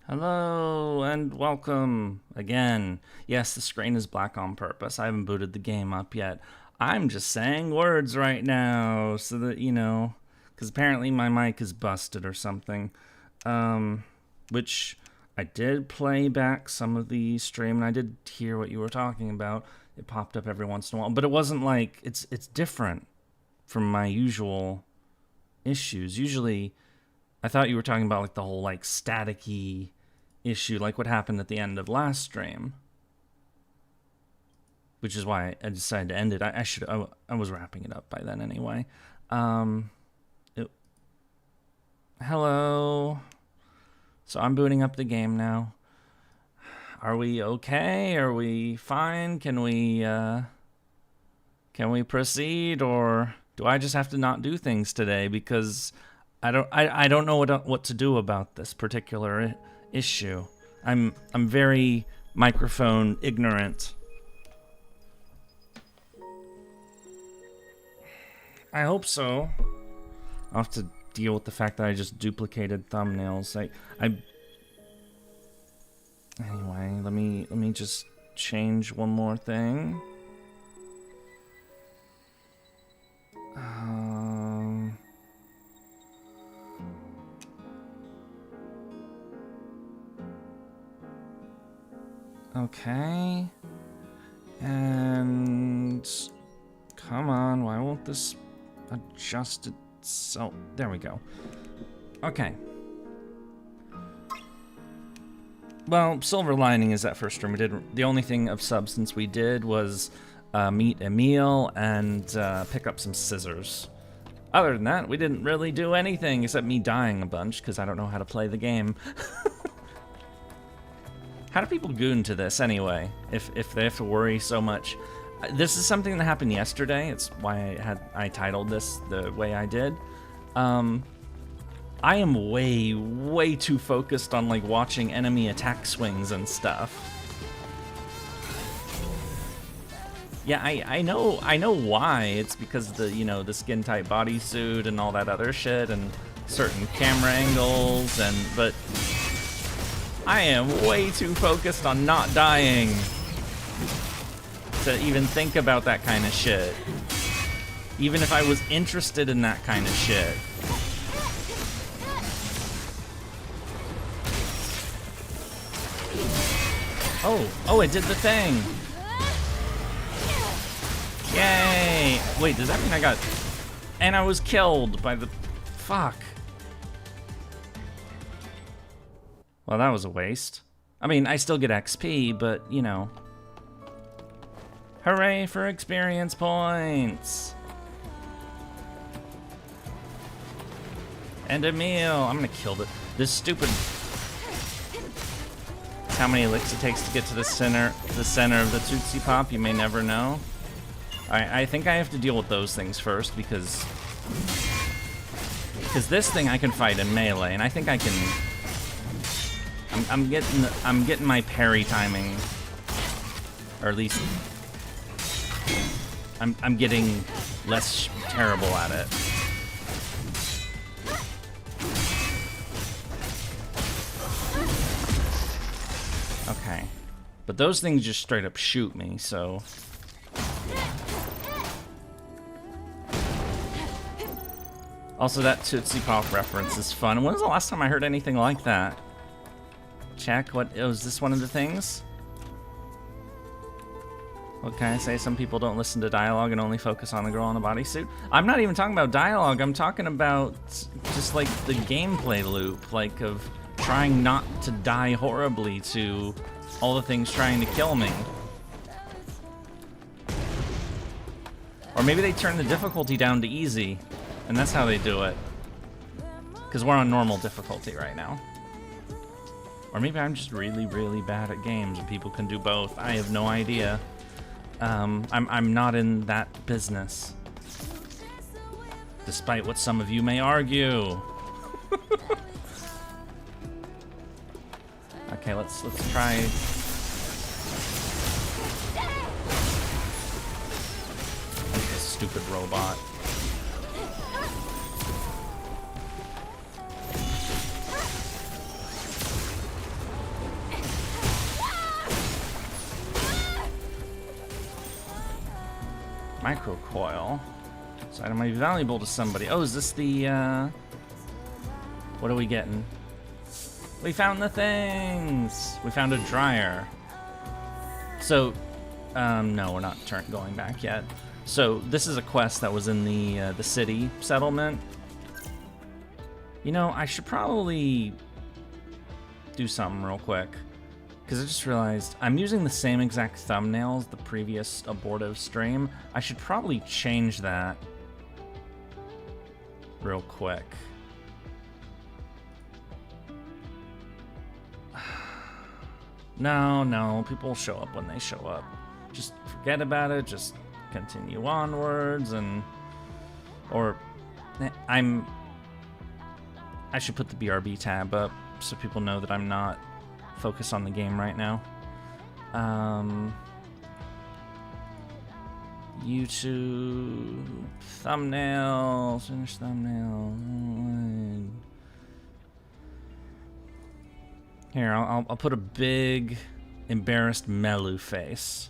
Hello and welcome again. Yes, the screen is black on purpose. I haven't booted the game up yet. I'm just saying words right now so that, because apparently my mic is busted or something. Which I did play back some of the stream and I did hear what you were talking about. It popped up every once in a while, but it wasn't like, it's different from my usual issues. Usually, I thought you were talking about like the whole like staticky issue, like what happened at the end of last stream, which is why I decided to end it. I was wrapping it up by then anyway. Hello. So I'm booting up the game now. Are we okay? Are we fine? Can we proceed, or do I just have to not do things today because I don't know what to do about this particular issue. I'm very microphone ignorant. I hope so. I'll have to deal with the fact that I just duplicated thumbnails. Anyway, let me just change one more thing. Okay. And come on, why won't this adjust itself? There we go. Okay. Well, silver lining is that first stream we did, the only thing of substance we did was meet Emil and pick up some scissors. Other than that, we didn't really do anything except me dying a bunch because I don't know how to play the game. How do people goon to this anyway, if they have to worry so much? This is something that happened yesterday. It's why I titled this the way I did. I am way too focused on like watching enemy attack swings and stuff. Yeah, I know why. It's because the the skin tight bodysuit and all that other shit and certain camera angles but I am way too focused on not dying to even think about that kind of shit. Even if I was interested in that kind of shit. Oh, it did the thing. Yay! Wait, does that mean I got... And I was killed by the... Fuck. Well, that was a waste. I mean, I still get XP, but, Hooray for experience points! And a meal! I'm gonna kill this stupid... How many licks it takes to get to the center of the Tootsie Pop, you may never know. I think I have to deal with those things first, because this thing I can fight in melee, and I think I can... I'm getting my parry timing, or at least I'm getting less terrible at it. Okay, but those things just straight up shoot me, so. Also, that Tootsie Pop reference is fun. When was the last time I heard anything like that? Check, was this one of the things? What can I say? Some people don't listen to dialogue and only focus on the girl in the bodysuit. I'm not even talking about dialogue, I'm talking about just like the gameplay loop, like of trying not to die horribly to all the things trying to kill me. Or maybe they turn the difficulty down to easy, and that's how they do it. Because we're on normal difficulty right now. Or maybe I'm just really bad at games and people can do both. I have no idea. I'm not in that business. Despite what some of you may argue. Okay, let's try. This stupid robot. Microcoil. This item might be valuable to somebody. Oh, is this the, what are we getting? We found the things! We found a dryer. So, no, we're not going back yet. So, this is a quest that was in the city settlement. You know, I should probably do something real quick. Because I just realized I'm using the same exact thumbnail as the previous abortive stream. I should probably change that real quick. No, people show up when they show up. Just forget about it, just continue onwards, and... Or... I should put the BRB tab up so people know that I'm not focused on the game right now. YouTube... Thumbnail... Finish thumbnail... Here, I'll put a big, embarrassed Melu face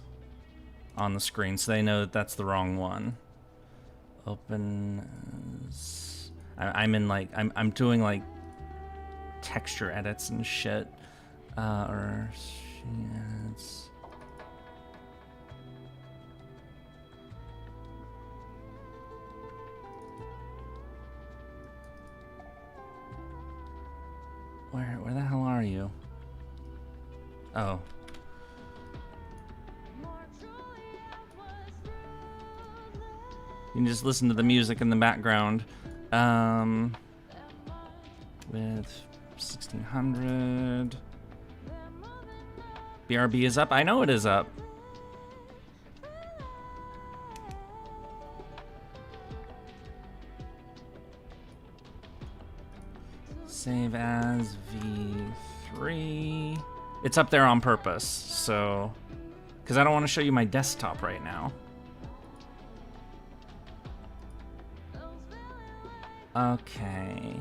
on the screen so they know that that's the wrong one. Open... I'm in, like, I'm doing, like, texture edits and shit. Or... Edits. Where the hell are you? Oh. You can just listen to the music in the background. With 1600. BRB is up. I know it is up. Save as V3. It's up there on purpose, so... Because I don't want to show you my desktop right now. Okay.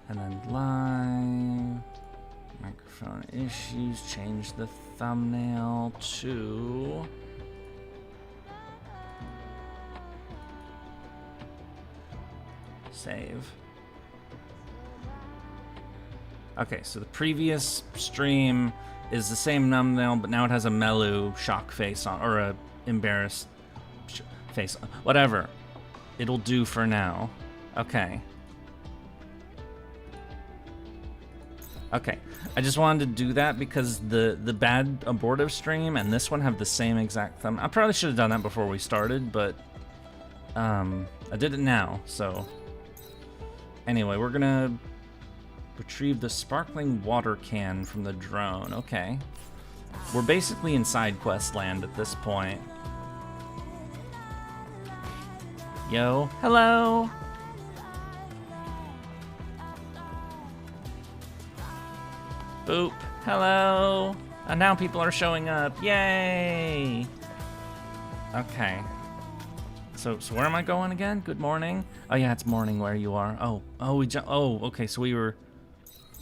And then live. Microphone issues. Change the thumbnail to... Save. Okay, so the previous stream is the same thumbnail, but now it has a Melu shock face on, or a embarrassed face on. Whatever. It'll do for now. Okay. Okay. I just wanted to do that because the bad abortive stream and this one have the same exact thumb. I probably should have done that before we started, but I did it now, so... Anyway, we're gonna retrieve the sparkling water can from the drone. Okay. We're basically in side quest land at this point. Yo, hello! Boop, hello! And now people are showing up, yay! Okay. So where am I going again? Good morning. Oh yeah, it's morning where you are. Oh, okay. So we were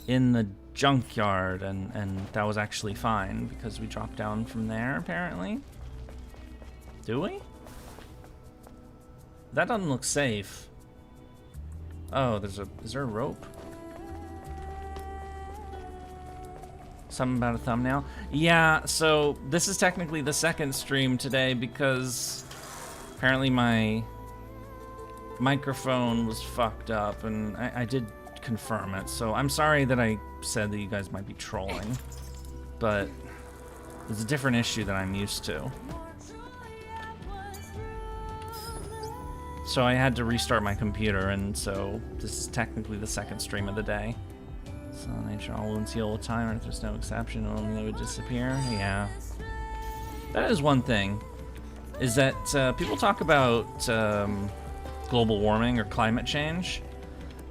in the junkyard, and that was actually fine because we dropped down from there apparently. Do we? That doesn't look safe. Oh, is there a rope? Something about a thumbnail? Yeah. So this is technically the second stream today because. Apparently my microphone was fucked up, and I did confirm it, so I'm sorry that I said that you guys might be trolling, but it's a different issue that I'm used to. So I had to restart my computer, and so this is technically the second stream of the day. So nature all wounds heal with time, and if there's no exception, only they would disappear. Yeah. That is one thing. Is that people talk about global warming or climate change,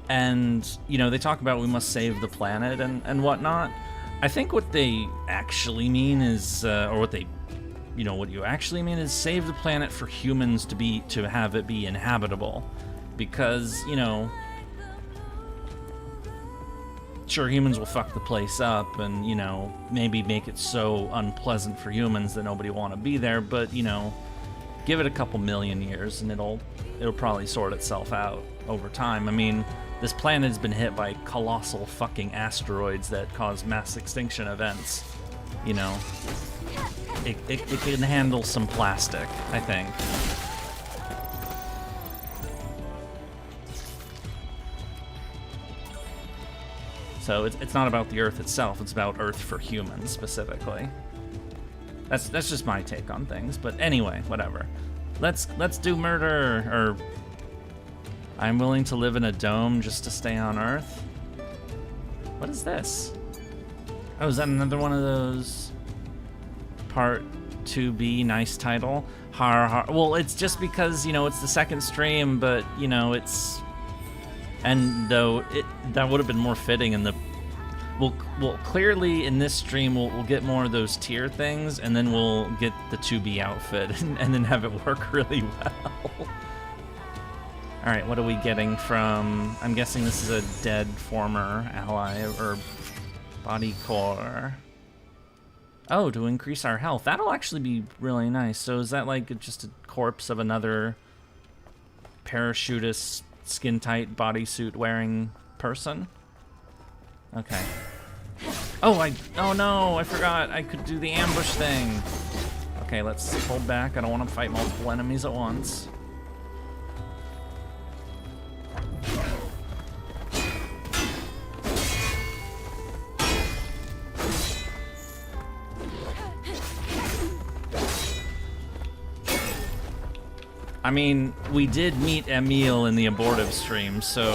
and you know they talk about we must save the planet and whatnot. I think what they actually mean is, or what they, what you actually mean is save the planet for humans to have it be inhabitable, because Sure, humans will fuck the place up and, you know, maybe make it so unpleasant for humans that nobody will want to be there, but, you know, give it a couple million years and it'll probably sort itself out over time. I mean, this planet has been hit by colossal fucking asteroids that cause mass extinction events. You know, it can handle some plastic, I think. So it's not about the Earth itself, it's about Earth for humans specifically. That's just my take on things, but anyway, whatever. Let's do murder, or I'm willing to live in a dome just to stay on Earth. What is this? Oh, is that another one of those Part 2B, nice title? Har har. Well, it's just because, you know, it's the second stream, but, you know, it's... And though that would have been more fitting in the... Well, clearly in this stream we'll get more of those tier things, and then we'll get the 2B outfit, and then have it work really well. Alright, what are we getting from... I'm guessing this is a dead former ally, or body core. Oh, to increase our health. That'll actually be really nice. So is that like just a corpse of another parachutist, skin-tight, bodysuit wearing person? Okay. Oh no, I forgot I could do the ambush thing. Okay, let's hold back. I don't want to fight multiple enemies at once. I mean, we did meet Emile in the abortive stream, so...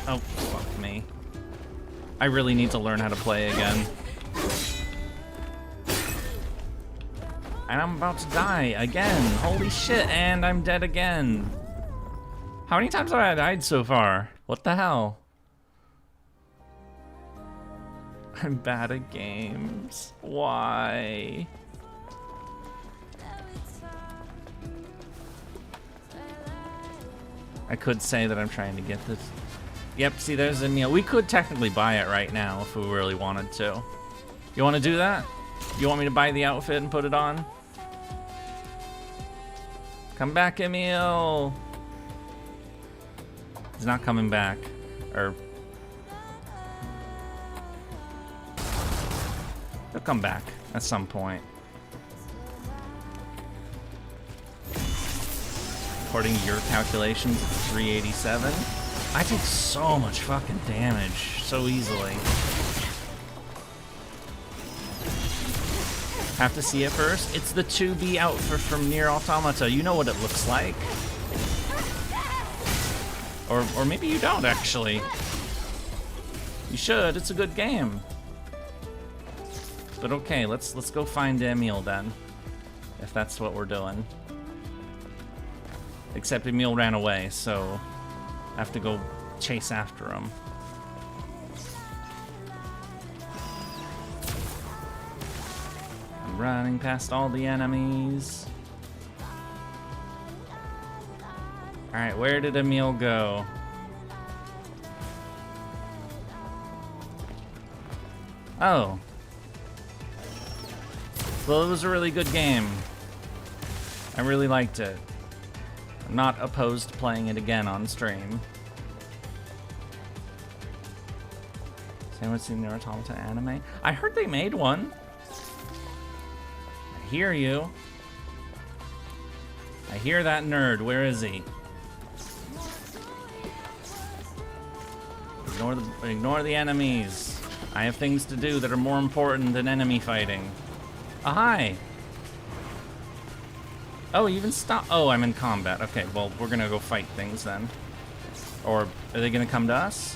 Oh, fuck me. I really need to learn how to play again. And I'm about to die again. Holy shit, and I'm dead again. How many times have I died so far? What the hell? I'm bad at games. Why? I could say that I'm trying to get this. Yep, see, there's Emile. We could technically buy it right now if we really wanted to. You want to do that? You want me to buy the outfit and put it on? Come back, Emile. He's not coming back. Or... he'll come back at some point. According to your calculations, it's 387. I take so much fucking damage so easily. Have to see it first. It's the 2B outfit from Nier Automata. You know what it looks like. Or maybe you don't, actually. You should. It's a good game. But okay, let's go find Emile then, if that's what we're doing. Except Emile ran away, so I have to go chase after him. I'm running past all the enemies. Alright, where did Emile go? Oh. Well, it was a really good game. I really liked it. I'm not opposed to playing it again on stream. Has anyone seen the Automata anime? I heard they made one. I hear you. I hear that nerd. Where is he? Ignore the enemies. I have things to do that are more important than enemy fighting. Oh, hi. Oh, even stop. Oh, I'm in combat. Okay, well, we're gonna go fight things then. Or are they gonna come to us?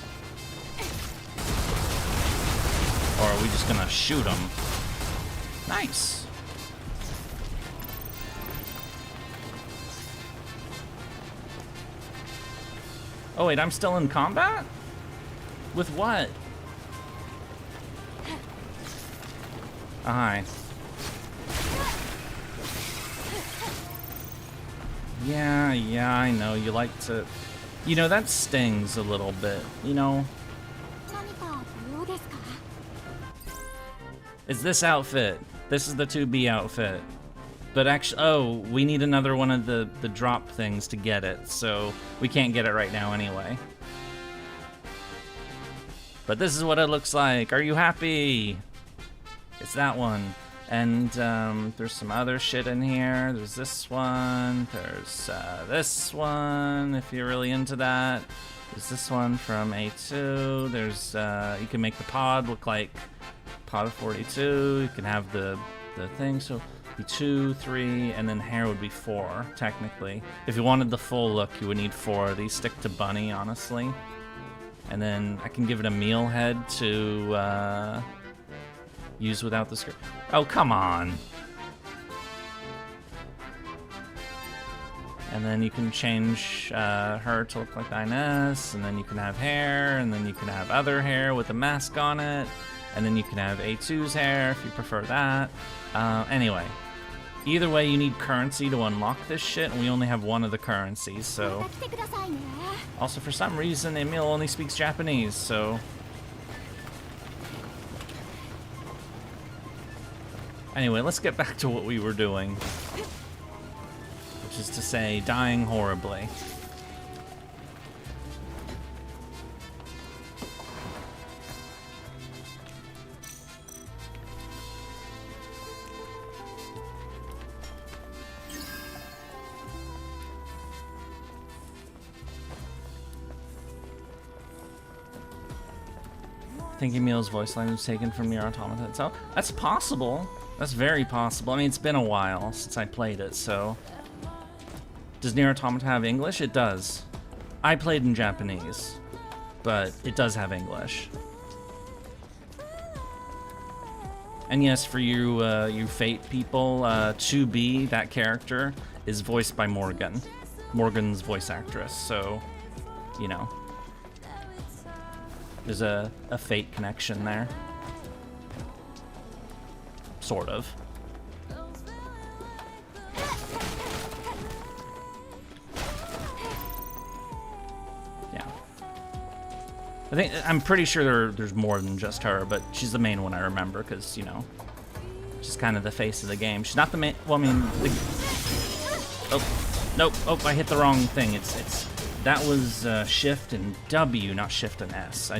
Or are we just gonna shoot them? Nice. Oh, wait, I'm still in combat? With what? Oh, hi. Yeah, I know. You like to You know, that stings a little bit, you know? It's this outfit. This is the 2B outfit. But actually, oh, we need another one of the drop things to get it, so we can't get it right now anyway. But this is what it looks like. Are you happy? It's that one. And there's some other shit in here. There's this one. There's this one, if you're really into that. There's this one from A2. There's, you can make the pod look like pod of 42. You can have the thing, so be 2, 3, and then hair would be 4, technically. If you wanted the full look, you would need 4. These stick to bunny, honestly. And then I can give it a meal head to use without the skirt. Oh, come on. And then you can change her to look like Inez, and then you can have hair, and then you can have other hair with a mask on it, and then you can have A2's hair if you prefer that. Anyway, either way, you need currency to unlock this shit, and we only have one of the currencies, so... Also, for some reason, Emil only speaks Japanese, so... Anyway, let's get back to what we were doing. Which is to say, dying horribly. I think Emil's voice line was taken from Nier Automata itself. That's possible. That's very possible. I mean, it's been a while since I played it, so... Does Nier Automata have English? It does. I played in Japanese, but it does have English. And yes, for you, you Fate people, 2B, that character, is voiced by Morgan. Morgan's voice actress, so, you know. There's a Fate connection there. Sort of. Yeah. I'm pretty sure there's more than just her, but she's the main one I remember, because, you know, she's kind of the face of the game. She's not the main, well, I mean, oh, nope, oh, I hit the wrong thing. That was Shift and W, not Shift and S.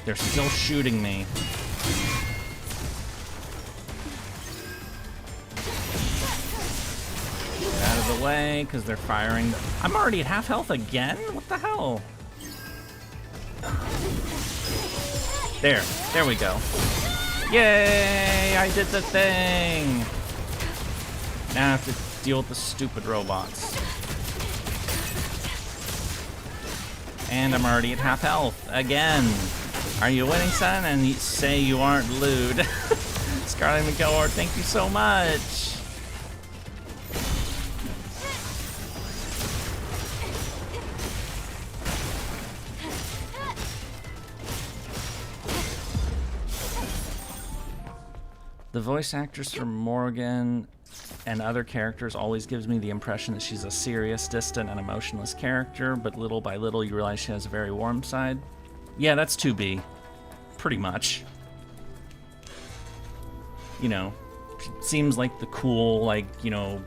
They're still shooting me. Get out of the way, because they're firing. I'm already at half health again? What the hell? There we go. Yay! I did the thing! Now I have to deal with the stupid robots. And I'm already at half health again. Are you winning, son? And you say you aren't lewd. Scarlet McGillard, thank you so much. The voice actress for Morgan and other characters always gives me the impression that she's a serious, distant, and emotionless character, but little by little you realize she has a very warm side. Yeah, that's 2B. Pretty much. You know, seems like the cool, like, you know,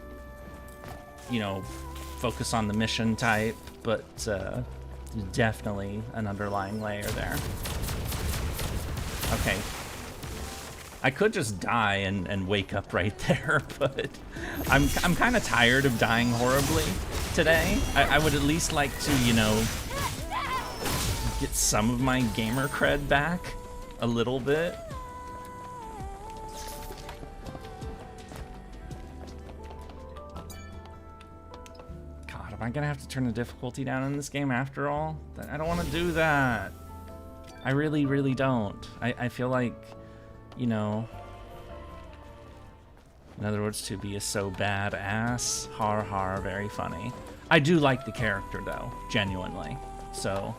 focus on the mission type, but definitely an underlying layer there. Okay. I could just die and wake up right there, but I'm kind of tired of dying horribly today. I would at least like to, you know, get some of my gamer cred back a little bit. God, am I gonna have to turn the difficulty down in this game after all? I don't want to do that. I really, really don't. I feel like, you know, in other words, 2B is so badass. Har har, very funny. I do like the character though, genuinely. So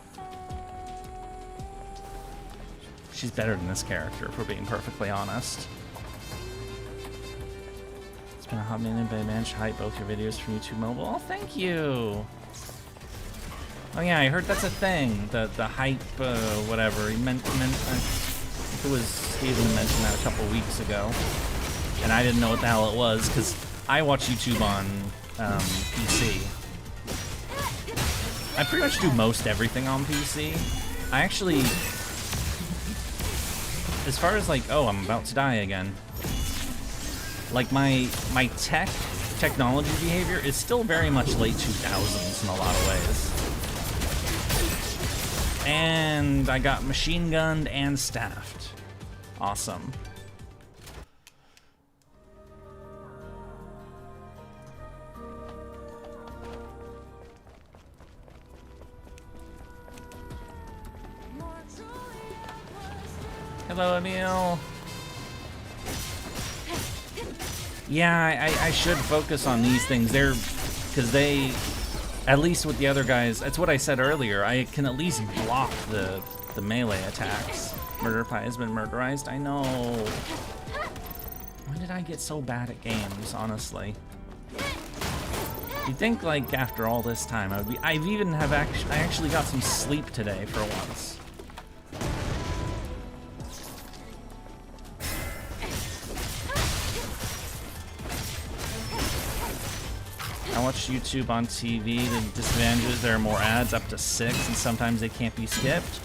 she's better than this character, if we're being perfectly honest. It's been a hot minute, but I managed to hide both your videos from YouTube Mobile. Oh, thank you. Oh yeah, I heard that's a thing. The hype, whatever. He meant I think it was Steven mentioned that a couple weeks ago, and I didn't know what the hell it was because I watch YouTube on PC. I pretty much do most everything on PC. I actually, as far as like, oh, I'm about to die again. Like my technology behavior is still very much late 2000s in a lot of ways. And I got machine gunned and staffed. Awesome. Hello, Emil. Yeah, I should focus on these things. Because they, at least with the other guys, that's what I said earlier. I can at least block the melee attacks. Murder Pie has been murderized. I know. When did I get so bad at games, honestly? You'd think, like, after all this time, I would be. I actually got some sleep today for once. I watch YouTube on TV. The disadvantage is there are more ads, up to 6, and sometimes they can't be skipped.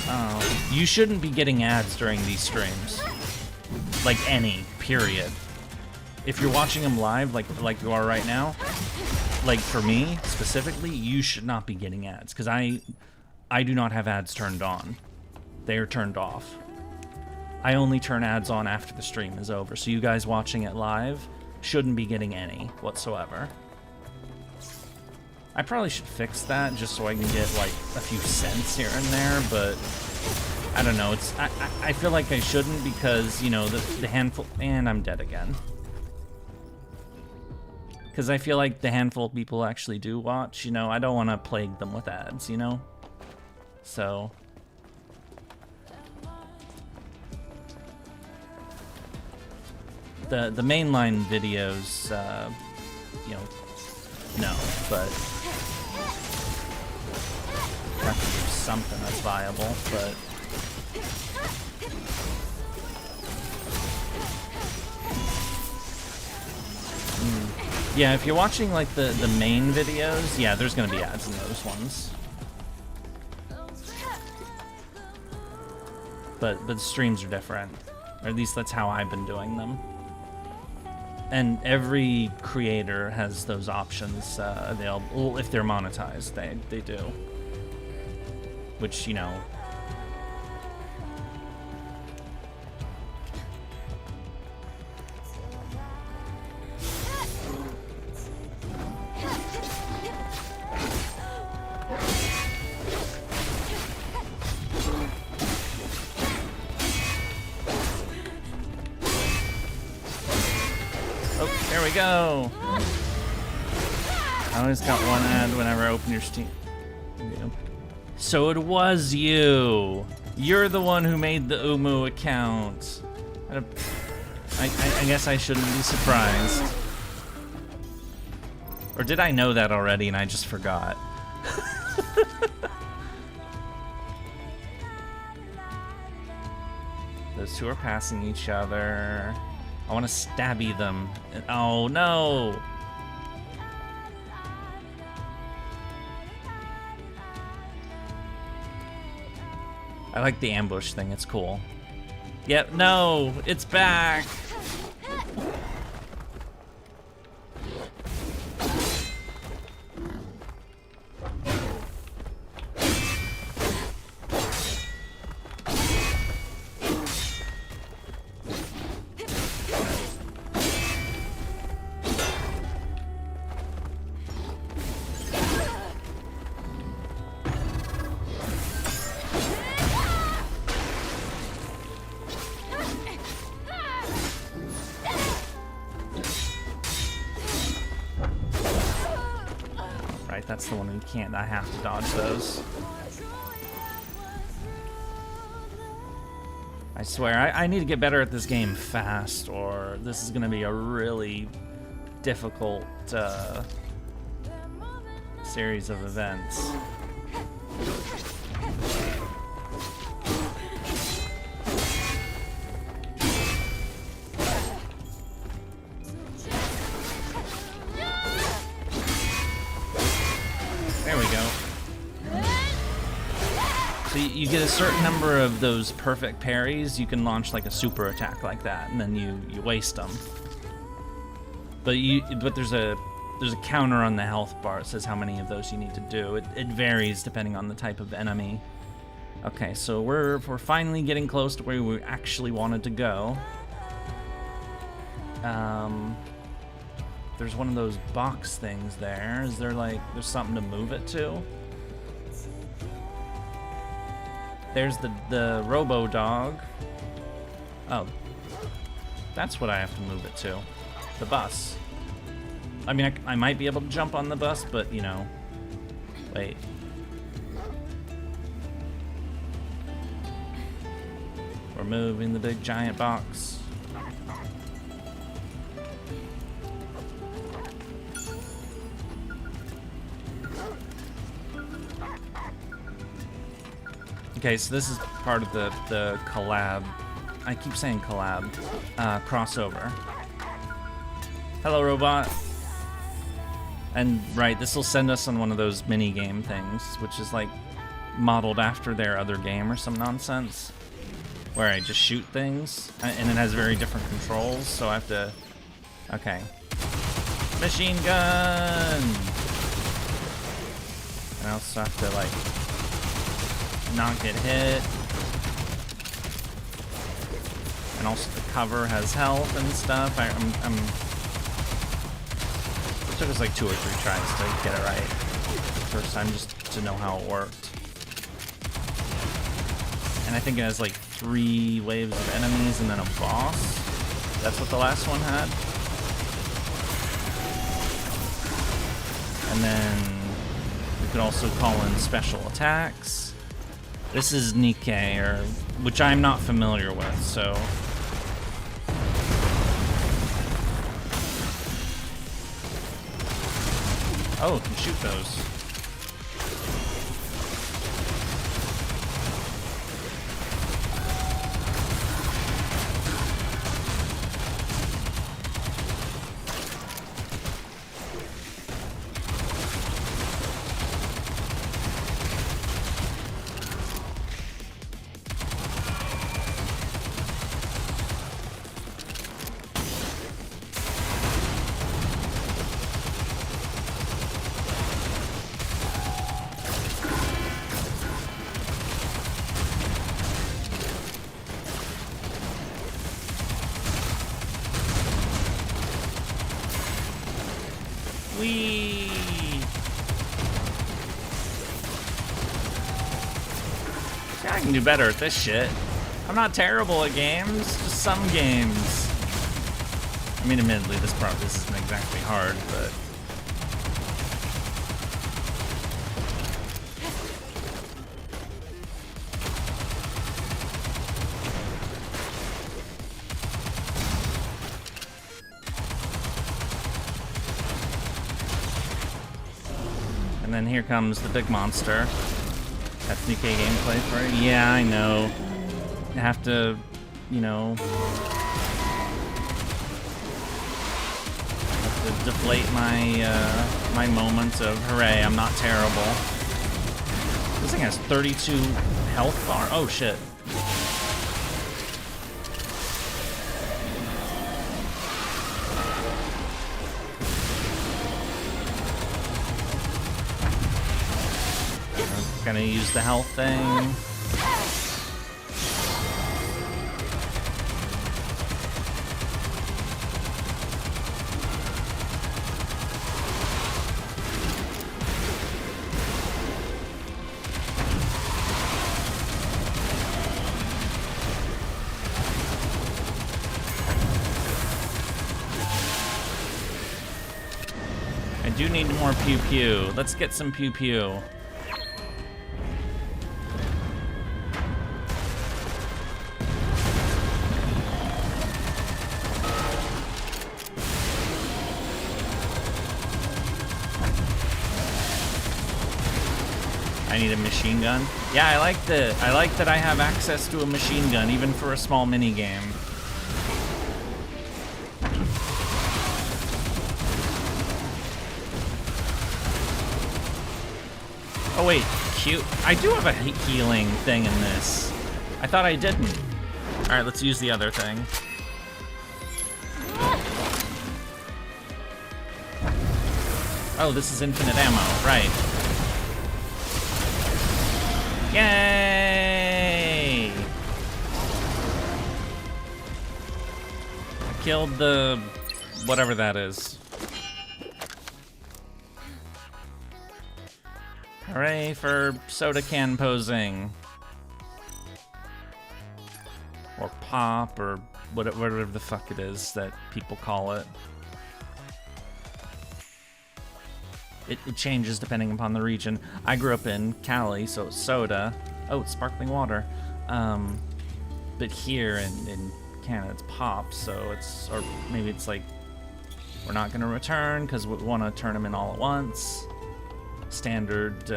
Oh, you shouldn't be getting ads during these streams. Like any, period. If you're watching them live, like you are right now, like for me specifically, you should not be getting ads because I do not have ads turned on. They are turned off. I only turn ads on after the stream is over, so you guys watching it live shouldn't be getting any whatsoever. I probably should fix that just so I can get like a few cents here and there, but I don't know. It's I feel like I shouldn't because, you know, the handful, and I'm dead again. Because I feel like the handful of people actually do watch, you know, I don't want to plague them with ads, you know? So the mainline videos, you know, no, but have to do something that's viable, but yeah, if you're watching like the main videos, yeah, there's gonna be ads in those ones. But the streams are different, or at least that's how I've been doing them. And every creator has those options available if they're monetized. They do, which, you know. Go. I always got one ad whenever I open your Steam. So it was you. You're the one who made the Umu account. I guess I shouldn't be surprised. Or did I know that already and I just forgot? Those two are passing each other. I want to stabby them. Oh no! I like the ambush thing, it's cool. Yep, no! It's back! That's the one we can't. I have to dodge those. I swear, I need to get better at this game fast, or this is going to be a really difficult series of events. There we go. So you get a certain number of those perfect parries, you can launch like a super attack like that, and then you waste them. But there's a counter on the health bar. It says how many of those you need to do. It varies depending on the type of enemy. Okay, so we're finally getting close to where we actually wanted to go. There's one of those box things there. Is there like, there's something to move it to? There's the robo dog. Oh, that's what I have to move it to. The bus. I mean, I might be able to jump on the bus, but you know, wait. We're moving the big giant box. Okay, so this is part of the collab. I keep saying collab. Crossover. Hello, robot. And right, this will send us on one of those mini game things, which is like modeled after their other game or some nonsense, where I just shoot things, and it has very different controls. So I have to. Okay. Machine gun. And I also have to like not get hit. And also the cover has health and stuff. It took us like 2 or 3 tries to get it right first time, just to know how it worked. And I think it has like 3 waves of enemies and then a boss. That's what the last one had. And then we could also call in special attacks. This is Nikkei, which I'm not familiar with, so. Oh, it can shoot those. Whee! Yeah, I can do better at this shit. I'm not terrible at games, just some games. I mean, admittedly, this isn't exactly hard, but. And then here comes the big monster. That's Nikkei gameplay for it. Yeah, I know. I have to, you know, have to deflate my my moments of hooray, I'm not terrible. This thing has 32 health bar. Oh shit. Gonna use the health thing. I do need more pew pew. Let's get some pew pew. need a machine gun. Yeah, I like that I have access to a machine gun, even for a small mini game. Oh wait, cute. I do have a healing thing in this. I thought I didn't. All right, let's use the other thing. Oh, this is infinite ammo, right. Yay! I killed the... whatever that is. Hooray for soda can posing. Or pop, or whatever the fuck it is that people call it. It changes depending upon the region. I grew up in Cali, so it's soda. Oh, it's sparkling water. But here in Canada, it's pop, so it's... or maybe it's like, we're not gonna return because we want to turn them in all at once. Standard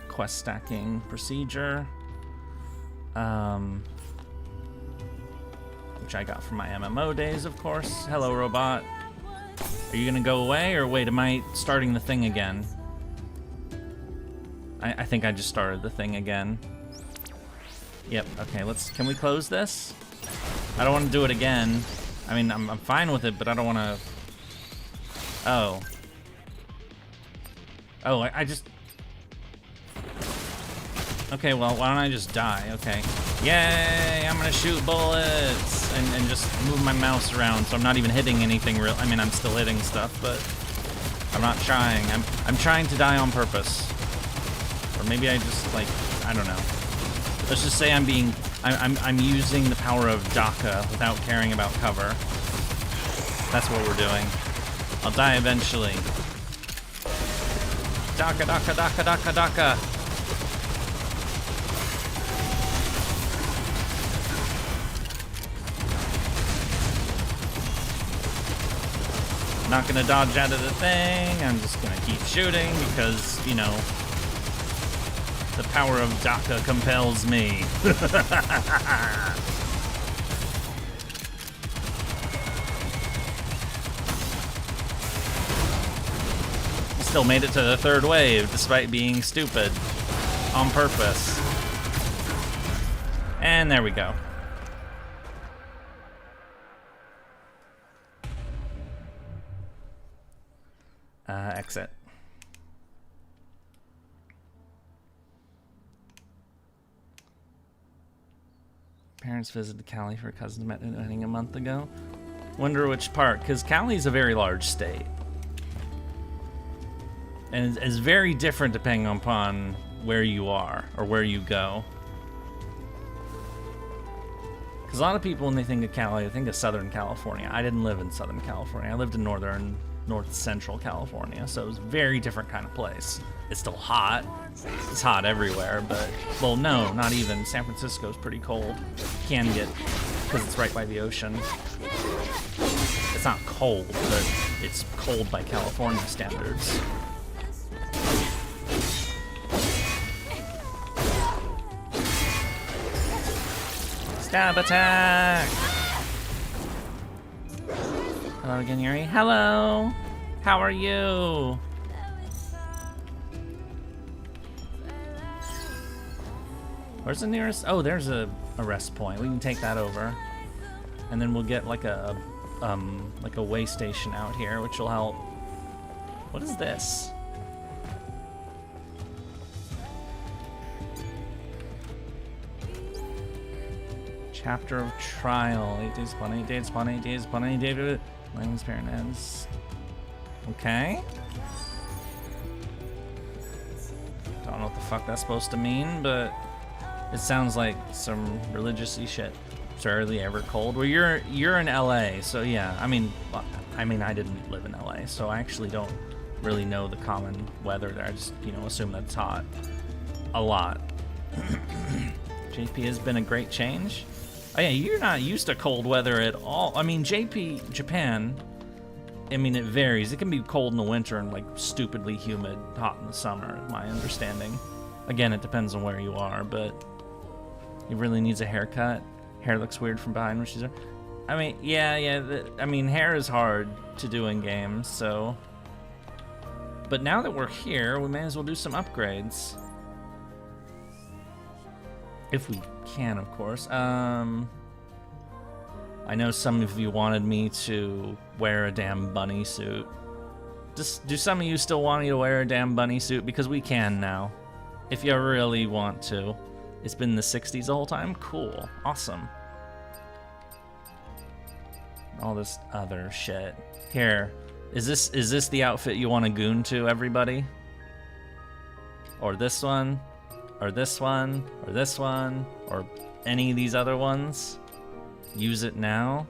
quest stacking procedure. Which I got from my MMO days, of course. Hello, robot. Are you gonna go away, or wait, am I starting the thing again? I think I just started the thing again. Yep, okay, can we close this? I don't want to do it again. I mean, I'm fine with it, but I don't want to... Oh. Oh, I just... Okay, well, why don't I just die? Okay. Yay! I'm gonna shoot bullets and just move my mouse around, so I'm not even hitting anything real. I mean, I'm still hitting stuff, but I'm not trying. I'm trying to die on purpose, or maybe I just like I don't know. Let's just say I'm using the power of DACA without caring about cover. That's what we're doing. I'll die eventually. DACA, DACA, DACA, DACA, DACA. Not gonna dodge out of the thing. I'm just gonna keep shooting because, you know, the power of DACA compels me. Still made it to the third wave despite being stupid on purpose. And there we go. Exit. Parents visited Cali for a cousin's wedding a month ago. Wonder which part, because Cali's a very large state. And it's very different depending upon where you are or where you go. Because a lot of people, when they think of Cali, they think of Southern California. I didn't live in Southern California. I lived in North Central California, so it was a very different kind of place. It's still hot. It's hot everywhere, but, well, no, not even. San Francisco's pretty cold. Can get, because it's right by the ocean. It's not cold, but it's cold by California standards. Stab attack! Hello again, Yurie. Hello! How are you? Where's the nearest? Oh, there's a rest point. We can take that over. And then we'll get like a way station out here, which will help. What is this? Chapter of Trial. 8 days upon 8 days upon 8 days upon 8 days. Lang's parent ends. Okay. Don't know what the fuck that's supposed to mean, but it sounds like some religious-y shit. It's rarely ever cold. Well, you're in LA, so yeah. I mean, I didn't live in LA, so I actually don't really know the common weather there. I just, you know, assume that it's hot a lot. JP has been a great change. Oh yeah, you're not used to cold weather at all. I mean, Japan, I mean, it varies. It can be cold in the winter and like stupidly humid, hot in the summer, my understanding. Again, it depends on where you are, but he really needs a haircut. Hair looks weird from behind when she's there. I mean, yeah. I mean, hair is hard to do in games, so. But now that we're here, we may as well do some upgrades. If we can, of course. I know some of you wanted me to wear a damn bunny suit. Do some of you still want me to wear a damn bunny suit? Because we can now. If you really want to. It's been the 60s the whole time? Cool. Awesome. All this other shit. Here. Is this the outfit you want to goon to, everybody? Or this one? Or this one? Or this one? Or any of these other ones? Use it now?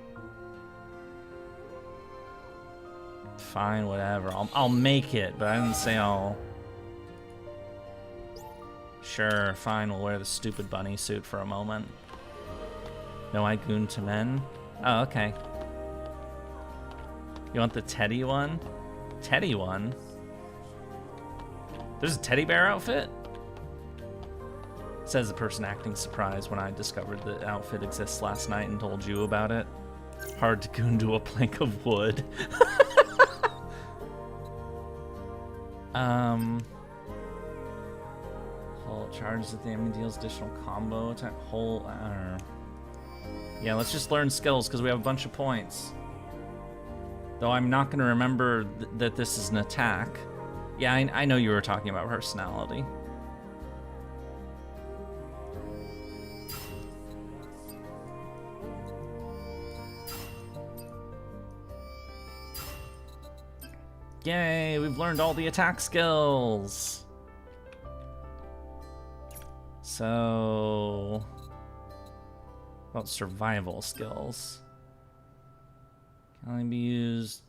Fine, whatever. I'll make it, but I didn't say I'll... Sure, fine, we'll wear the stupid bunny suit for a moment. No, I goon to men? Oh, okay. You want the teddy one? Teddy one? There's a teddy bear outfit? Says the person acting surprised when I discovered the outfit exists last night and told you about it. Hard to goon to a plank of wood. Whole charges at the enemy deals additional combo attack. Whole. Yeah, let's just learn skills because we have a bunch of points. Though I'm not going to remember that this is an attack. Yeah, I know you were talking about personality. Yay, we've learned all the attack skills. So, about survival skills. Can only be used.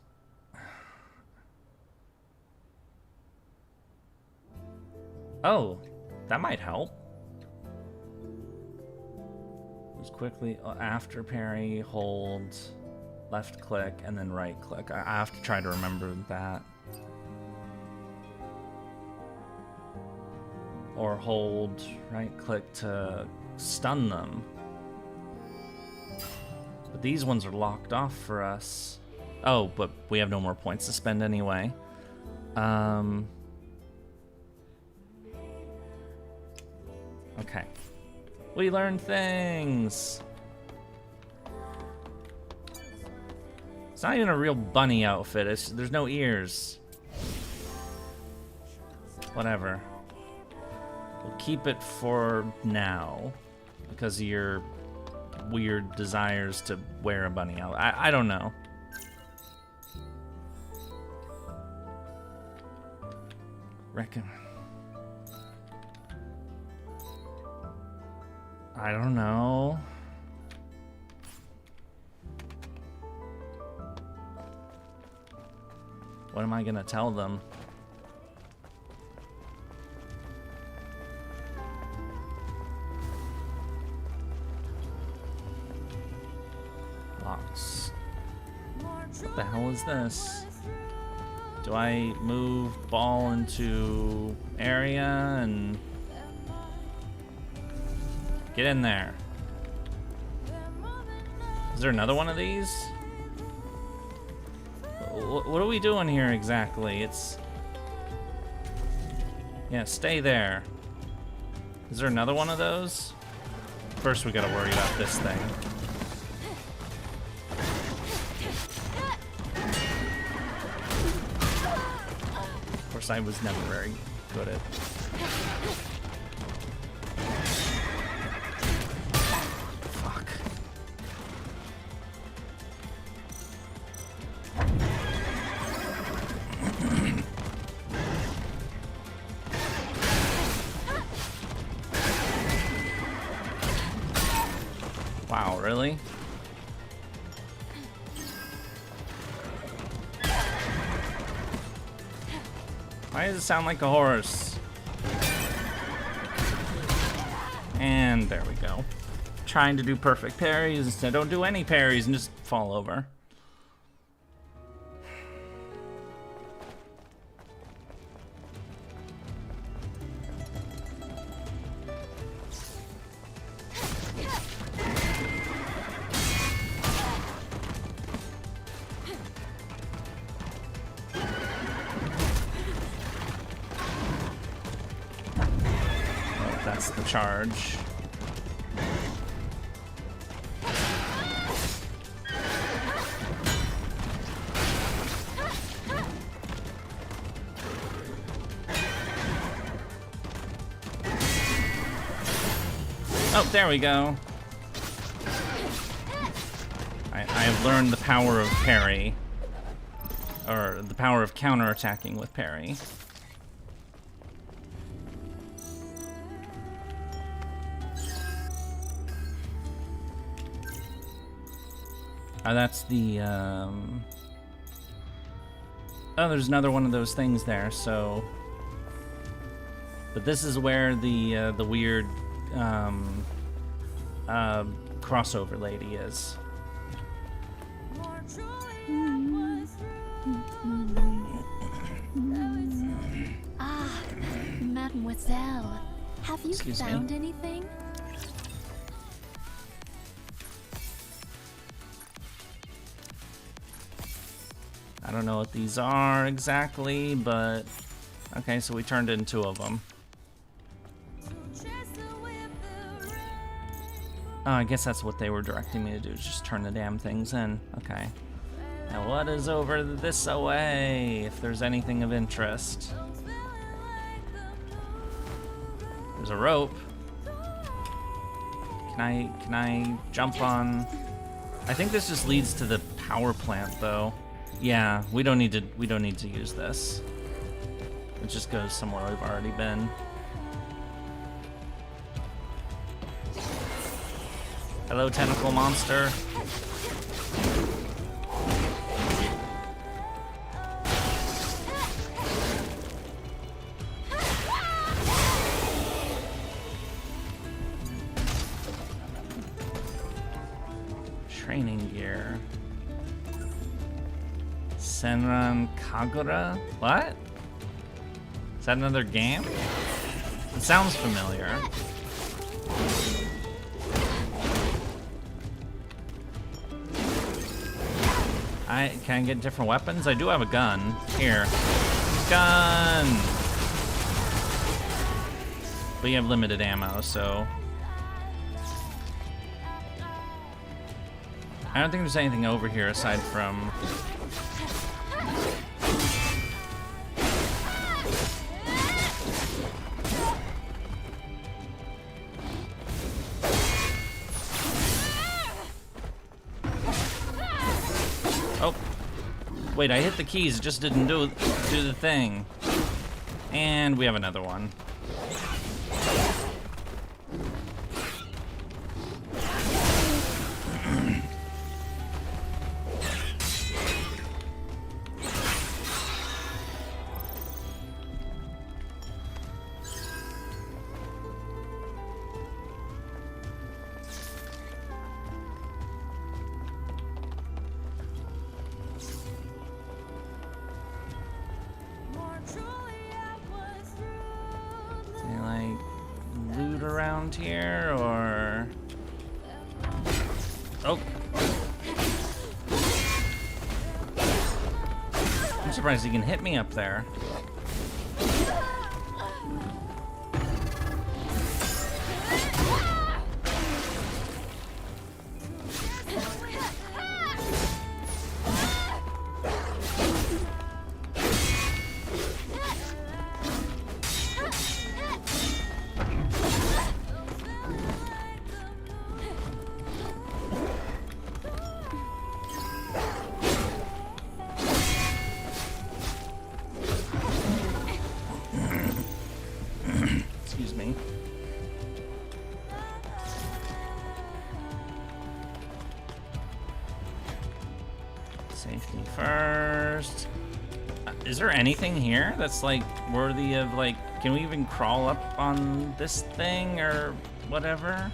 Oh, that might help. Just quickly after parry, hold, left click, and then right click. I have to try to remember that. Or hold right click to stun them. But these ones are locked off for us. Oh, but we have no more points to spend anyway. Okay. We learned things. It's not even a real bunny outfit. There's no ears. Whatever. We'll keep it for now because of your weird desires to wear a bunny outfit. I don't know. I don't know. What am I gonna tell them? Locks. What the hell is this? Do I move ball into area and get in there? Is there another one of these? What are we doing here exactly? It's... Yeah, stay there. Is there another one of those? First we gotta worry about this thing. Of course, I was never very good at... Fuck. Wow, really? Why does it sound like a horse? And there we go. Trying to do perfect parries instead. Don't do any parries and just fall over. charge. Oh, there we go. I've learned the power of parry. Or the power of counterattacking with parry. Oh, that's the, Oh, there's another one of those things there, so... But this is where the weird, crossover lady is. Ah, mademoiselle, have you found anything? I don't know what these are exactly, but... Okay, so we turned in 2 of them. Oh, I guess that's what they were directing me to do, just turn the damn things in. Okay. Now what is over this away, if there's anything of interest? There's a rope. Can I jump on? I think this just leads to the power plant, though. Yeah, we don't need to use this. It just goes somewhere we've already been. Hello, tentacle monster. Training gear. Senran Kagura? What? Is that another game? It sounds familiar. Can I get different weapons? I do have a gun. Here. Gun! But you have limited ammo, so... I don't think there's anything over here aside from... Oh. Wait, I hit the keys, it just didn't do the thing. And we have another one. Here, or... Oh. I'm surprised he can hit me up there. Safety first. Is there anything here that's like worthy of like, can we even crawl up on this thing or whatever?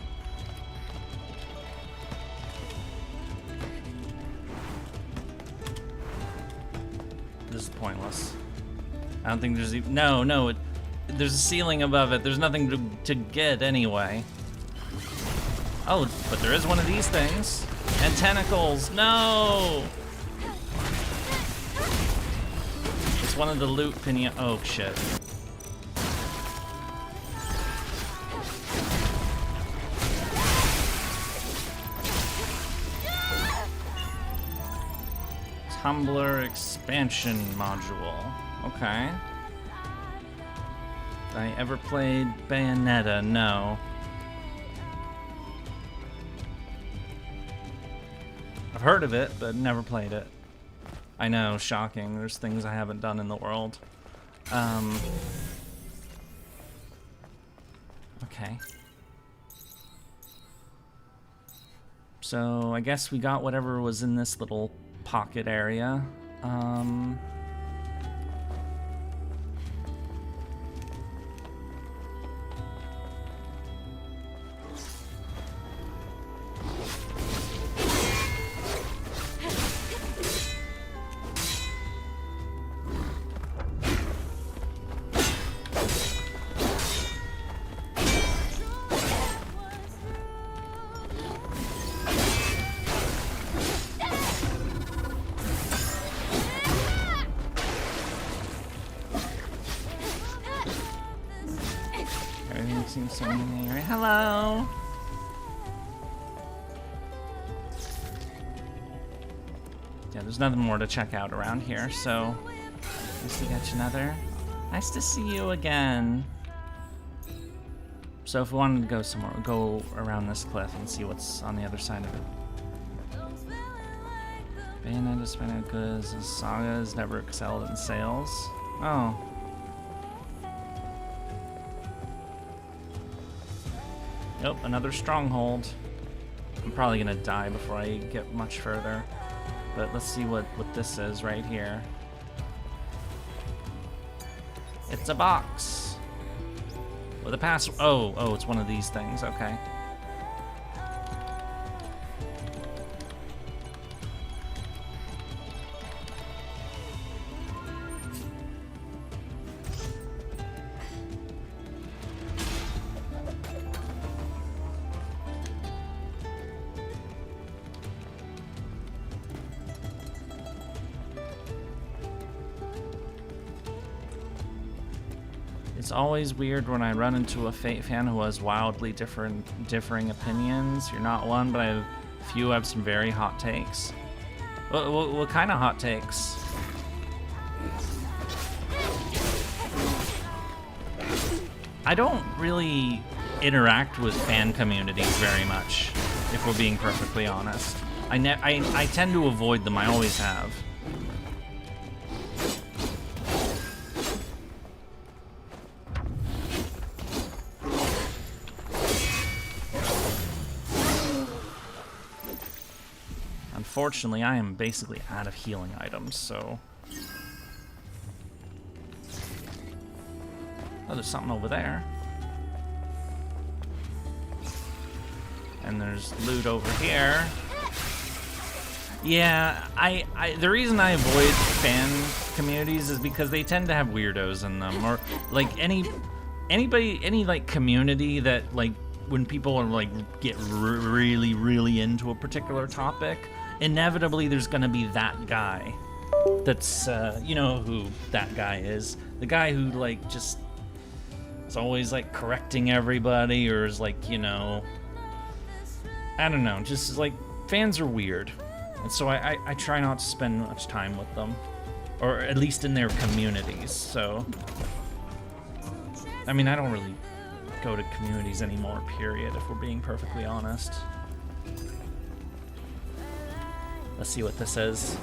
This is pointless. I don't think there's even, no, there's a ceiling above it. There's nothing to get anyway. Oh, but there is one of these things. And tentacles, no! It's one of the loot pinata. Oh shit. Tumblr expansion module. Okay. Did I ever played Bayonetta? No. I've heard of it, but never played it. I know, shocking. There's things I haven't done in the world. Okay. So I guess we got whatever was in this little pocket area. Everything seems so near. Hello. Yeah, there's nothing more to check out around here, so nice to get you another. Nice to see you again. So if we wanted to go somewhere, we'll go around this cliff and see what's on the other side of it. Bayonetta spent good as Saga has never excelled in sales. Oh. Nope, another stronghold. I'm probably gonna die before I get much further. But let's see what this is right here. It's a box. With a password. Oh, it's one of these things, okay. It's always weird when I run into a Fate fan who has wildly differing opinions. You're not one, but I have a few have some very hot takes. What kind of hot takes? I don't really interact with fan communities very much, if we're being perfectly honest. I tend to avoid them, I always have. Unfortunately, I am basically out of healing items, so... Oh, there's something over there. And there's loot over here. Yeah, the reason I avoid fan communities is because they tend to have weirdos in them, or like any like community that like when people are like get really into a particular topic, inevitably there's gonna be that guy that's you know who that guy is, the guy who like just is always like correcting everybody, or is like, you know, I don't know, just like fans are weird. And so I try not to spend much time with them, or at least in their communities. So, I mean, I don't really go to communities anymore, period, if we're being perfectly honest. Let's see what this is.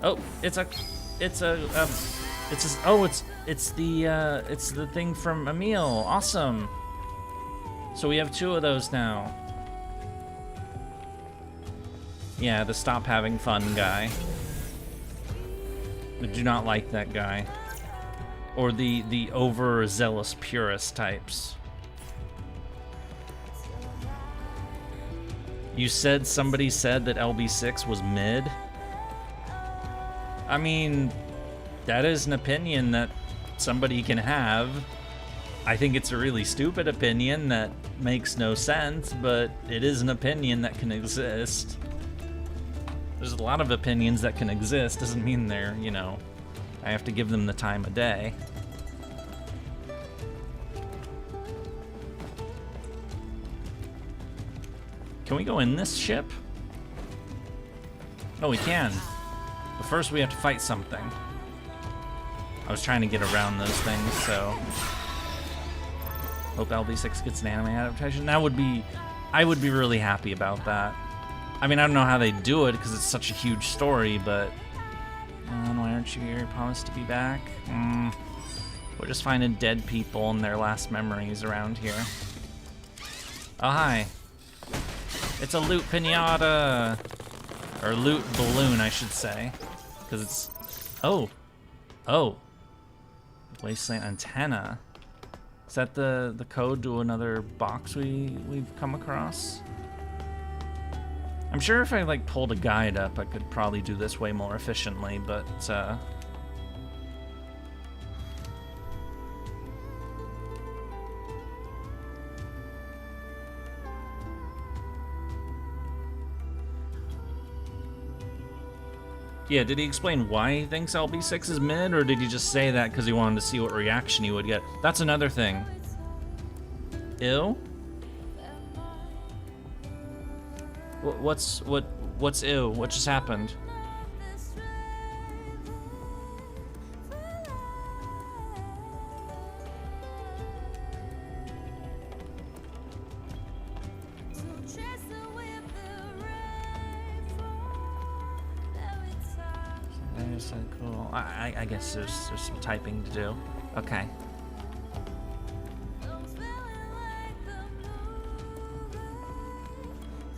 Oh, it's the thing from Emil. Awesome. So we have 2 of those now. Yeah, the stop having fun guy. I do not like that guy. Or the overzealous purist types. You said somebody said that LB6 was mid? I mean, that is an opinion that somebody can have. I think it's a really stupid opinion that makes no sense, but it is an opinion that can exist. There's a lot of opinions that can exist, doesn't mean they're, you know, I have to give them the time of day. Can we go in this ship? Oh, we can. But first we have to fight something. I was trying to get around those things, so... Hope LB6 gets an anime adaptation. That would be... I would be really happy about that. I mean, I don't know how they do it, because it's such a huge story, but... why aren't you here? Promised to be back? We're just finding dead people and their last memories around here. Oh, hi. It's a loot pinata! Or loot balloon, I should say. Because it's... Oh! Oh! Wasteland antenna. Is that the code to another box we've come across? I'm sure if I like pulled a guide up, I could probably do this way more efficiently, but yeah, did he explain why he thinks LB6 is mid, or did he just say that because he wanted to see what reaction he would get? That's another thing. Ew? What's ew? What just happened? Cool. I guess there's some typing to do. Okay.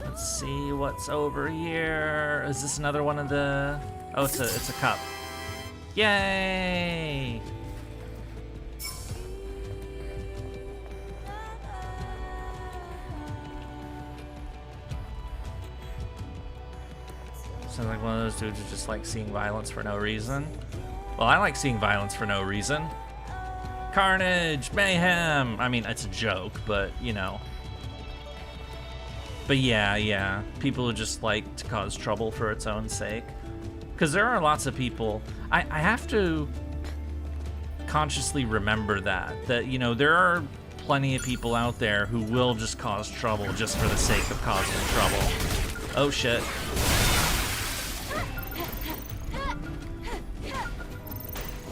Let's see what's over here. Is this another one of the... Oh, it's a cup. Yay! Sounds like one of those dudes who just like seeing violence for no reason. Well, I like seeing violence for no reason. Carnage, mayhem. I mean, it's a joke, but you know. But yeah, people who just like to cause trouble for its own sake. Because there are lots of people. I have to consciously remember that you know, there are plenty of people out there who will just cause trouble just for the sake of causing trouble. Oh shit.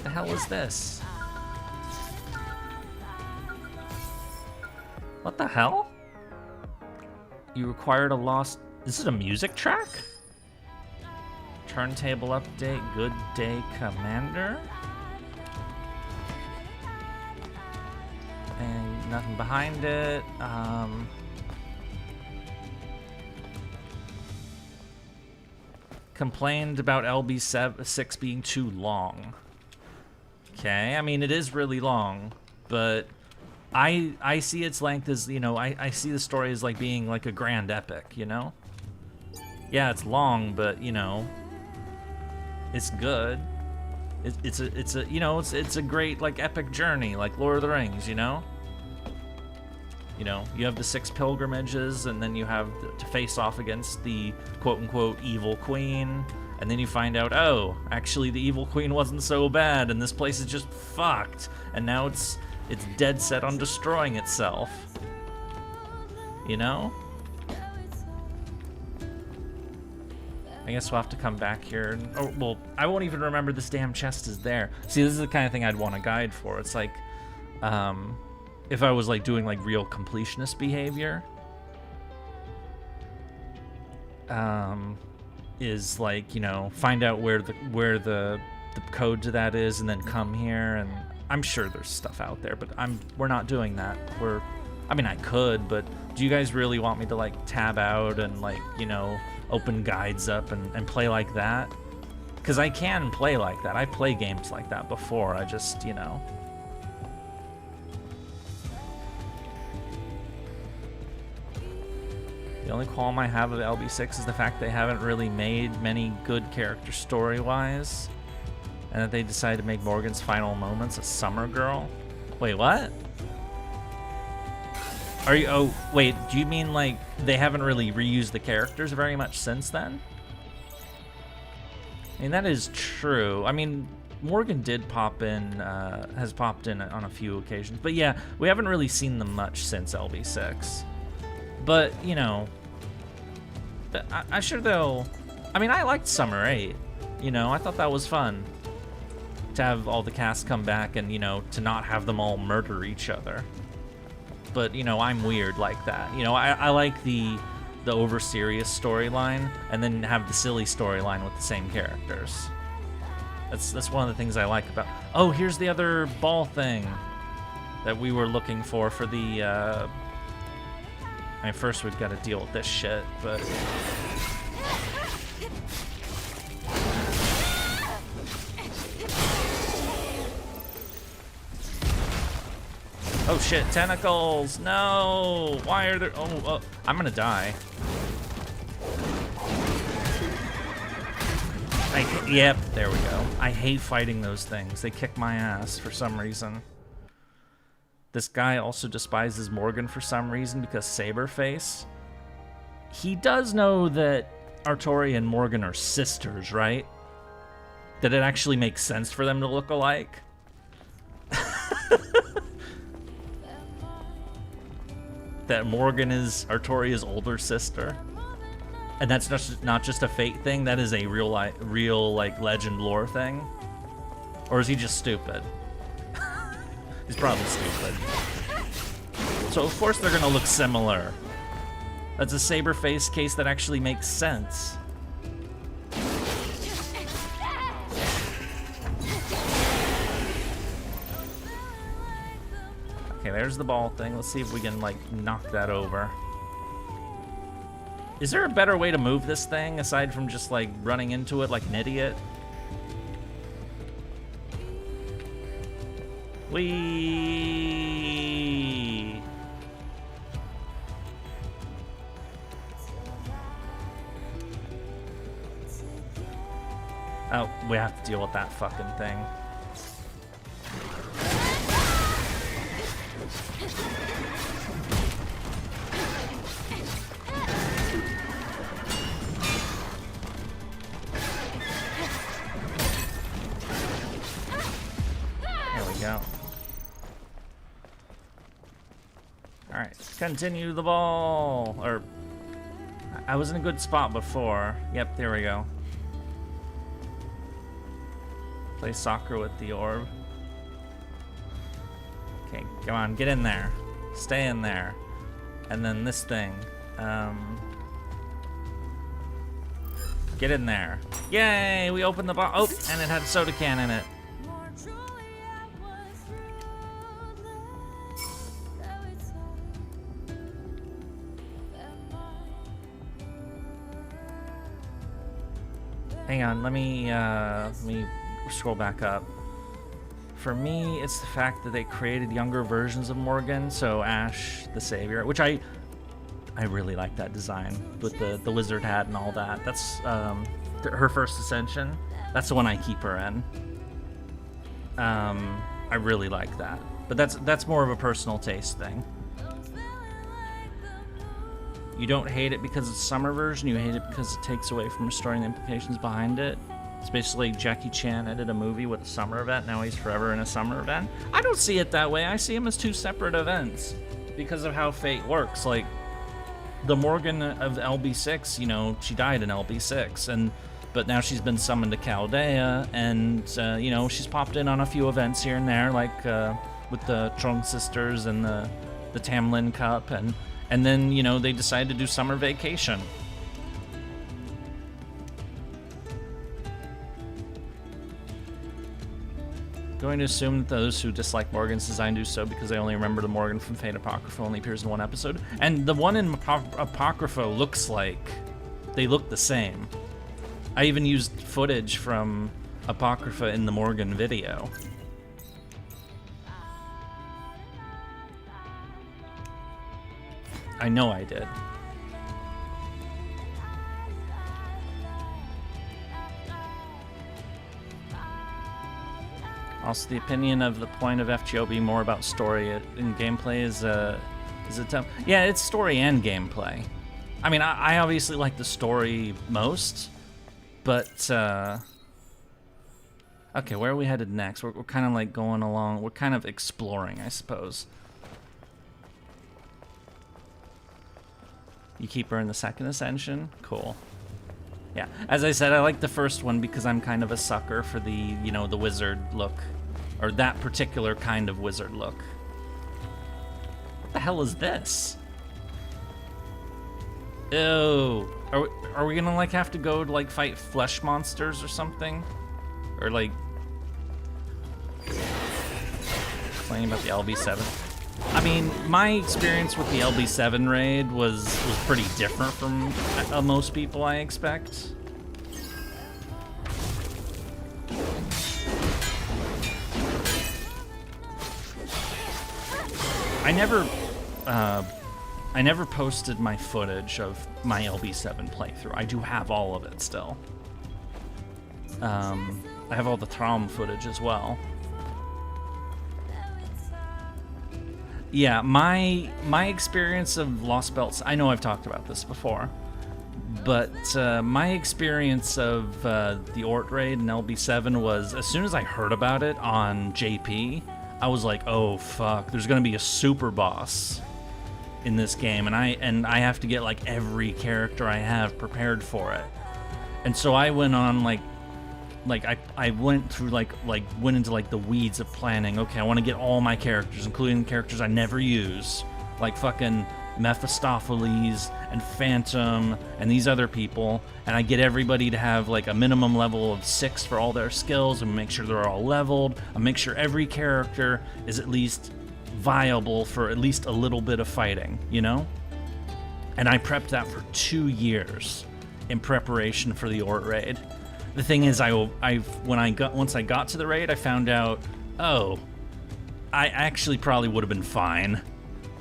The hell is this? What the hell? You required a lost... Is it a music track? Turntable update, good day, Commander. And nothing behind it. Complained about LB6 being too long. Okay, I mean, it is really long, but I see its length as, you know, I see the story as like being like a grand epic, you know? Yeah, it's long, but you know, it's good. It's a you know, it's a great like epic journey, like Lord of the Rings, you know? You know, you have the 6 pilgrimages, and then you have to face off against the quote-unquote evil queen, and then you find out, oh, actually the evil queen wasn't so bad, and this place is just fucked, and now it's dead set on destroying itself. You know? I guess we'll have to come back here. And, oh, well, I won't even remember this damn chest is there. See, this is the kind of thing I'd want a guide for. It's like, if I was like doing like real completionist behavior, is like, you know, find out where the code to that is, and then come here. And I'm sure there's stuff out there, but we're not doing that. I mean, I could, but do you guys really want me to like tab out and like, you know, open guides up and play like that? Because I can play like that. I play games like that before. I just, you know. The only qualm I have of LB6 is the fact they haven't really made many good characters story-wise, and that they decided to make Morgan's final moments a summer girl. Wait, what? Are you? Oh, wait. Do you mean like they haven't really reused the characters very much since then? I mean, that is true. I mean, Morgan did pop in, has popped in on a few occasions, but yeah, we haven't really seen them much since LB6. But, you know, I'm sure they'll... I mean, I liked Summer 8. You know, I thought that was fun. To have all the cast come back and, you know, to not have them all murder each other. But, you know, I'm weird like that. You know, I like the over-serious storyline, and then have the silly storyline with the same characters. That's one of the things I like about... Oh, here's the other ball thing that we were looking for the... I mean, first we've got to deal with this shit, but... Oh shit, tentacles! No! Why are there... Oh, I'm gonna die. Yep, there we go. I hate fighting those things. They kick my ass for some reason. This guy also despises Morgan for some reason because Saberface. He does know that Artori and Morgan are sisters, right? That it actually makes sense for them to look alike. That Morgan is Artoria's older sister. And that's not just a fate thing, that is a real like legend lore thing. Or is he just stupid? He's probably stupid. So of course they're gonna look similar. That's a Saberface case that actually makes sense. Okay, there's the ball thing. Let's see if we can, like, knock that over. Is there a better way to move this thing aside from just, like, running into it like an idiot? Whee! Oh, we have to deal with that fucking thing. Alright, continue the ball! Or, I was in a good spot before. Yep, there we go. Play soccer with the orb. Okay, come on, get in there. Stay in there. And then this thing. Get in there. Yay, we opened the ball. Oh, and it had a soda can in it. Hang on, let me scroll back up. For me, it's the fact that they created younger versions of Morgan, so Ash the Savior, which I really like that design with the wizard hat and all that. That's her first ascension. That's the one I keep her in. I really like that, but that's more of a personal taste thing. You don't hate it because it's a summer version, you hate it because it takes away from restoring the implications behind it. It's basically Jackie Chan did a movie with a summer event, now he's forever in a summer event. I don't see it that way, I see him as two separate events because of how fate works. Like, the Morgan of LB6, you know, she died in LB6, but now she's been summoned to Chaldea, and, you know, she's popped in on a few events here and there, like with the Trong sisters and the Tamlin Cup, and then, you know, they decided to do summer vacation. Going to assume that those who dislike Morgan's design do so because they only remember the Morgan from Fate Apocrypha only appears in one episode. And the one in Apocrypha looks like they look the same. I even used footage from Apocrypha in the Morgan video. I know I did. Also, the opinion of the point of FGO being more about story in gameplay is it tough? Yeah, it's story and gameplay. I mean, I obviously like the story most, but okay, where are we headed next? We're kind of like going along. We're kind of exploring, I suppose. You keep her in the second ascension? Cool. Yeah, as I said, I like the first one because I'm kind of a sucker for the, you know, the wizard look. Or that particular kind of wizard look. What the hell is this? Ew. Are we gonna, like, have to go to, like, fight flesh monsters or something? Or, like... Complaining about the LB7. I mean, my experience with the LB7 raid was pretty different from most people, I expect. I never posted my footage of my LB7 playthrough. I do have all of it still. I have all the Throm footage as well. Yeah, my experience of Lost Belts, I know I've talked about this before, but my experience of the Ort raid and LB7 was, as soon as I heard about it on JP, I was like, oh fuck, there's gonna be a super boss in this game, and I have to get like every character I have prepared for it. And so I went on I went through went into like the weeds of planning. Okay, I want to get all my characters, including the characters I never use, like fucking Mephistopheles and Phantom and these other people, and I get everybody to have like a minimum level of 6 for all their skills, and make sure they're all leveled. I make sure every character is at least viable for at least a little bit of fighting, you know? And I prepped that for 2 years in preparation for the Ort raid. The thing is, once I got to the raid, I found out, oh, I actually probably would have been fine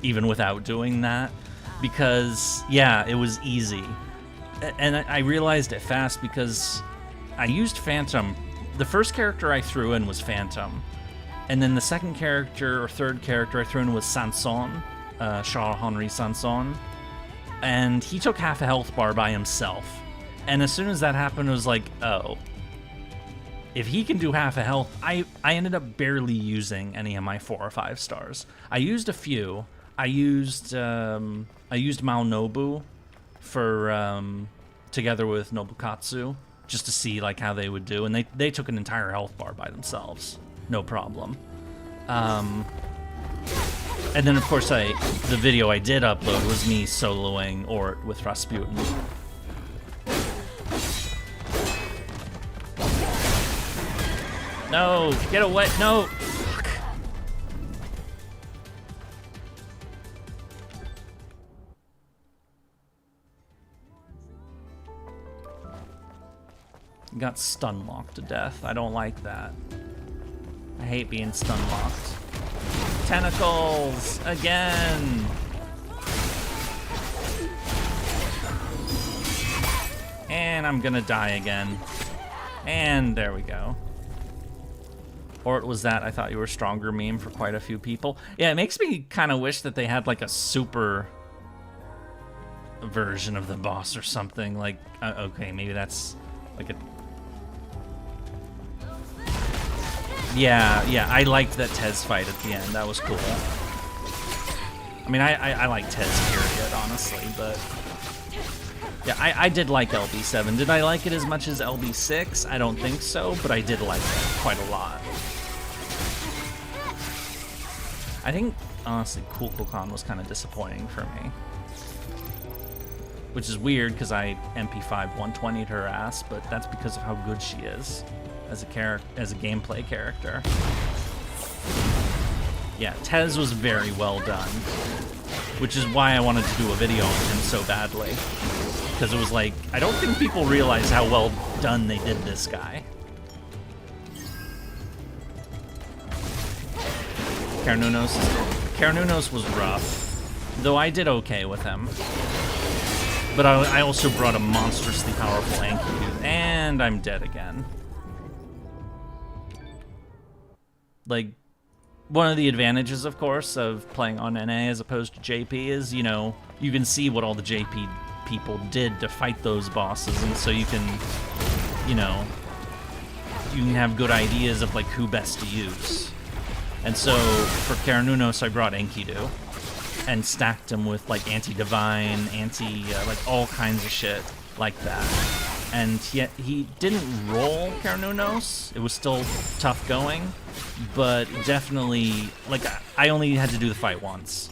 even without doing that, because yeah, it was easy. And I realized it fast because I used Phantom. The first character I threw in was Phantom, and then the second character or third character I threw in was Sanson, Charles-Henri Sanson, and he took half a health bar by himself. And as soon as that happened, it was like, oh, if he can do half a health, I ended up barely using any of my 4 or 5 stars. I used a few. I used Malnobu for together with Nobukatsu, just to see like how they would do, and they took an entire health bar by themselves, no problem. And then of course the video I did upload was me soloing Ort with Rasputin. No, get away, no! Fuck. Got stun locked to death. I don't like that. I hate being stun locked. Tentacles! Again! And I'm gonna die again. And there we go. Or was that I thought you were stronger meme for quite a few people. Yeah, it makes me kind of wish that they had like a super version of the boss or something. Like, okay, maybe that's like a... Yeah, I liked that Tez fight at the end. That was cool. I mean, I like Tez period, honestly, but... Yeah, I did like LB7. Did I like it as much as LB6? I don't think so, but I did like it quite a lot. I think, honestly, Kukulkan was kind of disappointing for me. Which is weird, because I MP5 120'd her ass, but that's because of how good she is as a gameplay character. Yeah, Tez was very well done, which is why I wanted to do a video on him so badly. Because it was like, I don't think people realize how well done they did this guy. Carnunos was rough, though I did okay with him. But I also brought a monstrously powerful Enkidu, and I'm dead again. Like, one of the advantages, of course, of playing on NA as opposed to JP is, you know, you can see what all the JP people did to fight those bosses, and so you can, you know, you can have good ideas of, like, who best to use. And so, for Carnunos, I brought Enkidu, and stacked him with, like, anti-divine, like, all kinds of shit like that. and yet he didn't roll Carnunos. It was still tough going, but definitely, like, I only had to do the fight once.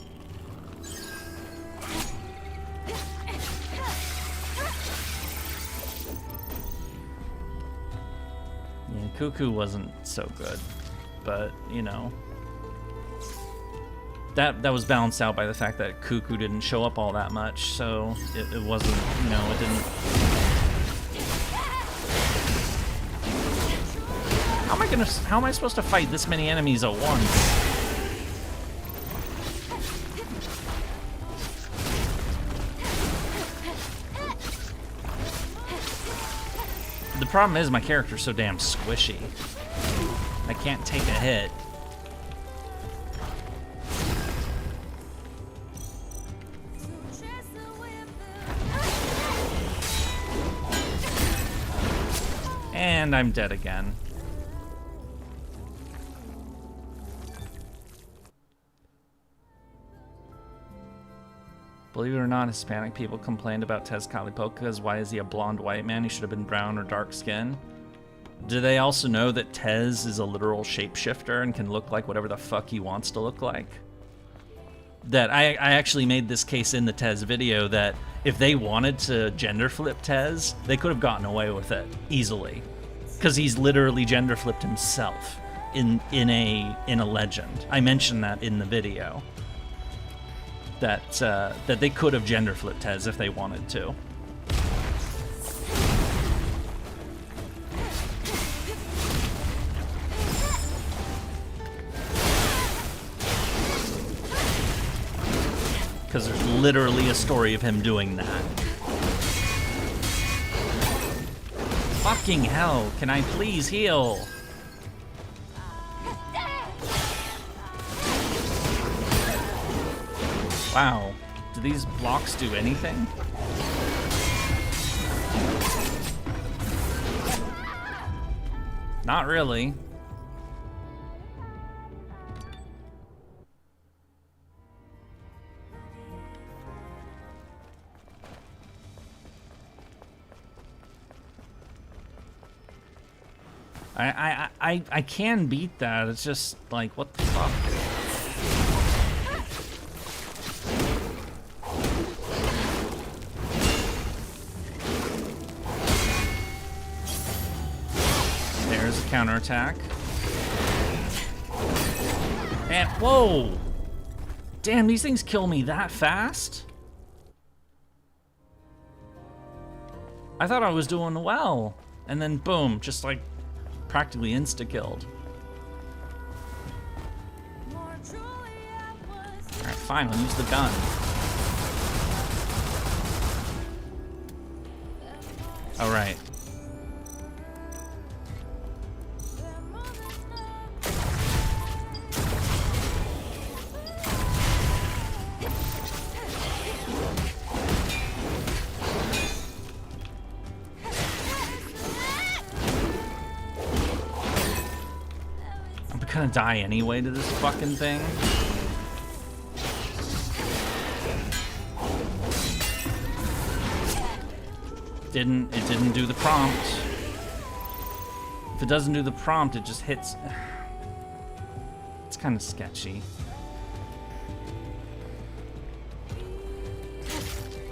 Yeah, Cuckoo wasn't so good, but, you know. That was balanced out by the fact that Cuckoo didn't show up all that much, so it wasn't, you know, it didn't... How am I supposed to fight this many enemies at once? The problem is my character's so damn squishy. I can't take a hit. And I'm dead again. Believe it or not, Hispanic people complained about Tezcatlipoca because why is he a blonde white man? He should have been brown or dark skin. Do they also know that Tez is a literal shapeshifter and can look like whatever the fuck he wants to look like? That I actually made this case in the Tez video that if they wanted to gender flip Tez, they could have gotten away with it easily. Because he's literally gender flipped himself in a legend. I mentioned that in the video. That they could have gender flipped Tez if they wanted to. Because there's literally a story of him doing that. Fucking hell, can I please heal? Wow, do these blocks do anything? Not really. I can beat that. It's just like, what the fuck? There's a counterattack. And whoa! Damn, these things kill me that fast? I thought I was doing well. And then boom, just like practically insta-killed. Alright, fine, I'll use the gun. Alright. Gonna die anyway to this fucking thing. It didn't do the prompt. If it doesn't do the prompt, it just hits. It's kind of sketchy.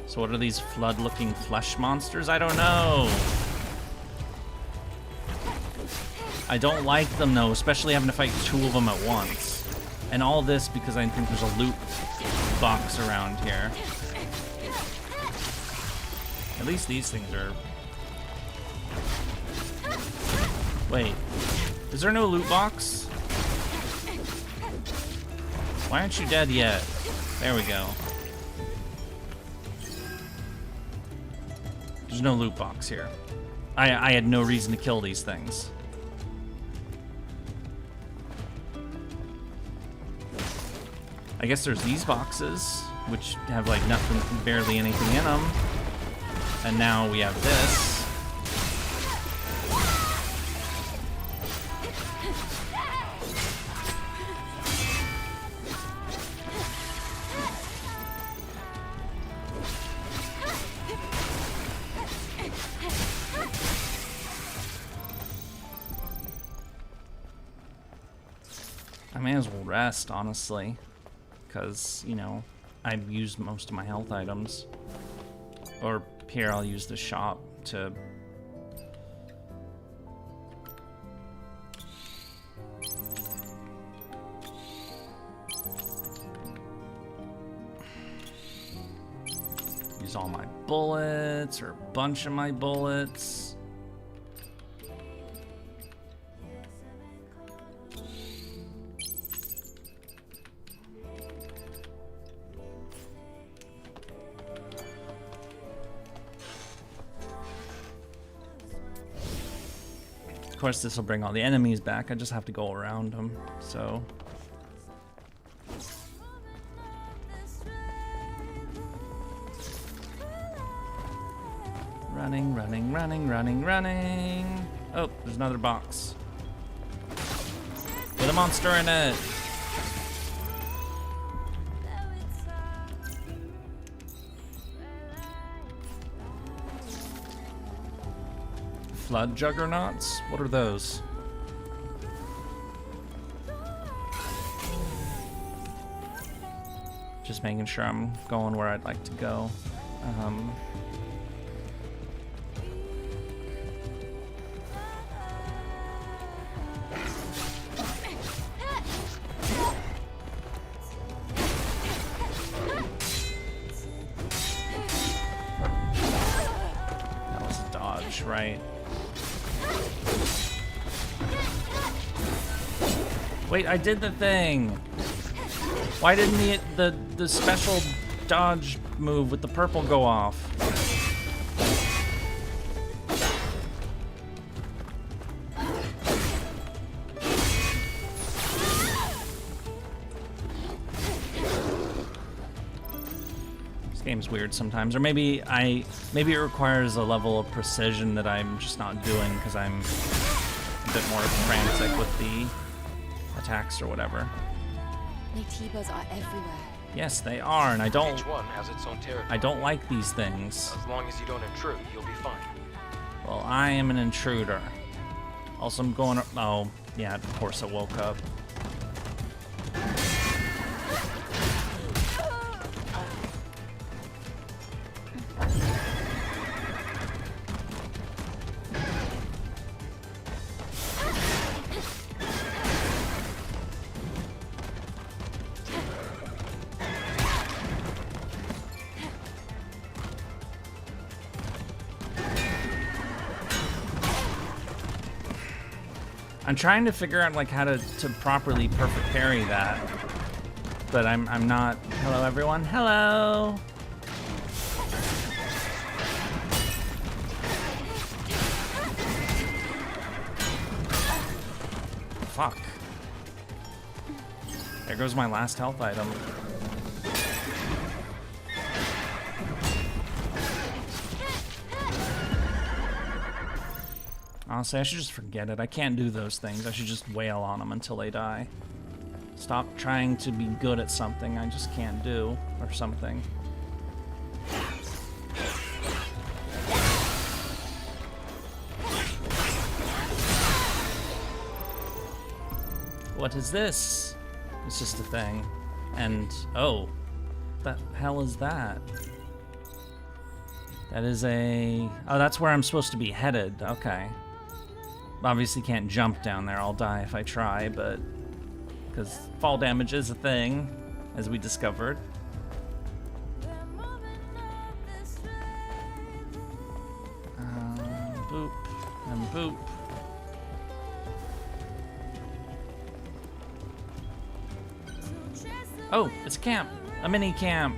So what are these flood-looking flesh monsters? I don't know. I don't like them though, especially having to fight two of them at once. And all this because I think there's a loot box around here. At least these things are... Wait, is there no loot box? Why aren't you dead yet? There we go. There's no loot box here. I had no reason to kill these things. I guess there's these boxes, which have like nothing, barely anything in them. And now we have this. I may as well rest, honestly. Because, you know, I've used most of my health items. Or here, I'll use the shop to... use all my bullets, or a bunch of my bullets. Of course, this will bring all the enemies back. I just have to go around them, so... Running, running, running, running, running. Oh, there's another box. With a monster in it. Flood juggernauts? What are those? Just making sure I'm going where I'd like to go. That was a dodge, right? Wait, I did the thing. Why didn't the special dodge move with the purple go off? This game's weird sometimes, or maybe it requires a level of precision that I'm just not doing because I'm a bit more frantic with the attacks or whatever. Natives are everywhere. Yes, they are, and I don't. Each one has its own territory. I don't like these things. As long as you don't intrude, you'll be fine. Well, I am an intruder. Also, I'm going. Oh, yeah. Of course, I woke up. I'm trying to figure out like how to properly perfect parry that, but I'm not. Hello everyone. Hello. Fuck. There goes my last health item. Honestly, I should just forget it. I can't do those things. I should just wail on them until they die. Stop trying to be good at something I just can't do, or something. What is this? It's just a thing. And, oh, the hell is that? That is a... Oh, that's where I'm supposed to be headed. Okay. Obviously can't jump down there. I'll die if I try, but... Because fall damage is a thing, as we discovered. Boop. And boop. Oh, it's a camp. A mini camp.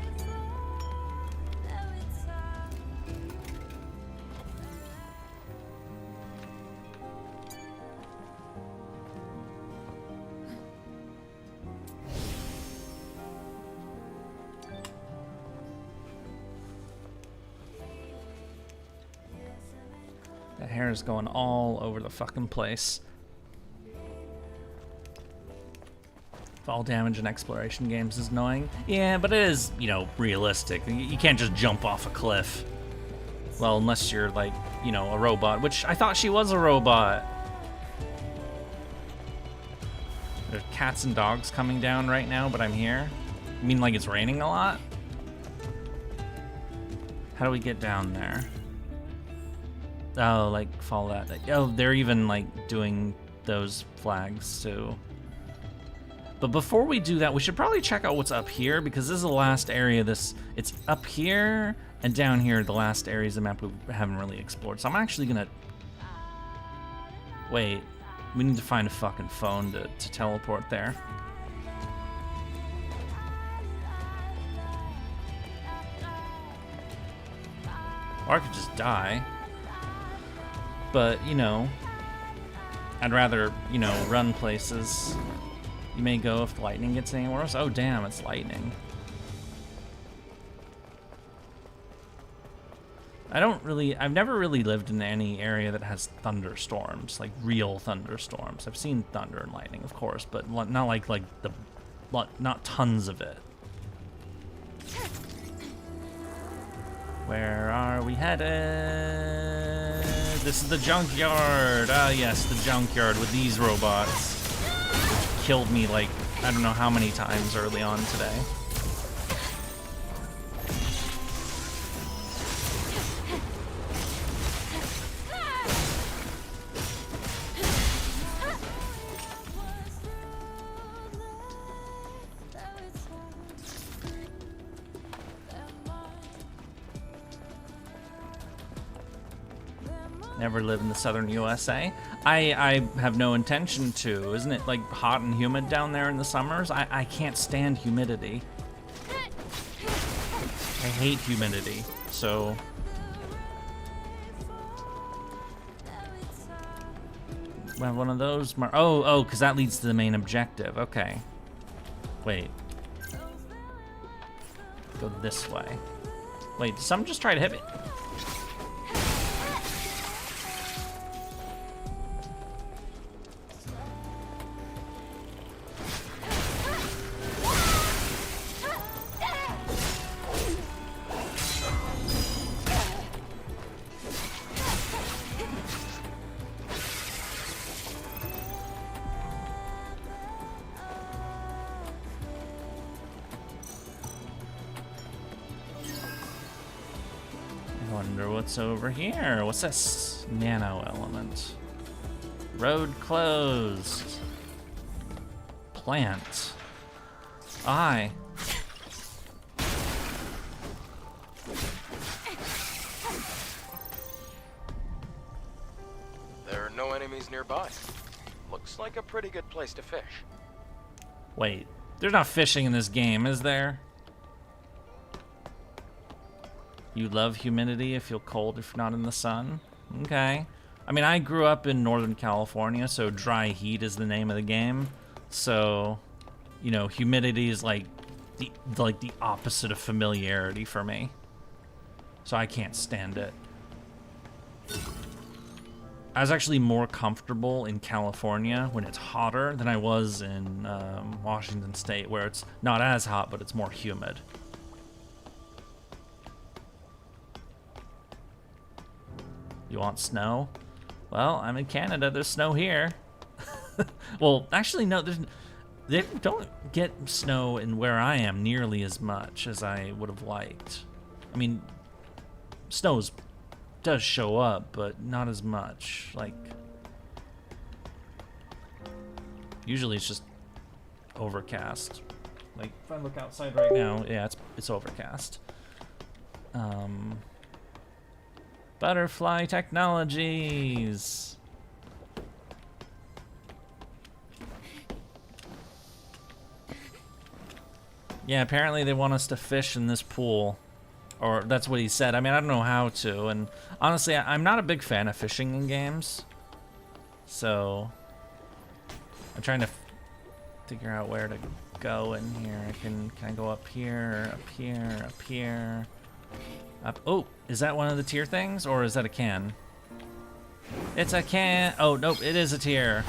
That hair is going all over the fucking place. Fall damage in exploration games is annoying. Yeah, but it is, you know, realistic. You can't just jump off a cliff. Well, unless you're like, you know, a robot, which I thought she was a robot. There's cats and dogs coming down right now, but I'm here. You mean like it's raining a lot? How do we get down there? Oh, like follow that. Oh, they're even like doing those flags too. But before we do that, we should probably check out what's up here, because this is the last area. It's up here and down here, the last areas of the map we haven't really explored. So I'm actually gonna wait. We need to find a fucking phone to teleport there. Or I could just die. But, you know, I'd rather, you know, run places. You may go if the lightning gets any worse. Oh, damn, it's lightning. I've never really lived in any area that has thunderstorms, like real thunderstorms. I've seen thunder and lightning, of course, but not not tons of it. Where are we headed? This is the junkyard. Ah, yes, the junkyard with these robots. Which killed me like, I don't know how many times early on today. Never live in the southern USA. I have no intention to. Isn't it like hot and humid down there in the summers? I can't stand humidity. I hate humidity. So we have one of those. Oh, because that leads to the main objective. Okay. Wait. Go this way. Wait, did someone just try to hit me? Wonder what's over here. What's this? Nano element. Road closed. Plant. Hi. There are no enemies nearby. Looks like a pretty good place to fish. Wait, there's not fishing in this game, is there? You love humidity, you feel cold if you're not in the sun? Okay. I mean, I grew up in Northern California, so dry heat is the name of the game. So, you know, humidity is like the opposite of familiarity for me. So I can't stand it. I was actually more comfortable in California when it's hotter than I was in Washington State, where it's not as hot, but it's more humid. You want snow? Well, I'm in Canada. There's snow here. Well, actually, no. They don't get snow in where I am nearly as much as I would have liked. I mean, snow does show up, but not as much. Like, usually it's just overcast. Like, if I look outside right now, yeah, it's overcast. Butterfly Technologies. Yeah, apparently they want us to fish in this pool. Or that's what he said. I mean, I don't know how to. And honestly, I'm not a big fan of fishing in games. So I'm trying to figure out where to go in here. Can I go up here, up here, up here? Up. Oh, is that one of the tier things, or is that a can? It's a can. Oh, nope, it is a tier.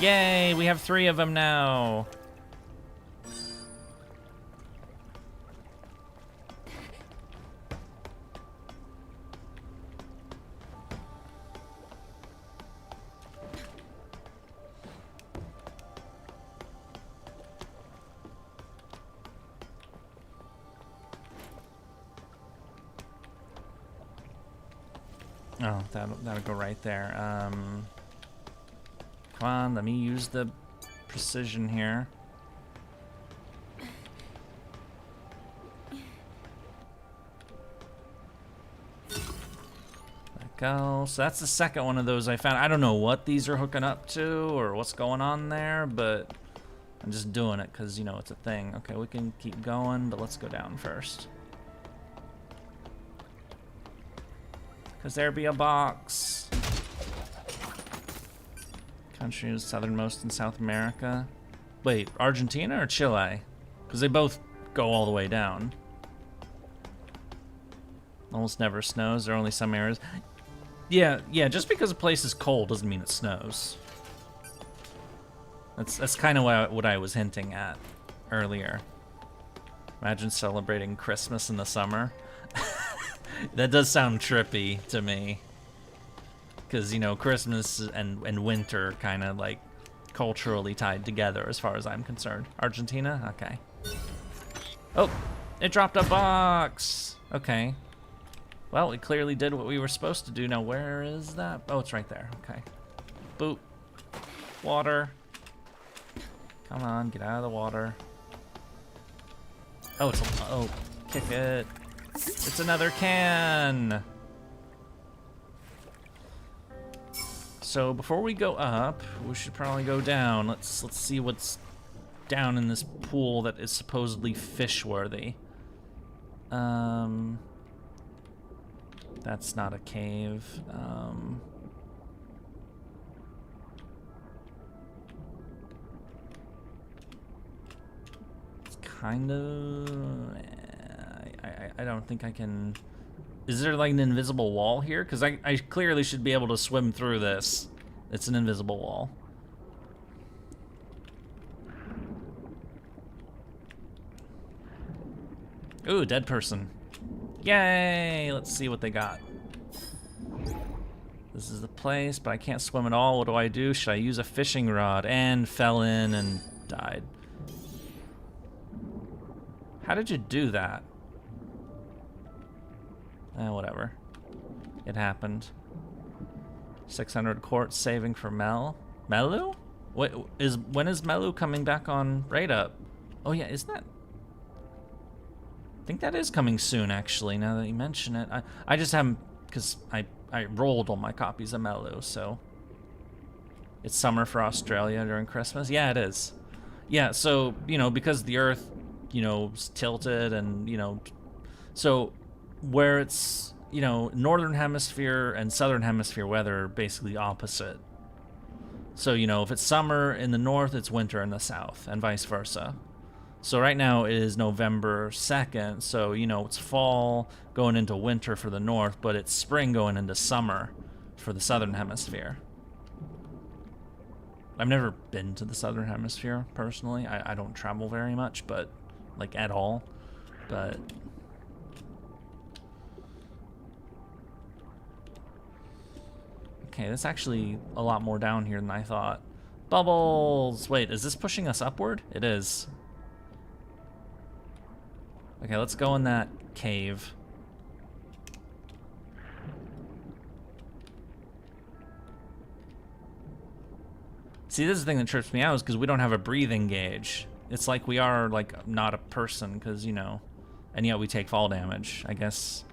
Yay, we have 3 of them now. Oh, that'll go right there. Come on, let me use the precision here. Let go. So that's the second one of those I found. I don't know what these are hooking up to or what's going on there, but I'm just doing it because, you know, it's a thing. Okay, we can keep going, but let's go down first. Because there be a box. Country is southernmost in South America. Wait, Argentina or Chile? Because they both go all the way down. Almost never snows. There are only some areas. Yeah, just because a place is cold doesn't mean it snows. That's kind of what I was hinting at earlier. Imagine celebrating Christmas in the summer. That does sound trippy to me. Because, you know, Christmas and winter kind of like culturally tied together as far as I'm concerned. Argentina? Okay. Oh, it dropped a box. Okay. Well, it clearly did what we were supposed to do. Now, where is that? Oh, it's right there. Okay. Boop. Water. Come on, get out of the water. Oh, oh, kick it. It's another can. So before we go up, we should probably go down. Let's see what's down in this pool that is supposedly fish-worthy. That's not a cave. It's kind of... I don't think I can... Is there like an invisible wall here? Because I clearly should be able to swim through this. It's an invisible wall. Ooh, dead person. Yay! Let's see what they got. This is the place, but I can't swim at all. What do I do? Should I use a fishing rod? And fell in and died. How did you do that? Whatever. It happened. 600 quartz saving for Melu? When is Melu coming back on Raid Up? Oh yeah, isn't that? I think that is coming soon, actually, now that you mention it. I just haven't, because I rolled all my copies of Melu, so. It's summer for Australia during Christmas? Yeah, it is. Yeah, so, you know, because the Earth, you know, is tilted and, you know, so where it's, you know, northern hemisphere and southern hemisphere weather are basically opposite. So, you know, if it's summer in the north, it's winter in the south, and vice versa. So right now it is November 2nd, so, you know, it's fall going into winter for the north, but it's spring going into summer for the southern hemisphere. I've never been to the southern hemisphere, personally. I don't travel very much, but, like, at all. But... Okay, that's actually a lot more down here than I thought. Bubbles! Wait, is this pushing us upward? It is. Okay, let's go in that cave. See, this is the thing that trips me out is because we don't have a breathing gauge. It's like we are, like, not a person because, you know, and yet we take fall damage, I guess.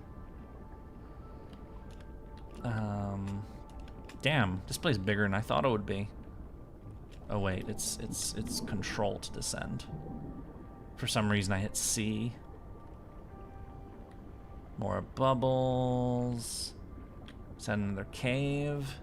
Damn, this place is bigger than I thought it would be. Oh wait, it's control to descend. For some reason I hit C. More bubbles. Is that another cave?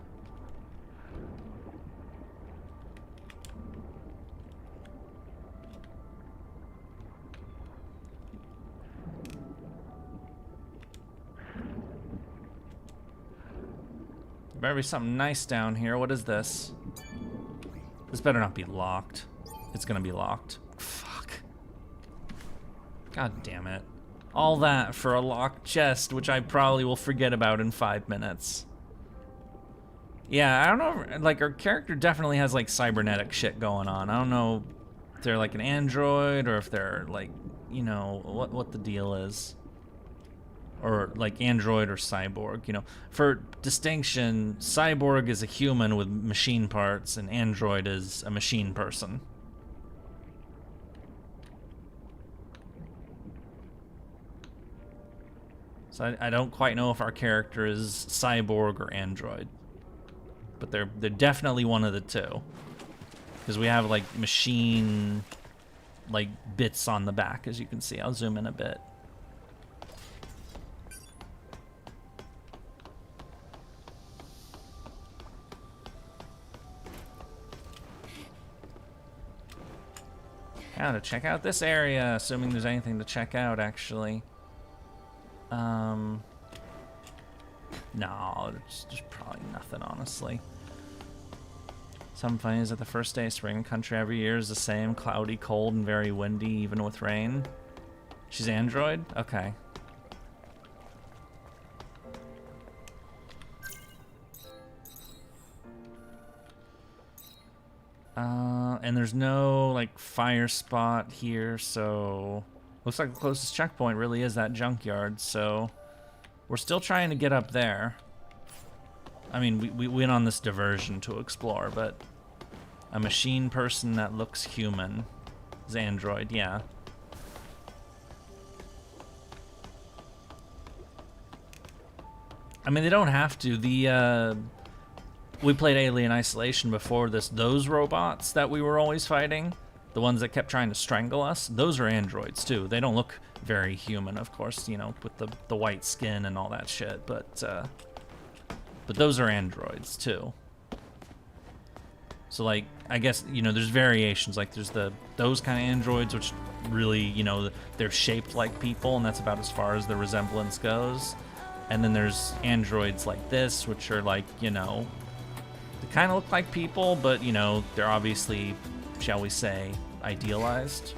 Better be something nice down here. What is this? This better not be locked. It's gonna be locked. Fuck. God damn it. All that for a locked chest, which I probably will forget about in 5 minutes. Yeah, I don't know, like, our character definitely has, like, cybernetic shit going on. I don't know if they're, like, an android or if they're, like, you know, what the deal is. or like android or cyborg. You know, for distinction, cyborg is a human with machine parts, and android is a machine person. So I don't quite know if our character is cyborg or android, but they're definitely one of the two, because we have like machine like bits on the back, as you can see. I'll zoom in a bit. Gotta check out this area, assuming there's anything to check out, actually. No, there's probably nothing, honestly. Something funny is that the first day of spring in country every year is the same, cloudy, cold, and very windy, even with rain. She's android? Okay. And there's no, like, fire spot here, so... Looks like the closest checkpoint really is that junkyard, so... We're still trying to get up there. I mean, we went on this diversion to explore, but... A machine person that looks human is android, yeah. I mean, they don't have to. We played Alien Isolation before this. Those robots that we were always fighting, the ones that kept trying to strangle us, those are androids too. They don't look very human, of course, you know, with the white skin and all that shit, but those are androids too. So, like, I guess, you know, there's variations. Like, there's those kind of androids, which really, you know, they're shaped like people, and that's about as far as the resemblance goes. And then there's androids like this, which are like, you know, they kind of look like people, but, you know, they're obviously, shall we say, idealized.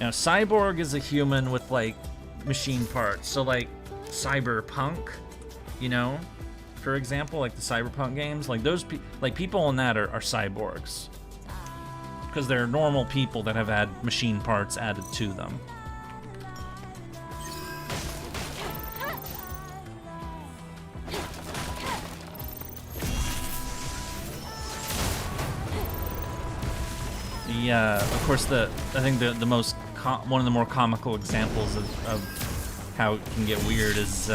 Now, cyborg is a human with, like, machine parts. So, like, cyberpunk, you know, for example, like the cyberpunk games, like those people in that are cyborgs, because they're normal people that have had machine parts added to them. Of course, I think the most one of the more comical examples of how it can get weird is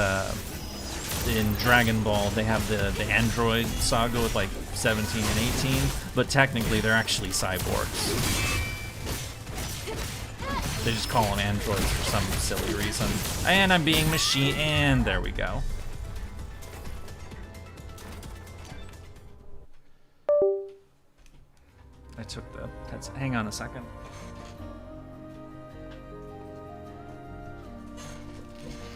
in Dragon Ball. They have the android saga with like 17 and 18, but technically they're actually cyborgs. They just call them androids for some silly reason. And I'm being machine, and there we go. I took the heads. Hang on a second.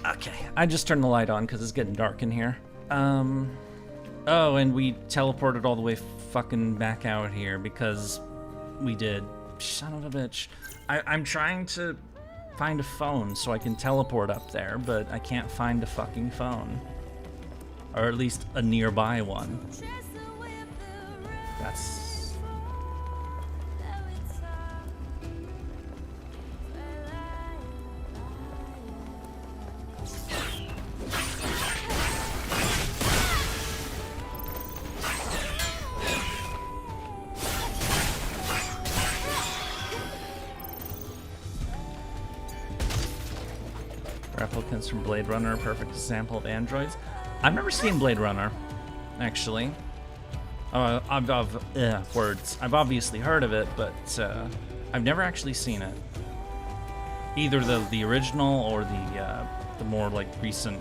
Okay, I just turned the light on because it's getting dark in here. Oh, and we teleported all the way fucking back out here because we did. Son of a bitch. I'm trying to find a phone so I can teleport up there, but I can't find a fucking phone. Or at least a nearby one. That's... Replicants from Blade Runner, a perfect example of androids. I've never seen Blade Runner, actually. Words. I've obviously heard of it, but I've never actually seen it. Either the original or the more like recent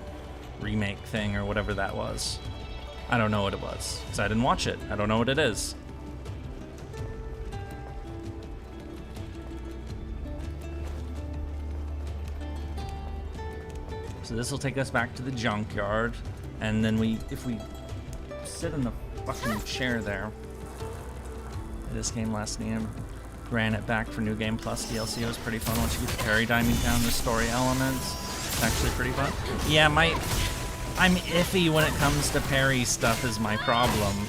remake thing or whatever that was. I don't know what it was, because I didn't watch it. I don't know what it is. So this will take us back to the junkyard, and then if we sit in the fucking chair there. This game last name ran it back for New Game Plus DLC. It was pretty fun once you get the paradigming down the story elements. It's actually pretty fun. Yeah, I'm iffy when it comes to parry stuff is my problem.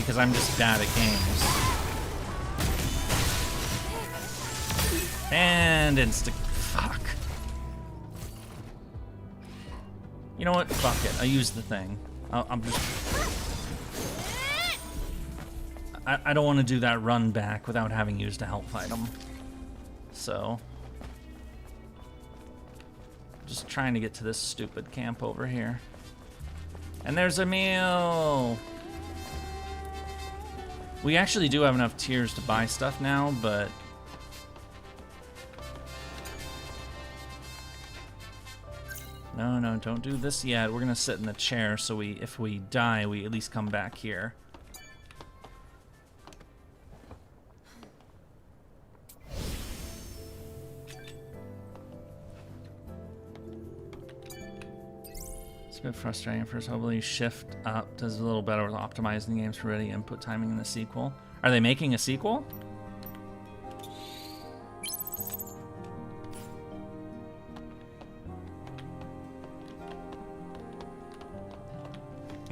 because I'm just bad at games. And fuck. You know what? Fuck it. I used the thing. I'm just... I don't want to do that run back without having used a health item. So... just trying to get to this stupid camp over here. And there's a meal! We actually do have enough tiers to buy stuff now, but... No, don't do this yet. We're gonna sit in the chair so if we die, we at least come back here. It's a bit frustrating at first. Hopefully shift up does a little better with optimizing the games for ready input timing in the sequel. Are they making a sequel?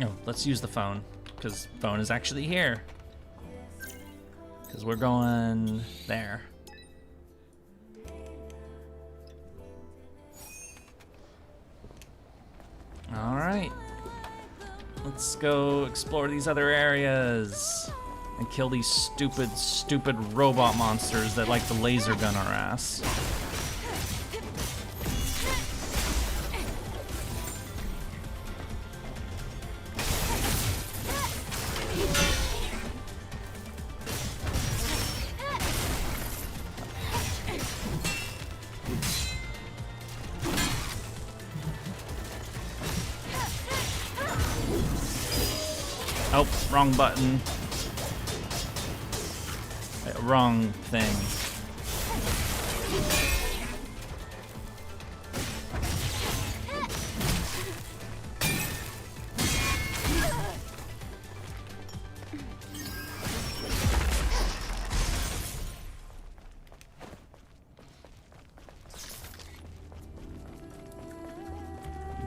Oh, let's use the phone, because phone is actually here. Because we're going there. Alright. Let's go explore these other areas. And kill these stupid robot monsters that like to laser gun our ass. Oh, wrong button. Wrong thing.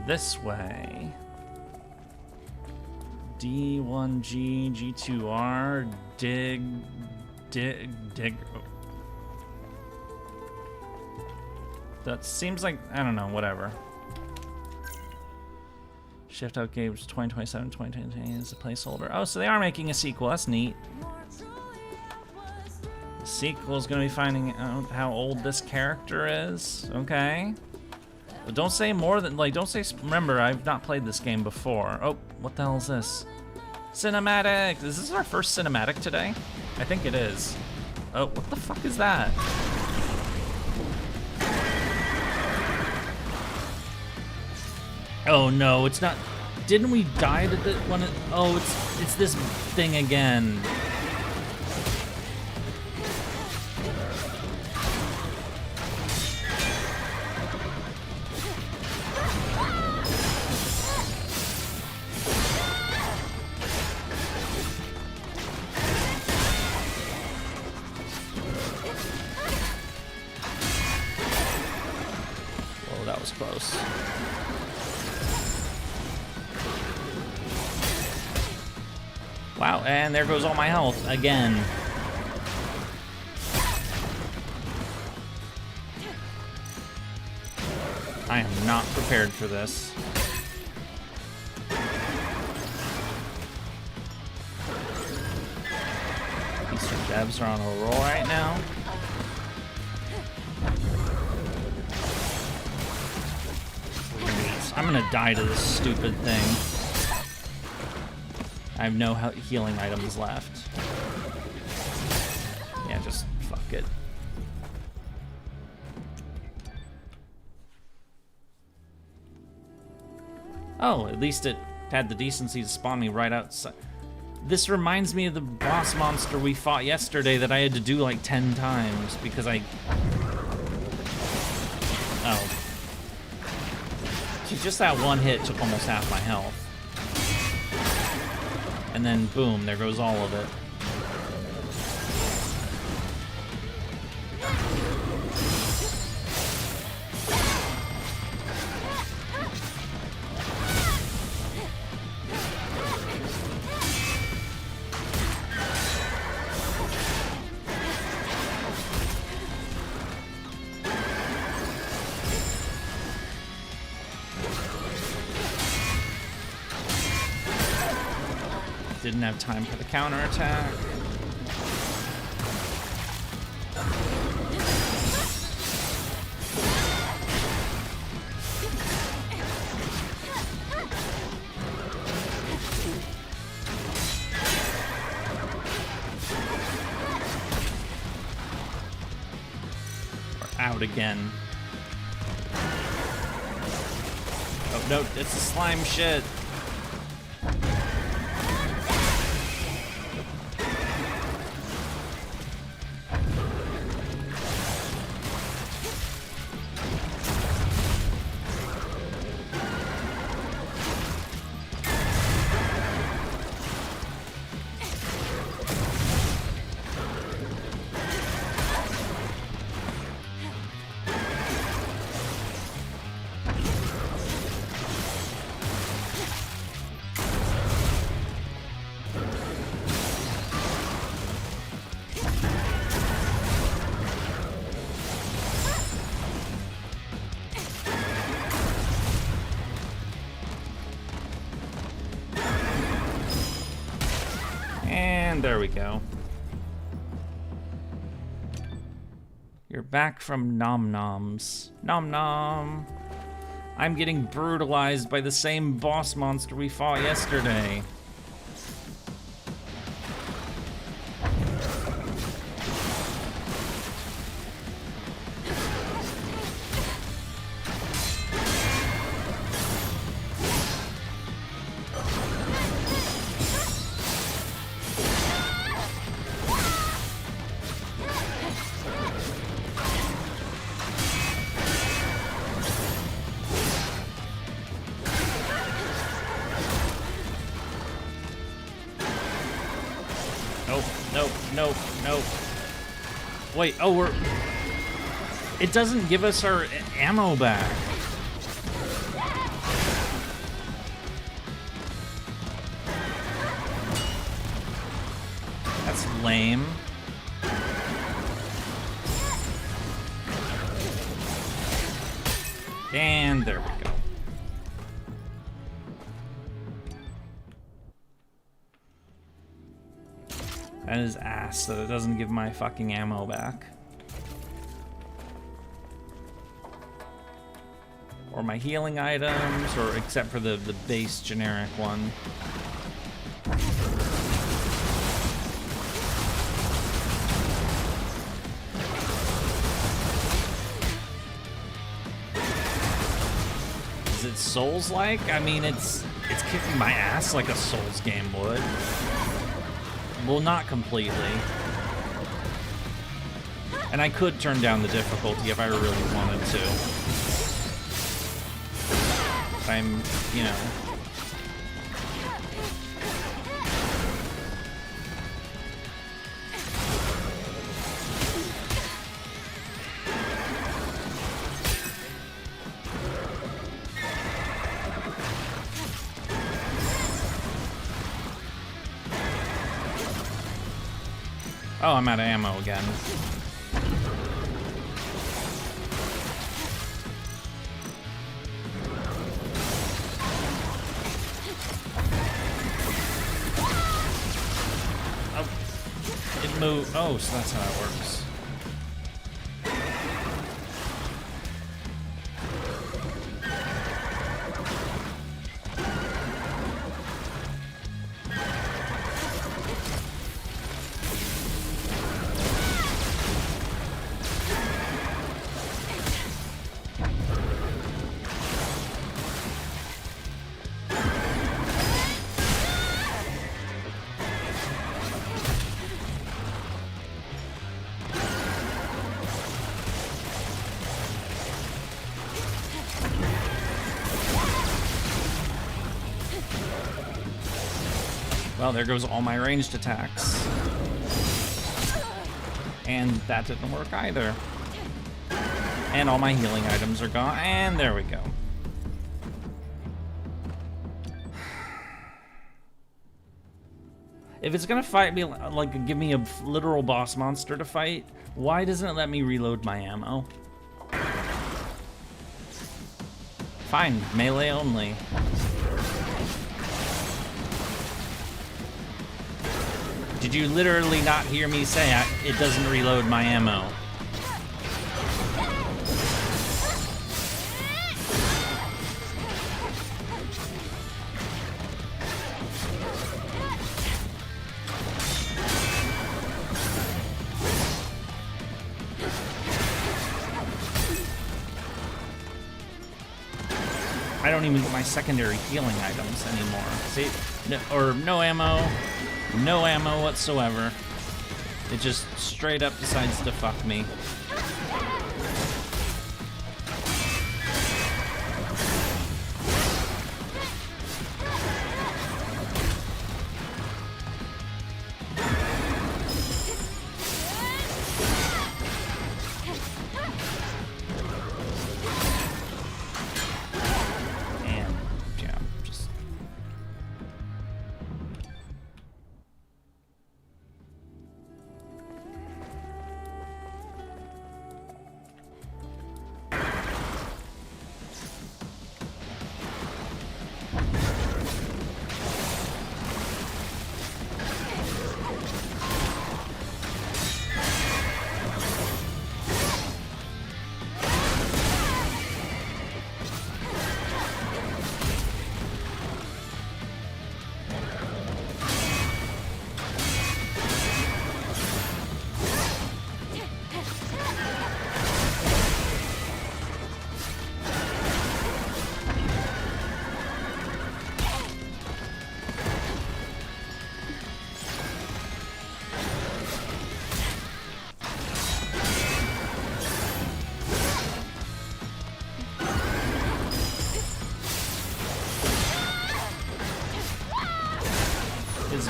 This way. D1G, G2R, dig. That seems like, I don't know, whatever. Shift out games 2027, 2020 is a placeholder. Oh, so they are making a sequel. That's neat. The sequel is going to be finding out how old this character is. Okay. But don't say more than, like, don't say, remember, I've not played this game before. Oh, what the hell is this? Cinematic! Is this our first cinematic today? I think it is. Oh, what the fuck is that? Oh no, it's not. Didn't we die to the one? Oh, it's this thing again. Oh, that was close. Wow, and there goes all my health again. I am not prepared for this. Eastern devs are on a roll right now. I'm gonna die to this stupid thing. I have no healing items left. Yeah, just fuck it. Oh, at least it had the decency to spawn me right outside. This reminds me of the boss monster we fought yesterday that I had to do like 10 times because I... Oh. Just that one hit took almost half my health. And then, boom, there goes all of it. didn't have time for the counterattack. We're out again. Oh, no, it's the slime shit. And there we go. You're back from Nom Noms. Nom Nom. I'm getting brutalized by the same boss monster we fought yesterday. Nope. Wait, oh, we're... It doesn't give us our ammo back. That's lame. And there we go. That is ass that it doesn't give my fucking ammo back. Or my healing items, or except for the base generic one. Is it Souls-like? I mean, it's kicking my ass like a Souls game would. Well, not completely. And I could turn down the difficulty if I really wanted to. But I'm, you know... Oh, I'm out of ammo again. Oh, it moved. Oh, so that's how it works. Well, there goes all my ranged attacks. And that didn't work either. And all my healing items are gone. And there we go. If it's gonna fight me, like, give me a literal boss monster to fight, why doesn't it let me reload my ammo? Fine, melee only. Did you literally not hear me say it doesn't reload my ammo? I don't even get my secondary healing items anymore. See? No ammo whatsoever. It just straight up decides to fuck me.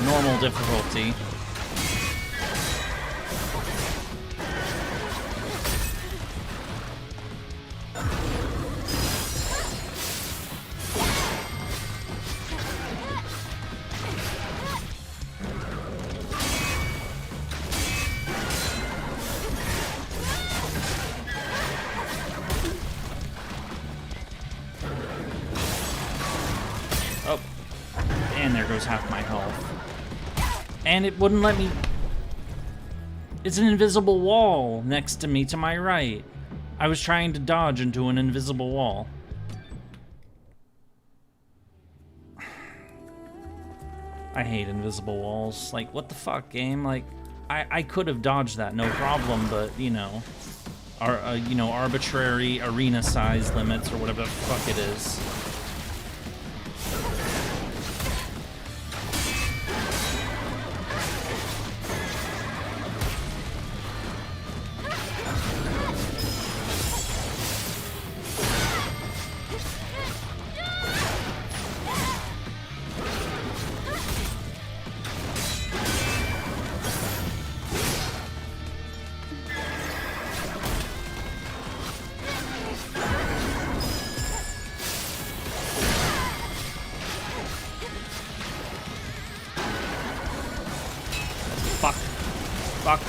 Normal difficulty. Oh, and there goes half my health. And it wouldn't let me... It's an invisible wall next to me to my right. I was trying to dodge into an invisible wall. I hate invisible walls. Like, what the fuck, game? Like, I could have dodged that, no problem, but, you know... arbitrary arena size limits or whatever the fuck it is. Fuck.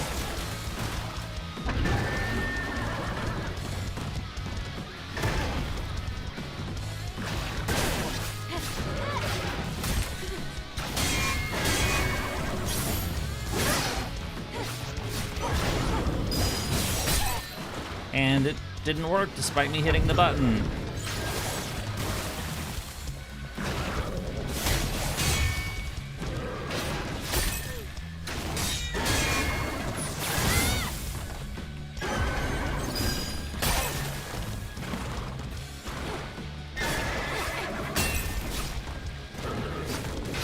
And it didn't work despite me hitting the button.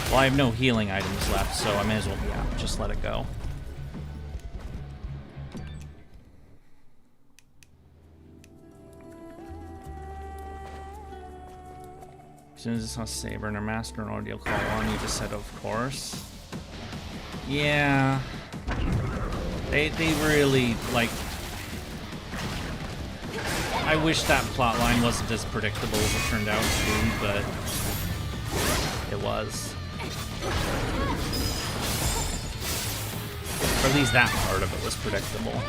Well, I have no healing items left, so I may as well, yeah, just let it go. As soon as I saw Saber and her master and audio call on, you just said, of course. Yeah. They really, like... I wish that plotline wasn't as predictable as it turned out to be, but... it was. Or at least that part of it was predictable.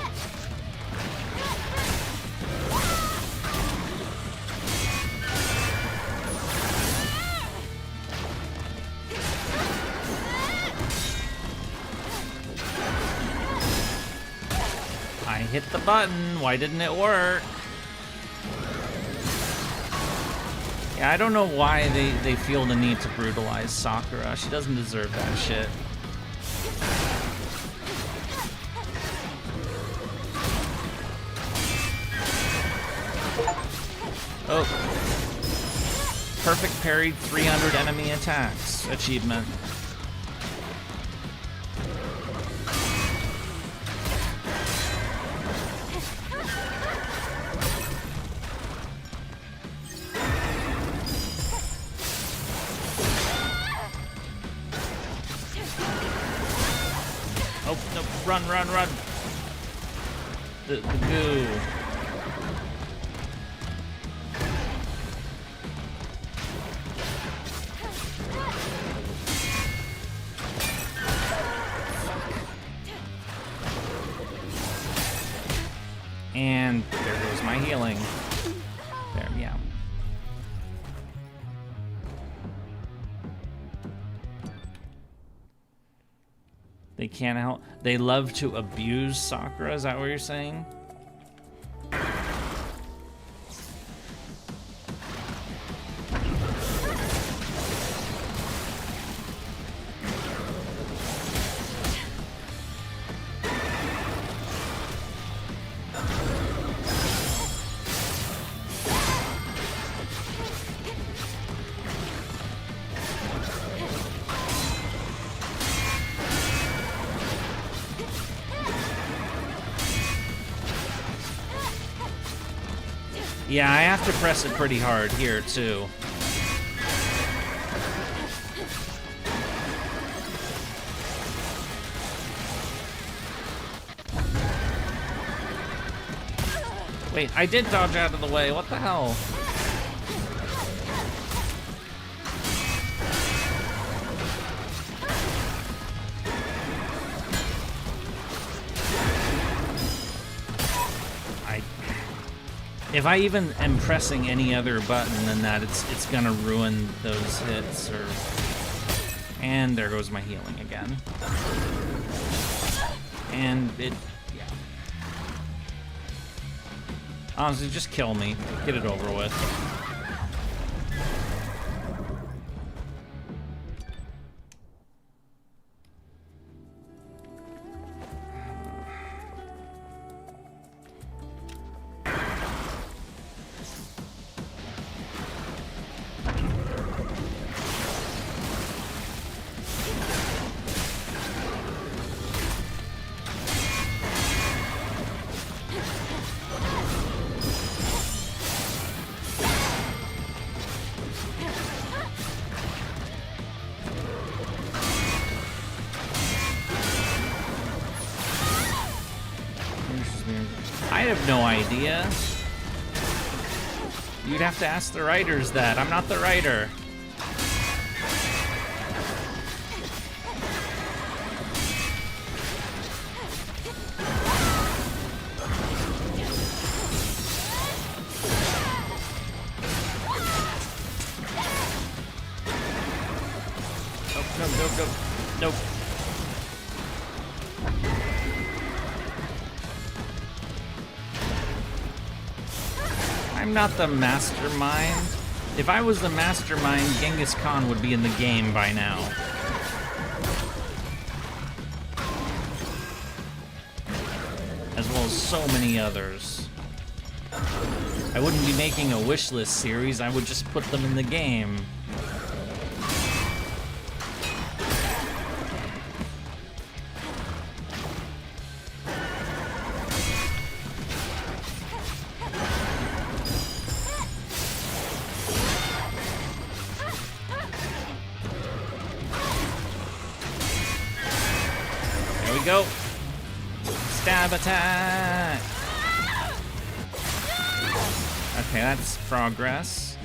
hit the button. Why didn't it work? Yeah, I don't know why they feel the need to brutalize Sakura. She doesn't deserve that shit. Oh. Perfect parried 300 enemy attacks achievement. Oh, no, run, run, run. The goo. And there goes my healing. There, yeah. They can't help. They love to abuse Sakura, is that what you're saying? Yeah, I have to press it pretty hard here, too. Wait, I did dodge out of the way. What the hell? If I even am pressing any other button than that, it's gonna ruin those hits. And there goes my healing again. And it, yeah. Honestly, just kill me. Get it over with. I have no idea. You'd have to ask the writers that. I'm not the writer. Nope. I'm not the mastermind. If I was the mastermind, Genghis Khan would be in the game by now. As well as so many others. I wouldn't be making a wish list series, I would just put them in the game. Go. Stab attack. Okay, that's progress.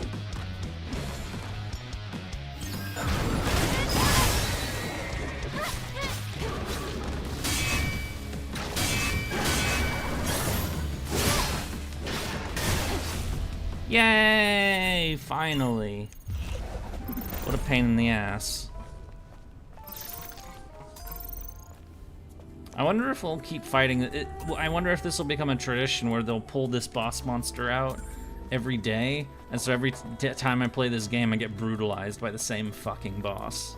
Yay! Finally. What a pain in the ass. I wonder if we'll keep fighting it. I wonder if this will become a tradition where they'll pull this boss monster out every day, and so every time I play this game, I get brutalized by the same fucking boss.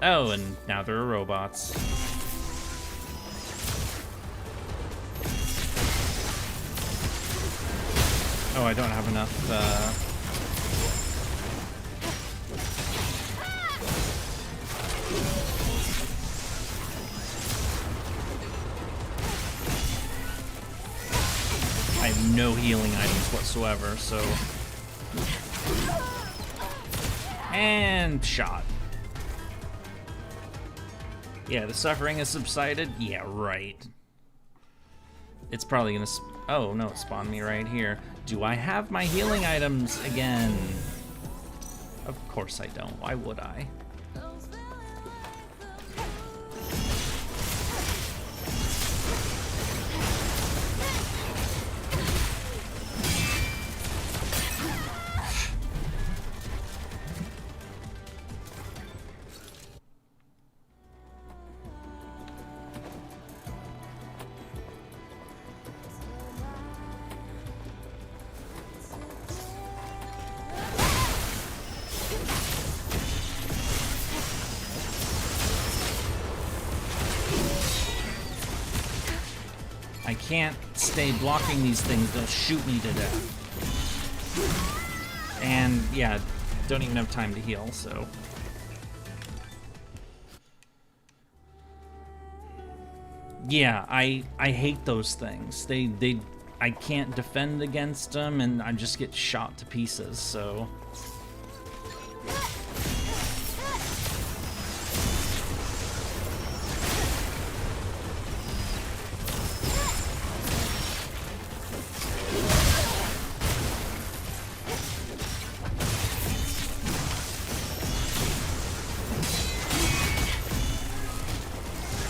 Oh, and now there are robots. Oh, I don't have enough, I have no healing items whatsoever, so... And shot. Yeah, the suffering has subsided? Yeah, right. It's probably gonna... Oh, no, it spawned me right here. Do I have my healing items again? Of course I don't. Why would I? I can't stay blocking these things, they'll shoot me to death. And yeah, don't even have time to heal, so. Yeah, I hate those things. I can't defend against them and I just get shot to pieces, so.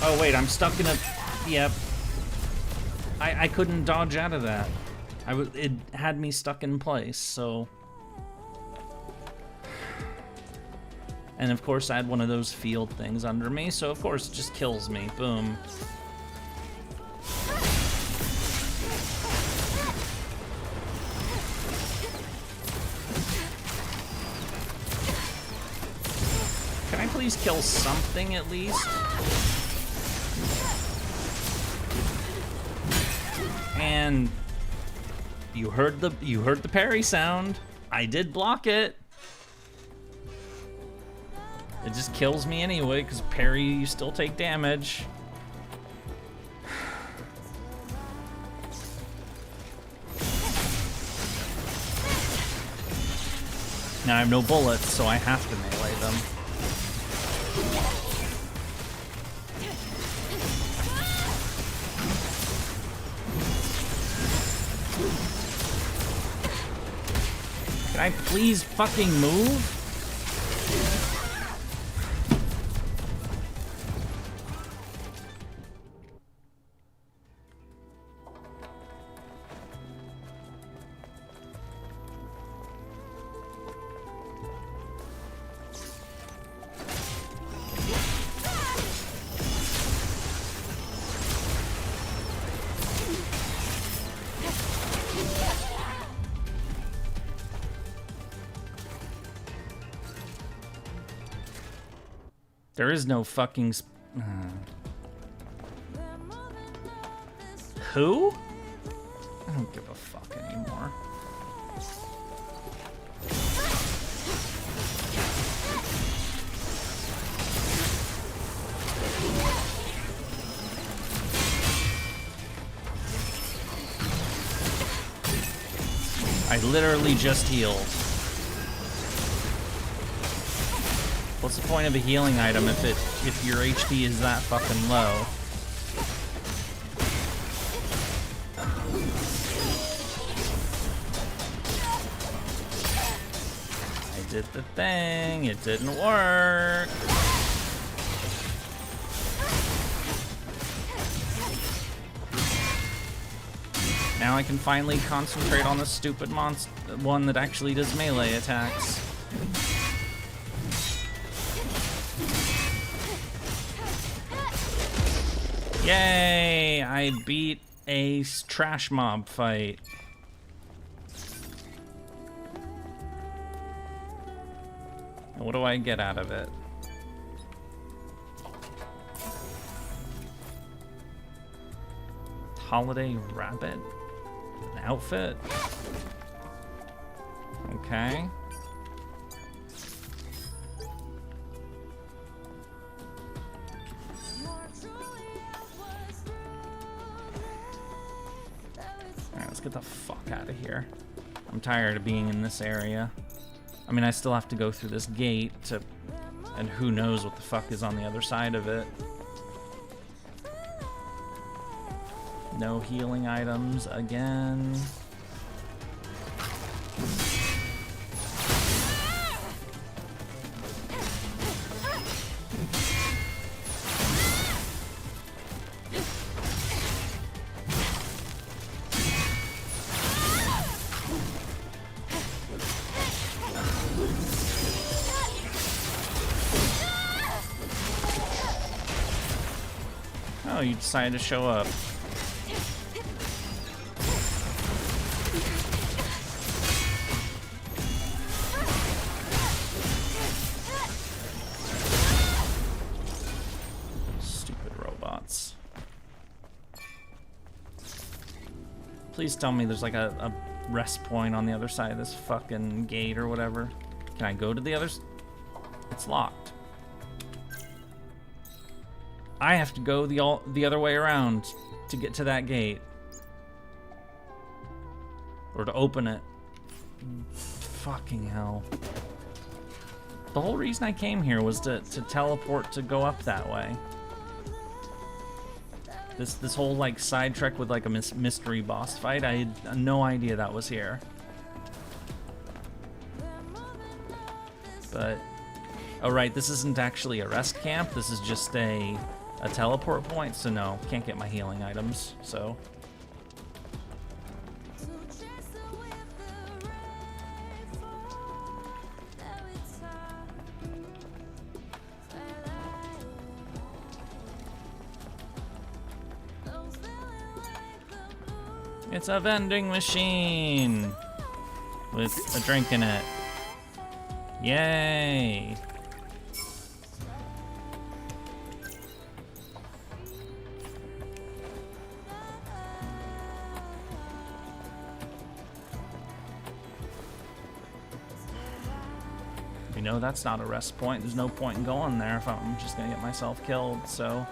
Oh wait, I'm stuck in a... Yep. I couldn't dodge out of that. It had me stuck in place, so... And of course I had one of those field things under me, so of course it just kills me. Boom. Can I please kill something at least? And you heard the parry sound. I did block it. It just kills me anyway, because parry, you still take damage. Now I have no bullets, so I have to melee them. Can I please fucking move? There is no fucking Who? I don't give a fuck anymore. I literally just healed. What's the point of a healing item if your HP is that fucking low? I did the thing, it didn't work. Now I can finally concentrate on the stupid monster, one that actually does melee attacks. Yay! I beat a trash mob fight. What do I get out of it? Holiday rabbit? An outfit? Okay. Alright, let's get the fuck out of here. I'm tired of being in this area. I mean, I still have to go through this gate to... and who knows what the fuck is on the other side of it. No healing items again. Oh, you decided to show up. Stupid robots. Please tell me there's like a rest point on the other side of this fucking gate or whatever. Can I go to the others? It's locked. I have to go the other way around to get to that gate. Or to open it. Fucking hell. The whole reason I came here was to teleport to go up that way. This whole like side trek with like a mystery boss fight, I had no idea that was here. But, oh right, this isn't actually a rest camp, this is just a teleport point, so no, can't get my healing items, so. It's a vending machine with a drink in it. Yay! You know that's not a rest point. There's no point in going there if I'm just gonna get myself killed, so.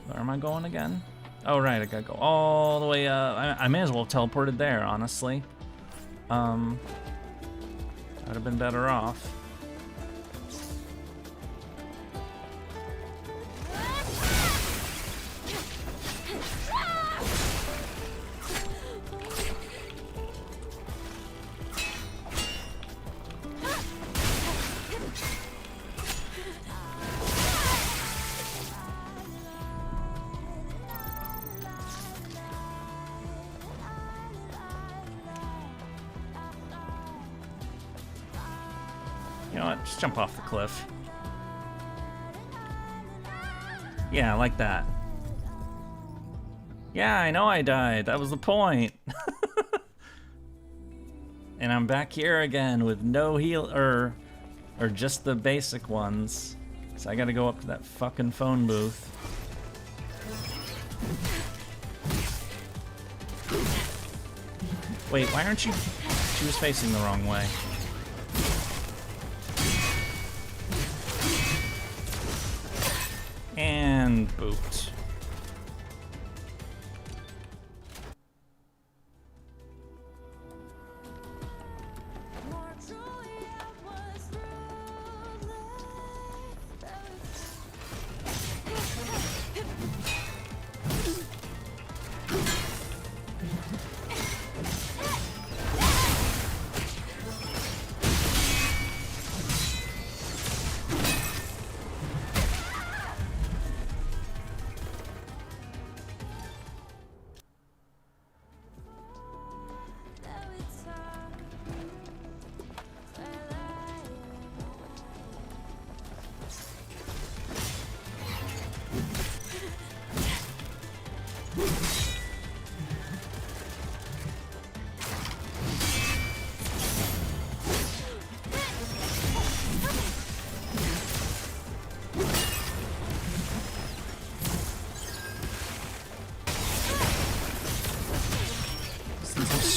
Where am I going again? Oh right, I gotta go all the way up. I may as well have teleported there, honestly. I'd have been better off. You know what? Just jump off the cliff. Yeah, like that. Yeah, I know I died. That was the point. And I'm back here again with no heal or just the basic ones. So I gotta go up to that fucking phone booth. Wait, why aren't you? She was facing the wrong way. And boot.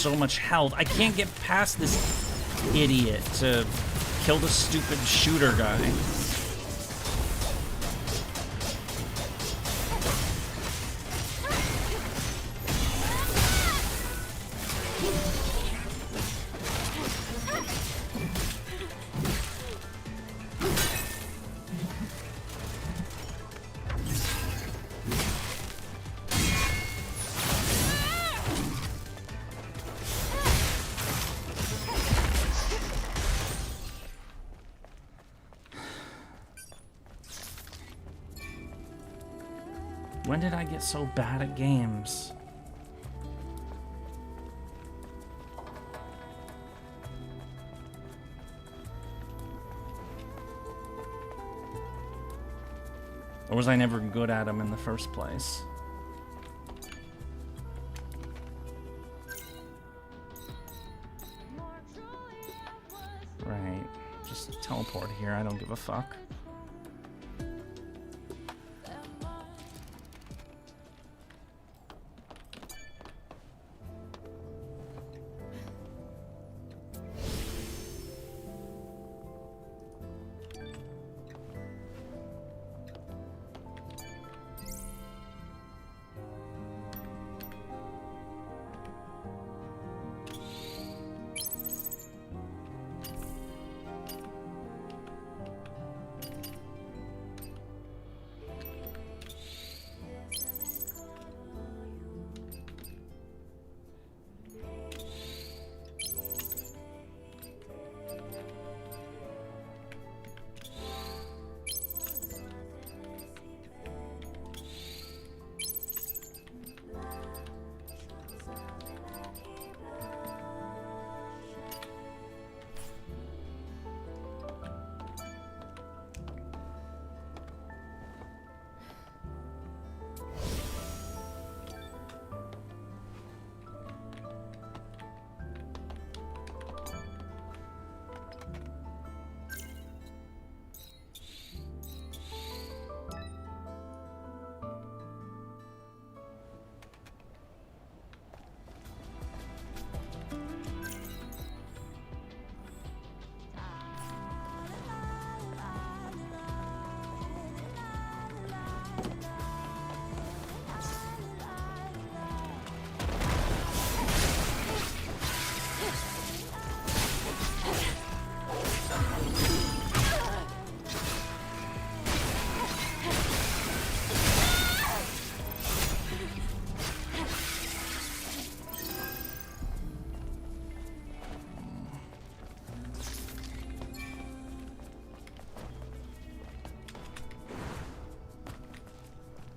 so much health. I can't get past this idiot to kill the stupid shooter guy. When did I get so bad at games? Or was I never good at them in the first place? Right. Just teleport here, I don't give a fuck.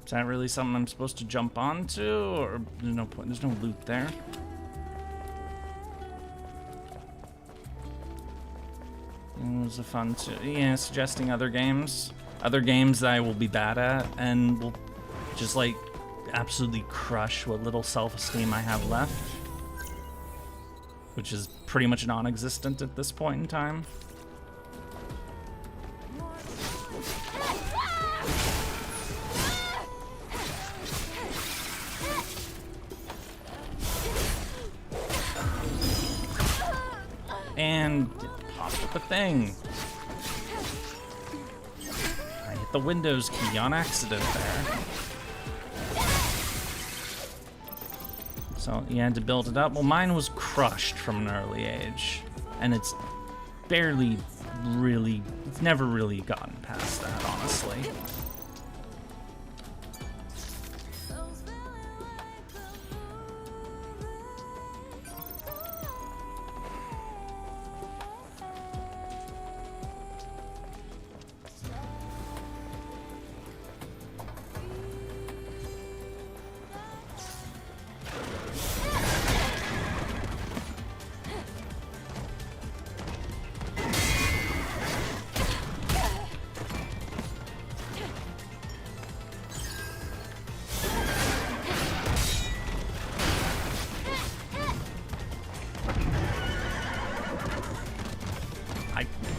Is that really something I'm supposed to jump onto, or there's no point? There's no loot there. It was a fun, yeah, suggesting other games that I will be bad at, and will just like absolutely crush what little self-esteem I have left, which is pretty much non-existent at this point in time. And it popped up a thing. I hit the Windows key on accident there. So you had to build it up. Well, mine was crushed from an early age, and it's barely really, it's never really gotten past that, honestly.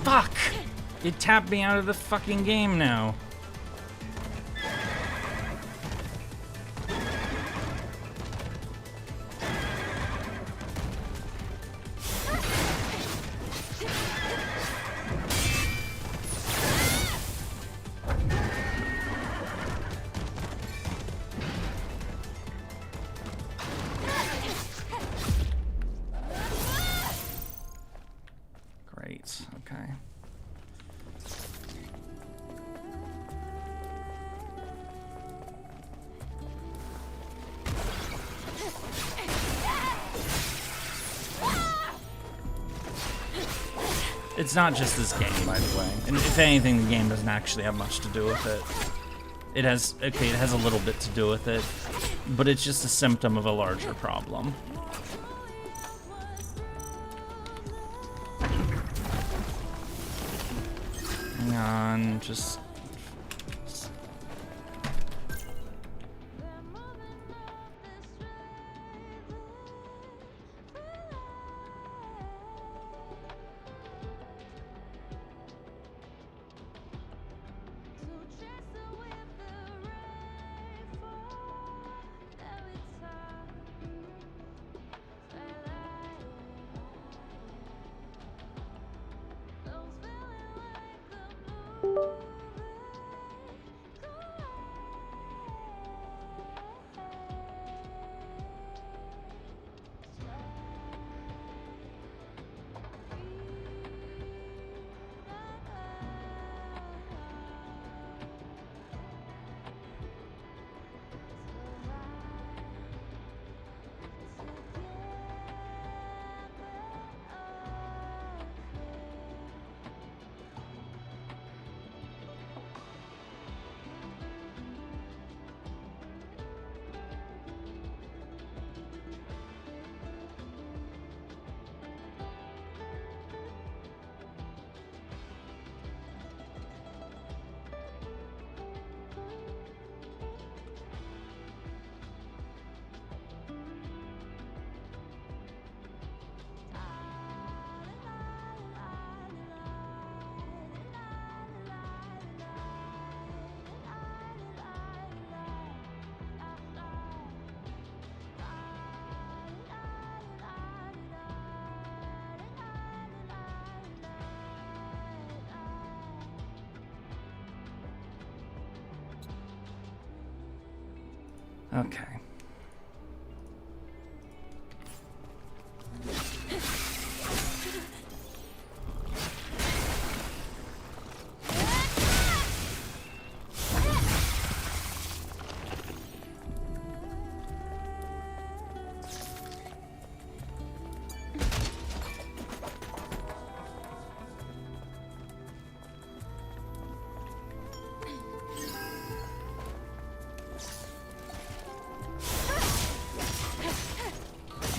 Fuck! It tapped me out of the fucking game now. Okay. It's not just this game, by the way. And if anything, the game doesn't actually have much to do with it. It has a little bit to do with it, but it's just a symptom of a larger problem. Hang on, just... Okay.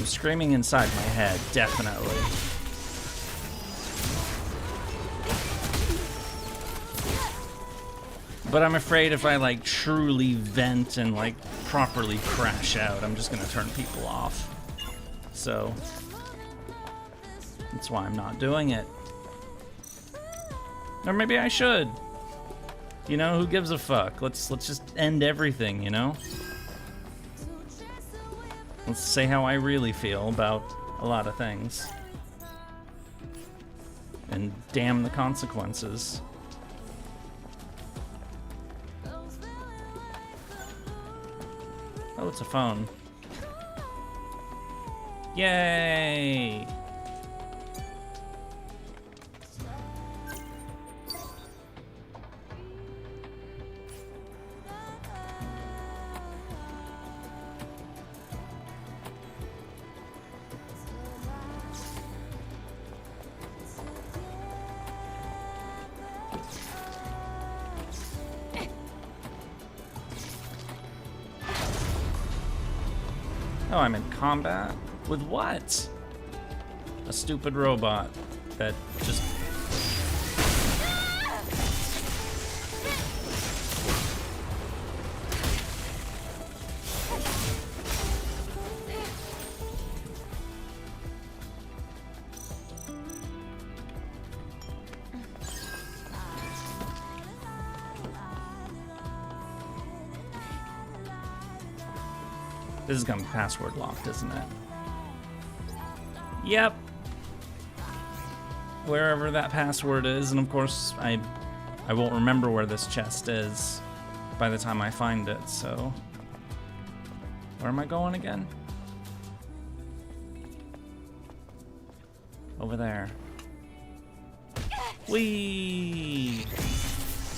Screaming inside my head, definitely. But I'm afraid if I like truly vent and like properly crash out, I'm just gonna turn people off. So that's why I'm not doing it. Or maybe I should. You know, who gives a fuck? Let's just end everything, you know? Let's say how I really feel about a lot of things. And damn the consequences. Oh, it's a phone. Yay! Oh, I'm in combat? With what? A stupid robot that just... This is gonna be password locked, isn't it? Yep. Wherever that password is, and of course I won't remember where this chest is by the time I find it, so... Where am I going again? Over there. Whee!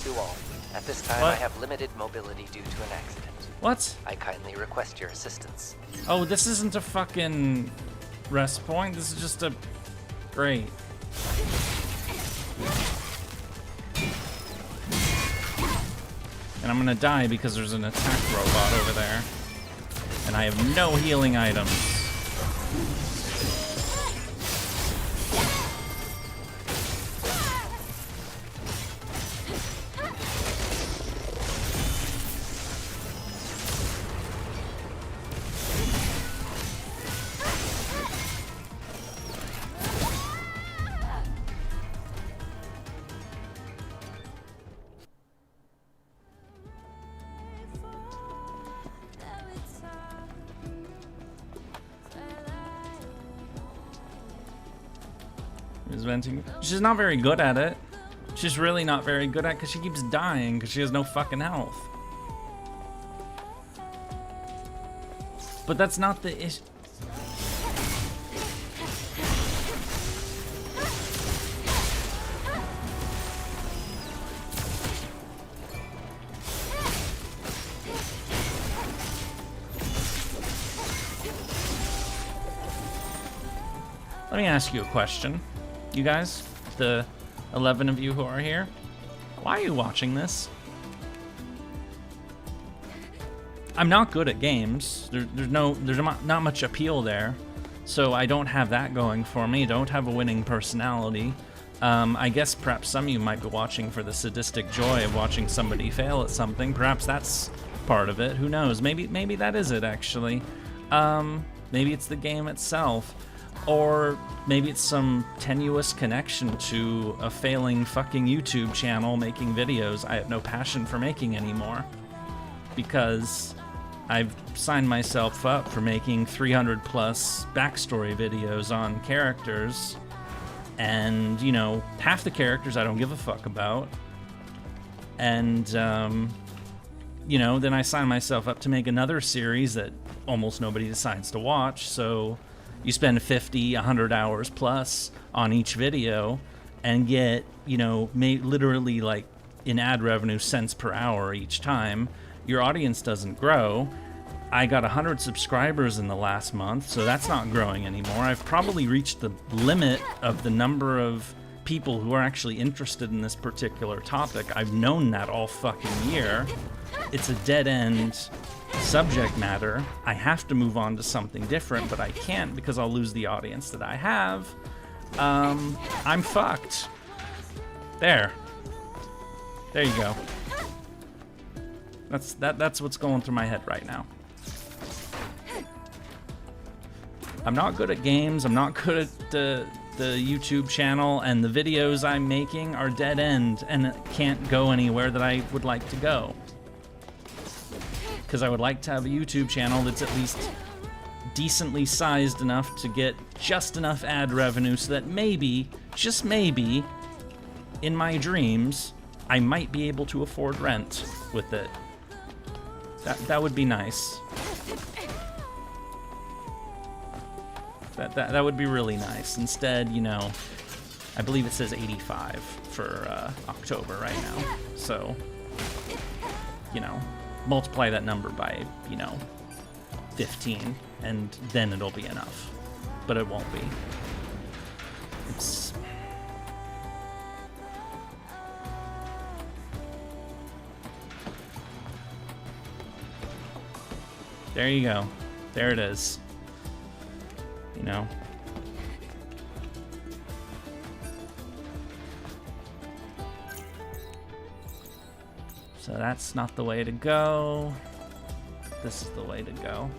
To all, at this time What? I have limited mobility due to an accident. What? I kindly request your assistance. Oh, this isn't a fucking rest point. This is just a... Great. And I'm gonna die because there's an attack robot over there. And I have no healing items. Is venting. She's not very good at it. She's really not very good at it because she keeps dying because she has no fucking health. But that's not the issue. Let me ask you a question. You guys, the 11 of you who are here, why are you watching this? I'm not good at games. There's not much appeal there, so I don't have that going for me. Don't have a winning personality. I guess perhaps some of you might be watching for the sadistic joy of watching somebody fail at something. Perhaps that's part of it. Who knows? Maybe that is it actually. Maybe it's the game itself. Or maybe it's some tenuous connection to a failing fucking YouTube channel making videos I have no passion for making anymore. Because I've signed myself up for making 300 plus backstory videos on characters. And, you know, half the characters I don't give a fuck about. And, you know, then I sign myself up to make another series that almost nobody decides to watch, so... You spend 50, 100 hours plus on each video and get, you know, literally like in ad revenue cents per hour each time. Your audience doesn't grow. I got 100 subscribers in the last month, so that's not growing anymore. I've probably reached the limit of the number of people who are actually interested in this particular topic. I've known that all fucking year. It's a dead end subject matter. I have to move on to something different, but I can't because I'll lose the audience that I have. I'm fucked. There you go. That's what's going through my head right now. I'm not good at games. I'm not good at the YouTube channel, and the videos I'm making are dead end and can't go anywhere that I would like to go. Because I would like to have a YouTube channel that's at least decently sized enough to get just enough ad revenue so that maybe, just maybe, in my dreams, I might be able to afford rent with it. That would be nice. That would be really nice. Instead, you know, I believe it says 85 for October right now. So, you know, multiply that number by, you know, 15, and then it'll be enough. But it won't be. It's... There you go. There it is. You know. So that's not the way to go. This is the way to go.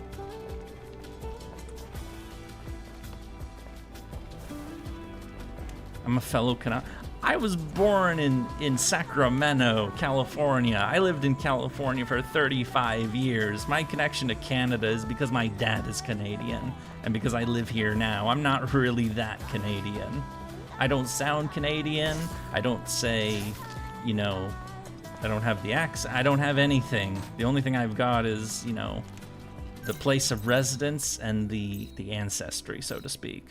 I'm a fellow I was born in Sacramento, California. I lived in California for 35 years. My connection to Canada is because my dad is Canadian and because I live here now. I'm not really that Canadian. I don't sound Canadian. I don't say, you know, I don't have the accent. I don't have anything. The only thing I've got is, you know, the place of residence and the ancestry, so to speak.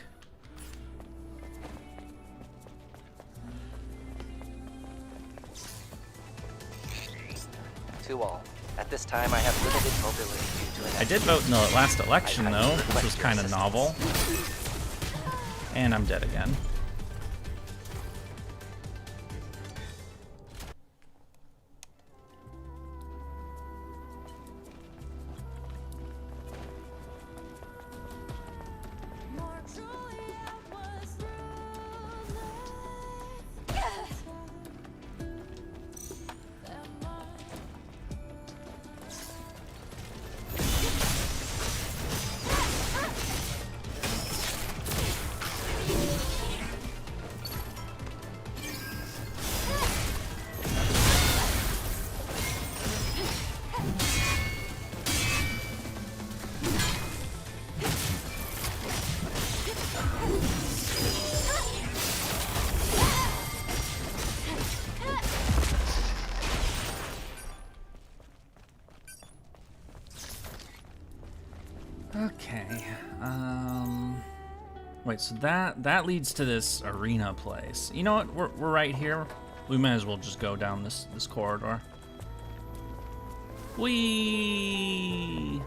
To all. At this time, I have limited mobility due to an I did vote in the last election, though, which was kind of novel. And I'm dead again. Okay. Wait, so that leads to this arena place. You know what? We're right here. We might as well just go down this corridor. Whee!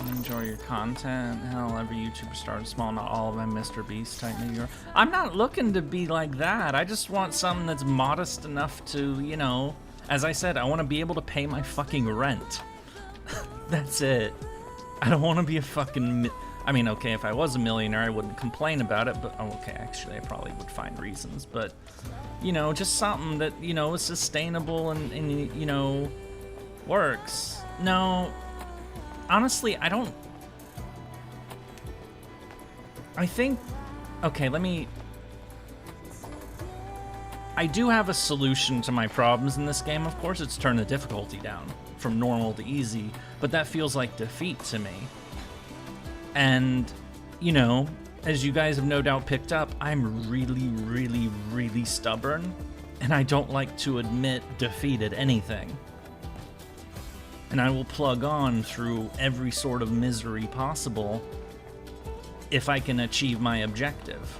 Enjoy your content. Hell, every YouTuber started small, not all of them Mr. Beast type maybe. I'm not looking to be like that. I just want something that's modest enough to, you know, as I said, I want to be able to pay my fucking rent. That's it. I don't want to be a fucking... I mean, okay, if I was a millionaire, I wouldn't complain about it, but... Oh, okay, actually, I probably would find reasons, but... You know, just something that, you know, is sustainable and you know, works. No... Honestly, I don't... I think... Okay, let me... I do have a solution to my problems in this game, of course. It's turn the difficulty down from normal to easy, but that feels like defeat to me. And, you know, as you guys have no doubt picked up, I'm really, really, really stubborn, and I don't like to admit defeat at anything. And I will plug on through every sort of misery possible if I can achieve my objective.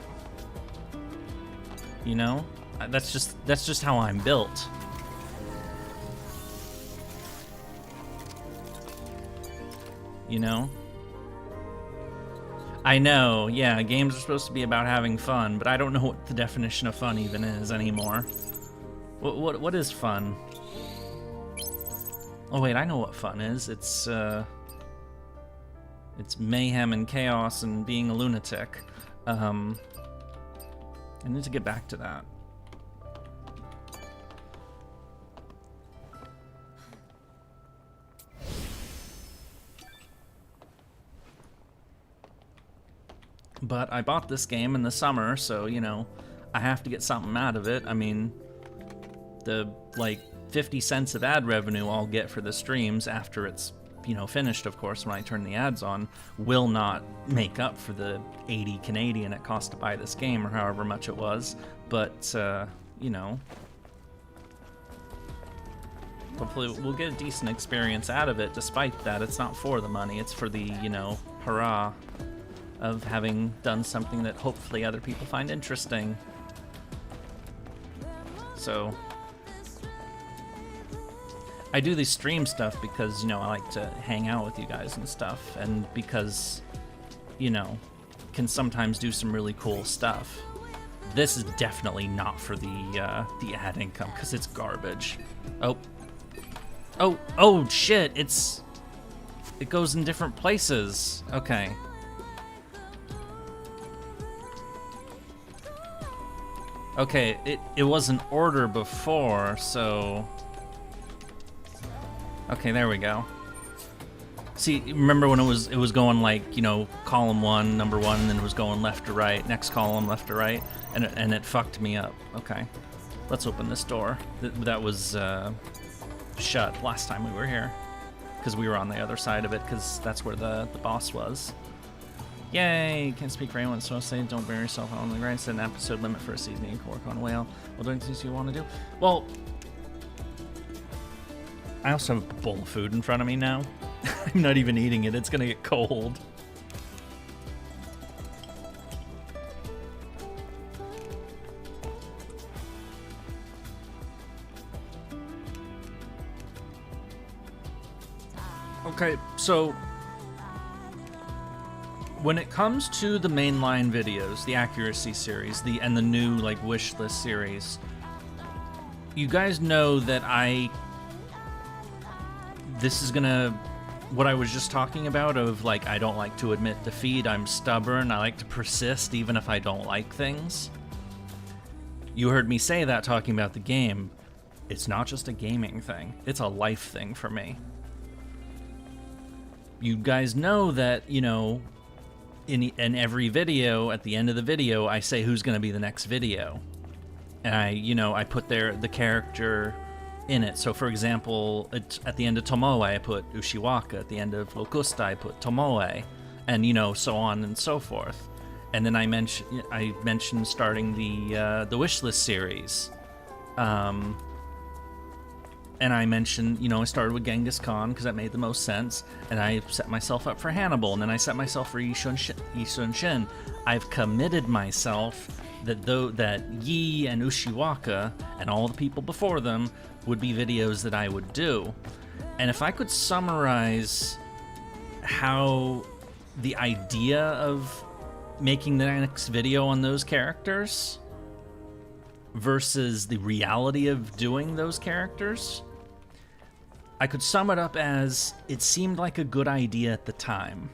You know? That's just how I'm built. You know? I know, yeah, games are supposed to be about having fun, but I don't know what the definition of fun even is anymore. What is fun? Oh wait, I know what fun is. It's mayhem and chaos and being a lunatic. I need to get back to that. But I bought this game in the summer, so, you know, I have to get something out of it. I mean, the, like, 50 cents of ad revenue I'll get for the streams after it's, you know, finished, of course, when I turn the ads on, will not make up for the 80 Canadian it cost to buy this game, or however much it was. But, you know, hopefully we'll get a decent experience out of it. Despite that, it's not for the money, it's for the, you know, hurrah of having done something that hopefully other people find interesting. So I do this stream stuff because, you know, I like to hang out with you guys and stuff, and because, you know, can sometimes do some really cool stuff. This is definitely not for the ad income, because it's garbage. Oh shit, it goes in different places. Okay. Okay, it was an order before, so... Okay, there we go. See, remember when it was going like, you know, column 1, number 1, and then it was going left to right, next column, left to right, and it fucked me up. Okay. Let's open this door. That was shut last time we were here. Because we were on the other side of it, because that's where the boss was. Yay! Can't speak for anyone, so I say don't bury yourself on the grind. Set an episode limit for a season you can work on whale. Well, doing things you want to do. Well, I also have a bowl of food in front of me now. I'm not even eating it. It's gonna get cold. Okay, so when it comes to the mainline videos, the accuracy series, and the new like wish list series, you guys know that this is gonna, what I was just talking about of like, I don't like to admit defeat, I'm stubborn, I like to persist even if I don't like things. You heard me say that talking about the game. It's not just a gaming thing, it's a life thing for me. You guys know that, you know, in every video, at the end of the video, I say who's going to be the next video. And I put the character in it. So, for example, at the end of Tomoe, I put Ushiwaka. At the end of Locusta, I put Tomoe. And, you know, so on and so forth. And then I mentioned starting the wishlist series. And I mentioned, you know, I started with Genghis Khan because that made the most sense, and I set myself up for Hannibal, and then I set myself for Yisun Shin. I've committed myself that Yi and Ushiwaka and all the people before them would be videos that I would do. And if I could summarize how the idea of making the next video on those characters versus the reality of doing those characters, I could sum it up as it seemed like a good idea at the time.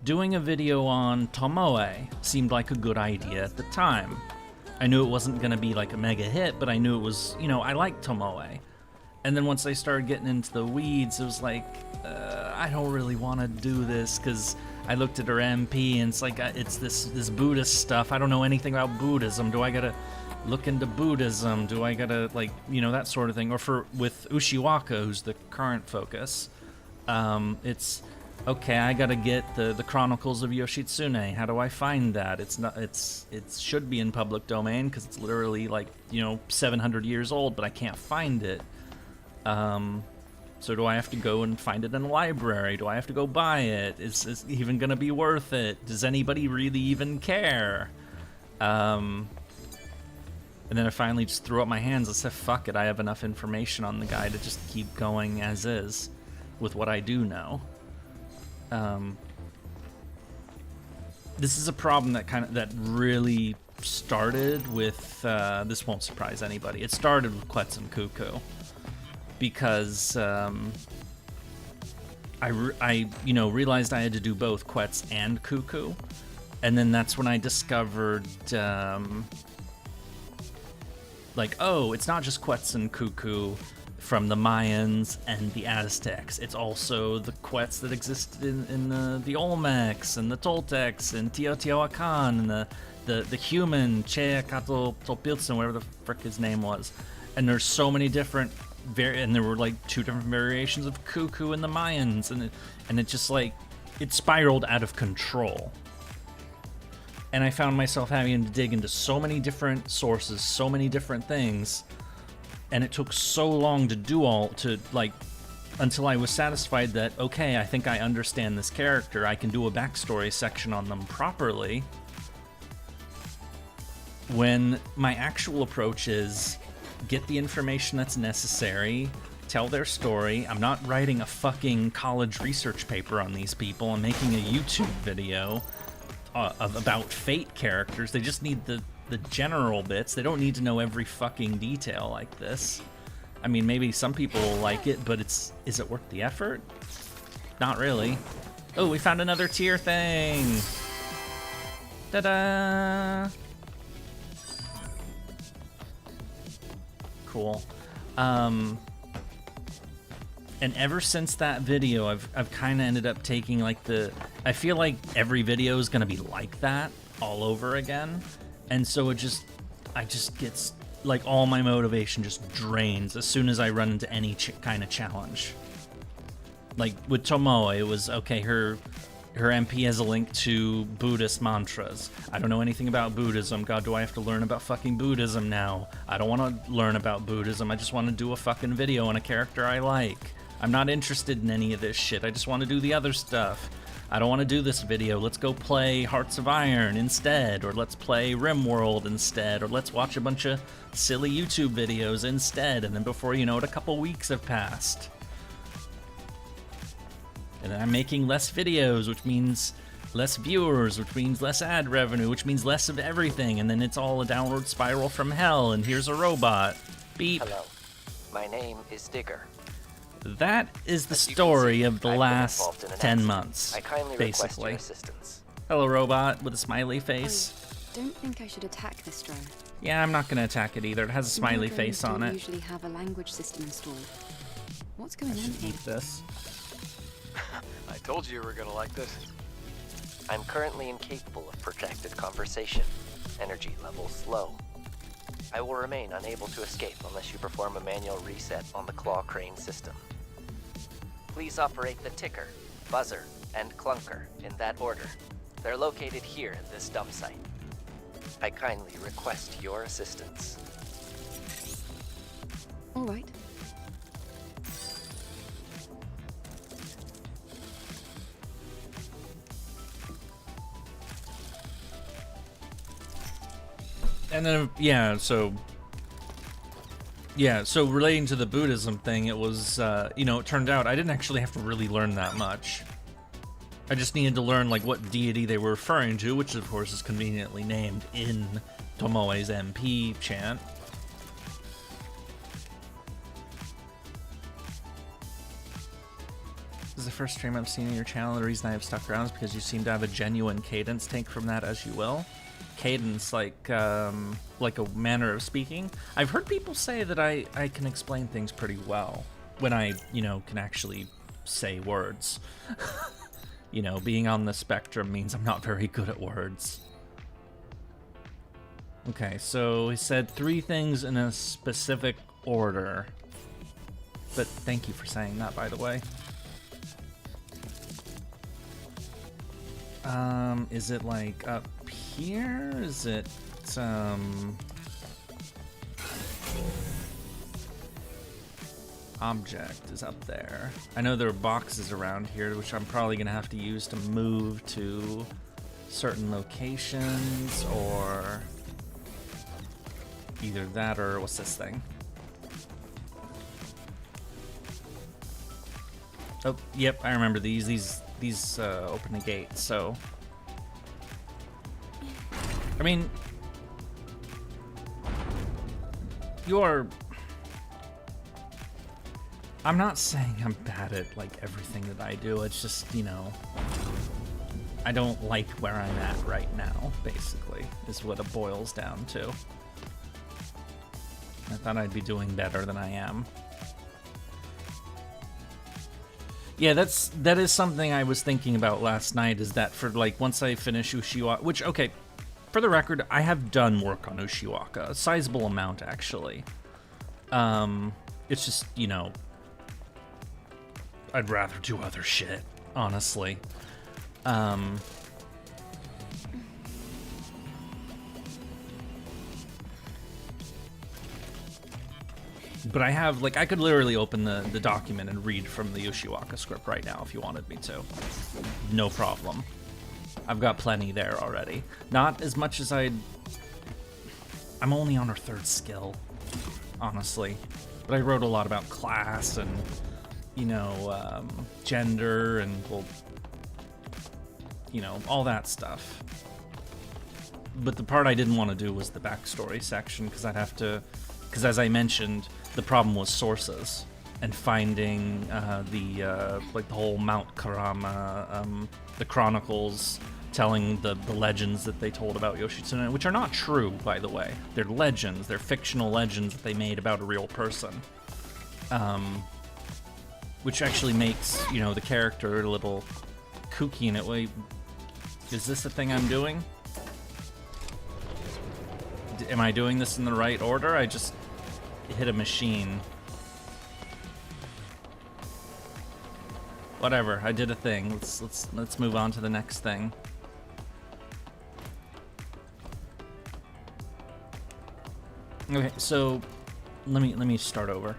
Doing a video on Tomoe seemed like a good idea at the time. I knew it wasn't going to be like a mega hit, but I knew it was, you know, I liked Tomoe. And then once I started getting into the weeds, it was like, I don't really want to do this, because I looked at her MP and it's like, it's this Buddhist stuff. I don't know anything about Buddhism. Do I gotta look into Buddhism? Do I gotta, like, you know, that sort of thing? Or with Ushiwaka, who's the current focus, it's, okay, I gotta get the Chronicles of Yoshitsune. How do I find that? It should be in public domain, because it's literally, like, you know, 700 years old, but I can't find it. So do I have to go and find it in a library? Do I have to go buy it? Is it even gonna be worth it? Does anybody really even care? And then I finally just threw up my hands and said, fuck it, I have enough information on the guy to just keep going as is with what I do know. This is a problem that really started with, this won't surprise anybody. It started with Quetzal Cuckoo. Because I realized I had to do both Quetz and Cuckoo, and then that's when I discovered like, oh, it's not just Quetz and Cuckoo from the Mayans and the Aztecs. It's also the Quetz that existed in the Olmecs and the Toltecs and Teotihuacan and the human Cheacatl-Tolpiltzin, whatever the frick his name was. And there's so many different. And there were like 2 different variations of Cuckoo in the Mayans, and it just like, it spiraled out of control. And I found myself having to dig into so many different sources, so many different things, and it took so long to do until I was satisfied that, okay, I think I understand this character, I can do a backstory section on them properly, when my actual approach is, get the information that's necessary, tell their story. I'm not writing a fucking college research paper on these people. I'm making a YouTube video about Fate characters. They just need the general bits. They don't need to know every fucking detail like this. I mean, maybe some people will like it, but is it worth the effort? Not really. Oh, we found another tier thing! Ta-da! Cool. And ever since that video, I've kind of ended up taking like I feel like every video is gonna be like that all over again, and so I just get like all my motivation just drains as soon as I run into any kind of challenge. Like with Tomoe, it was okay, her MP has a link to Buddhist mantras. I don't know anything about Buddhism. God, do I have to learn about fucking Buddhism now? I don't want to learn about Buddhism. I just want to do a fucking video on a character I like. I'm not interested in any of this shit. I just want to do the other stuff. I don't want to do this video. Let's go play Hearts of Iron instead, or let's play RimWorld instead, or let's watch a bunch of silly YouTube videos instead, and then before you know it, a couple weeks have passed. And then I'm making less videos, which means less viewers, which means less ad revenue, which means less of everything, and then it's all a downward spiral from hell, and here's a robot. Beep. Hello. My name is Digger. That is the As you can story see, of the I've been last involved in an 10 accident. months, I kindly request basically. your assistance. Hello, robot, with a smiley face. Don't think I should attack this drone. Yeah, I'm not gonna attack it either. It has a smiley Drones face on don't it. usually have a language system installed. What's going on here? Eat this. I told you were gonna like this. I'm currently incapable of projected conversation. Energy levels low. I will remain unable to escape unless you perform a manual reset on the claw crane system. Please operate the ticker, buzzer, and clunker in that order. They're located here at this dump site. I kindly request your assistance. All right. And then, so relating to the Buddhism thing, it was, it turned out I didn't actually have to really learn that much. I just needed to learn, like, what deity they were referring to, which, of course, is conveniently named in Tomoe's MP chant. This is the first stream I've seen on your channel. The reason I have stuck around is because you seem to have a genuine cadence. Take from that as you will. Cadence, like a manner of speaking. I've heard people say that I can explain things pretty well when I, can actually say words. Being on the spectrum means I'm not very good at words. Okay, so he said 3 things in a specific order. But thank you for saying that, by the way. Is it like up here? Is it, object is up there. I know there are boxes around here, which I'm probably gonna have to use to move to certain locations, or either that or what's this thing? Oh, yep, I remember these. These open the gate, so... I mean... I'm not saying I'm bad at, like, everything that I do, it's just, I don't like where I'm at right now, basically, is what it boils down to. I thought I'd be doing better than I am. Yeah, that is something I was thinking about last night, is that for, like, once I finish Ushiwaka, which, okay, for the record, I have done work on Ushiwaka, a sizable amount, actually. It's just, I'd rather do other shit, honestly. But I have, like, I could literally open the document and read from the Ushiwaka script right now if you wanted me to. No problem. I've got plenty there already. Not as much as I'm only on her 3rd skill, honestly. But I wrote a lot about class and, gender and, well, all that stuff. But the part I didn't want to do was the backstory section, because I'd have to... Because as I mentioned, the problem was sources and finding the whole Mount Karama, the chronicles telling the legends that they told about Yoshitsune, which are not true, by the way. They're legends. They're fictional legends that they made about a real person. Which actually makes, the character a little kooky in it. Wait, is this the thing I'm doing? am I doing this in the right order? I just hit a machine. Whatever, I did a thing. Let's move on to the next thing. Okay, so let me start over.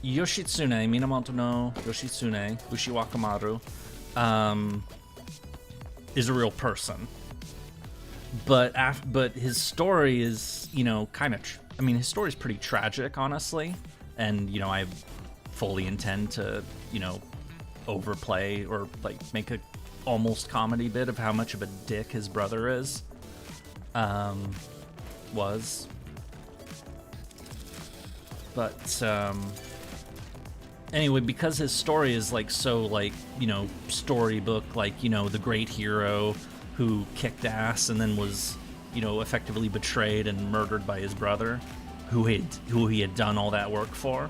Yoshitsune, Minamoto no Yoshitsune, Ushiwakamaru, is a real person. But his story is, you know, kind of. I mean, his story is pretty tragic, honestly, and you know, I fully intend to, you know, overplay or like make a almost comedy bit of how much of a dick his brother is. Was. But anyway, because his story is like so like, you know, storybook, like, you know, the great hero who kicked ass and then was, you know, effectively betrayed and murdered by his brother, who he had done all that work for.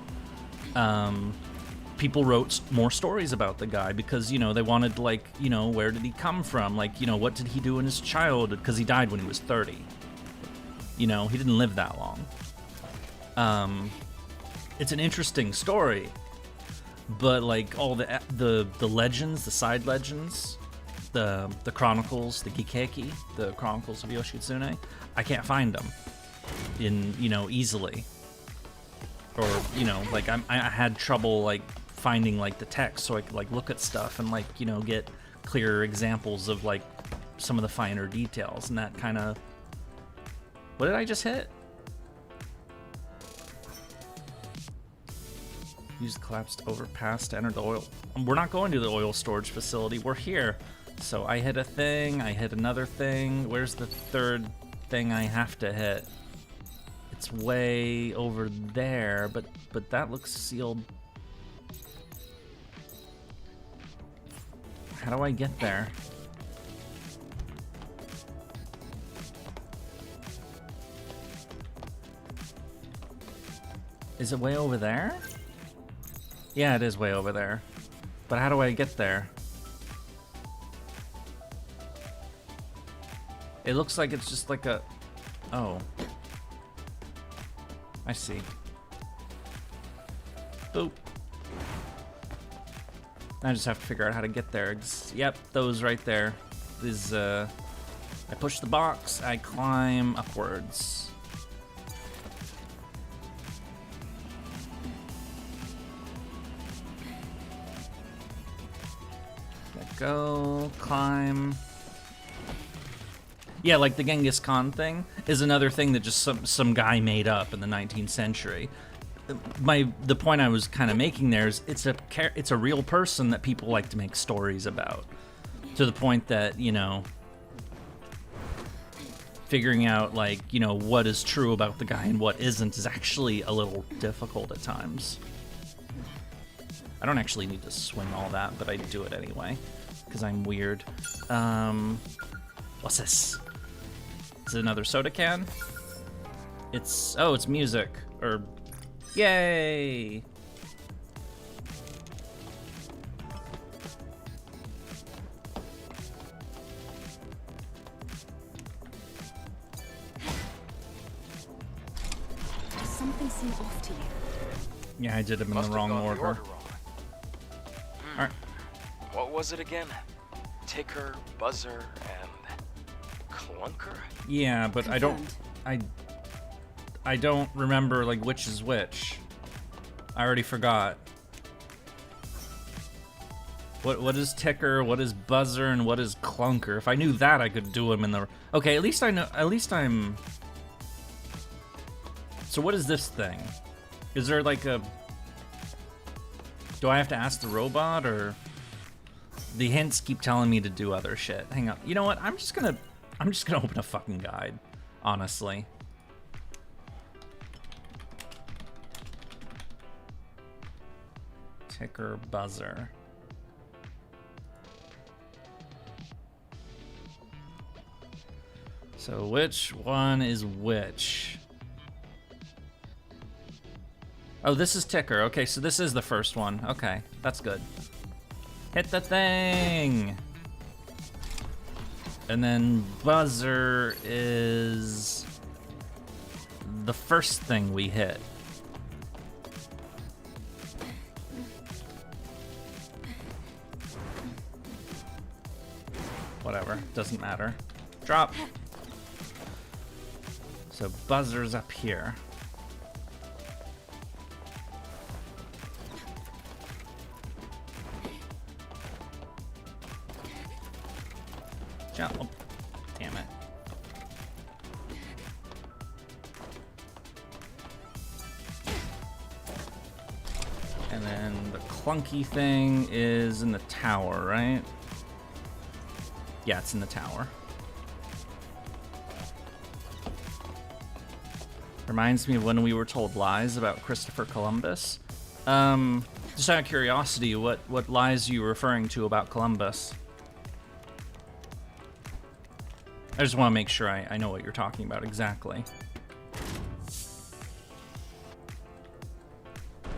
People wrote more stories about the guy because, you know, they wanted, like, you know, where did he come from? Like, you know, what did he do in his childhood? Because he died when he was 30. You know, he didn't live that long. It's an interesting story, but like all the legends, the side legends, the chronicles, the Gikeki, the chronicles of Yoshitsune, I can't find them in, you know, easily. Or, you know, like I had trouble like finding like the text so I could like look at stuff and like, you know, get clearer examples of like some of the finer details, and that kind of. What did I just hit? Use the collapsed overpass to enter the oil. We're not going to the oil storage facility. We're here. So I hit a thing. I hit another thing. Where's the third thing I have to hit? It's way over there, but that looks sealed. How do I get there? Is it way over there? Yeah, it is way over there. But how do I get there? It looks like it's just like a... Oh. I see. Boop. I just have to figure out how to get there. Yep, those right there. Is, I push the box, I climb upwards. Go, climb. Yeah, like the Genghis Khan thing is another thing that just some guy made up in the 19th century. The point I was kind of making there is it's a real person that people like to make stories about, to the point that, you know, figuring out like, you know, what is true about the guy and what isn't is actually a little difficult at times. I don't actually need to swing all that, but I do it anyway. Because I'm weird. What's this? Is it another soda can? It's music. Or, yay! Does something seem off to you? Yeah, I did them in Must the have wrong got the order. wrong. Alright. What was it again? Ticker, buzzer, and clunker? Yeah, but Confirmed. I don't remember like which is which. I already forgot. What is ticker, what is buzzer, and what is clunker? If I knew that, I could do them in the... Okay, at least I know, at least I'm... So what is this thing? Is there like a... Do I have to ask the robot, or... The hints keep telling me to do other shit. Hang on. You know what? I'm just gonna open a fucking guide, honestly. Ticker, buzzer. So which one is which? Oh, this is ticker. Okay, so this is the first one. Okay, that's good. Hit the thing! And then buzzer is... the first thing we hit. Whatever, doesn't matter. Drop. So buzzer's up here. Jump. Oh, damn it. And then the clunky thing is in the tower, right? Yeah, it's in the tower. Reminds me of when we were told lies about Christopher Columbus. Just out of curiosity, what lies are you referring to about Columbus? I just want to make sure I know what you're talking about exactly.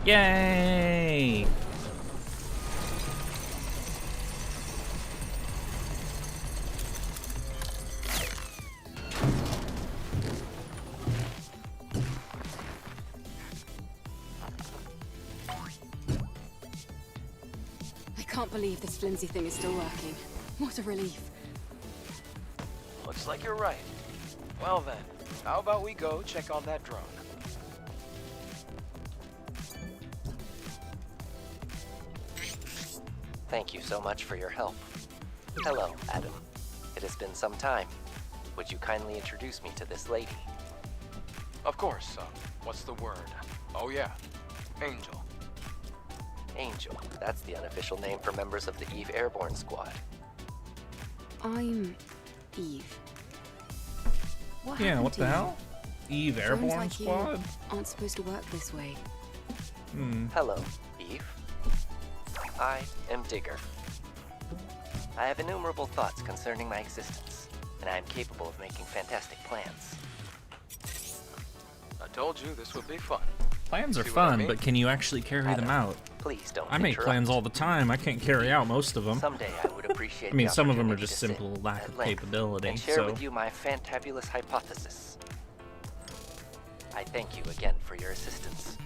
Yay! I can't believe this flimsy thing is still working. What a relief. Looks like you're right. Well then, how about we go check on that drone? Thank you so much for your help. Hello, Adam. It has been some time. Would you kindly introduce me to this lady? Of course, what's the word? Oh yeah, Angel. Angel. That's the unofficial name for members of the Eve Airborne Squad. I'm Eve. What Yeah, happened what to the you? hell? Eve Drones Airborne like you Squad? aren't supposed to work this way. Hello, Eve. I am Digger. I have innumerable thoughts concerning my existence, and I am capable of making fantastic plans. I told you this would be fun. Plans are See what I fun, mean? but can you actually carry them Adam, out? Please don't I make interrupt. plans all the time. I can't carry out most of them. Someday I would appreciate I mean, the some of them are opportunity just to sit simple lack at of length capability, and share so- with you my fantabulous hypothesis. I thank you again for your assistance.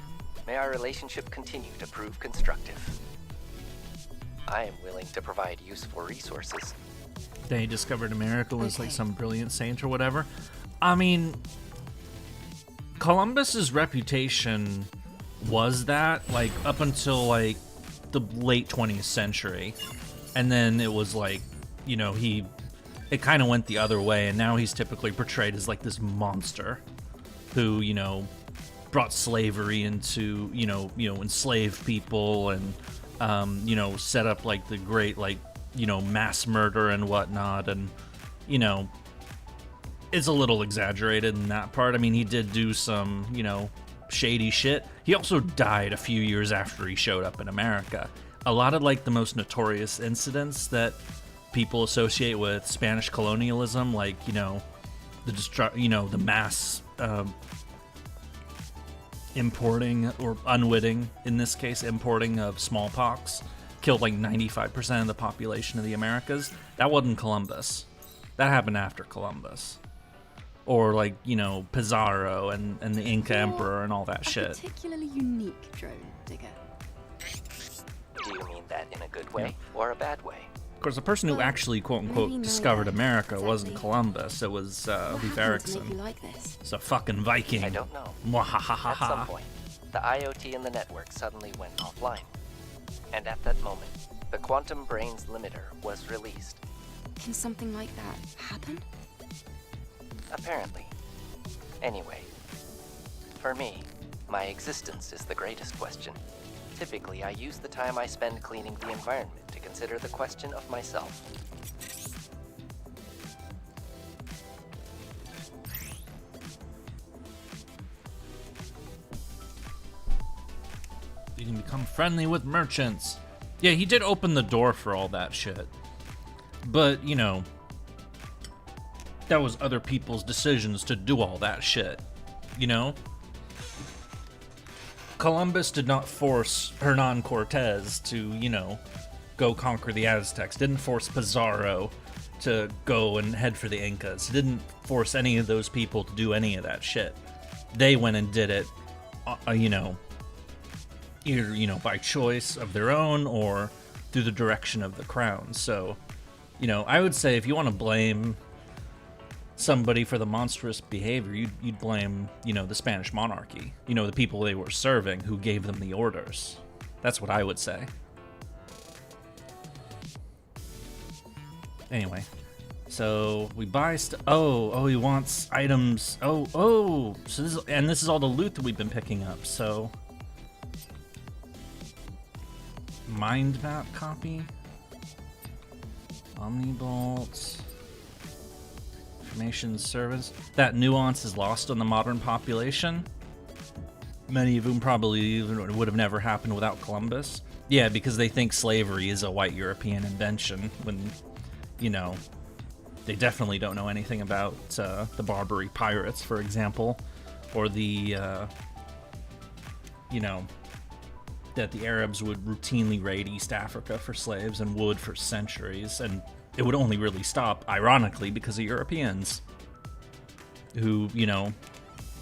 May our relationship continue to prove constructive. I am willing to provide useful resources. They discovered America was like Okay. some brilliant saint or whatever. I mean, Columbus's reputation was that, like, up until like the late 20th century, and then it was like, you know, it kind of went the other way, and now he's typically portrayed as like this monster who, you know, brought slavery into, you know, enslaved people and, you know, set up like the great, like, you know, mass murder and whatnot, and, you know, it's a little exaggerated in that part. I mean, he did do some, you know, shady shit. He also died a few years after he showed up in America. A lot of, like, the most notorious incidents that people associate with Spanish colonialism, like, you know, the mass importing, or unwitting, in this case, importing of smallpox, killed like 95% of the population of the Americas. That wasn't Columbus. That happened after Columbus. Or, like, you know, Pizarro and the Inca You're Emperor and all that a shit. particularly unique drone, Digger. Do you mean that in a good way or a bad way? Of course, the person who Well, actually, quote-unquote, maybe discovered neither, America wasn't exactly. Columbus. It was What Leif happened to make you Erikson. like this? It's a fucking Viking. I don't know. At some Mwahahaha. point, the IoT in the network suddenly went offline. And at that moment, the Quantum Brains Limiter was released. Can something like that happen? Apparently. Anyway, for me, my existence is the greatest question. Typically, I use the time I spend cleaning the environment to consider the question of myself. You can become friendly with merchants. Yeah, he did open the door for all that shit. But, you know, that was other people's decisions to do all that shit. You know? Columbus did not force Hernan Cortez to, you know, go conquer the Aztecs. Didn't force Pizarro to go and head for the Incas. Didn't force any of those people to do any of that shit. they went and did it, either by choice of their own or through the direction of the crown. So, I would say if you want to blame somebody for the monstrous behavior, you'd blame, the Spanish monarchy, the people they were serving who gave them the orders. That's what I would say. Anyway, so we buy he wants items. So this is all the loot that we've been picking up. So mind map copy, Omnibolt, information service. That nuance is lost on the modern population. Many of whom probably would have never happened without Columbus. Yeah, because they think slavery is a white European invention when, they definitely don't know anything about the Barbary pirates, for example, or the, that the Arabs would routinely raid East Africa for slaves and would for centuries, and it would only really stop, ironically, because of Europeans who,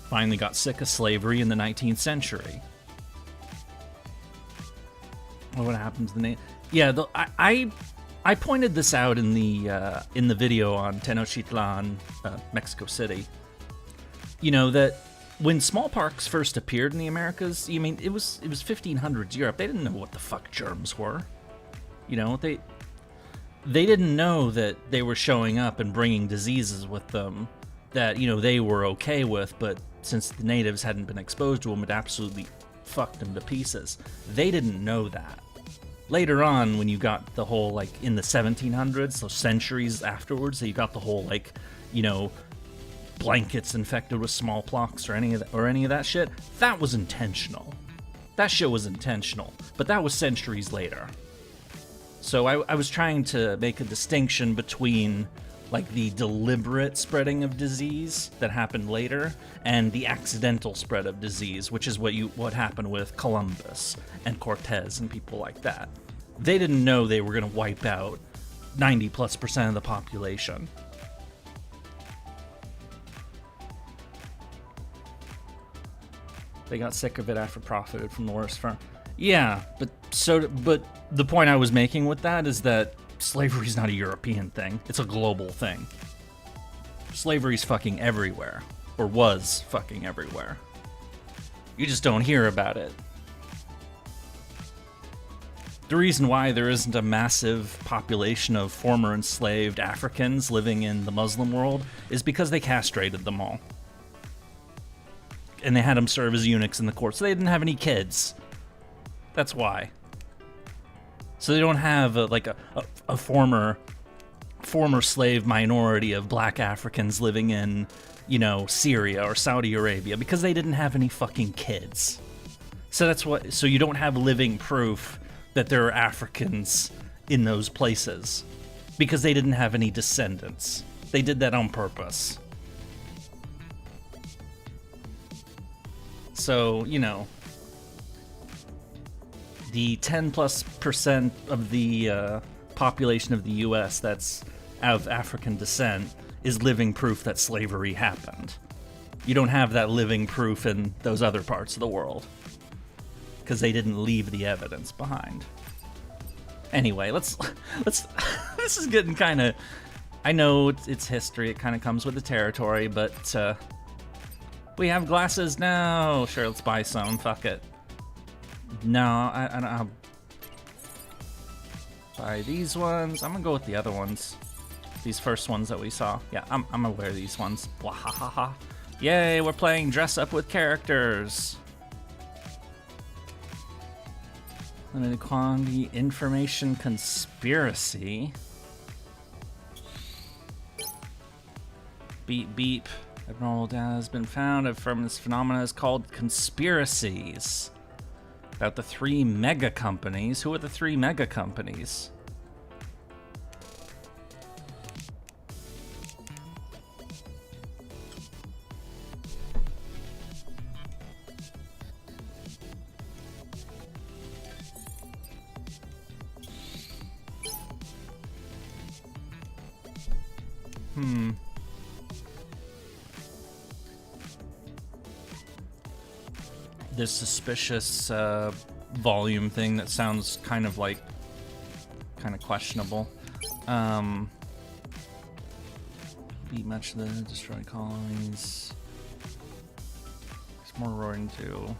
finally got sick of slavery in the 19th century. What happened to the name? Yeah, I pointed this out in the video on Tenochtitlan, Mexico City. That when smallpox first appeared in the Americas, it was 1500s Europe. They didn't know what the fuck germs were. They didn't know that they were showing up and bringing diseases with them that, they were okay with, but since the natives hadn't been exposed to them, it absolutely fucked them to pieces. They didn't know that. Later on, when you got the whole, in the 1700s, so centuries afterwards, so you got the whole, blankets infected with smallpox or any of that shit, that was intentional. That shit was intentional, but that was centuries later. So I was trying to make a distinction between the deliberate spreading of disease that happened later and the accidental spread of disease, which is what happened with Columbus and Cortez and people like that. They didn't know they were going to wipe out 90+% of the population. They got sick of it after profited from the worst firm. Yeah, but the point I was making with that is that slavery's not a European thing. It's a global thing. Slavery's fucking everywhere. Or was fucking everywhere. You just don't hear about it. The reason why there isn't a massive population of former enslaved Africans living in the Muslim world is because they castrated them all. And they had them serve as eunuchs in the court, so they didn't have any kids. That's why. So they don't have a former slave minority of black Africans living in, Syria or Saudi Arabia, because they didn't have any fucking kids. So you don't have living proof that there are Africans in those places, because they didn't have any descendants. They did that on purpose. So, the 10+% of the population of the U.S. that's of African descent is living proof that slavery happened. You don't have that living proof in those other parts of the world, because they didn't leave the evidence behind. Anyway, let's this is getting kind of, I know it's history, it kind of comes with the territory, but we have glasses now. Sure, let's buy some. Fuck it. No, I don't know. Buy these ones. I'm gonna go with the other ones. These first ones that we saw. Yeah, I'm gonna wear these ones. Wahahaha. Yay, we're playing dress up with characters. Limited quantity information conspiracy. Beep beep. Abnormal data has been found from this phenomenon is called conspiracies. About the 3 mega companies. Who are the 3 mega companies? this suspicious volume thing that sounds kind of questionable. Beat much of the destroyed colonies. There's more roaring too.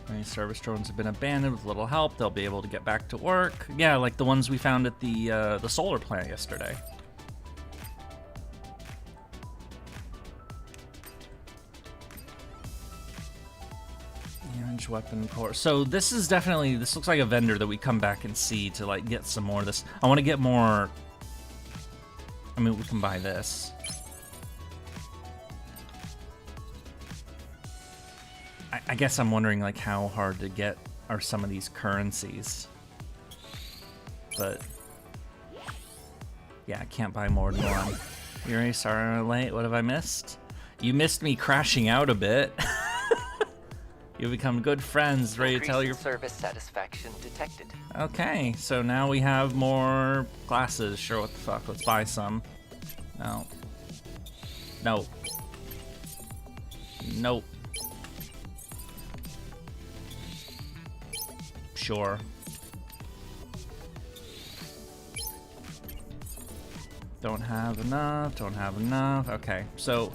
Many service drones have been abandoned with little help. They'll be able to get back to work. Yeah, like the ones we found at the solar plant yesterday. Orange weapon core. So this looks like a vendor that we come back and see to like get some more of this. I want to get more. I mean, we can buy this. I guess I'm wondering like how hard to get are some of these currencies. But yeah, I can't buy more than one. Yurie, sorry I'm late. What have I missed? You missed me crashing out a bit. You've become good friends, ready to tell your service satisfaction detected. Okay, so now we have more glasses. Sure, what the fuck? Let's buy some. No. No. Nope. Sure. Don't have enough, don't have enough. Okay, so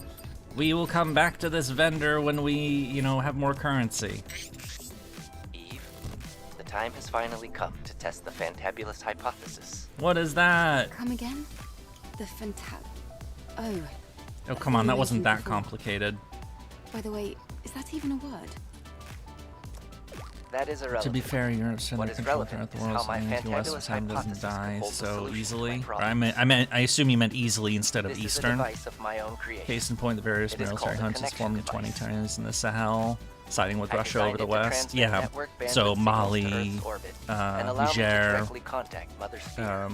we will come back to this vendor when we, you know, have more currency. Eve, the time has finally come to test the fantabulous hypothesis. What is that? Come again? The Oh. Oh, come on, that wasn't that complicated. By the way, is that even a word? That is irrelevant. To be fair, you're What is relevant the is world, how my so fantabulous time doesn't hypothesis die holds a so solution to easily. my Or problem. I assume you meant easily instead of This is a Eastern. device of my own creation. Case in point, the various It is military called a hunts has connection formed in 20 device. times in the Sahel, siding with I Russia designed over the it to west. transmit Yeah, network bandwidth so signals to Mali, Earth's orbit and allow me to Niger, directly contact Mother Sphere.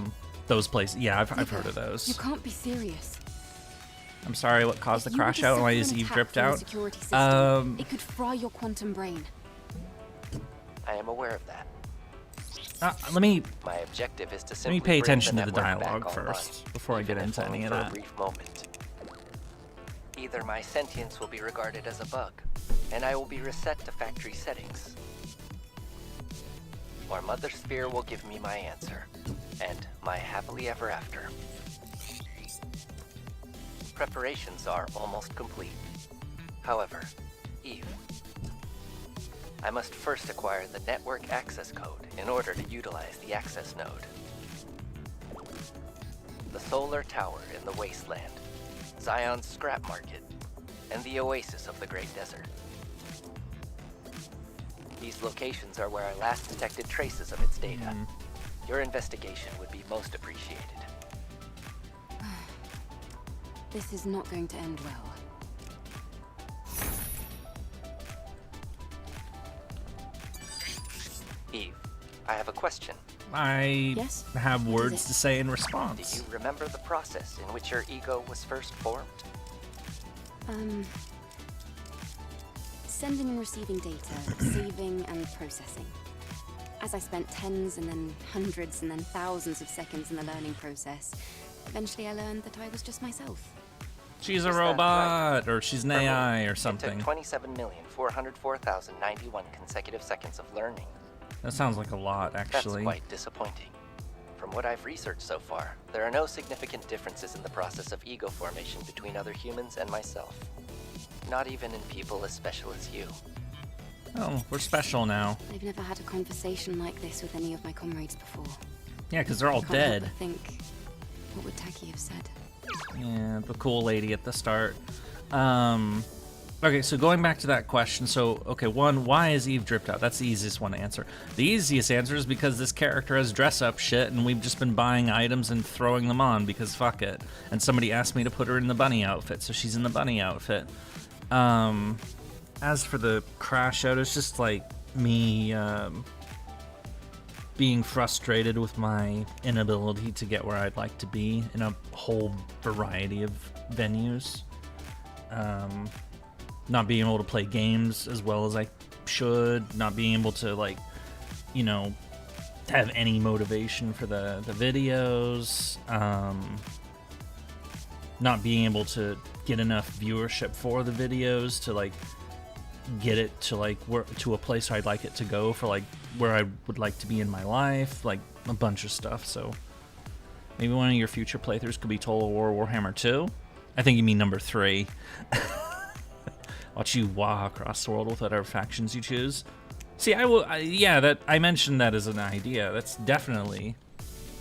those places. Yeah, I've heard of You those. can't be serious. I'm sorry, what caused the If you were crash to out? Why suffer is an Eve attack dripped from the out? security system, it could fry your quantum brain. I am aware of that. Let me My objective is to Let simply me pay bring attention to the network back dialogue online, first before I even get if into only any of for a that. brief moment. Either my sentience will be regarded as a bug, and I will be reset to factory settings, or Mother Sphere will give me my answer, and my happily ever after. Preparations are almost complete. However, Eve, I must first acquire the network access code in order to utilize the access node. The solar tower in the wasteland, Xion's scrap market, and the oasis of the Great Desert. These locations are where I last detected traces of its data. Your investigation would be most appreciated. This is not going to end well. Eve, I have a question. I Yes? have What is words it? to say in Do response. you remember the process in which your ego was first formed? Sending and receiving data, saving and processing. As I spent tens and then hundreds and then thousands of seconds in the learning process, eventually I learned that I was just myself. She's a Is that robot, or she's an For me, AI, or It something. took 27,404,091 consecutive seconds of learning. That sounds like a lot, actually. That's quite disappointing. From what I've researched so far, there are no significant differences in the process of ego formation between other humans and myself. Not even in people as special as you. Oh, we're special now. I've never had a conversation like this with any of my comrades before. Yeah, because they're all Can't help dead. but think, what would Taki have said? Yeah, the cool lady at the start. Okay, so going back to that question, so, okay, one, why is Eve dripped out? That's the easiest one to answer. The easiest answer is because this character has dress-up shit, and we've just been buying items and throwing them on, because fuck it. And somebody asked me to put her in the bunny outfit, so she's in the bunny outfit. As for the crash out, it's just, like, me, being frustrated with my inability to get where I'd like to be in a whole variety of venues. Not being able to play games as well as I should, not being able to, like, you know, have any motivation for the videos, not being able to get enough viewership for the videos to, like, get it to like to a place I'd like it to go for like where I would like to be in my life, like a bunch of stuff. So maybe one of your future playthroughs could be Total War Warhammer 2. I think you mean number 3. Watch you wah across the world with whatever factions you choose. See, I mentioned that as an idea. That's definitely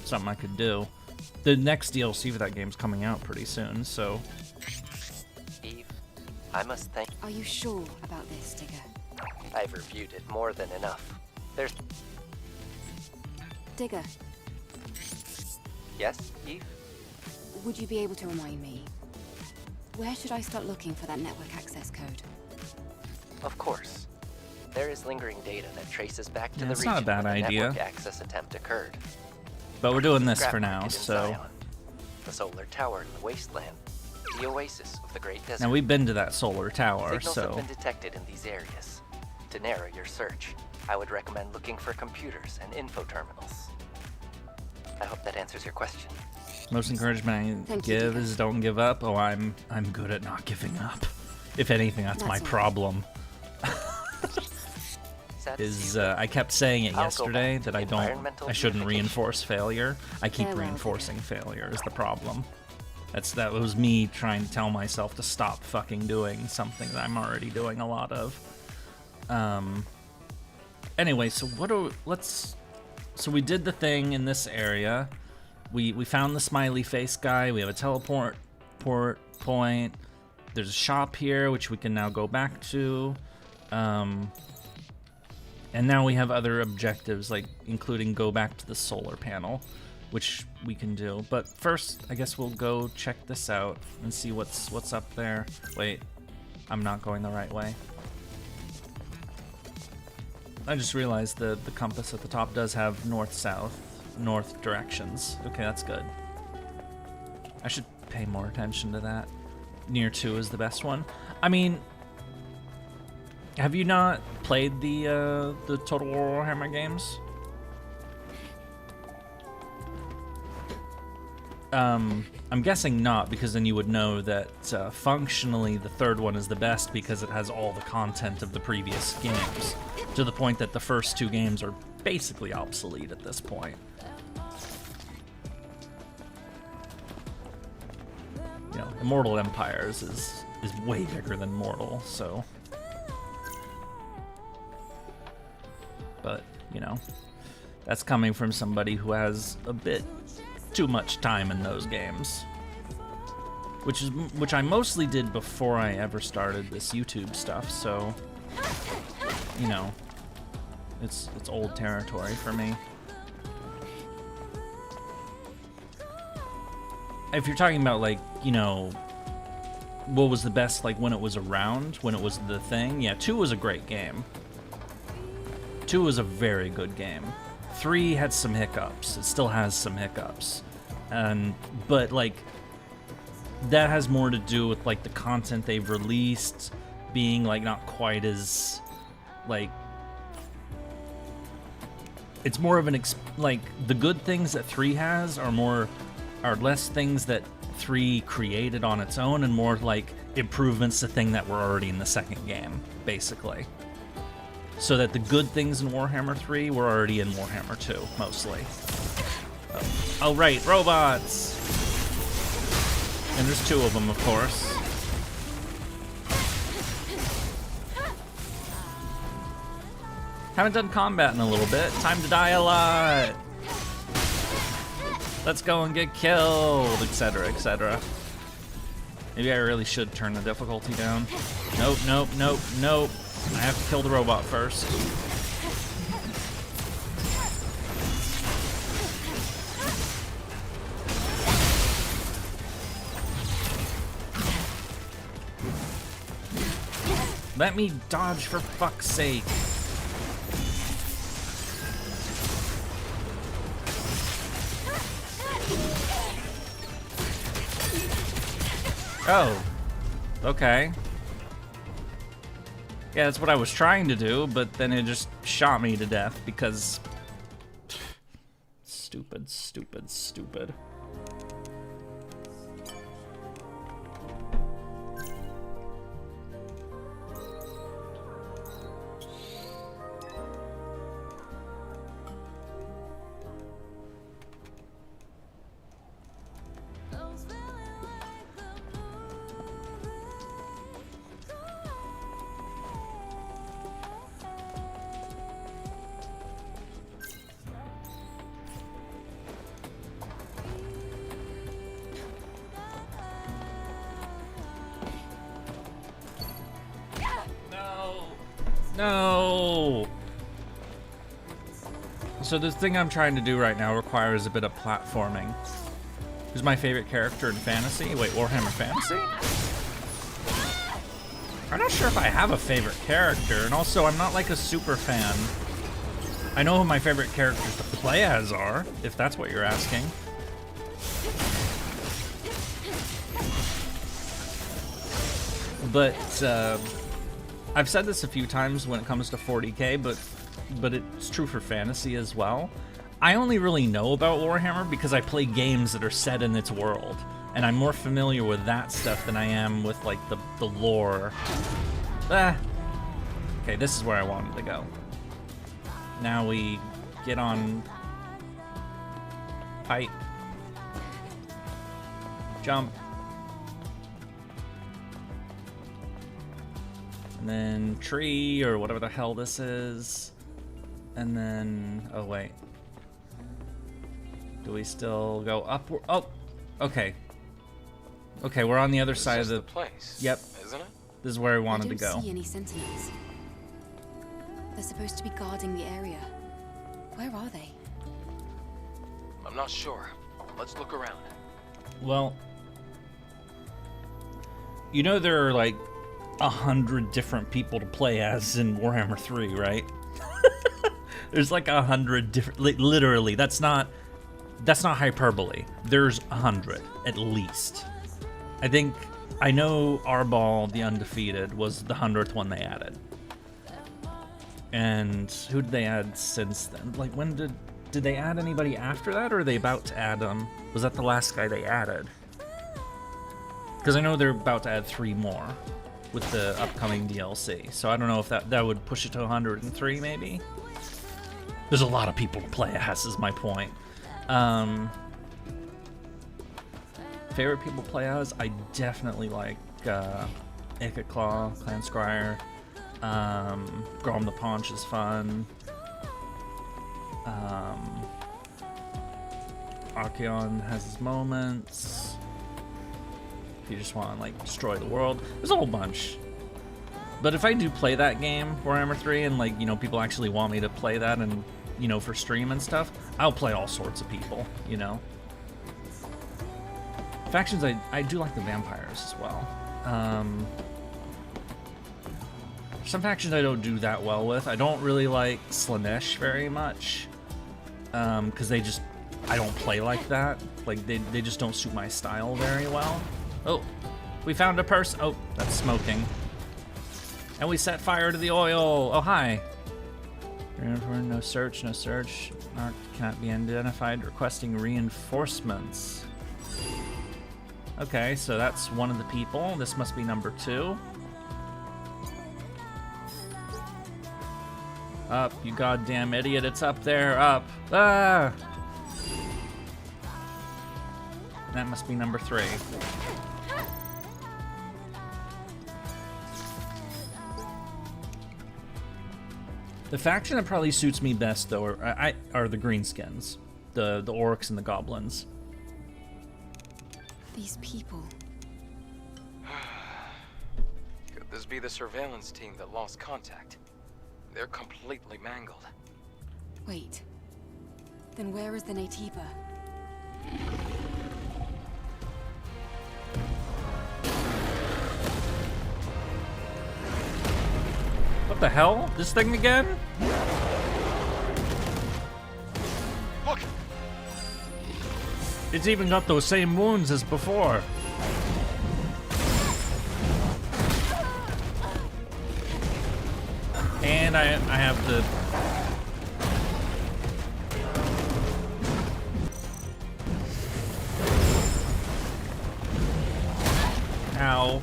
something I could do. The next DLC for that game's coming out pretty soon, so. Eve, I must thank. Are you sure about this, Digger? I've reviewed it more than enough. There's. Digger, Yes, Eve? would you be able to remind me? Where should I start looking for that network access code? Of course. There is lingering data that traces back to the That's region not a bad where the idea. network access attempt occurred. But we're doing this Scrap for now, market in so. Xion, the solar tower in the wasteland, the oasis of the Great Desert. Now we've been to that solar tower, Signals have so. been detected in these areas. To narrow your search, I would recommend looking for computers and info terminals. I hope that answers your question. Most encouragement I Thank you, give Digger. is don't give up. Oh, I'm good at not giving up. If anything, that's my That's all. problem. Sad to Is see you go. I kept saying it I'll go yesterday back to that environmental I shouldn't purification. reinforce failure. I keep Farewell, reinforcing failure is the problem. That was me trying to tell myself to stop fucking doing something that I'm already doing a lot of. Anyway, so so we did the thing in this area. We found the smiley face guy. We have a teleport point. There's a shop here which we can now go back to. And now we have other objectives, like including go back to the solar panel, which we can do. But first, I guess we'll go check this out and see what's up there. Wait, I'm not going the right way. I just realized the compass at the top does have north, south, north directions. Okay, that's good. I should pay more attention to that. Near 2 is the best one. I mean, have you not played the Total War Warhammer games? I'm guessing not, because then you would know that functionally the third one is the best because it has all the content of the previous games, to the point that the first 2 games are basically obsolete at this point. You know, Immortal Empires is way bigger than Mortal, so. But, you know, that's coming from somebody who has a bit too much time in those games, which I mostly did before I ever started this YouTube stuff, so, you know, it's old territory for me. If you're talking about, like, you know, what was the best, like, when it was around, when it was the thing, yeah, 2 was a great game. 2 was a very good game. 3 had some hiccups. It still has some hiccups. But like, that has more to do with like the content they've released being like not quite as like, it's more of an like the good things that 3 has are less things that 3 created on its own and more like improvements to things that were already in the second game, basically. So that the good things in Warhammer 3 were already in Warhammer 2, mostly. Oh, right, robots! And there's 2 of them, of course. Haven't done combat in a little bit. Time to die a lot! Let's go and get killed, etc., etc. Maybe I really should turn the difficulty down. Nope, nope, nope, nope. I have to kill the robot first. Let me dodge, for fuck's sake. Oh. Okay. Yeah, that's what I was trying to do, but then it just shot me to death because... Stupid, stupid, stupid. No! So this thing I'm trying to do right now requires a bit of platforming. Who's my favorite character in fantasy? Wait, Warhammer Fantasy? I'm not sure if I have a favorite character, and also I'm not like a super fan. I know who my favorite characters to play as are, if that's what you're asking. But I've said this a few times when it comes to 40k, but it's true for fantasy as well. I only really know about Warhammer because I play games that are set in its world, and I'm more familiar with that stuff than I am with like the lore. Okay, this is where I wanted to go. Now we get on pipe, jump, and then tree or whatever the hell this is, and then oh wait. Do we still go upward? Oh, okay. Okay, we're on the other side of the place. Yep. Isn't it? This is where I wanted to I go. don't see any sentinels. They're supposed to be guarding the area. Where are they? I'm not sure. Let's look around. Well, you know there are like 100 different people to play as in Warhammer 3, right? There's like 100 different, literally, that's not hyperbole. There's 100 at least. I know Arbol the Undefeated was the 100th one they added. And who did they add since then? Like when did they add anybody after that, or are they about to add them? Was that the last guy they added? Because I know they're about to add 3 more with the upcoming DLC. So I don't know if that would push it to 103 maybe. There's a lot of people to play as, is my point. Favorite people to play as? I definitely like Claw, Clan Scryer. Grom the Paunch is fun. Xion has his moments. If you just want to like destroy the world, there's a whole bunch. But if I do play that game, Warhammer 3, and like, you know, people actually want me to play that and, you know, for stream and stuff, I'll play all sorts of people, you know. Factions, I do like the vampires as well. Some factions I don't do that well with. I don't really like Slanesh very much, because I don't play like that. Like, they just don't suit my style very well. Oh, we found a person. Oh, that's smoking. And we set fire to the oil. Oh, hi. No search, no search. Mark cannot be identified. Requesting reinforcements. Okay, so that's one of the people. This must be number 2. Up, you goddamn idiot. It's up there. Up. Ah! That must be number 3. The faction that probably suits me best, though, are the greenskins. The orcs and the goblins. These people. Could this be the surveillance team that lost contact? They're completely mangled. Wait. Then where is the Natiba? What the hell? This thing again? Look! It's even got those same wounds as before. And I have the... Ow.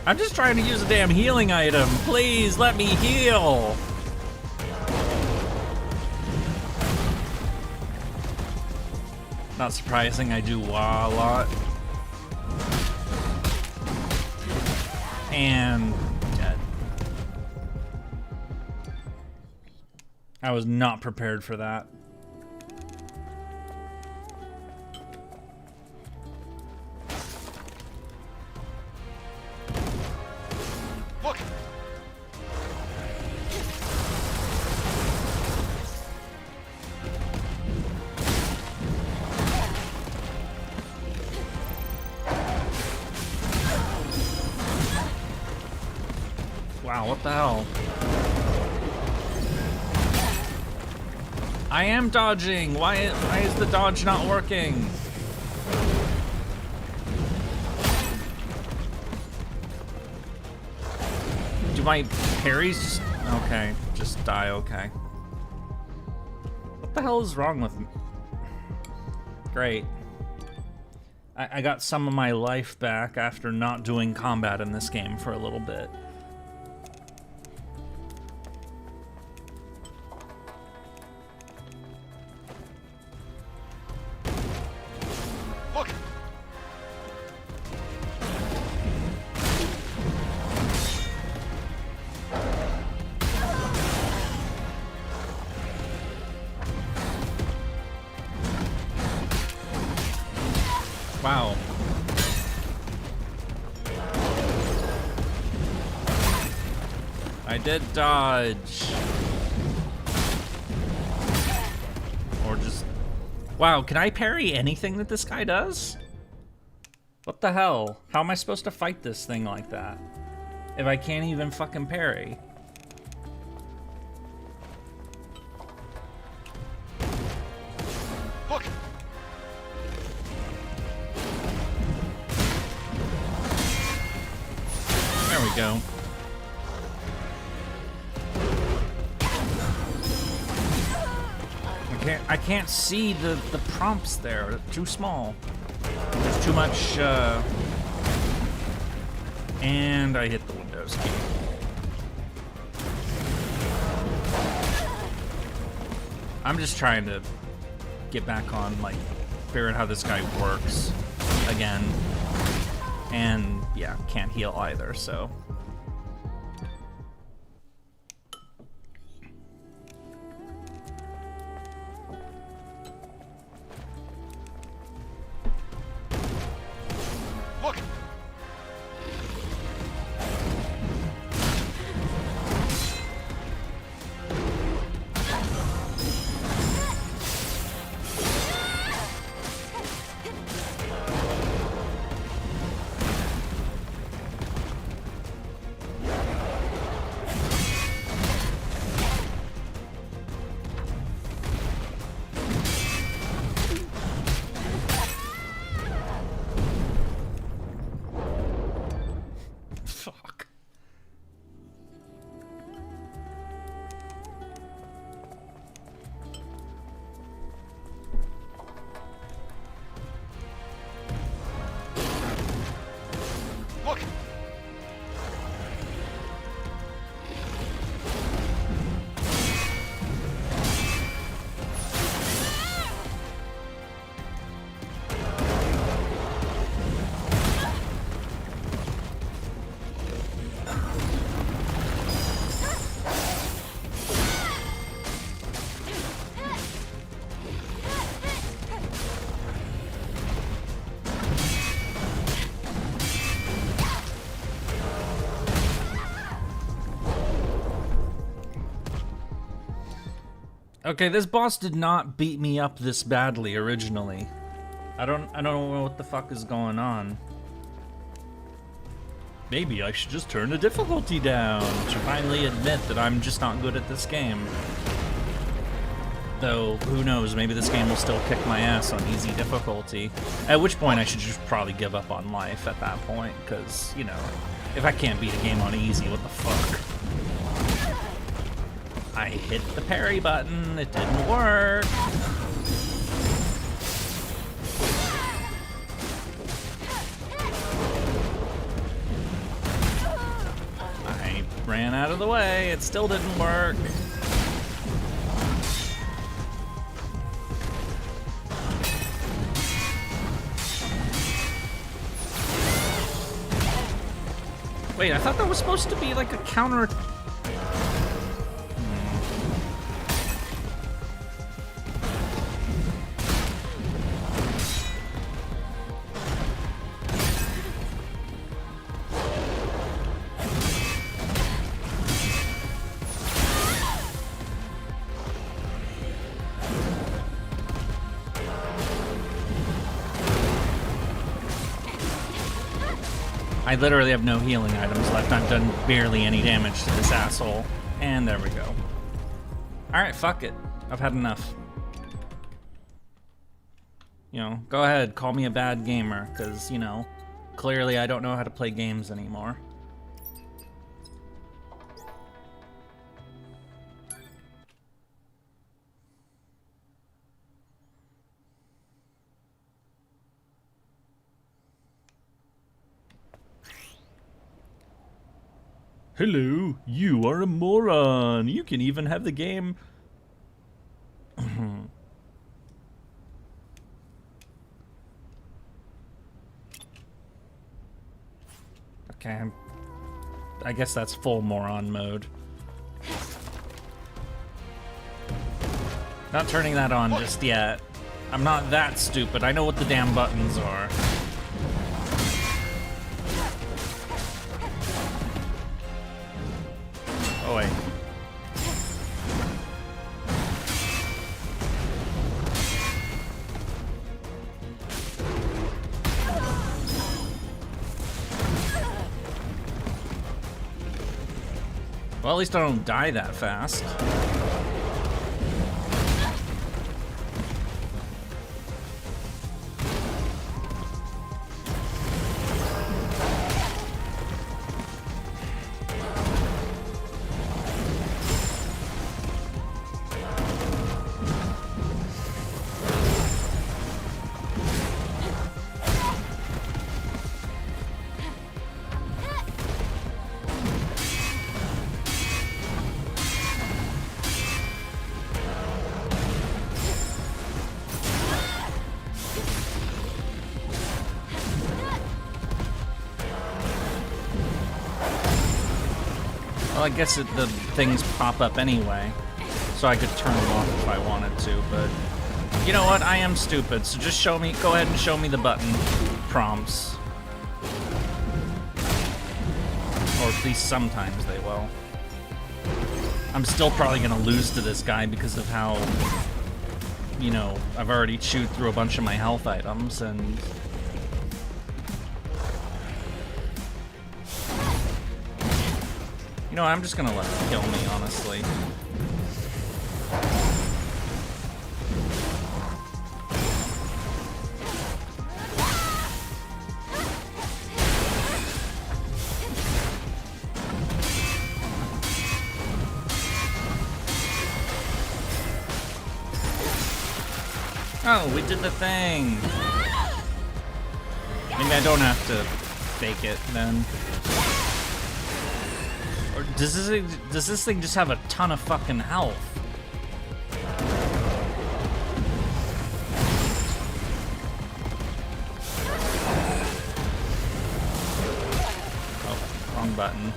I'm just trying to use a damn healing item. Please let me heal. Not surprising, I do wah a lot. And dead. I was not prepared for that. Look! Wow, what the hell? I am dodging. Why is the dodge not working? Do my parries just... Okay, just die, okay. What the hell is wrong with me? Great. I got some of my life back after not doing combat in this game for a little bit. Look! Wow. I did dodge. Or just... Wow, can I parry anything that this guy does? What the hell? How am I supposed to fight this thing like that? If I can't even fucking parry? Look! There we go. I can't see the prompts there. They're too small. There's too much, and I hit the Windows key. I'm just trying to get back on, like, figuring out how this guy works again. And, yeah, can't heal either, so... Look! Fuck. Look! Okay, this boss did not beat me up this badly originally. I don't know what the fuck is going on. Maybe I should just turn the difficulty down to finally admit that I'm just not good at this game. Though, who knows, maybe this game will still kick my ass on easy difficulty. At which point I should just probably give up on life at that point, because, you know, if I can't beat a game on easy, what the fuck? I hit the parry button, it didn't work. I ran out of the way, it still didn't work. Wait, I thought that was supposed to be like a counter... I literally have no healing items left. I've done barely any damage to this asshole. And there we go. Alright, fuck it. I've had enough. You know, go ahead, call me a bad gamer, because, you know, clearly I don't know how to play games anymore. Hello, you are a moron. You can even have the game. Okay, I guess that's full moron mode. Not turning that on just yet. I'm not that stupid. I know what the damn buttons are. Oh wait. Well, at least I don't die that fast. Well, I guess the things pop up anyway, so I could turn them off if I wanted to, but you know what? I am stupid, so just go ahead and show me the button prompts. Or at least sometimes they will. I'm still probably gonna lose to this guy because of how, you know, I've already chewed through a bunch of my health items, and you know, I'm just gonna let him kill me, honestly. Oh, we did the thing. Maybe I don't have to fake it then. Or does this thing just have a ton of fucking health? Oh, wrong button.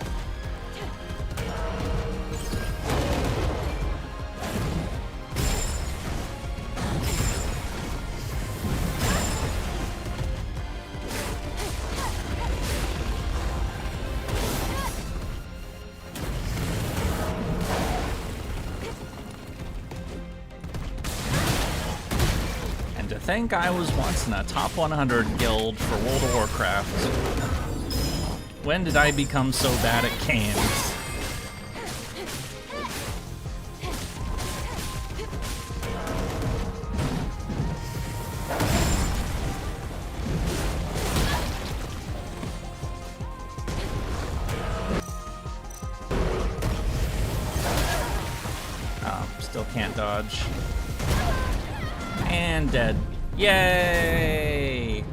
I think I was once in a top 100 guild for World of Warcraft. When did I become so bad at cans? Oh, still can't dodge. And dead. Yay!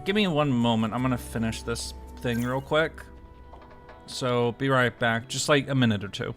Give me one moment. I'm gonna finish this thing real quick. So, be right back. Just like a minute or two.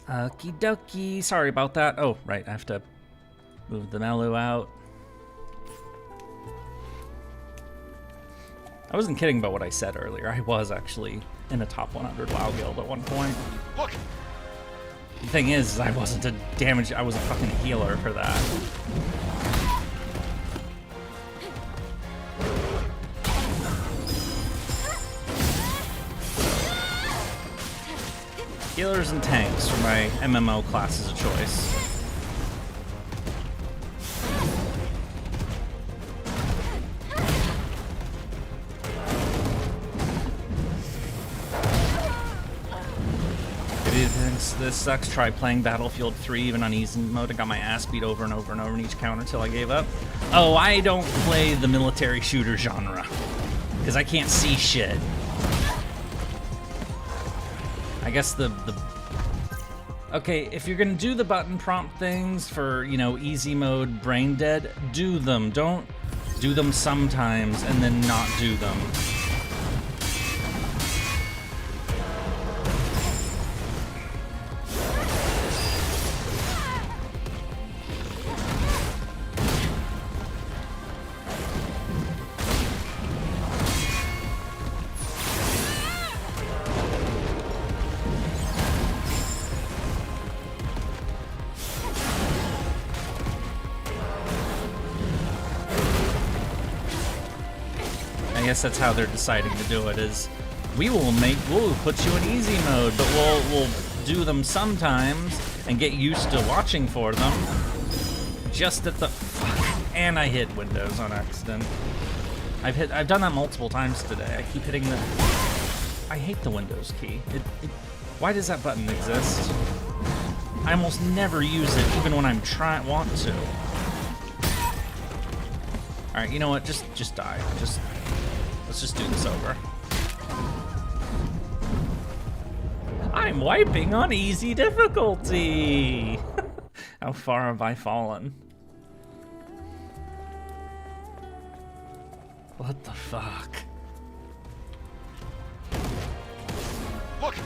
Okie dokie. Sorry about that. Oh, right. I have to move the Melu out. I wasn't kidding about what I said earlier. I was actually in a top 100 WoW guild at one point. Look! The thing is, I wasn't a damage. I was a fucking healer for that. Healers and tanks are my MMO classes of choice. This sucks. Try playing Battlefield 3 even on easy mode. I got my ass beat over and over and over in each counter until I gave up. Oh, I don't play the military shooter genre because I can't see shit. I guess the okay, if you're gonna do the button prompt things for, you know, easy mode, brain dead, do them. Don't do them sometimes and then not do them. I guess that's how they're deciding to do it, is we'll put you in easy mode, but we'll do them sometimes and get used to watching for them. Just at the and I hit Windows on accident. I've done that multiple times today. I keep hitting the I hate the Windows key. Why does that button exist? I almost never use it even when I'm want to. All right, you know what? Just die. Let's just do this over. I'm wiping on easy difficulty. How far have I fallen? What the fuck? Look!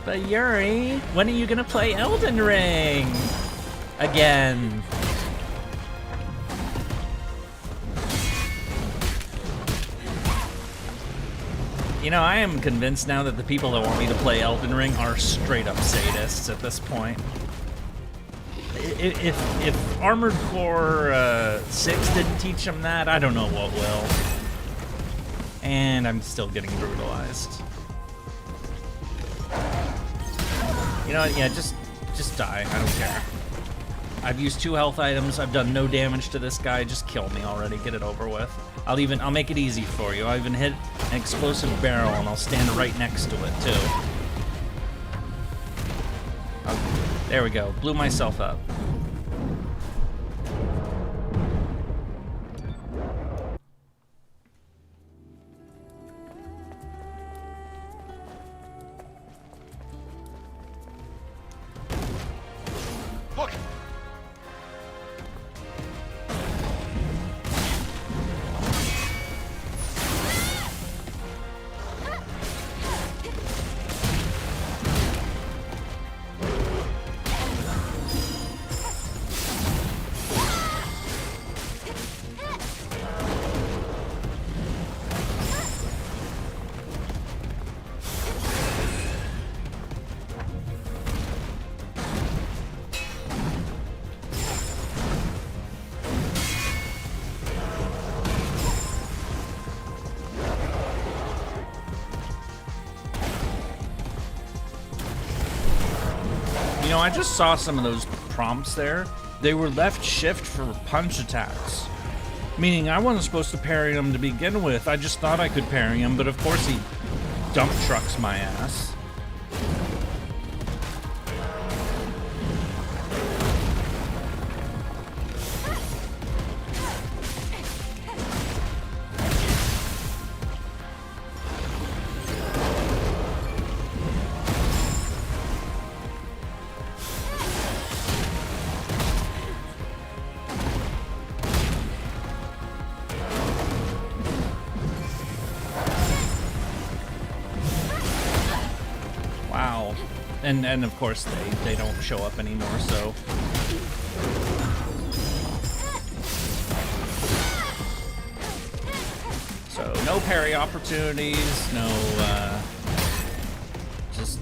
But Yurie, when are you gonna play Elden Ring? Again. You know, I am convinced now that the people that want me to play Elden Ring are straight up sadists at this point. If Armored Core 6 didn't teach them that, I don't know what will. And I'm still getting brutalized. You know what? Yeah, just die. I don't care. I've used 2 health items. I've done no damage to this guy. Just kill me already. Get it over with. I'll make it easy for you. I'll even hit an explosive barrel and I'll stand right next to it too. Oh, there we go. Blew myself up. Look! You know, I just saw some of those prompts there. They were left shift for punch attacks. Meaning I wasn't supposed to parry him to begin with. I just thought I could parry him, but of course he dump trucks my ass. And of course they don't show up anymore, so. So no parry opportunities, no just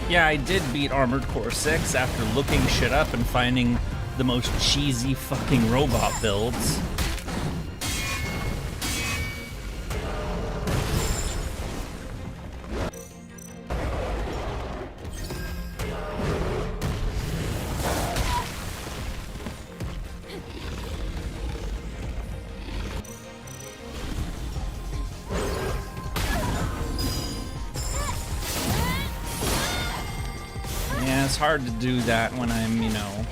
yeah, I did beat Armored Core 6 after looking shit up and finding the most cheesy fucking robot builds. It's hard to do that when I'm, you know,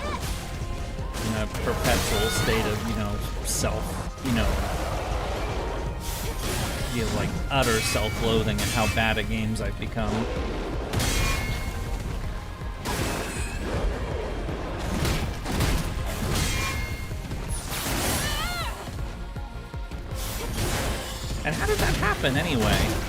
in a perpetual state of, you know, self, you know, feel like utter self-loathing at how bad at games I've become. And how did that happen anyway?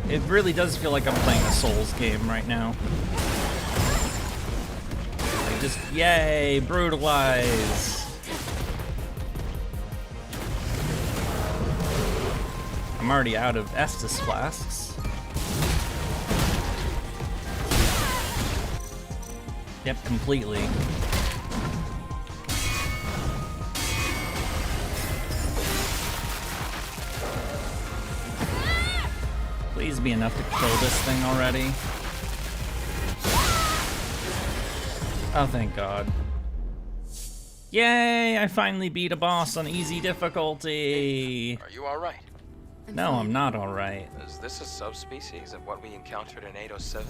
It really does feel like I'm playing a Souls game right now. Like just, yay, brutalize. I'm already out of Estus flasks. Yep, completely. Please be enough to kill this thing already. Oh, thank God. Yay! I finally beat a boss on easy difficulty. Are you alright? No, I'm not alright. Is this a subspecies of what we encountered in 807?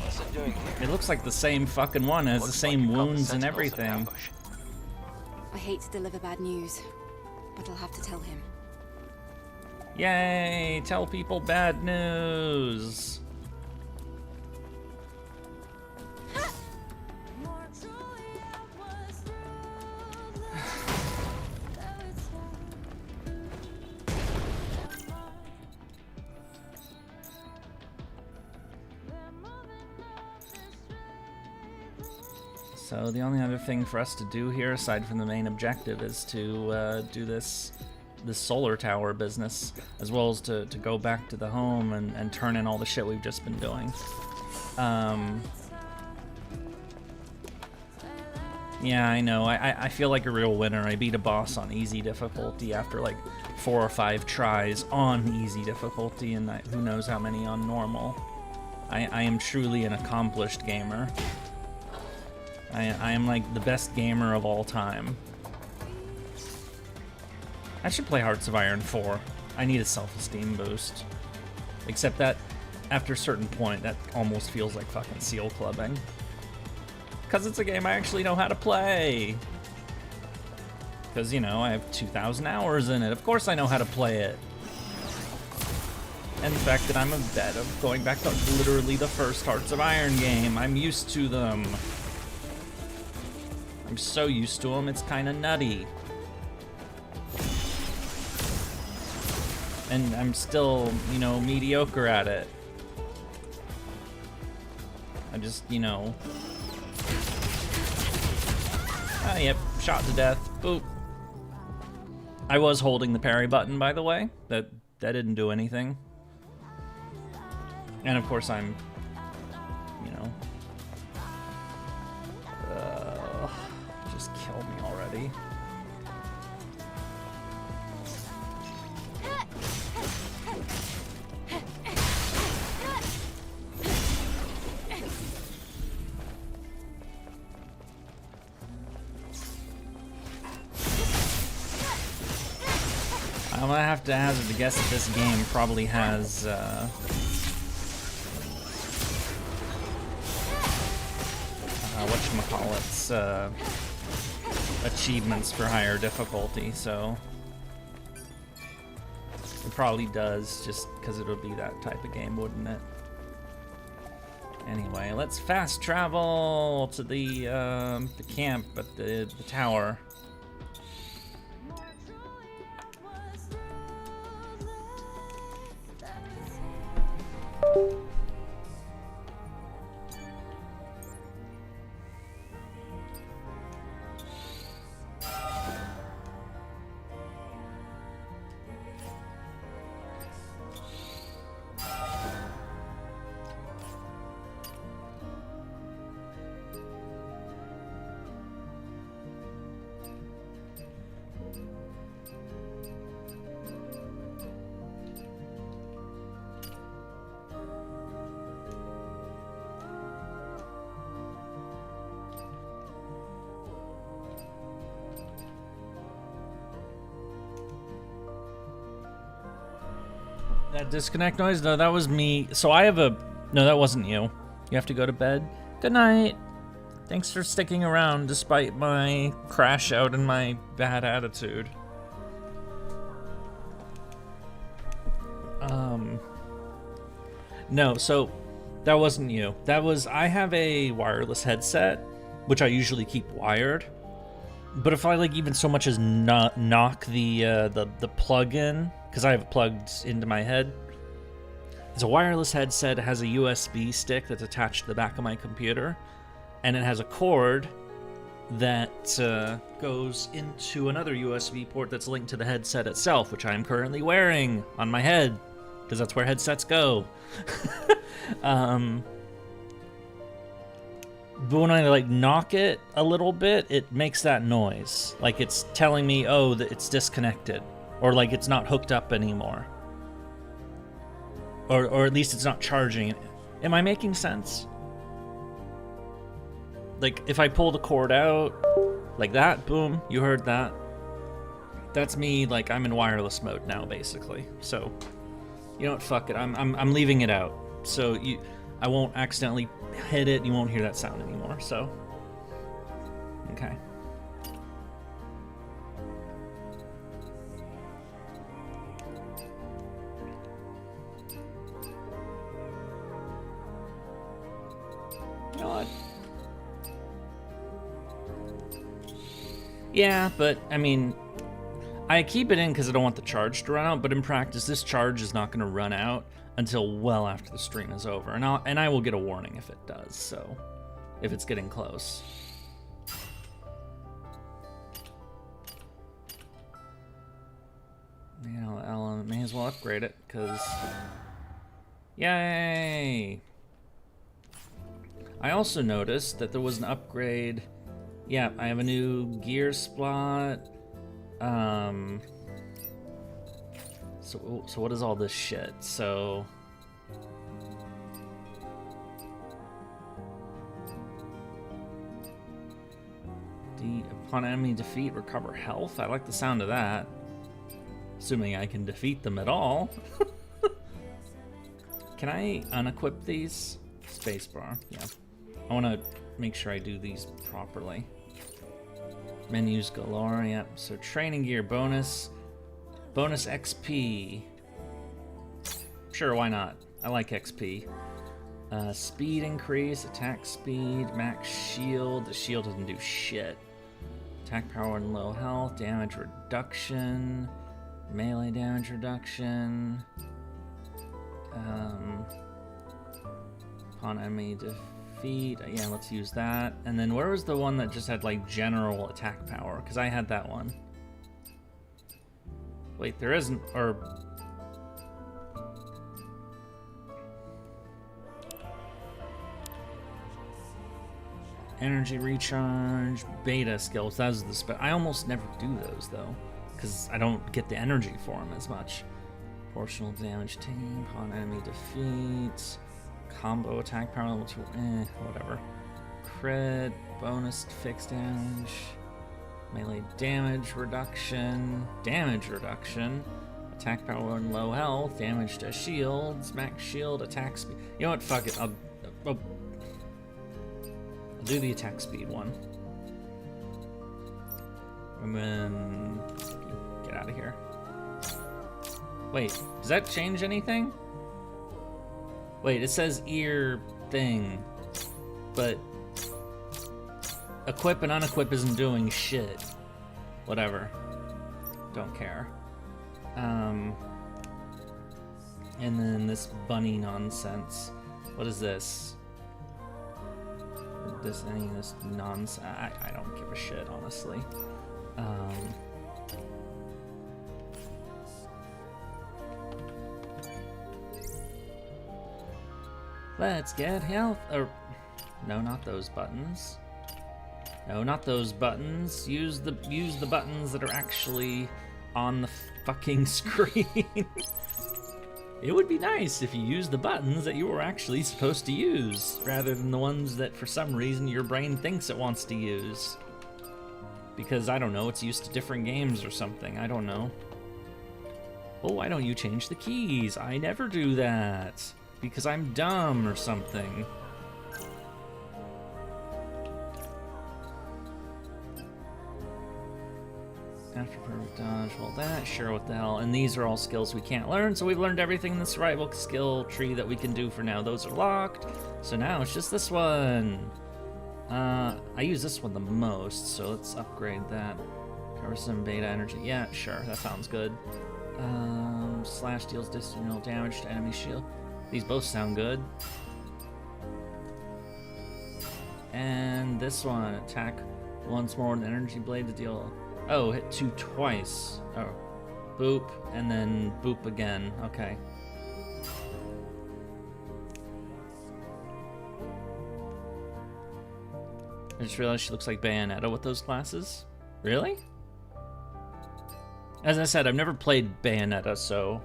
What's it doing here? It looks like the same fucking one, has the same wounds and everything. I hate to deliver bad news, but I'll have to tell him. Yay! Tell people bad news! So the only other thing for us to do here, aside from the main objective, is to do this solar tower business, as well as to go back to the home and turn in all the shit we've just been doing. Yeah, I know. I feel like a real winner. I beat a boss on easy difficulty after like 4 or 5 tries on easy difficulty, and who knows how many on normal. I am truly an accomplished gamer. I am like the best gamer of all time. I should play Hearts of Iron 4. I need a self-esteem boost. Except that, after a certain point, that almost feels like fucking seal clubbing. Because it's a game I actually know how to play. Because, you know, I have 2,000 hours in it. Of course I know how to play it. And the fact that I'm a vet of going back to literally the first Hearts of Iron game. I'm used to them. I'm so used to them, it's kind of nutty. And I'm still, you know, mediocre at it. I just, you know... Ah, yep, shot to death. Boop. I was holding the parry button, by the way. That didn't do anything. And of course I'm, you know... just kill me already. I'm gonna have to hazard a guess that this game probably has whatchamacallits, achievements for higher difficulty, so it probably does, just because it would be that type of game, wouldn't it? Anyway, let's fast travel to the camp at the tower. That disconnect noise? No, that was me. So I have a... No, that wasn't you. You have to go to bed. Good night. Thanks for sticking around despite my crash out and my bad attitude. No, so that wasn't you. That was... I have a wireless headset, which I usually keep wired. But if I, like, even so much as knock the plug in, because I have it plugged into my head. It's a wireless headset. It has a USB stick that's attached to the back of my computer, and it has a cord that goes into another USB port that's linked to the headset itself, which I am currently wearing on my head, because that's where headsets go. But when I, like, knock it a little bit, it makes that noise. Like, it's telling me, oh, that it's disconnected. Or, like, it's not hooked up anymore. Or at least it's not charging. Am I making sense? Like, if I pull the cord out, like that, boom, you heard that. That's me, like, I'm in wireless mode now, basically. So, you know what, fuck it, I'm leaving it out. So, I won't accidentally hit it, you won't hear that sound anymore, so. Okay. You know what? Yeah, but, I mean, I keep it in because I don't want the charge to run out, but in practice, this charge is not going to run out until well after the stream is over, and I will get a warning if it does, so, if it's getting close. You know, Ellen, may as well upgrade it, because... Yay! I also noticed that there was an upgrade. Yeah, I have a new gear slot. So what is all this shit? So... Upon enemy defeat, recover health? I like the sound of that. Assuming I can defeat them at all. Can I unequip these? Spacebar, yeah. I want to make sure I do these properly. Menus galore, yep. So training gear bonus. Bonus XP. Sure, why not? I like XP. Speed increase, attack speed, max shield. The shield doesn't do shit. Attack power and low health, damage reduction. Melee damage reduction. Upon enemy defeat. Yeah, let's use that. And then where was the one that just had like general attack power? Because I had that one. Wait, there isn't, or... Energy recharge, beta skills. That was the I almost never do those though, because I don't get the energy for them as much. Proportional damage taken upon enemy defeat. Combo attack power level 2. Whatever. Crit, bonus fixed damage. Melee damage reduction. Damage reduction. Attack power when low health. Damage to shields. Max shield. Attack speed. You know what? Fuck it. I'll do the attack speed one. And then get out of here. Wait, does that change anything? Wait, it says ear thing, but equip and unequip isn't doing shit. Whatever. Don't care. And then this bunny nonsense. What is this? Any of this nonsense? I don't give a shit, honestly. Let's get health. Or no, not those buttons. No, not those buttons. Use the buttons that are actually on the fucking screen. It would be nice if you used the buttons that you were actually supposed to use, rather than the ones that for some reason your brain thinks it wants to use. Because, I don't know, it's used to different games or something, I don't know. Oh, why don't you change the keys? I never do that. Because I'm dumb or something. After perfect dodge, well that, sure, what the hell. And these are all skills we can't learn, so we've learned everything in the survival skill tree that we can do for now. Those are locked, so now it's just this one. I use this one the most, so let's upgrade that. Cover some beta energy. Yeah, sure, that sounds good. Slash deals additional damage to enemy shield. These both sound good. And this one, attack once more with an energy blade to deal... Oh, hit 2 twice. Oh, boop, and then boop again. Okay. I just realized she looks like Bayonetta with those glasses. Really? As I said, I've never played Bayonetta, so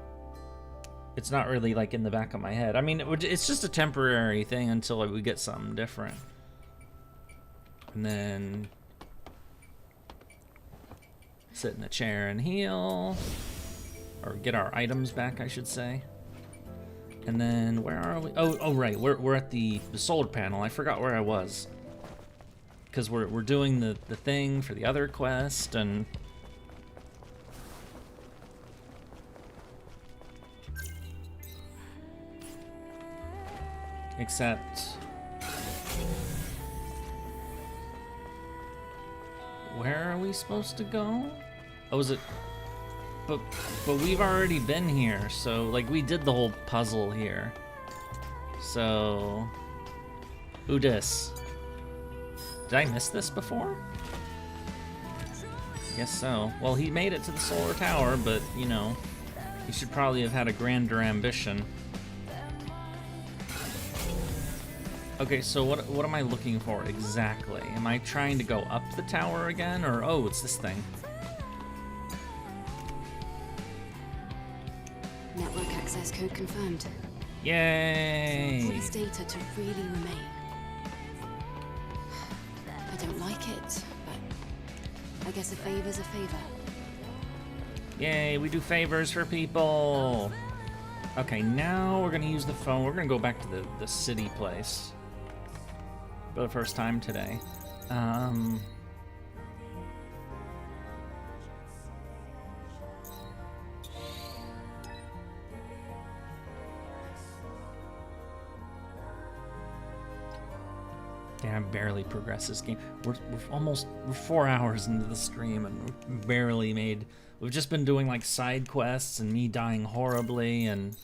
it's not really like in the back of my head. I mean, it's just a temporary thing until we get something different. And then sit in a chair and heal, or get our items back, I should say. And then where are we? Oh, right, we're at the solar panel. I forgot where I was, because we're doing the thing for the other quest, and except where are we supposed to go? Oh, is it? But we've already been here, so like we did the whole puzzle here. So who dis? Did I miss this before? Guess so. Well, he made it to the solar tower, but you know, he should probably have had a grander ambition. Okay, so what am I looking for exactly? Am I trying to go up the tower again, or oh, it's this thing? Network access code confirmed. Yay! For this data to really remain. I don't like it, but I guess a favor's a favor. Yay, we do favors for people! Okay, now we're gonna use the phone. We're gonna go back to the city place for the first time today. Yeah, I barely progressed this game. We're 4 hours into the stream and we've barely made We've just been doing like side quests and me dying horribly and,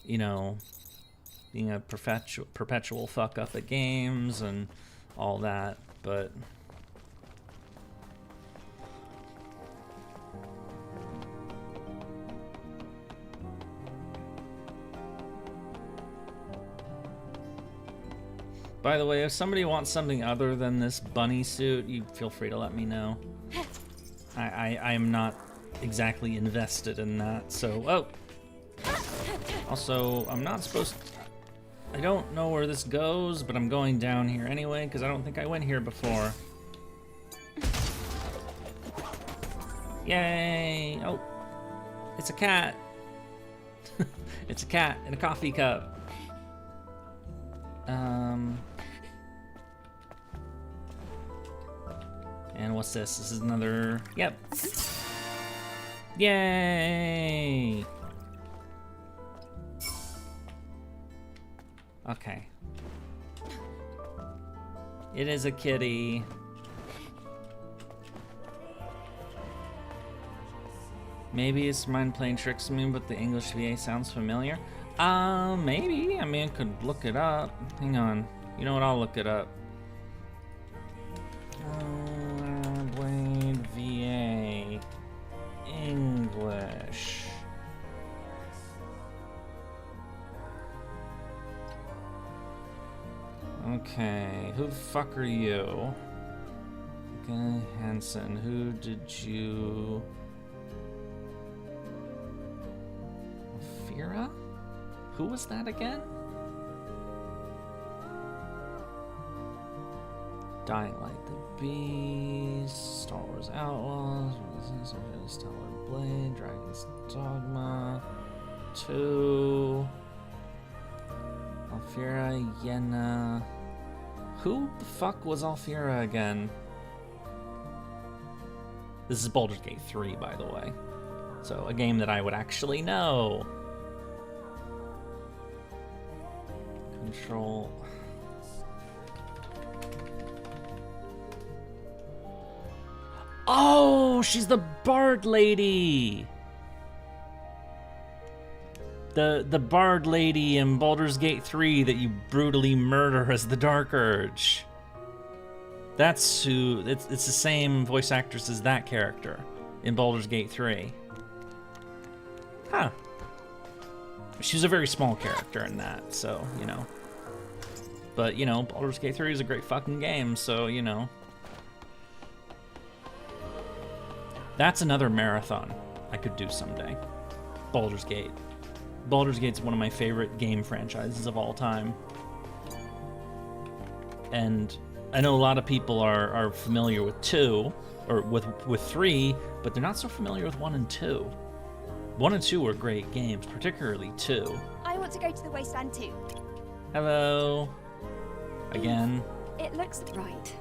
you know, being a perpetual fuck up at games and all that, but by the way, if somebody wants something other than this bunny suit, you feel free to let me know. I am not exactly invested in that, so... Oh! Also, I'm not supposed to... I don't know where this goes, but I'm going down here anyway, because I don't think I went here before. Yay! Oh! It's a cat! It's a cat in a coffee cup. And what's this? This is another... Yep. Yay! Okay. It is a kitty. Maybe it's mine playing tricks on me, but the English VA sounds familiar. Maybe. I mean, I could look it up. Hang on. You know what? I'll look it up. Blade VA English. Okay, who the fuck are you? Okay, Hansen, who did you... Ophira? Who was that again? Dying Light the Beast, Star Wars Outlaws, Stellar Blade, Dragon's Dogma, 2, Alfira, Yenna. Who the fuck was Alfira again? This is Baldur's Gate 3, by the way. So, a game that I would actually know. Control... Oh, she's the Bard lady. The Bard lady in Baldur's Gate 3 that you brutally murder as the Dark Urge. That's who. It's the same voice actress as that character in Baldur's Gate 3. Huh. She was a very small character in that, so you know. But you know, Baldur's Gate 3 is a great fucking game, so you know. That's another marathon I could do someday. Baldur's Gate. Baldur's Gate's one of my favorite game franchises of all time. And I know a lot of people are familiar with 2, or with 3, but they're not so familiar with 1 and 2. 1 and 2 are great games, particularly 2. I want to go to the wasteland too. Hello. Again. It looks Right.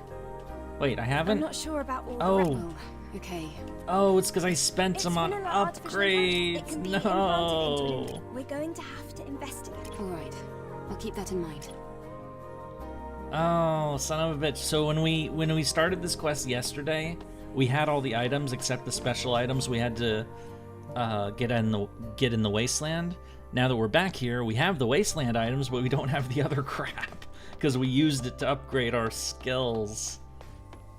Wait, I haven't? I'm not sure about all the Oh, okay. Oh, it's because I spent It's some on vanilla artificial intelligence. It upgrades. can be implanted into No. me. We're going to have to investigate. All right. I'll keep that in mind. Oh, son of a bitch. So when we started this quest yesterday, we had all the items except the special items we had to get in the wasteland. Now that we're back here, we have the wasteland items, but we don't have the other crap because we used it to upgrade our skills.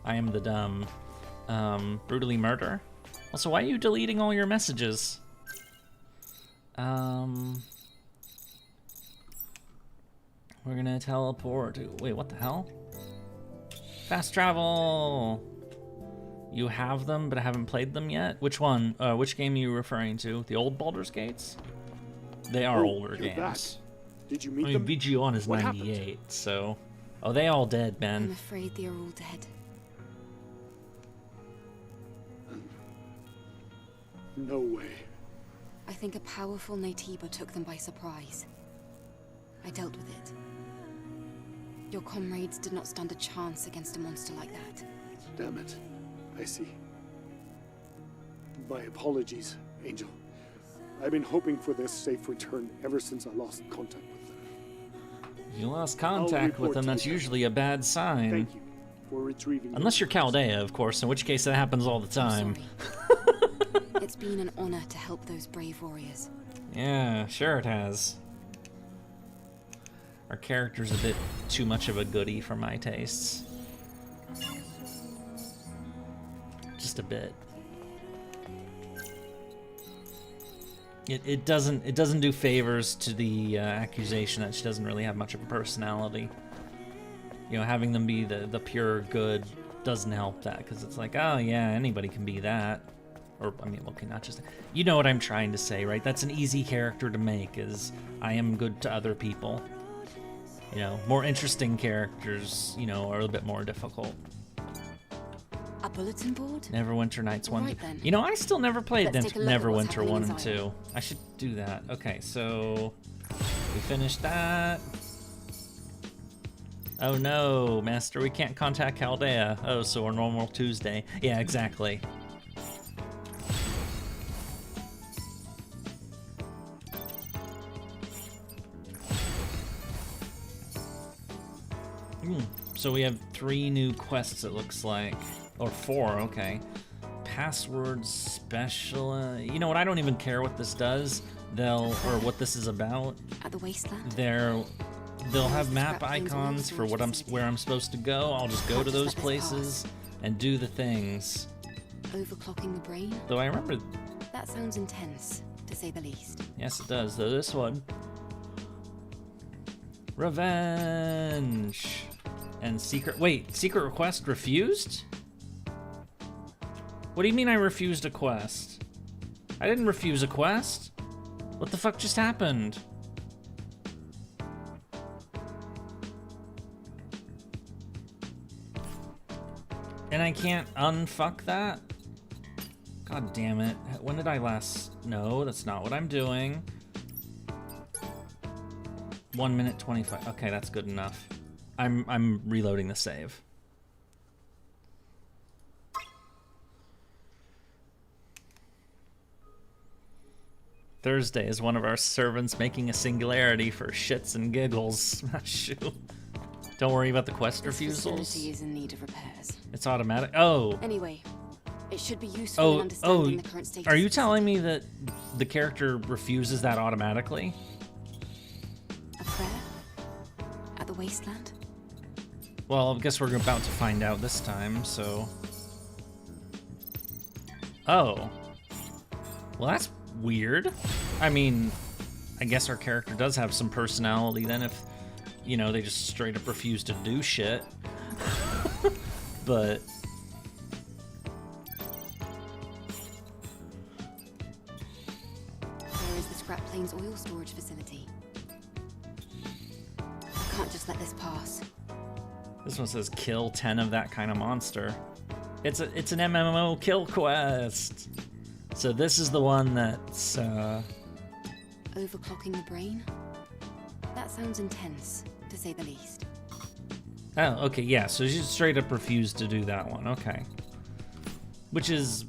I am the dumb. Brutally murder? Also, why are you deleting all your messages? We're gonna teleport to... Wait, what the hell? Fast travel! You have them, but I haven't played them yet? Which one? Which game are you referring to? The old Baldur's Gates? They are older you're games. back. Did you meet I mean, them? VG1 is What 98, happened? so... Oh, they all dead, I'm man. afraid they are all dead. No way. I think a powerful Natiba took them by surprise. I dealt with it. Your comrades did not stand a chance against a monster like that. Damn it. I see. My apologies, Angel. I've been hoping for their safe return ever since I lost contact with them. If you lost contact with report them, to that's you. usually a bad sign. Thank you for retrieving. Unless you're Chaldea, of course, in which case that happens all the time. I'm sorry. It's been an honor to help those brave warriors. Yeah, sure it has. Our character's a bit too much of a goodie for my tastes. Just a bit. It doesn't do favors to the accusation that she doesn't really have much of a personality. You know, having them be the pure good doesn't help that, because it's like, oh yeah, anybody can be that. Or, I mean, okay, not just... You know what I'm trying to say, right? That's an easy character to make, is I am good to other people. You know, more interesting characters, you know, are a bit more difficult. A bulletin board? Neverwinter Nights 1. Right then. You know, I still never played Let's take a look at what's Neverwinter happening 1 in and Xion. 2. I should do that. Okay, so we finished that. Oh no, Master, we can't contact Chaldea. Oh, so we're normal Tuesday. Yeah, exactly. So we have 3 new quests, it looks like. Or 4, okay. Password special... you know what, I don't even care what this does. Or what this is about. At the wasteland? They'll have map icons for where I'm supposed to go. I'll just go to those places and do the things. Overclocking the brain? Though I remember... That sounds intense, to say the least. Yes, it does, though this one. Revenge! And secret... Wait, secret request refused? What do you mean I refused a quest? I didn't refuse a quest. What the fuck just happened? And I can't unfuck that? God damn it. When did I last... No, that's not what I'm doing. 1 minute 25. Okay, that's good enough. I'm reloading the save. Thursday is one of our servants making a singularity for shits and giggles. Shoot. Don't worry about the quest refusals. This facility is in need of repairs. It's automatic. Oh. Anyway, it should be useful in understanding the current status. Are you telling me that the character refuses that automatically? A prayer? At the wasteland? Well, I guess we're about to find out this time, so... Oh. Well, that's weird. I mean, I guess our character does have some personality then if, you know, they just straight up refuse to do shit. But... Where is the scrap plane's oil storage facility? I can't just let this pass. This one says kill 10 of that kind of monster. It's an MMO kill quest. So this is the one that's Overclocking the brain? That sounds intense, to say the least. Oh, okay, yeah, so she straight up refused to do that one, okay. Which is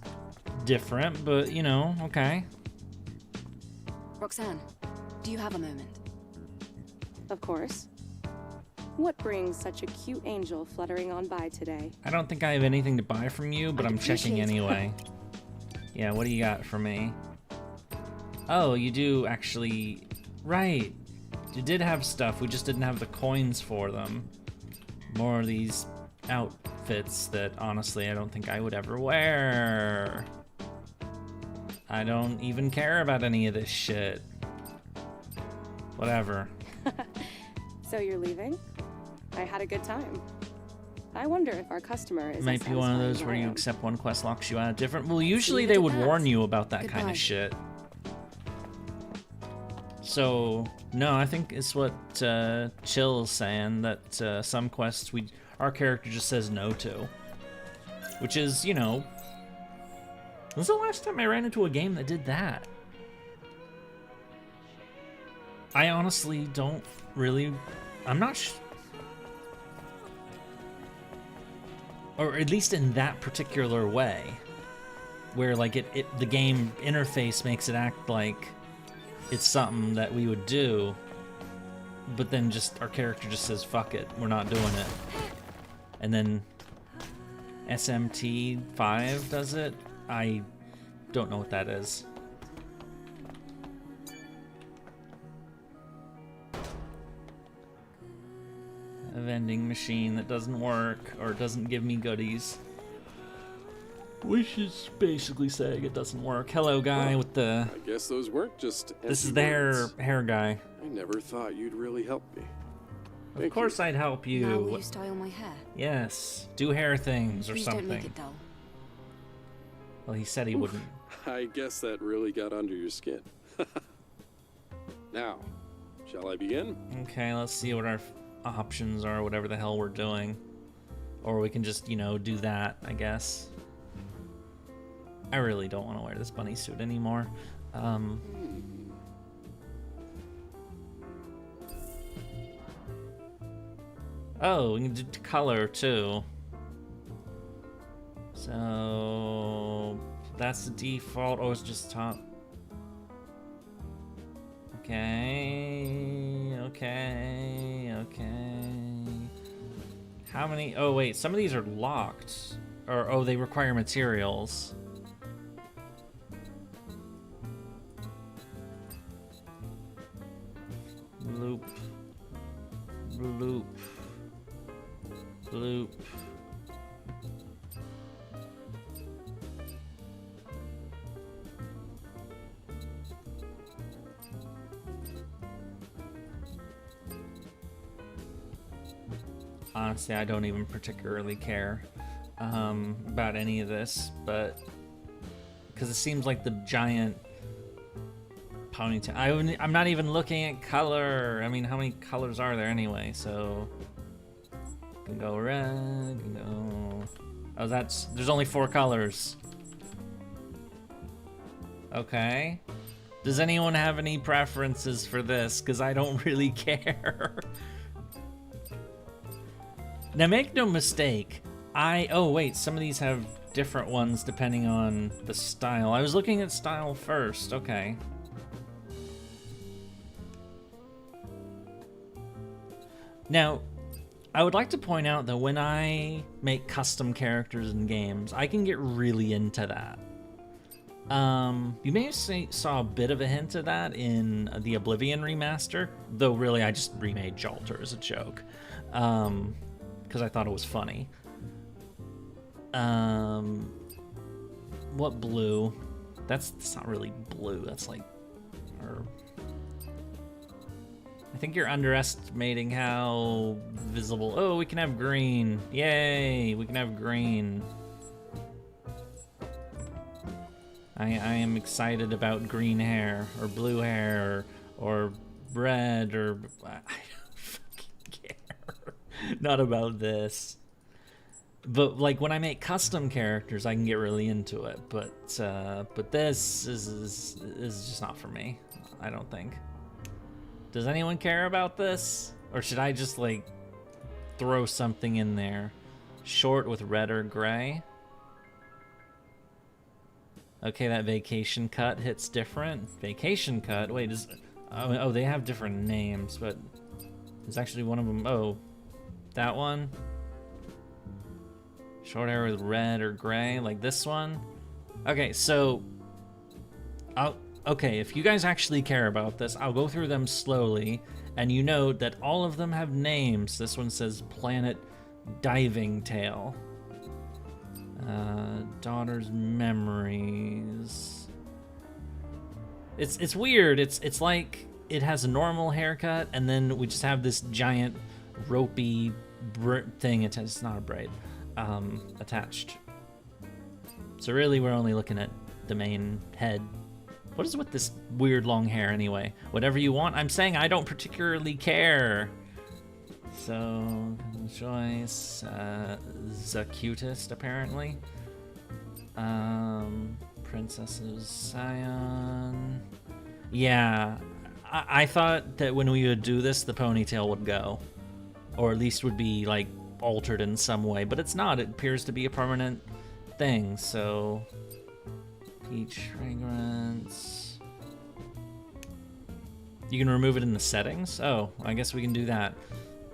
different, but, you know, okay. Roxanne, do you have a moment? Of course. What brings such a cute angel fluttering on by today? I don't think I have anything to buy from you, but I'd I'm checking appreciate it. anyway. Yeah, what do you got for me? Oh, you do actually... Right. You did have stuff, we just didn't have the coins for them. More of these outfits that, honestly, I don't think I would ever wear. I don't even care about any of this shit. Whatever. So you're leaving? I had a good time. I wonder if our customer is It might as be one of satisfying those as where I you am. accept one quest locks you out of different. Well, usually you they did would that. warn you about that kind Goodbye. of shit. So no, I think it's what Chill is saying, that some quests our character just says no to, which is, you know, when's the last time I ran into a game that did that? I honestly don't really. I'm not. Or at least in that particular way, where like the game interface makes it act like it's something that we would do, but then just our character just says fuck it, we're not doing it. And then SMT5 does it. I don't know what that is. A vending machine that doesn't work or doesn't give me goodies. Which is basically saying it doesn't work. Hello, guy with the... I guess those weren't just This is empty the words. hair guy. I never thought you'd really help me. Of course I'd help you. Now will you style my hair? Yes. Do hair things or Please something. don't make it dull. Well, he said he wouldn't. I guess that really got under your skin. Now, shall I begin? Okay, let's see what our options are, whatever the hell we're doing. Or we can just, you know, do that, I guess. I really don't want to wear this bunny suit anymore. Oh, we can do color too. So that's the default. Oh, it's just top. Okay. How many? Oh wait, some of these are locked. Or oh, they require materials. Loop. Honestly, I don't even particularly care about any of this, but because it seems like the giant ponytail. I'm not even looking at color. I mean, how many colors are there anyway? So can go red, can go. Oh, there's only 4 colors. Okay. Does anyone have any preferences for this? Because I don't really care. Now, make no mistake. Oh wait, some of these have different ones depending on the style. I was looking at style first. Okay. Now, I would like to point out that when I make custom characters in games, I can get really into that. You may have saw a bit of a hint of that in the Oblivion remaster, though really I just remade Jalter as a joke, because I thought it was funny. What blue? That's not really blue, that's like... I think you're underestimating how visible... Oh, we can have green. Yay, we can have green. I am excited about green hair, or blue hair, or red, or... I don't fucking care. Not about this. But, like, when I make custom characters, I can get really into it. But this is just not for me, I don't think. Does anyone care about this? Or should I just, like, throw something in there? Short with red or gray? Okay, that vacation cut hits different. Vacation cut? Wait, oh, they have different names, but there's actually one of them. Oh, that one? Short hair with red or gray, like this one? Okay, so... Okay, if you guys actually care about this, I'll go through them slowly, and you note that all of them have names. This one says Planet Diving Tail. Daughter's Memories. It's weird. It's like it has a normal haircut, and then we just have this giant ropey thing. It's not a braid attached. So really, we're only looking at the main head. What is with this weird long hair anyway? Whatever you want. I'm saying I don't particularly care. So, choice, the cutest apparently. Princesses, Xion. Yeah, I thought that when we would do this, the ponytail would go. Or at least would be, like, altered in some way. But it's not. It appears to be a permanent thing, so... Peach fragrance. You can remove it in the settings? Oh, I guess we can do that.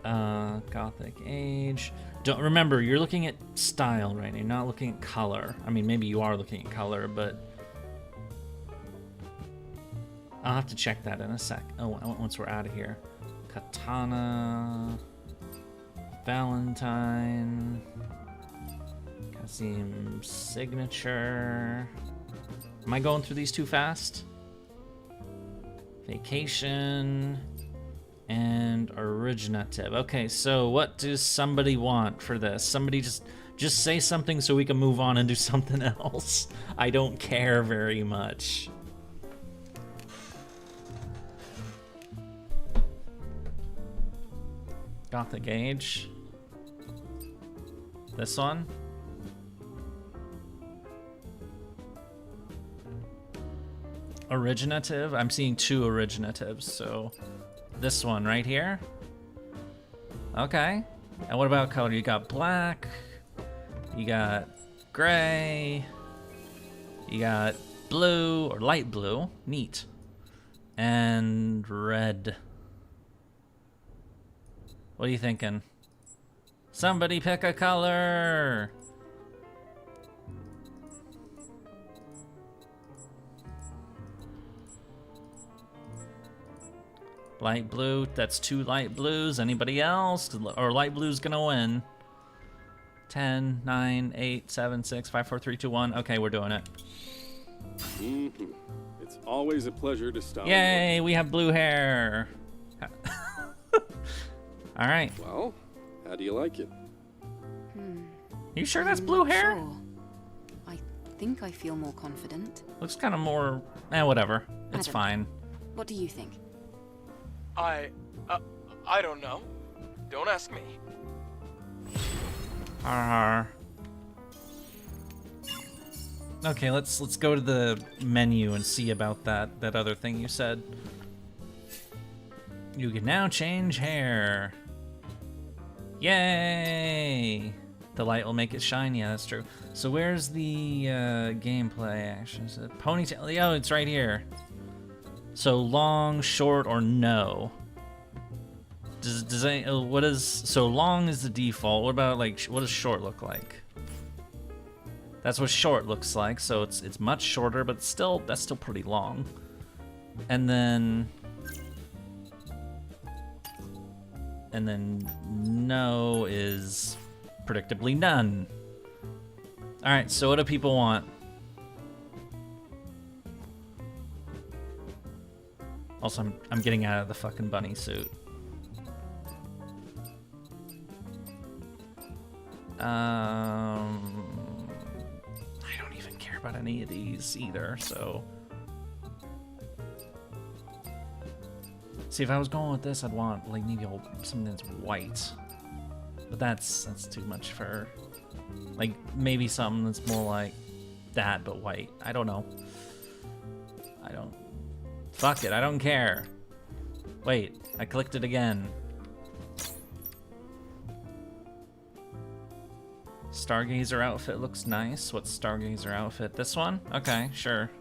Gothic age. Don't remember, you're looking at style right now. You're not looking at color. I mean, maybe you are looking at color, but I'll have to check that in a sec. Oh, once we're out of here. Katana. Valentine. Kasim signature. Am I going through these too fast? Vacation. And originative. Okay, so what does somebody want for this? Somebody just say something so we can move on and do something else. I don't care very much. Gothic Age. This one. Originative. I'm seeing 2 originatives, so this one right here. Okay. And what about color? You got black. You got gray. You got blue or light blue. Neat. And red. What are you thinking? Somebody pick a color. Light blue, that's 2 light blues. Anybody else? Or light blue's gonna win. 10, 9, 8, 7, 6, 5, 4, 3, 2, 1. Okay, we're doing it. Mm-hmm. It's always a pleasure to stop. Yay, we have blue hair. All right. Well, how do you like it? You sure that's blue hair? Sure. I think I feel more confident. Looks kind of more, whatever. It's Adam, fine. What do you think? I don't know. Don't ask me. Okay, let's go to the menu and see about that other thing you said. You can now change hair. Yay! The light will make it shine. Yeah, that's true. So where's the gameplay actions? Ponytail. Oh, it's right here. So long, short, or no? What is so long is the default? What about like what does short look like? That's what short looks like. So it's much shorter, but that's still pretty long. And then no is predictably none. All right. So what do people want? Also, I'm getting out of the fucking bunny suit. I don't even care about any of these either, so. See, if I was going with this, I'd want like maybe something that's white. But that's too much for, like maybe something that's more like that but white. I don't know. Fuck it, I don't care. Wait, I clicked it again. Stargazer outfit looks nice. What's Stargazer outfit? This one? Okay, sure.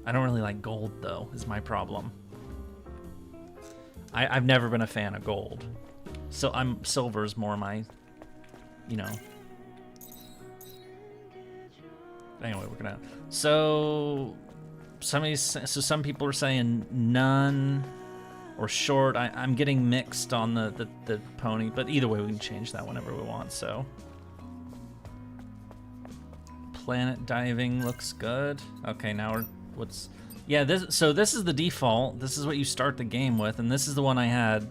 I don't really like gold though, is my problem. I've never been a fan of gold. So silver's more my, you know. Anyway, we're gonna. So some people are saying none or short. I'm getting mixed on the pony, but either way we can change that whenever we want. So planet diving looks good. Okay, now this is the default. This is what you start the game with, and this is the one I had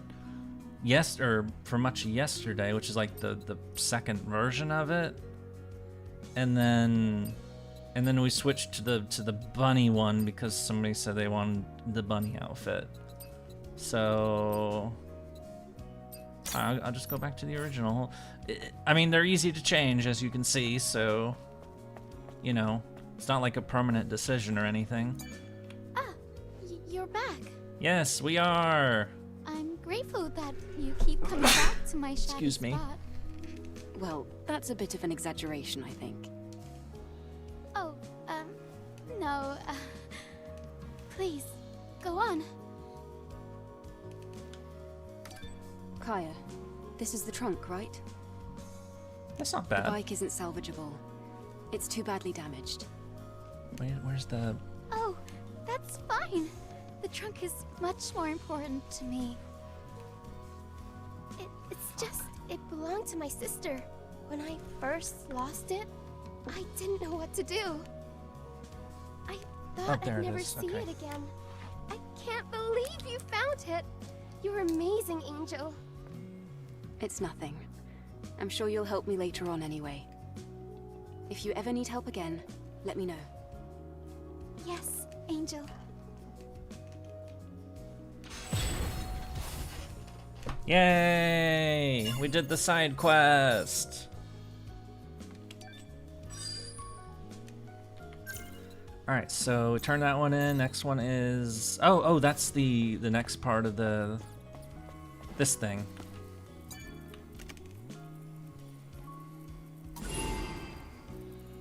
for much of yesterday, which is like the second version of it, and then we switched to the bunny one because somebody said they wanted the bunny outfit. So I'll just go back to the original. I mean, they're easy to change, as you can see, so, you know, it's not like a permanent decision or anything. Ah, you're back. Yes, we are. I'm grateful that you keep coming back to my shadow Excuse me. spot. Well, that's a bit of an exaggeration, I think. Oh, no, please, go on. Kaya, this is the trunk, right? That's not The bad. bike isn't salvageable. It's too badly damaged. Where's the... Oh, that's fine. The trunk is much more important to me. It's just, it belonged to my sister. When I first lost it, I didn't know what to do. I thought there I'd it never is. see Okay. it again. I can't believe you found it. You're amazing, Angel. It's nothing. I'm sure you'll help me later on anyway. If you ever need help again, let me know. Yes, Angel. Yay! We did the side quest. All right, so we turn that one in. Next one is oh, that's the next part of this thing.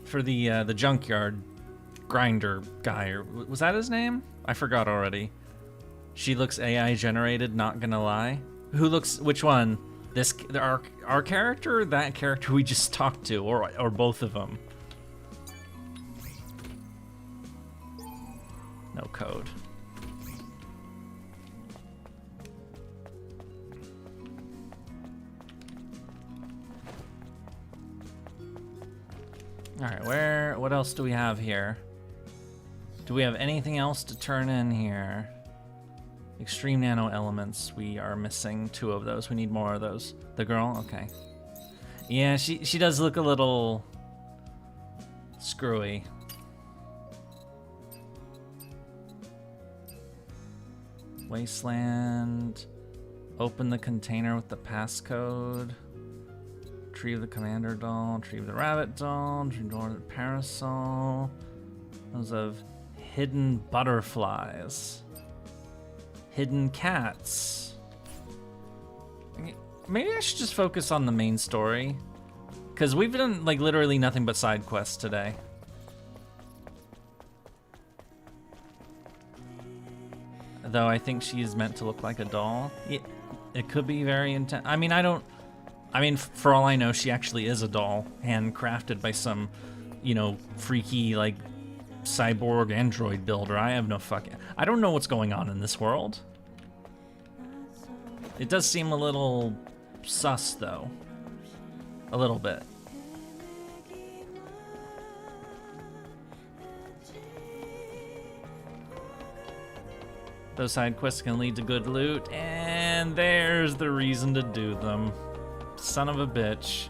For the junkyard grinder guy, or was that his name? I forgot already. She looks AI generated, not gonna lie. Who looks, which one? Our character or that character we just talked to, or both of them? No code. All right, what else do we have here? Do we have anything else to turn in here? Extreme nano elements. We are missing 2 of those. We need more of those. The girl? Okay. Yeah, she does look a little screwy. Wasteland. Open the container with the passcode. Retrieve the commander doll. Retrieve the rabbit doll. Retrieve the parasol. Those of hidden butterflies. Hidden cats. Maybe I should just focus on the main story, because we've done like literally nothing but side quests today. Though I think she is meant to look like a doll. It could be very intense. I mean, for all I know, she actually is a doll, handcrafted by some, freaky like cyborg android builder. I have no fucking... I don't know what's going on in this world. It does seem a little sus, though. A little bit. Those side quests can lead to good loot, and there's the reason to do them. Son of a bitch.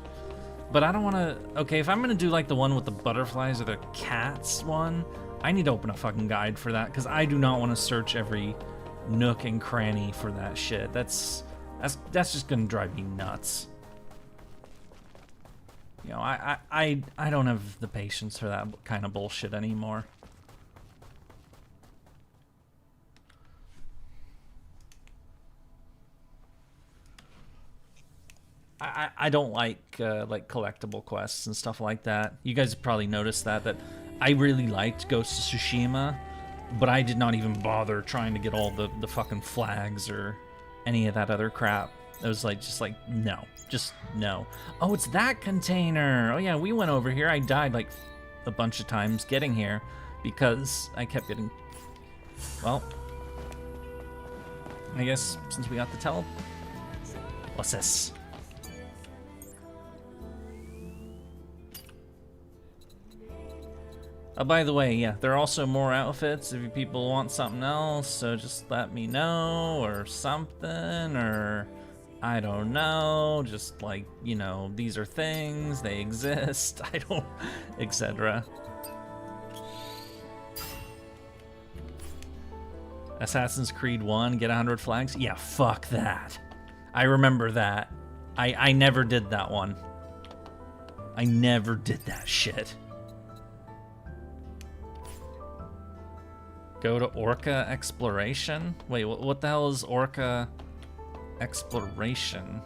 But I don't want to... Okay, if I'm going to do like the one with the butterflies or the cats one, I need to open a fucking guide for that, because I do not want to search every nook and cranny for that shit. That's just going to drive me nuts. I don't have the patience for that kind of bullshit anymore. I don't like collectible quests and stuff like that. You guys have probably noticed that I really liked Ghost of Tsushima, but I did not even bother trying to get all the fucking flags or any of that other crap. It was just no. Oh, it's that container. Oh yeah, we went over here. I died like a bunch of times getting here because I kept getting... Well, I guess since we got the tele... What's this? Oh, by the way, yeah, there are also more outfits if you people want something else, so just let me know, or something, or I don't know, just like, these are things, they exist, I don't, etc. Assassin's Creed 1, get 100 flags? Yeah, fuck that. I remember that. I never did that one. I never did that shit. Go to Orca Exploration? Wait, what the hell is Orca Exploration?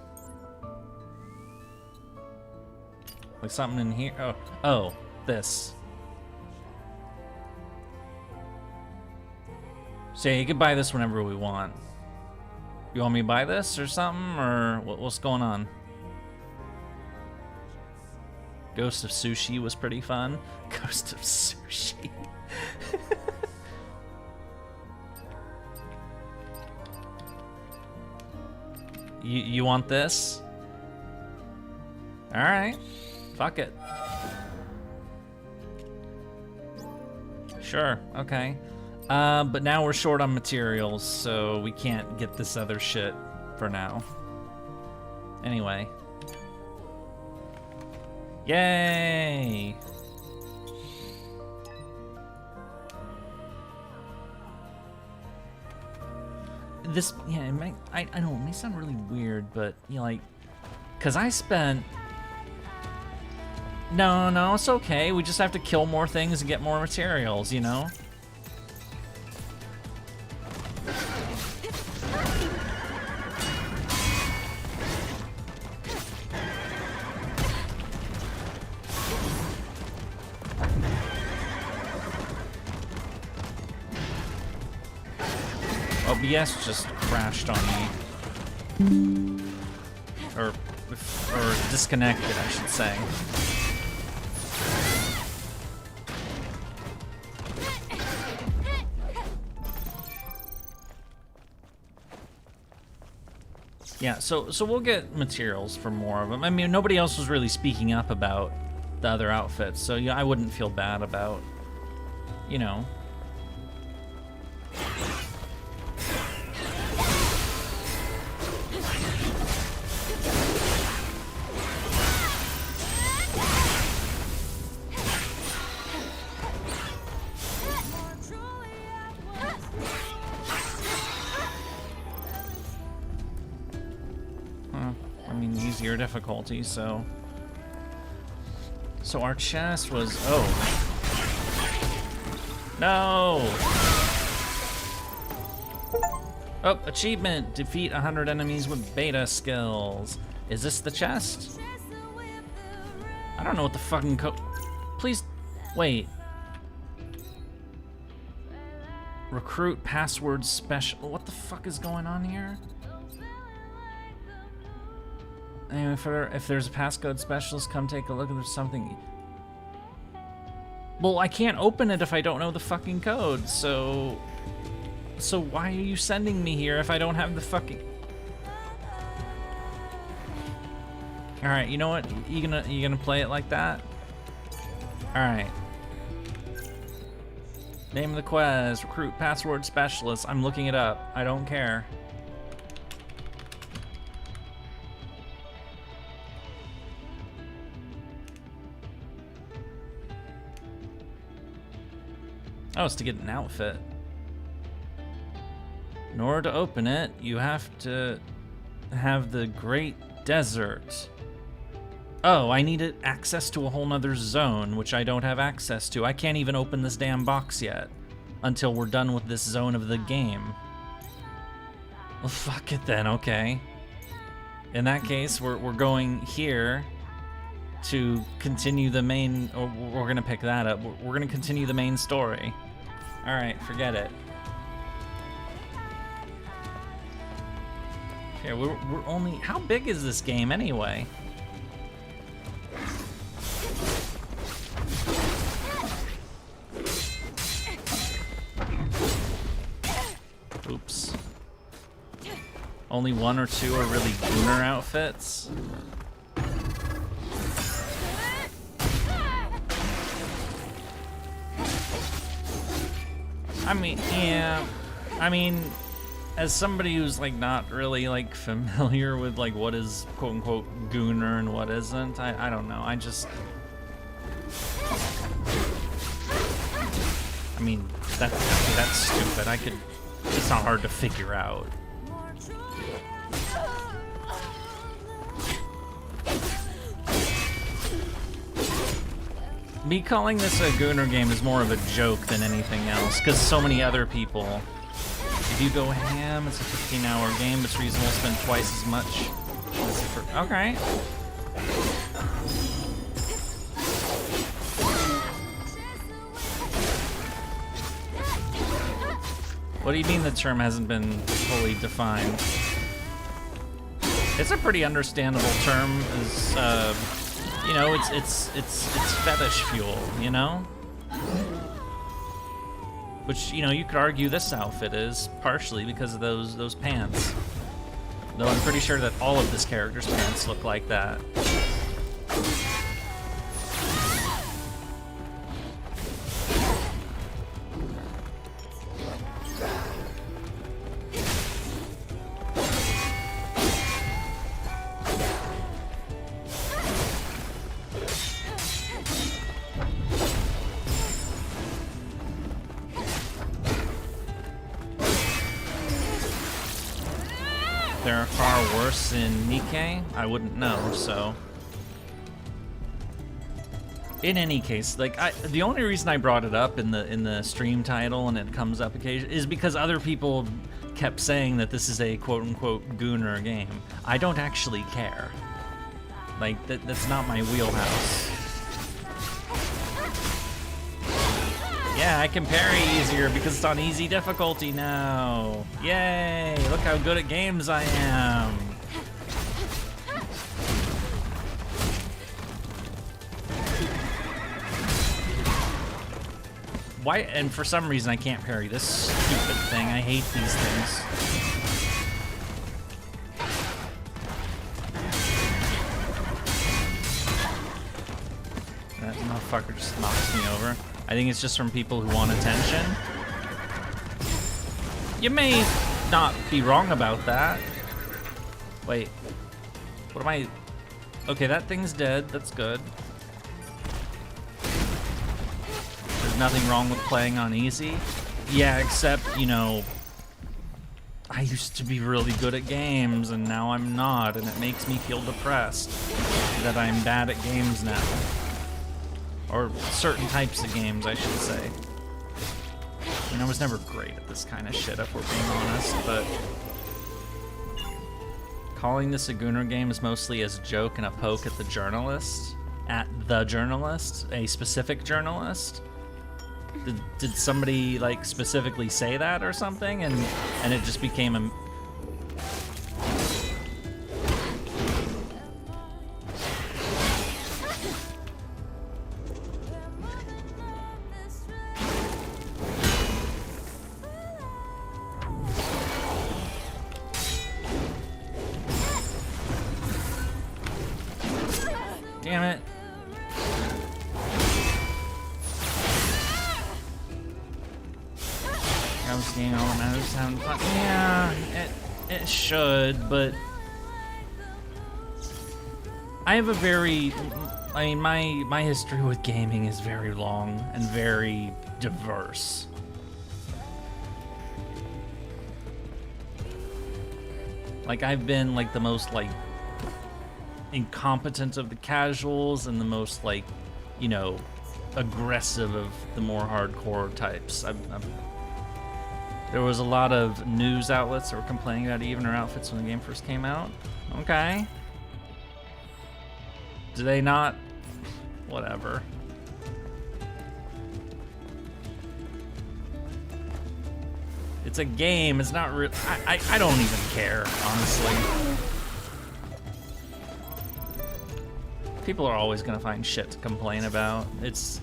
Like something in here? Oh, this. So yeah, you can buy this whenever we want. You want me to buy this or something? Or what's going on? Ghost of Sushi was pretty fun. Ghost of Sushi. You want this? All right, fuck it. Sure, okay. But now we're short on materials, so we can't get this other shit for now. Anyway. Yay! This, yeah, it might, I know, it may sound really weird, but, you know, like, because I spent... No, it's okay. We just have to kill more things and get more materials, you know? OBS just crashed on me. Or disconnected, I should say. Yeah, so we'll get materials for more of them. I mean, nobody else was really speaking up about the other outfits, so yeah, I wouldn't feel bad about, you know. Easier difficulty, so our chest was, oh no, oh, achievement, defeat 100 enemies with beta skills. Is this the chest? I don't know what the fucking please wait. Recruit password special. What the fuck is going on here? Anyway, if there's a passcode specialist, come take a look. If there's something. Well, I can't open it if I don't know the fucking code. So why are you sending me here if I don't have the fucking? All right, you know what? You gonna play it like that? All right. Name of the quest: recruit password specialist. I'm looking it up. I don't care. Oh, it's to get an outfit. In order to open it, you have to have the Great Desert. Oh, I needed access to a whole nother zone, which I don't have access to. I can't even open this damn box yet until we're done with this zone of the game. Well, fuck it then, okay. In that case, we're going here to continue the main, or we're gonna pick that up. We're gonna continue the main story. All right, forget it. Okay, we're only, how big is this game anyway? Oops. Only one or two are really Gooner outfits. I mean, yeah, I mean, as somebody who's like not really like familiar with like what is quote unquote Gooner and what isn't, I don't know. I mean, that's stupid. It's not hard to figure out. Me calling this a Gooner game is more of a joke than anything else, because so many other people, if you go ham, it's a 15-hour game, it's reasonable to spend twice as much. Okay. What do you mean the term hasn't been fully defined? It's a pretty understandable term, as, You know, it's fetish fuel, you know? Which, you know, you could argue this outfit is partially because of those pants. Though I'm pretty sure that all of this character's pants look like that. There are far worse in Nikkei? I wouldn't know, so. In any case, like the only reason I brought it up in the stream title and it comes up occasionally is because other people kept saying that this is a quote-unquote gooner game. I don't actually care. Like that's not my wheelhouse. Yeah, I can parry easier because it's on easy difficulty now. Yay! Look how good at games I am. Why? And for some reason I can't parry this stupid thing. I hate these things. That motherfucker just knocks me over. I think it's just from people who want attention. You may not be wrong about that. Wait, what am I? Okay, that thing's dead, that's good. There's nothing wrong with playing on easy. Yeah, except, you know, I used to be really good at games and now I'm not, and it makes me feel depressed that I'm bad at games now. Or certain types of games, I should say. I mean, I was never great at this kind of shit, if we're being honest, but... Calling this a Gooner game is mostly as a joke and a poke at the journalist. At the journalist? A specific journalist? Did somebody, like, specifically say that or something? And it just became a... Damn it. I was getting all that matters having fun. Yeah, it should, but I have a very, I mean, my history with gaming is very long and very diverse. Like, I've been like the most like incompetent of the casuals and the most like, you know, aggressive of the more hardcore types. There was a lot of news outlets that were complaining about even our outfits when the game first came out. Okay. Do they not? Whatever. It's a game, it's not real. I don't even care, honestly. People are always gonna find shit to complain about. It's...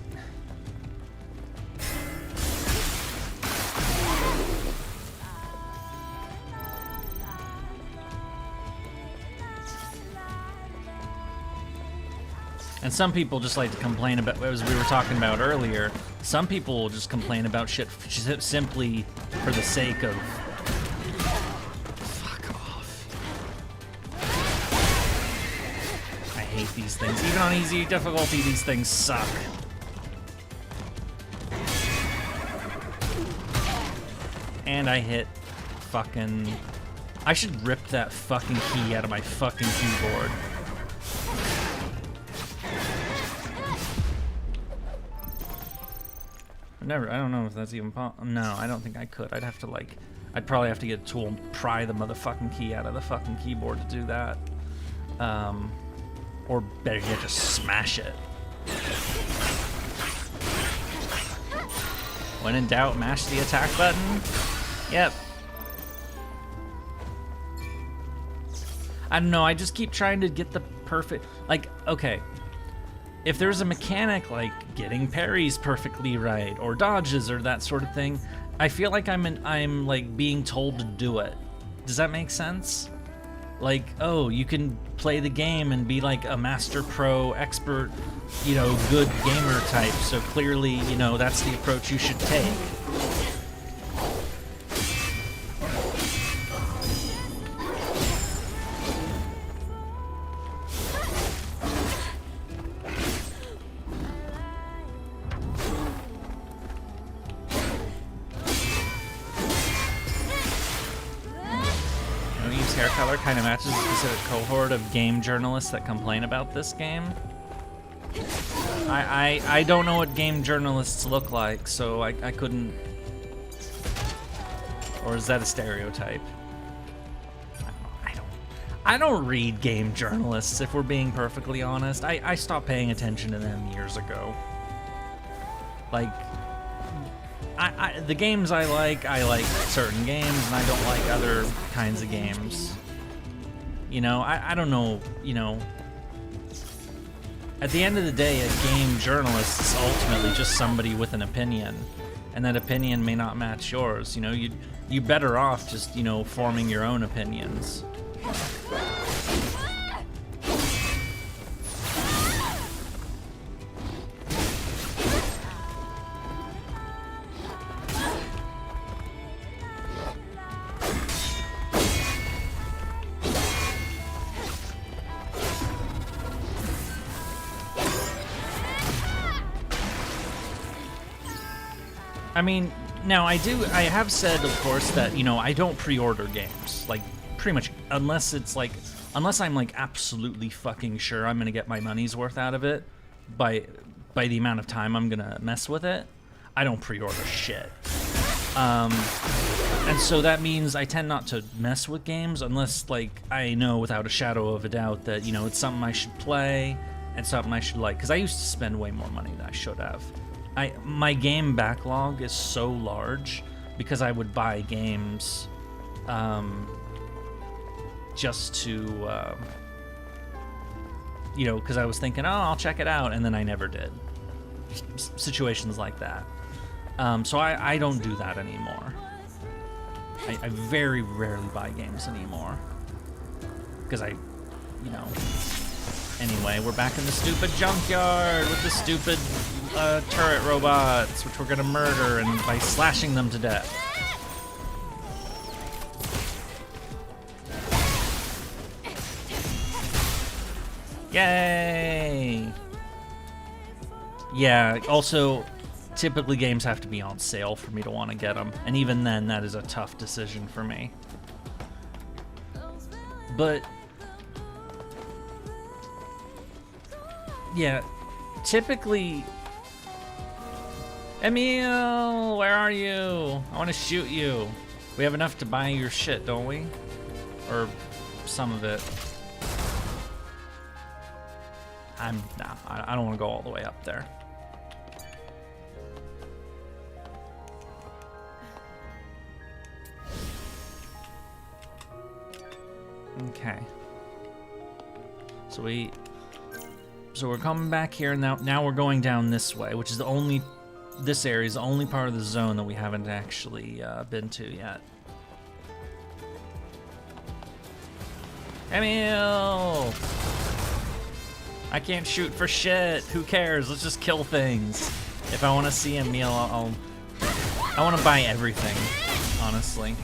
And some people just like to complain about, as we were talking about earlier, some people will just complain about shit simply for the sake of... Fuck off. I hate these things. Even on easy difficulty, these things suck. And I hit fucking... I should rip that fucking key out of my fucking keyboard. I don't know if that's even possible. No, I don't think I could. I'd have to like, I'd probably have to get a tool and pry the motherfucking key out of the fucking keyboard to do that. Or better yet, just smash it. When in doubt, mash the attack button. Yep. I don't know, I just keep trying to get the perfect, like, okay. if there's a mechanic like getting parries perfectly right or dodges or that sort of thing, I feel like I'm like being told to do it. Does that make sense? Like, oh, you can play the game and be like a master pro expert, you know, good gamer type. So clearly, you know, that's the approach you should take. Hair color kind of matches a specific cohort of game journalists that complain about this game. I don't know what game journalists look like, so I couldn't. Or is that a stereotype? I don't read game journalists, if we're being perfectly honest. I stopped paying attention to them years ago. Like, the games I like certain games, and I don't like other kinds of games. You know, I don't know, you know. At the end of the day, a game journalist is ultimately just somebody with an opinion, and that opinion may not match yours. You know, you better off just, you know, forming your own opinions. I mean, now I have said, of course, that, you know, I don't pre-order games, like, pretty much, unless I'm like absolutely fucking sure I'm gonna get my money's worth out of it by the amount of time I'm gonna mess with it. I don't pre-order shit. And so that means I tend not to mess with games unless, like, I know without a shadow of a doubt that, you know, it's something I should play and something I should like, because I used to spend way more money than I should have. My game backlog is so large because I would buy games just to, you know, because I was thinking, oh, I'll check it out, and then I never did. Situations like that. So I don't do that anymore. I very rarely buy games anymore. Because you know... Anyway, we're back in the stupid junkyard with the stupid turret robots, which we're gonna murder and by slashing them to death. Yay! Yeah, also, typically games have to be on sale for me to want to get them, and even then, that is a tough decision for me. But... yeah, typically... Emil, where are you? I want to shoot you. We have enough to buy your shit, don't we? Or some of it. Nah, I don't want to go all the way up there. Okay. So we're coming back here, and now we're going down this way, which is this area is the only part of the zone that we haven't actually been to yet. Emil! I can't shoot for shit. Who cares? Let's just kill things. If I want to see Emil, I want to buy everything, honestly.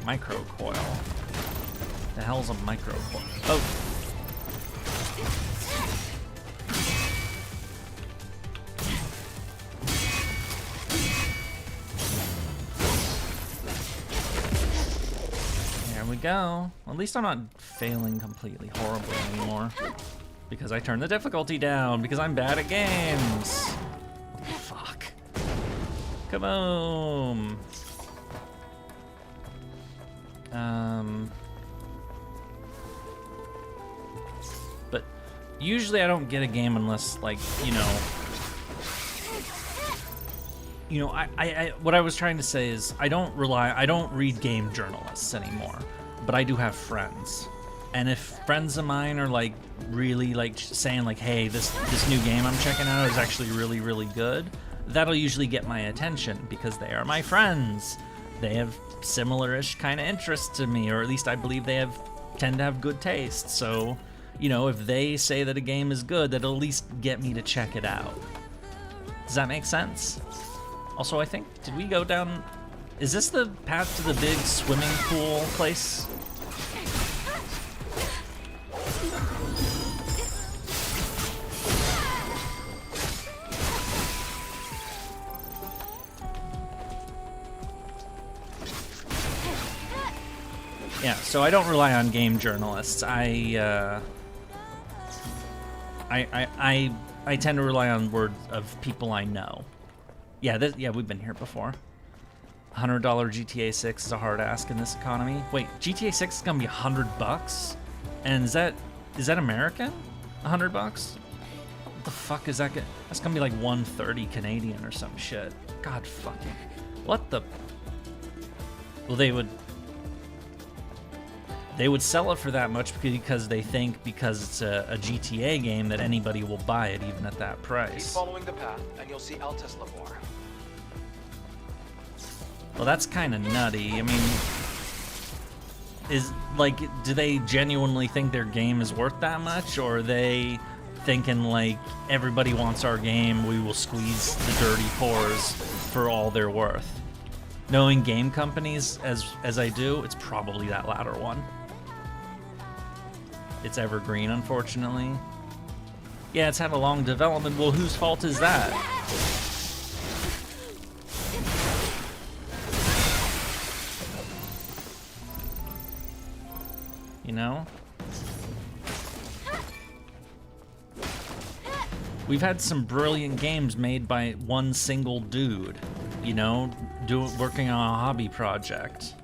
Microcoil. The hell's a microcoil? Oh. There we go. At least I'm not failing completely horribly anymore. Because I turned the difficulty down, because I'm bad at games. Fuck. Kaboom. But usually I don't get a game unless, like, you know, what I was trying to say is I don't read game journalists anymore, but I do have friends. And if friends of mine are like really like saying like, hey, this new game I'm checking out is actually really, really good, that'll usually get my attention because they are my friends. They have similar-ish kind of interests to me, or at least I believe they tend to have good taste. So, you know, if they say that a game is good, that'll at least get me to check it out. Does that make sense? Also, I think, did we go down... Is this the path to the big swimming pool place? Yeah, so I don't rely on game journalists. I tend to rely on word of people I know. Yeah, we've been here before. $100 GTA 6 is a hard ask in this economy. Wait, GTA 6 is gonna be $100? And is that American? $100? What the fuck is that? That's gonna be like 130 Canadian or some shit. God fucking. What the? Well, they would sell it for that much because they think because it's a GTA game that anybody will buy it even at that price. Keep following the path and you'll see Altus Lavore. Well, that's kind of nutty. I mean, do they genuinely think their game is worth that much, or are they thinking like everybody wants our game, we will squeeze the dirty pores for all they're worth? Knowing game companies as I do, it's probably that latter one. It's evergreen, unfortunately. Yeah, it's had a long development. Well, whose fault is that? You know? We've had some brilliant games made by one single dude, you know, working on a hobby project.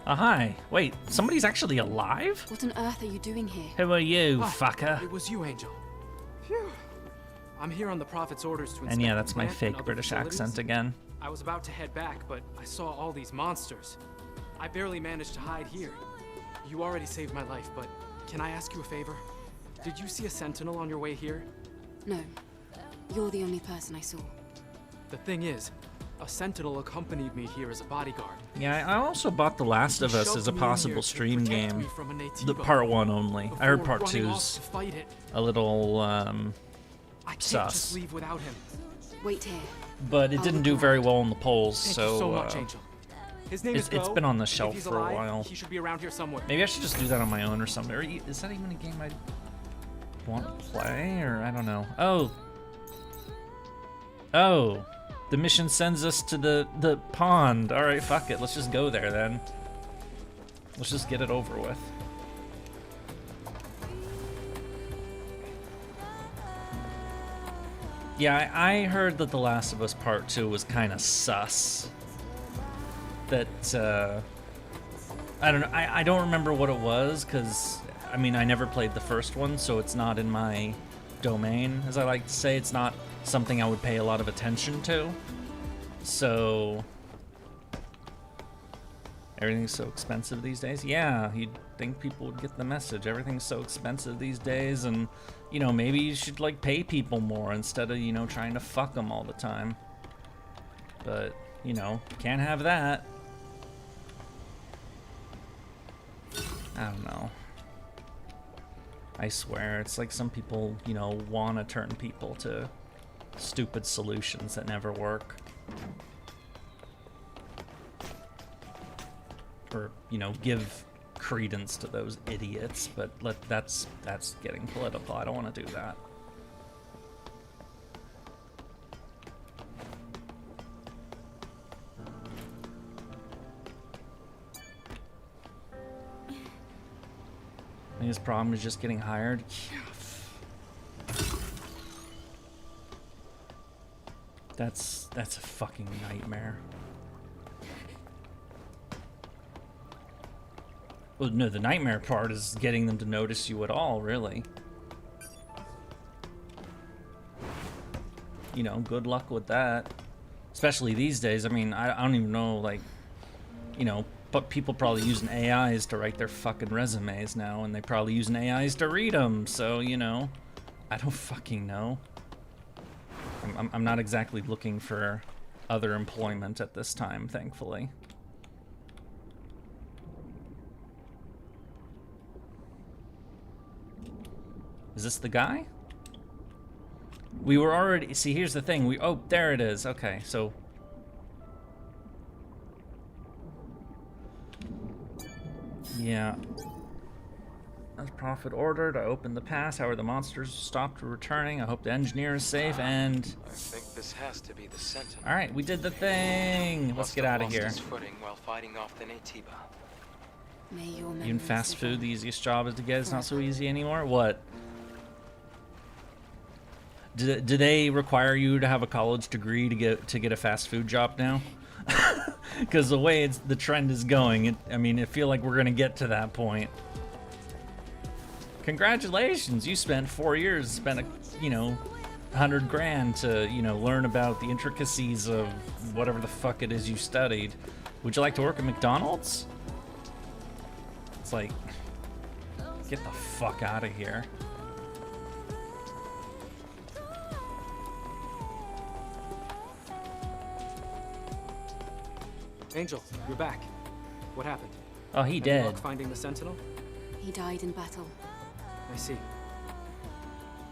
Hi. Wait, somebody's actually alive? What on earth are you doing here? Who are you, fucker? It was you, Angel. Phew. I'm here on the Prophet's orders to inspect. And yeah, that's my the plant fake and other British facilities. accent again. I was about to head back, but I saw all these monsters. I barely managed to hide here. You already saved my life, but can I ask you a favor? Did you see a sentinel on your way here? No. You're the only person I saw. The thing is, a sentinel accompanied me here as a bodyguard. Yeah, I also bought The Last of Us as a possible stream game. The part 1 only. I heard part 2's a little, I can't sus. just leave without him. Wait here. But it didn't do very well in the polls, Thank so... you so much, Angel. His name is it's Bo. been on the If shelf he's for alive, a while. He should be around here somewhere. Maybe I should just do that on my own or something. Or is that even a game I want to play? Or I don't know. Oh. The mission sends us to the pond. Alright, fuck it. Let's just go there then. Let's just get it over with. Yeah, I heard that The Last of Us Part 2 was kind of sus. That, I don't know, I don't remember what it was, because, I mean, I never played the first one, so it's not in my domain, as I like to say. It's not something I would pay a lot of attention to. So, everything's so expensive these days. Yeah, you'd think people would get the message. Everything's so expensive these days, and, you know, maybe you should, like, pay people more instead of, you know, trying to fuck them all the time. But, you know, can't have that. I don't know. I swear, it's like some people, you know, want to turn people to stupid solutions that never work. Or, you know, give credence to those idiots, but that's getting political. I don't want to do that. I think his problem is just getting hired. That's a fucking nightmare. Well, no, the nightmare part is getting them to notice you at all, really. You know, good luck with that. Especially these days. I mean, I don't even know, like, you know, But people probably using AIs to write their fucking resumes now, and they probably using AIs to read them. So, you know, I don't fucking know. I'm not exactly looking for other employment at this time, thankfully. Is this the guy? We were already... See, here's the thing. Oh, there it is. Okay, so... Yeah. As Prophet ordered, I opened the pass. However, the monsters stopped returning. I hope the engineer is safe, and... I think this has to be the Sentinel. Alright, we did the thing! Let's get out of here. Lost his footing while fighting off the Natiba. May your Even memories fast live food, on. the easiest job is to get. It's not so easy anymore. What? Do they require you to have a college degree to get a fast food job now? Because the way the trend is going, I mean, I feel like we're gonna get to that point. Congratulations, you spent 4 years, spent $100 grand to learn about the intricacies of whatever the fuck it is you studied. Would you like to work at McDonald's? It's like, get the fuck out of here. Angel, you're back. What happened? Oh, he Any dead. luck finding the Sentinel? He died in battle. I see.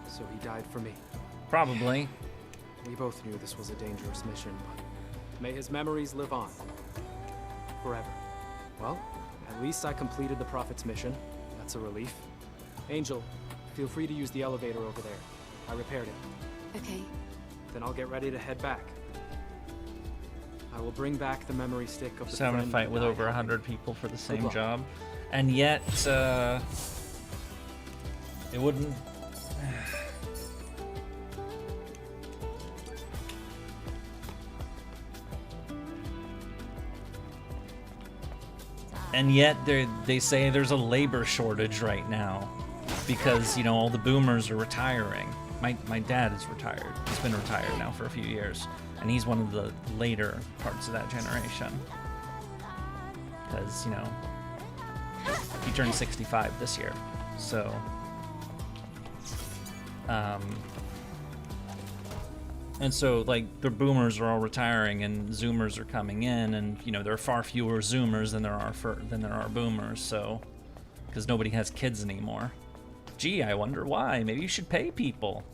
So he died for me. Probably. We both knew this was a dangerous mission, but may his memories live on. Forever. Well, at least I completed the Prophet's mission. That's a relief. Angel, feel free to use the elevator over there. I repaired it. Okay. Uh, Then I'll get ready to head back. I will bring back the memory stick of the Just having a friend fight who with died over helping 100 me. people for the Good same luck. job. And yet, it wouldn't... And yet, they say there's a labor shortage right now because, all the boomers are retiring. My dad is retired. He's been retired now for a few years. And he's one of the later parts of that generation. Because, he turned 65 this year. So, and so, like, the boomers are all retiring and zoomers are coming in, and there are far fewer zoomers than there are boomers. So, because nobody has kids anymore. Gee, I wonder why. Maybe you should pay people.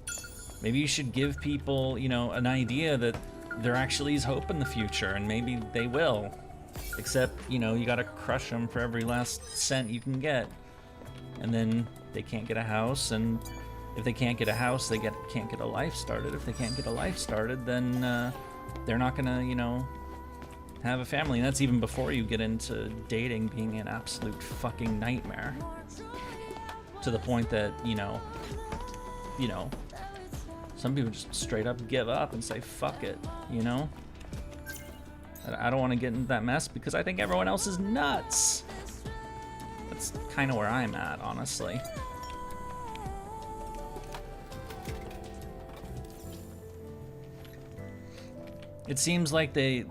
Maybe you should give people, an idea that there actually is hope in the future, and maybe they will. Except, you gotta crush them for every last cent you can get. And then they can't get a house, and if they can't get a house, they can't get a life started. If they can't get a life started, then they're not gonna, have a family. And that's even before you get into dating being an absolute fucking nightmare. To the point that, some people just straight up give up and say, fuck it, I don't want to get into that mess because I think everyone else is nuts. That's kind of where I'm at, honestly. It seems like the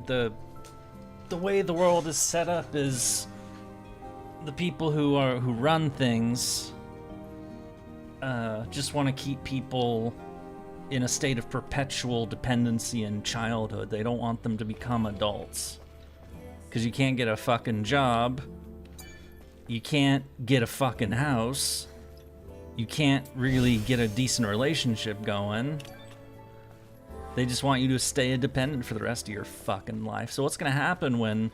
way the world is set up is the people who run things just want to keep people in a state of perpetual dependency in childhood. They don't want them to become adults. Because you can't get a fucking job. You can't get a fucking house. You can't really get a decent relationship going. They just want you to stay independent for the rest of your fucking life. So what's gonna happen when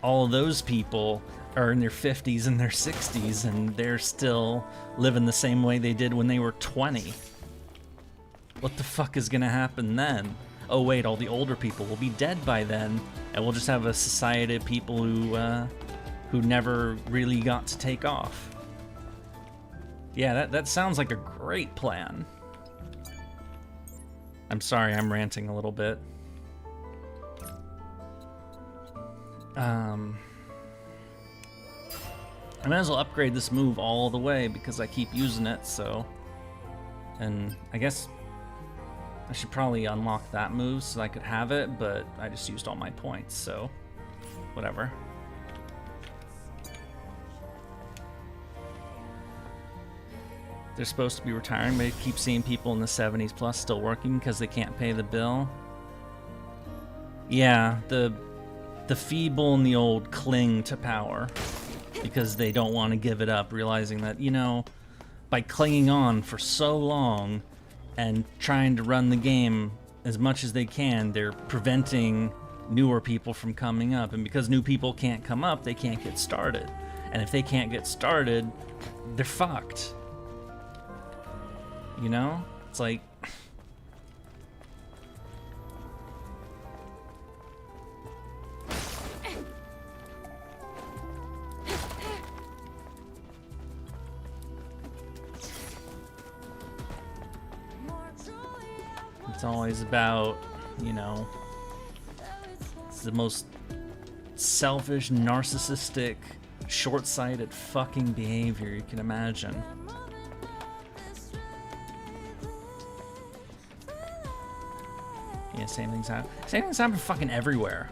all of those people are in their 50s and their 60s and they're still living the same way they did when they were 20? What the fuck is gonna happen then? Oh wait, all the older people will be dead by then, and we'll just have a society of people who never really got to take off. Yeah, that sounds like a great plan. I'm sorry, I'm ranting a little bit. I might as well upgrade this move all the way because I keep using it, so... And I guess I should probably unlock that move so I could have it, but I just used all my points, so... Whatever. they're supposed to be retiring, but I keep seeing people in the 70s plus still working because they can't pay the bill. Yeah, the feeble and the old cling to power because they don't want to give it up, realizing that, you know, by clinging on for so long and trying to run the game as much as they can, they're preventing newer people from coming up. And because new people can't come up, they can't get started. And if they can't get started, they're fucked. You know? It's like... It's always about, you know, it's the most selfish, narcissistic, short-sighted fucking behavior you can imagine. Yeah, same things happen fucking everywhere.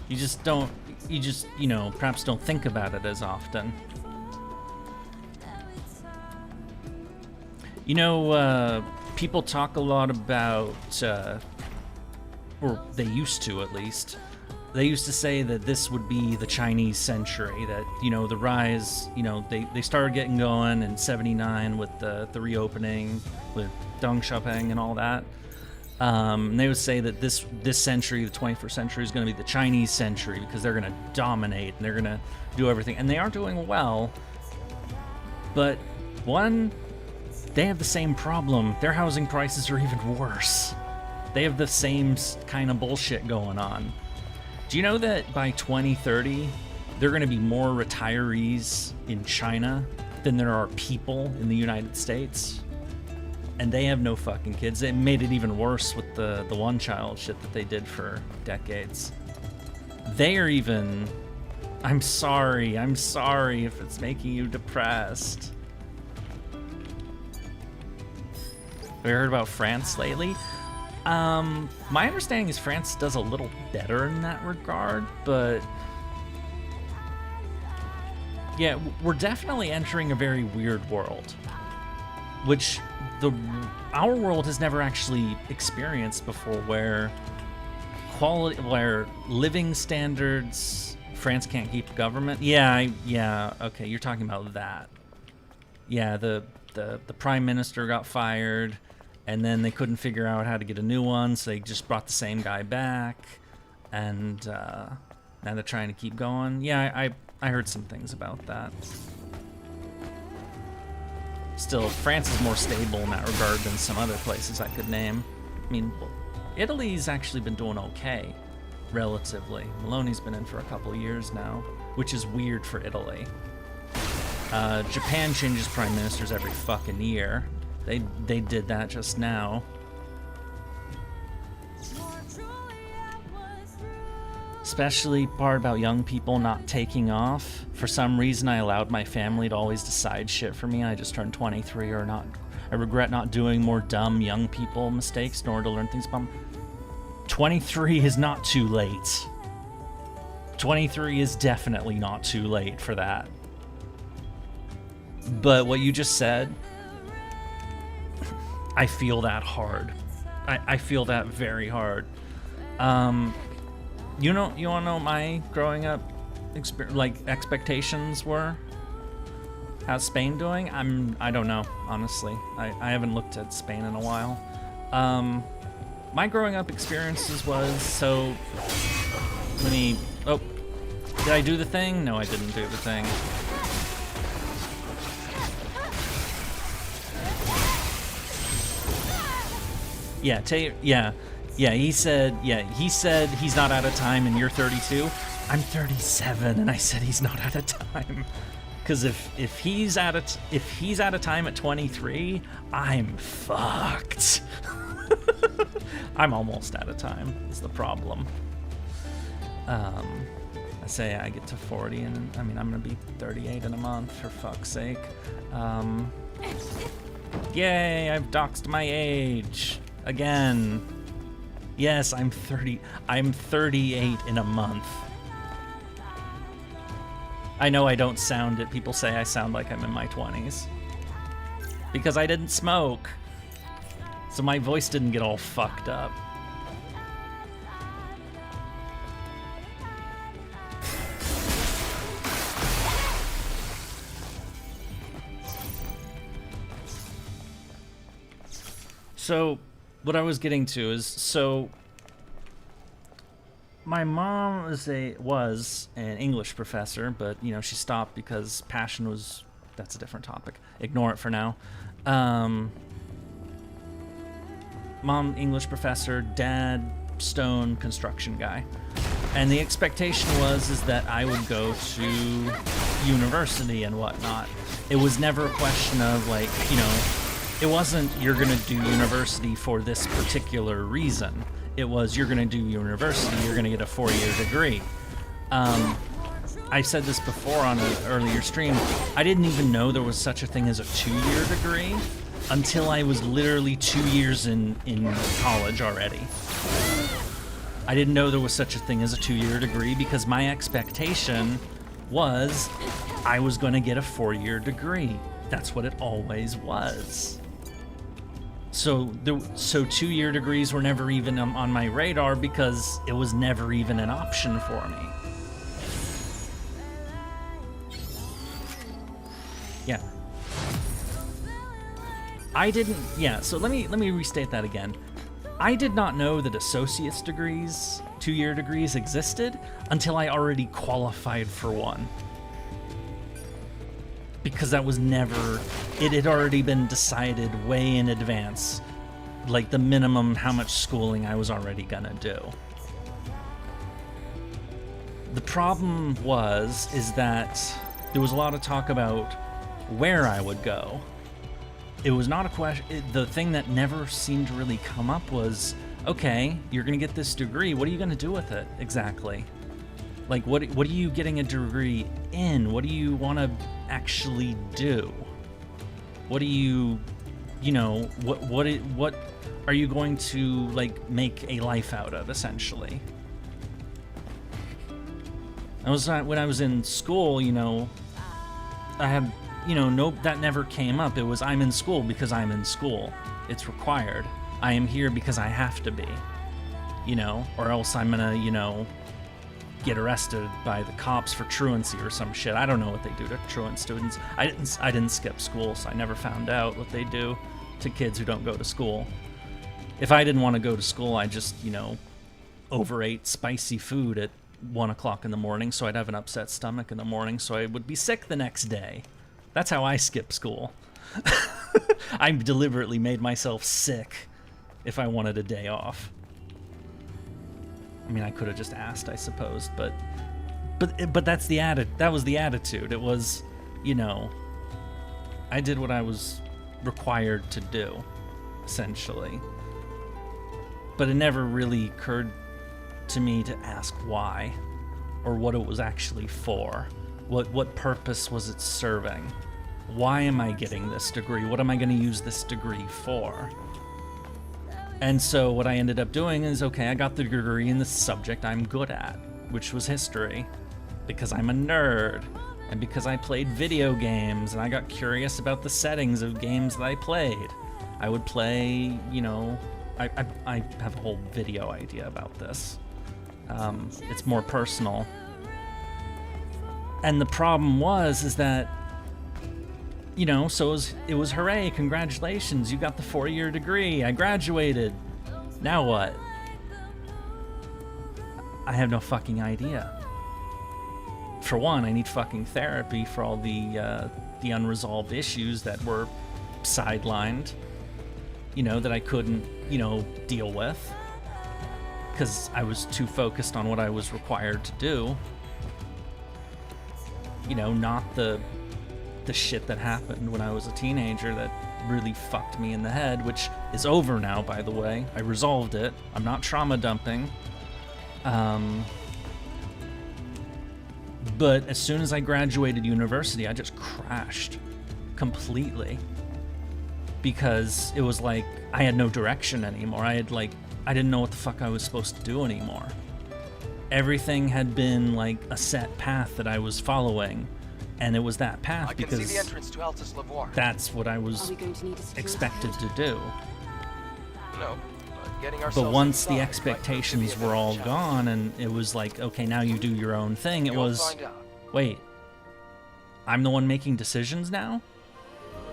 You just don't, you know, perhaps don't think about it as often. You know, people talk a lot about, or they used to at least, they used to say that this would be the Chinese century, that, you know, the rise, you know, they started getting going in 79 with the reopening, with Deng Xiaoping and all that. And they would say that this century, the 21st century, is going to be the Chinese century because they're going to dominate and they're going to do everything. And they are doing well, but one... they have the same problem. Their housing prices are even worse. They have the same kind of bullshit going on. Do you know that by 2030, there are going to be more retirees in China than there are people in the United States? And they have no fucking kids. They made it even worse with the one-child shit that they did for decades. They are even... I'm sorry if it's making you depressed. Have you heard about France lately? My understanding is France does a little better in that regard, but yeah, we're definitely entering a very weird world, which our world has never actually experienced before, where living standards, France can't keep government. Yeah, okay, you're talking about that. Yeah, the prime minister got fired, and then they couldn't figure out how to get a new one, so they just brought the same guy back, and now they're trying to keep going. Yeah, I heard some things about that. Still, France is more stable in that regard than some other places I could name. I mean, Italy's actually been doing okay, relatively. Maloney's been in for a couple of years now, which is weird for Italy. Japan changes prime ministers every fucking year. They did that just now. Especially part about young people not taking off. For some reason, I allowed my family to always decide shit for me. I just turned 23 or not. I regret not doing more dumb young people mistakes in order to learn things about them. 23 is not too late. 23 is definitely not too late for that. But what you just said, I feel that hard. I feel that very hard. You want to know what my growing up expectations were? How's Spain doing? I don't know, honestly. I haven't looked at Spain in a while. My growing up experiences was, so oh, did I do the thing? No, I didn't do the thing. Yeah, he said he's not out of time and you're 32. I'm 37 and I said he's not out of time. Cuz if he's out of time at 23, I'm fucked. I'm almost out of time is the problem. I say I get to 40 and I mean I'm going to be 38 in a month, for fuck's sake. Yay, I've doxed my age. Again. Yes, I'm 30. I'm 38 in a month. I know I don't sound it. People say I sound like I'm in my 20s. Because I didn't smoke. So my voice didn't get all fucked up. So, what I was getting to is, so my mom was an English professor, but you know she stopped because passion was. That's a different topic. Ignore it for now. Mom, English professor. Dad, stone construction guy. And the expectation is that I would go to university and whatnot. It was never a question of like, you know, it wasn't you're gonna do university for this particular reason. It was you're gonna do university, you're gonna get a 4-year degree. I said this before on an earlier stream, I didn't even know there was such a thing as a 2-year degree until I was literally 2 years in college already. I didn't know there was such a thing as a 2-year degree because my expectation was I was going to get a 4-year degree. That's what it always was. So 2-year degrees were never even on my radar because it was never even an option for me. Yeah. So let me restate that again. I did not know that associate's degrees, 2-year degrees existed until I already qualified for one. Because that was never, it had already been decided way in advance, like the minimum how much schooling I was already gonna do. The problem is that there was a lot of talk about where I would go. It was not a question. The thing that never seemed to really come up was, okay, you're gonna get this degree. What are you gonna do with it exactly? Like, what are you getting a degree in? What do you want to actually do? What do you know? What are you going to like make a life out of essentially? When I was in school, you know, I had. That never came up. It was I'm in school because I'm in school. It's required. I am here because I have to be, or else I'm gonna, get arrested by the cops for truancy or some shit. I don't know what they do to truant students. I didn't skip school, so I never found out what they do to kids who don't go to school. If I didn't want to go to school, I just, overate spicy food at 1 o'clock in the morning, so I'd have an upset stomach in the morning, so I would be sick the next day. That's how I skip school. I deliberately made myself sick if I wanted a day off. I mean, I could have just asked, I suppose, but that's that was the attitude. It was, I did what I was required to do, essentially. But it never really occurred to me to ask why, or what it was actually for. What purpose was it serving? Why am I getting this degree? What am I going to use this degree for? And so what I ended up doing is, okay, I got the degree in the subject I'm good at, which was history, because I'm a nerd, and because I played video games, and I got curious about the settings of games that I played. I would play, I have a whole video idea about this. It's more personal. And the problem is that, so it was hooray, congratulations, you got the 4-year degree, I graduated. Now what? I have no fucking idea. For one, I need fucking therapy for all the unresolved issues that were sidelined, that I couldn't, deal with. Because I was too focused on what I was required to do. Not the shit that happened when I was a teenager that really fucked me in the head, which is over now, by the way. I resolved it. I'm not trauma dumping. But as soon as I graduated university, I just crashed completely. Because it was like I had no direction anymore. I didn't know what the fuck I was supposed to do anymore. everything had been like a set path that I was following, and it was that path I can because see the entrance to Altus Lavoir. that's what I Are was we going to need a security expected code? to do. No, getting ourselves But once the inside expectations might prove to be a were bit all of a challenge. gone and it was like, okay, now you do your own thing, it You'll was, find out. wait, I'm the one making decisions now?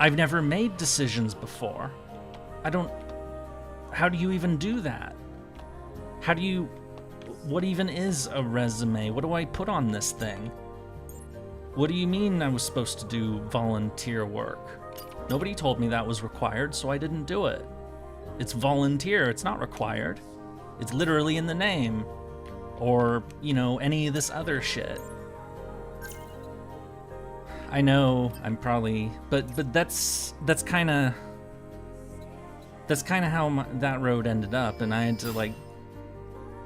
I've never made decisions before. How do you even do that? What even is a resume? What do I put on this thing? What do you mean I was supposed to do volunteer work? Nobody told me that was required, so I didn't do it. It's volunteer, it's not required. It's literally in the name. Or, you know, any of this other shit. I know I'm probably, but that's kind of how that road ended up, and I had to like.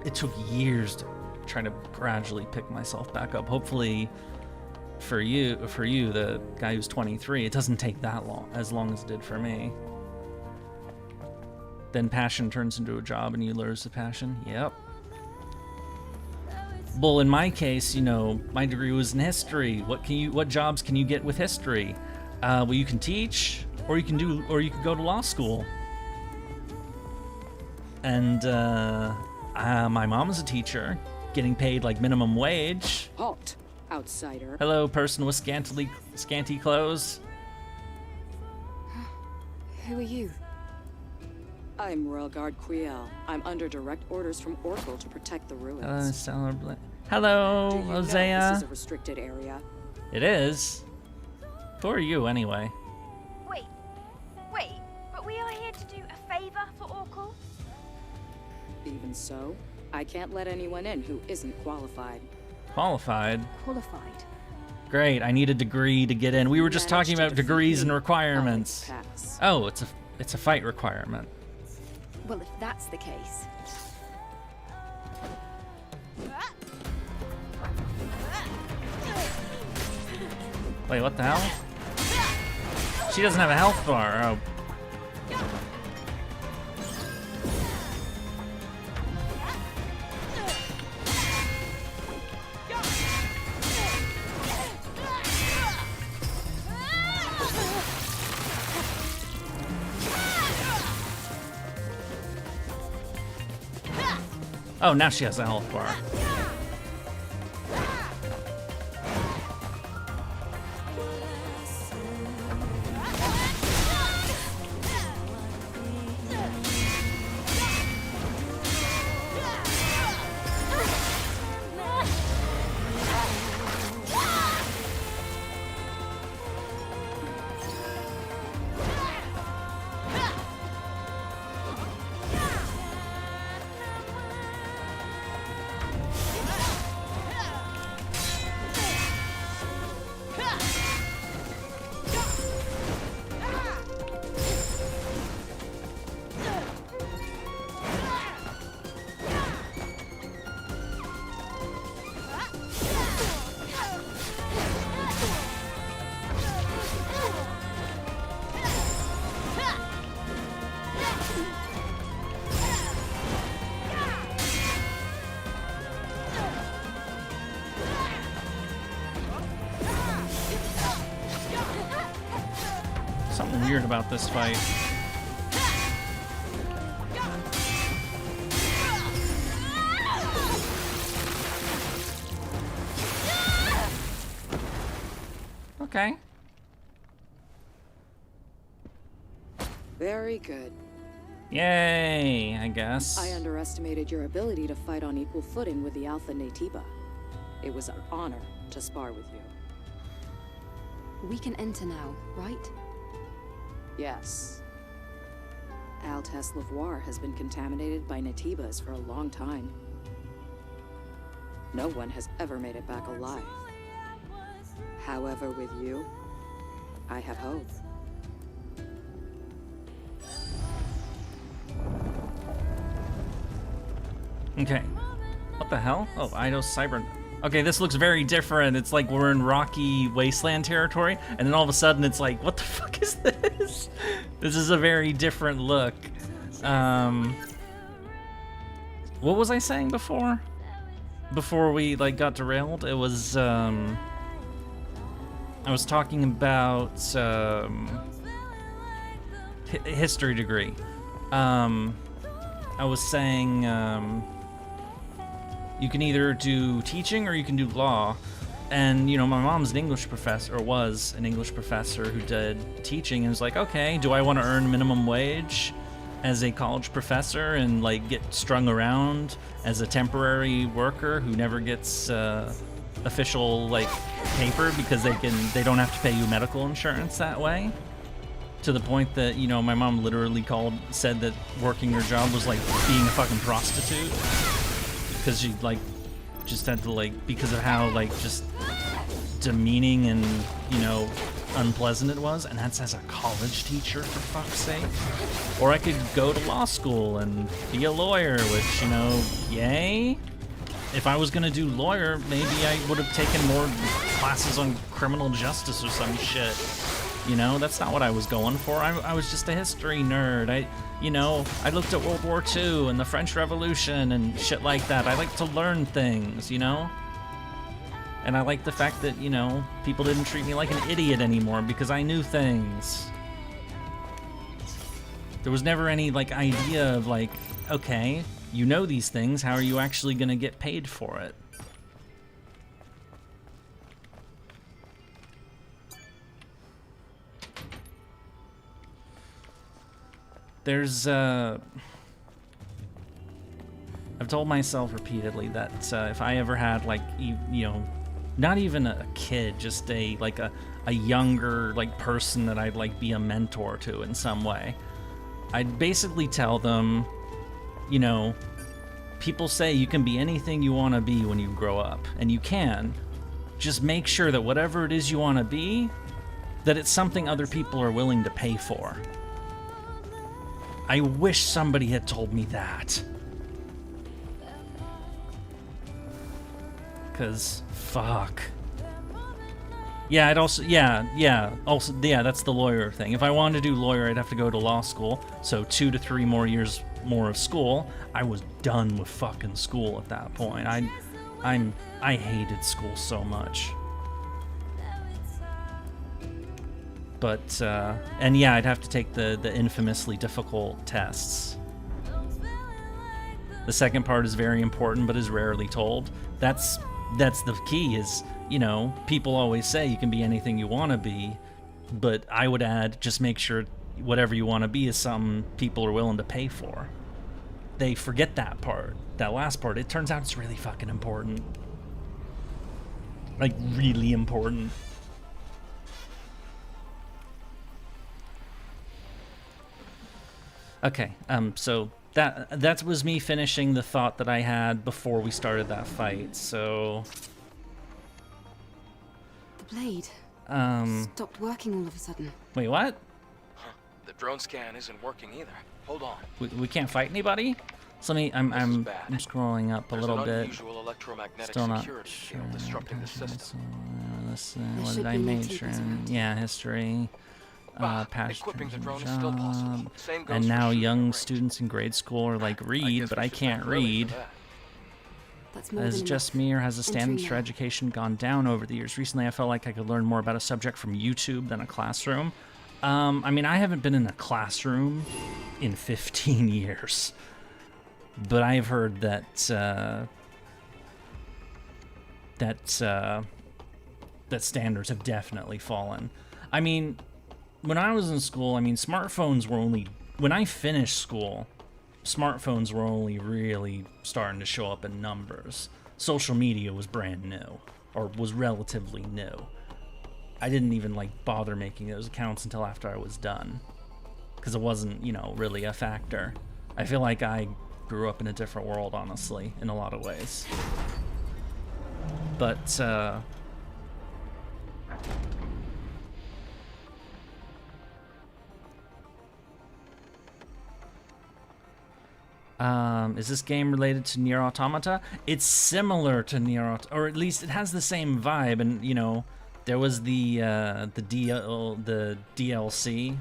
It took years to try to gradually pick myself back up. Hopefully, for you, the guy who's 23, it doesn't take that long, as long as it did for me. Then passion turns into a job, and you lose the passion. Yep. Well, in my case, you know, my degree was in history. What jobs can you get with history? Well, you can teach, or you can go to law school. And my mom is a teacher, getting paid like minimum wage. Halt, outsider. Hello, person with scanty clothes. Who are you? I'm Royal Guard Quiel. I'm under direct orders from Oracle to protect the ruins. Hello, Do you know Hosea. this is a restricted area? It is. Who are you, anyway? Wait, but we are here to do a favor for Oracle? Even so, I can't let anyone in who isn't qualified. Qualified? Qualified. Great, I need a degree to get in. We were just Managed talking to about defeat degrees me. and I'll requirements. pass. Oh, it's a fight requirement. Well, if that's the case, Wait, what the hell? She doesn't have a health bar. Oh. Oh, now she has a health bar. Something weird about this fight. Okay. Very good. Yay, I guess. I underestimated your ability to fight on equal footing with the Alpha Natiba. It was an honor to spar with you. we can enter now, right? Yes. Altus Lavoir has been contaminated by Natibas for a long time. No one has ever made it back alive. However, with you, I have hope. Okay. What the hell? Oh, Eidos Cyber. Okay, this looks very different. It's like we're in rocky wasteland territory, and then all of a sudden it's like, what the fuck is this? This is a very different look. What was I saying before? before we like got derailed. It was I was talking about history degree. I was saying you can either do teaching or you can do law. And, you know, my mom's an English professor, or was an English professor who did teaching, and was like, okay, do I want to earn minimum wage as a college professor and, like, get strung around as a temporary worker who never gets official, like, paper because they don't have to pay you medical insurance that way? To the point that, you know, my mom literally said that working her job was like being a fucking prostitute. Because she, like, just had to, like, because of how, like, just demeaning and, you know, unpleasant it was. And that's as a college teacher, for fuck's sake. Or I could go to law school and be a lawyer, which, you know, yay. If I was gonna do lawyer, maybe I would have taken more classes on criminal justice or some shit. You know, that's not what I was going for. I was just a history nerd. I looked at World War II and the French Revolution and shit like that. I like to learn things, you know? And I like the fact that, you know, people didn't treat me like an idiot anymore because I knew things. There was never any, like, idea of, like, okay, you know these things, how are you actually gonna get paid for it? There's, I've told myself repeatedly that if I ever had, like, you know, not even a kid, just a younger, like, person that I'd, like, be a mentor to in some way, I'd basically tell them, you know, people say you can be anything you want to be when you grow up, and you can. Just make sure that whatever it is you want to be, that it's something other people are willing to pay for. I wish somebody had told me that. 'Cause, fuck. Yeah, that's the lawyer thing. If I wanted to do lawyer, I'd have to go to law school, so 2 to 3 more years more of school. I was done with fucking school at that point. I hated school so much. But, and yeah, I'd have to take the infamously difficult tests. The second part is very important, but is rarely told. That's the key is, you know, people always say you can be anything you want to be, but I would add, just make sure whatever you want to be is something people are willing to pay for. They forget that part, that last part. It turns out it's really fucking important. Like, really important. Okay, so that was me finishing the thought that I had before we started that fight, so... The blade stopped working all of a sudden. Wait, what? Huh. The drone scan isn't working either. Hold on. We can't fight anybody? So I'm scrolling up a little bit. Still not sure. Disrupting the system. What did I major in? Yeah, history. Past job. And now young students in grade school are like, read, but I can't read. Is it just me, or has the standards for education gone down over the years? Recently, I felt like I could learn more about a subject from YouTube than a classroom. I mean, I haven't been in a classroom in 15 years. But I've heard that standards have definitely fallen. I mean, when I was in school, I mean, smartphones were only... When I finished school, smartphones were only really starting to show up in numbers. Social media was brand new, or was relatively new. I didn't even, like, bother making those accounts until after I was done. Because it wasn't, you know, really a factor. I feel like I grew up in a different world, honestly, in a lot of ways. But, is this game related to Nier Automata? It's similar to Nier Automata, or at least it has the same vibe. And you know, there was the DLC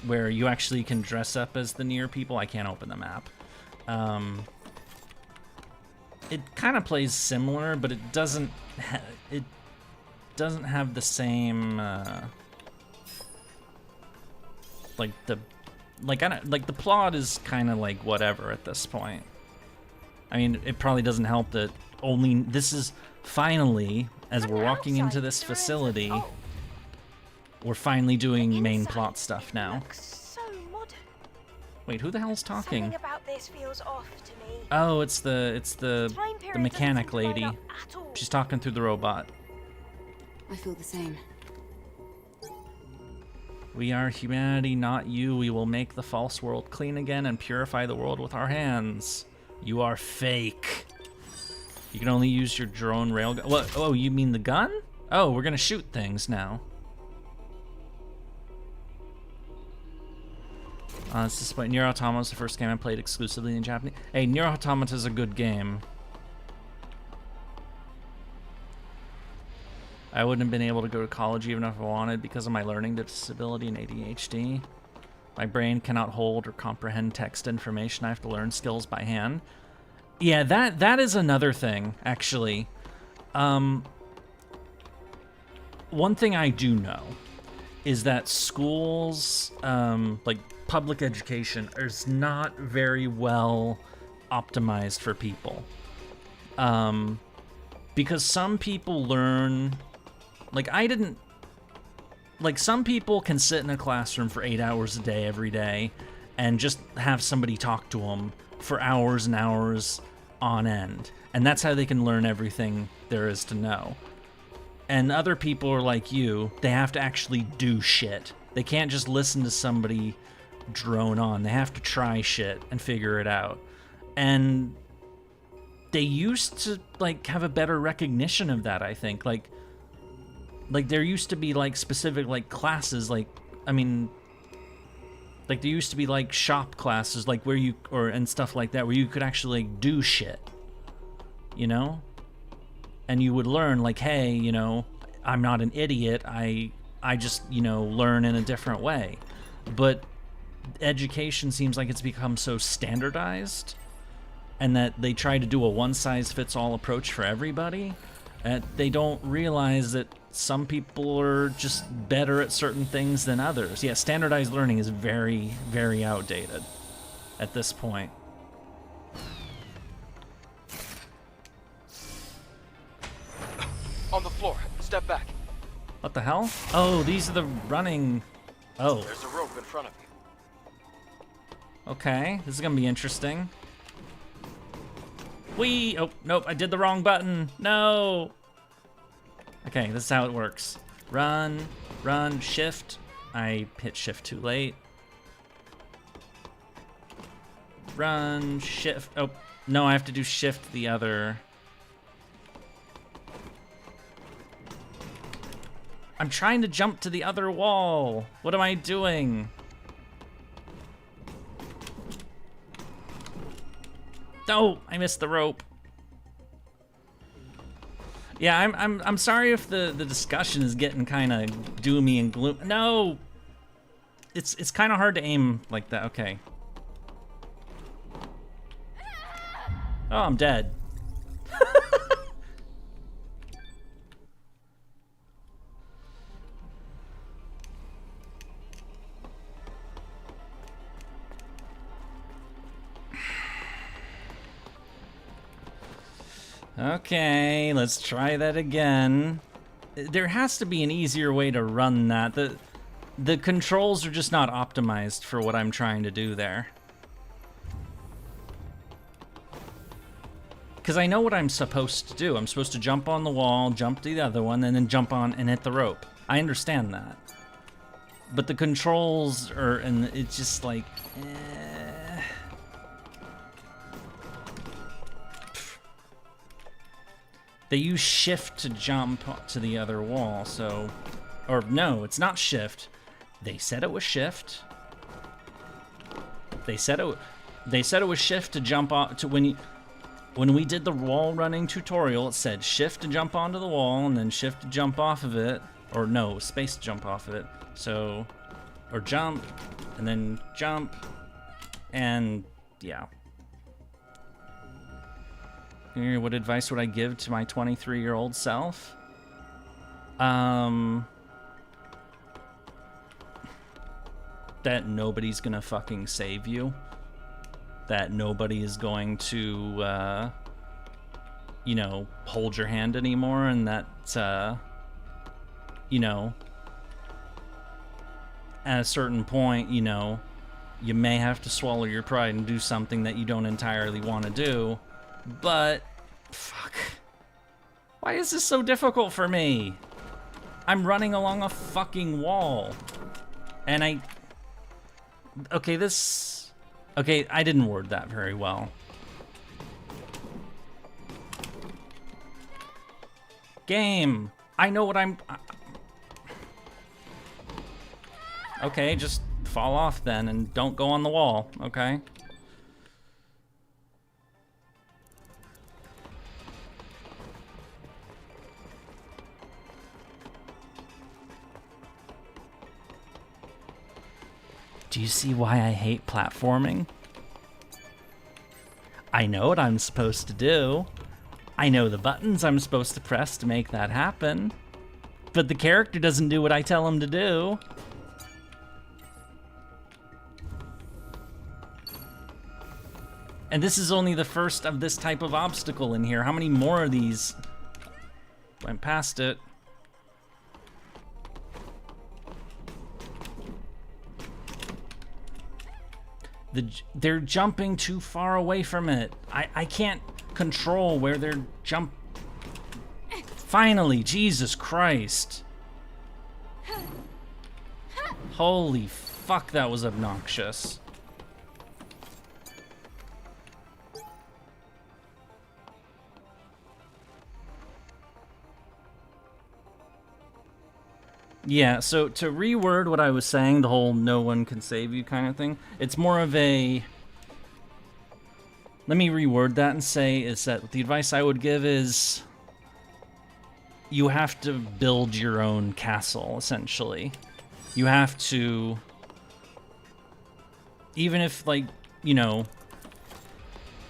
where you actually can dress up as the Nier people. I can't open the map. it kind of plays similar, but it doesn't have the same like the plot is kind of like whatever at this point. I mean, it probably doesn't help that only this is finally, as we're walking into this facility, we're finally doing main plot stuff now. So modern. Wait, who the hell's talking? Something about this feels off to me. Oh, it's the mechanic lady. She's talking through the robot. I feel the same. We are humanity, not you. We will make the false world clean again and purify the world with our hands. You are fake. You can only use your drone railgun. What? Oh, you mean the gun? Oh, we're gonna shoot things now. This is Nier Automata is the first game I played exclusively in Japanese. Hey, Nier Automata is a good game. I wouldn't have been able to go to college even if I wanted because of my learning disability and ADHD. My brain cannot hold or comprehend text information. I have to learn skills by hand. Yeah, that is another thing, actually. One thing I do know is that schools, like public education, is not very well optimized for people. Because some people learn, some people can sit in a classroom for 8 hours a day every day and just have somebody talk to them for hours and hours on end. And that's how they can learn everything there is to know. And other people are like you, they have to actually do shit. They can't just listen to somebody drone on. They have to try shit and figure it out. And they used to have a better recognition of that, I think. Like there used to be specific classes, there used to be shop classes where you and stuff like that where you could actually do shit, you know? And you would learn hey, I'm not an idiot. I just, learn in a different way. But education seems like it's become so standardized and that they try to do a one-size-fits-all approach for everybody. They don't realize that some people are just better at certain things than others. Yeah, standardized learning is very, very outdated at this point. On the floor. Step back. What the hell? Oh, these are the running... Oh. There's a rope in front of you. Okay, this is gonna be interesting. Whee! Oh, nope, I did the wrong button. No! Okay, this is how it works. Run, run, shift. I hit shift too late. Run, shift. Oh, no, I have to do shift the other. I'm trying to jump to the other wall. What am I doing? No, I missed the rope. Yeah, I'm sorry if the discussion is getting kind of doomy and gloom. No, it's kind of hard to aim like that. Okay. Oh, I'm dead. Okay, let's try that again. There has to be an easier way to run that. The controls are just not optimized for what I'm trying to do there. Because I know what I'm supposed to do. I'm supposed to jump on the wall, jump to the other one, and then jump on and hit the rope. I understand that. But the controls are, and it's just like... They use shift to jump to the other wall, so... Or no, it's not shift. They said it was shift. They said it was shift to jump on to when we did the wall running tutorial, it said shift to jump onto the wall and then shift to jump off of it. Or no, space to jump off of it. So, or jump, and then jump, and yeah. What advice would I give to my 23-year-old self? That nobody's gonna fucking save you. That nobody is going to, you know, hold your hand anymore, and that, you know, at a certain point, you know, you may have to swallow your pride and do something that you don't entirely want to do, but, fuck. Why is this so difficult for me? I'm running along a fucking wall. And okay, okay, I didn't word that very well. Game, I know what okay, just fall off then and don't go on the wall, okay? Do you see why I hate platforming? I know what I'm supposed to do. I know the buttons I'm supposed to press to make that happen. But the character doesn't do what I tell him to do. And this is only the first of this type of obstacle in here. How many more of these? Went past it. They're jumping too far away from it. I can't control where they're jump. Finally, Jesus Christ. Holy fuck, that was obnoxious. Yeah, so to reword what I was saying, the whole no one can save you kind of thing, it's more of a... Let me reword that and say is that the advice I would give is you have to build your own castle, essentially. You have to... Even if, like, you know,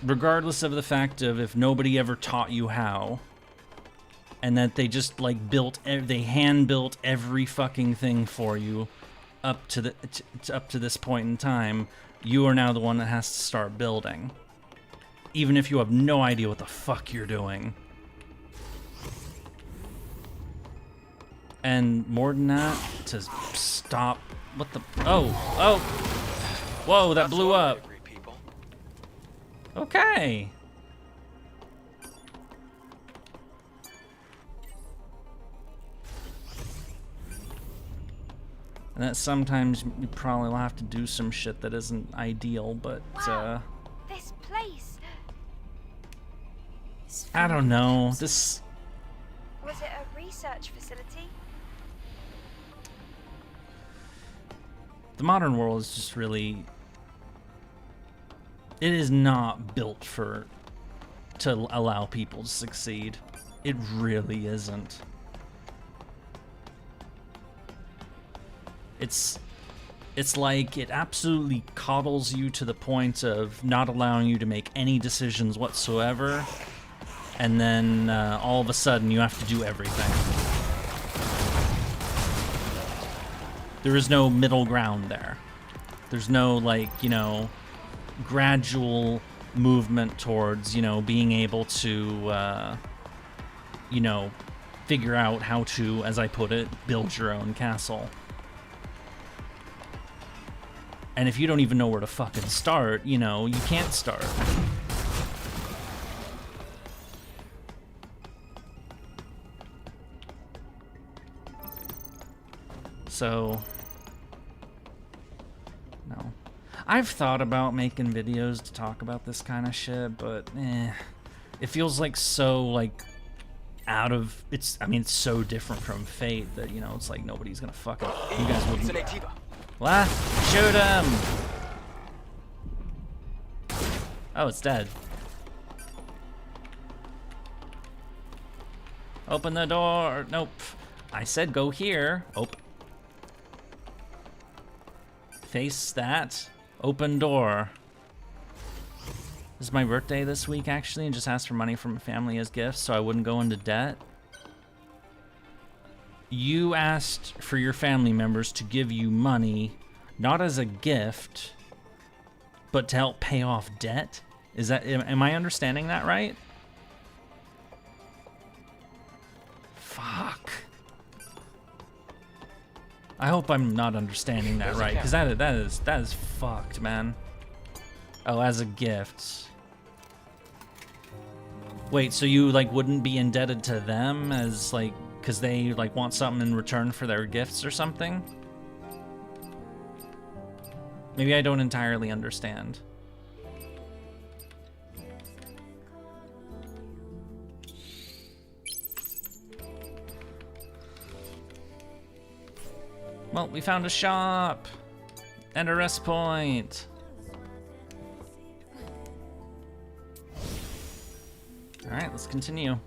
regardless of the fact of if nobody ever taught you how, and that they just like they hand built every fucking thing for you up to this point in time, you are now the one that has to start building, even if you have no idea what the fuck you're doing. And more than that, to stop. What the? Oh, whoa, that blew up. Okay. And that sometimes you probably will have to do some shit that isn't ideal, but wow, this place. I don't know. This was it a research facility? The modern world is just really, it is not built to allow people to succeed. It really isn't. It's like it absolutely coddles you to the point of not allowing you to make any decisions whatsoever, and then all of a sudden you have to do everything. There is no middle ground there. There's no, like, you know, gradual movement towards, you know, being able to, you know, figure out how to, as I put it, build your own castle. And if you don't even know where to fucking start, you know, you can't start. So, no. I've thought about making videos to talk about this kind of shit, but it feels like so, like, out of, I mean, it's so different from Fate that, you know, it's like nobody's gonna fucking, you guys wouldn't. What? Shoot him! Oh, it's dead. Open the door. Nope. I said go here. Open. Face that. Open door. This is my birthday this week, actually, and just asked for money from my family as gifts so I wouldn't go into debt. You asked for your family members to give you money, not as a gift, but to help pay off debt? Is that, am I understanding that right? Fuck. I hope I'm not understanding that right, because that is fucked, man. Oh, as a gift. Wait, so you like wouldn't be indebted to them as like, because they like want something in return for their gifts or something? Maybe I don't entirely understand. Well, we found a shop and a rest point. All right, let's continue.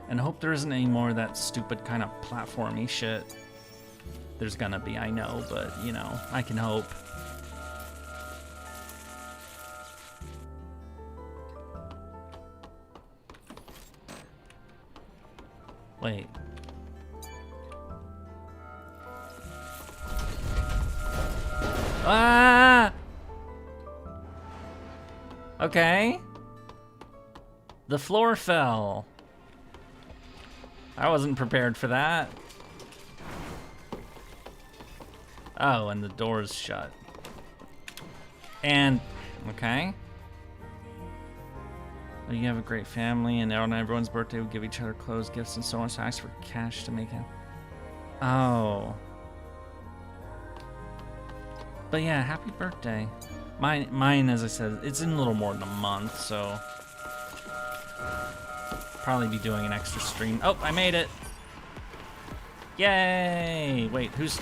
And hope there isn't any more of that stupid kind of platformy shit. There's gonna be, I know, but you know, I can hope. Wait. Ah! Okay. The floor fell. I wasn't prepared for that. Oh, and the door's shut. And, okay. Well, you have a great family, and on everyone's birthday we give each other clothes, gifts, and so on, so I ask for cash to make it. Oh. But yeah, happy birthday. Mine, as I said, it's in a little more than a month, so probably be doing an extra stream. Oh, I made it! Yay! Wait, who's...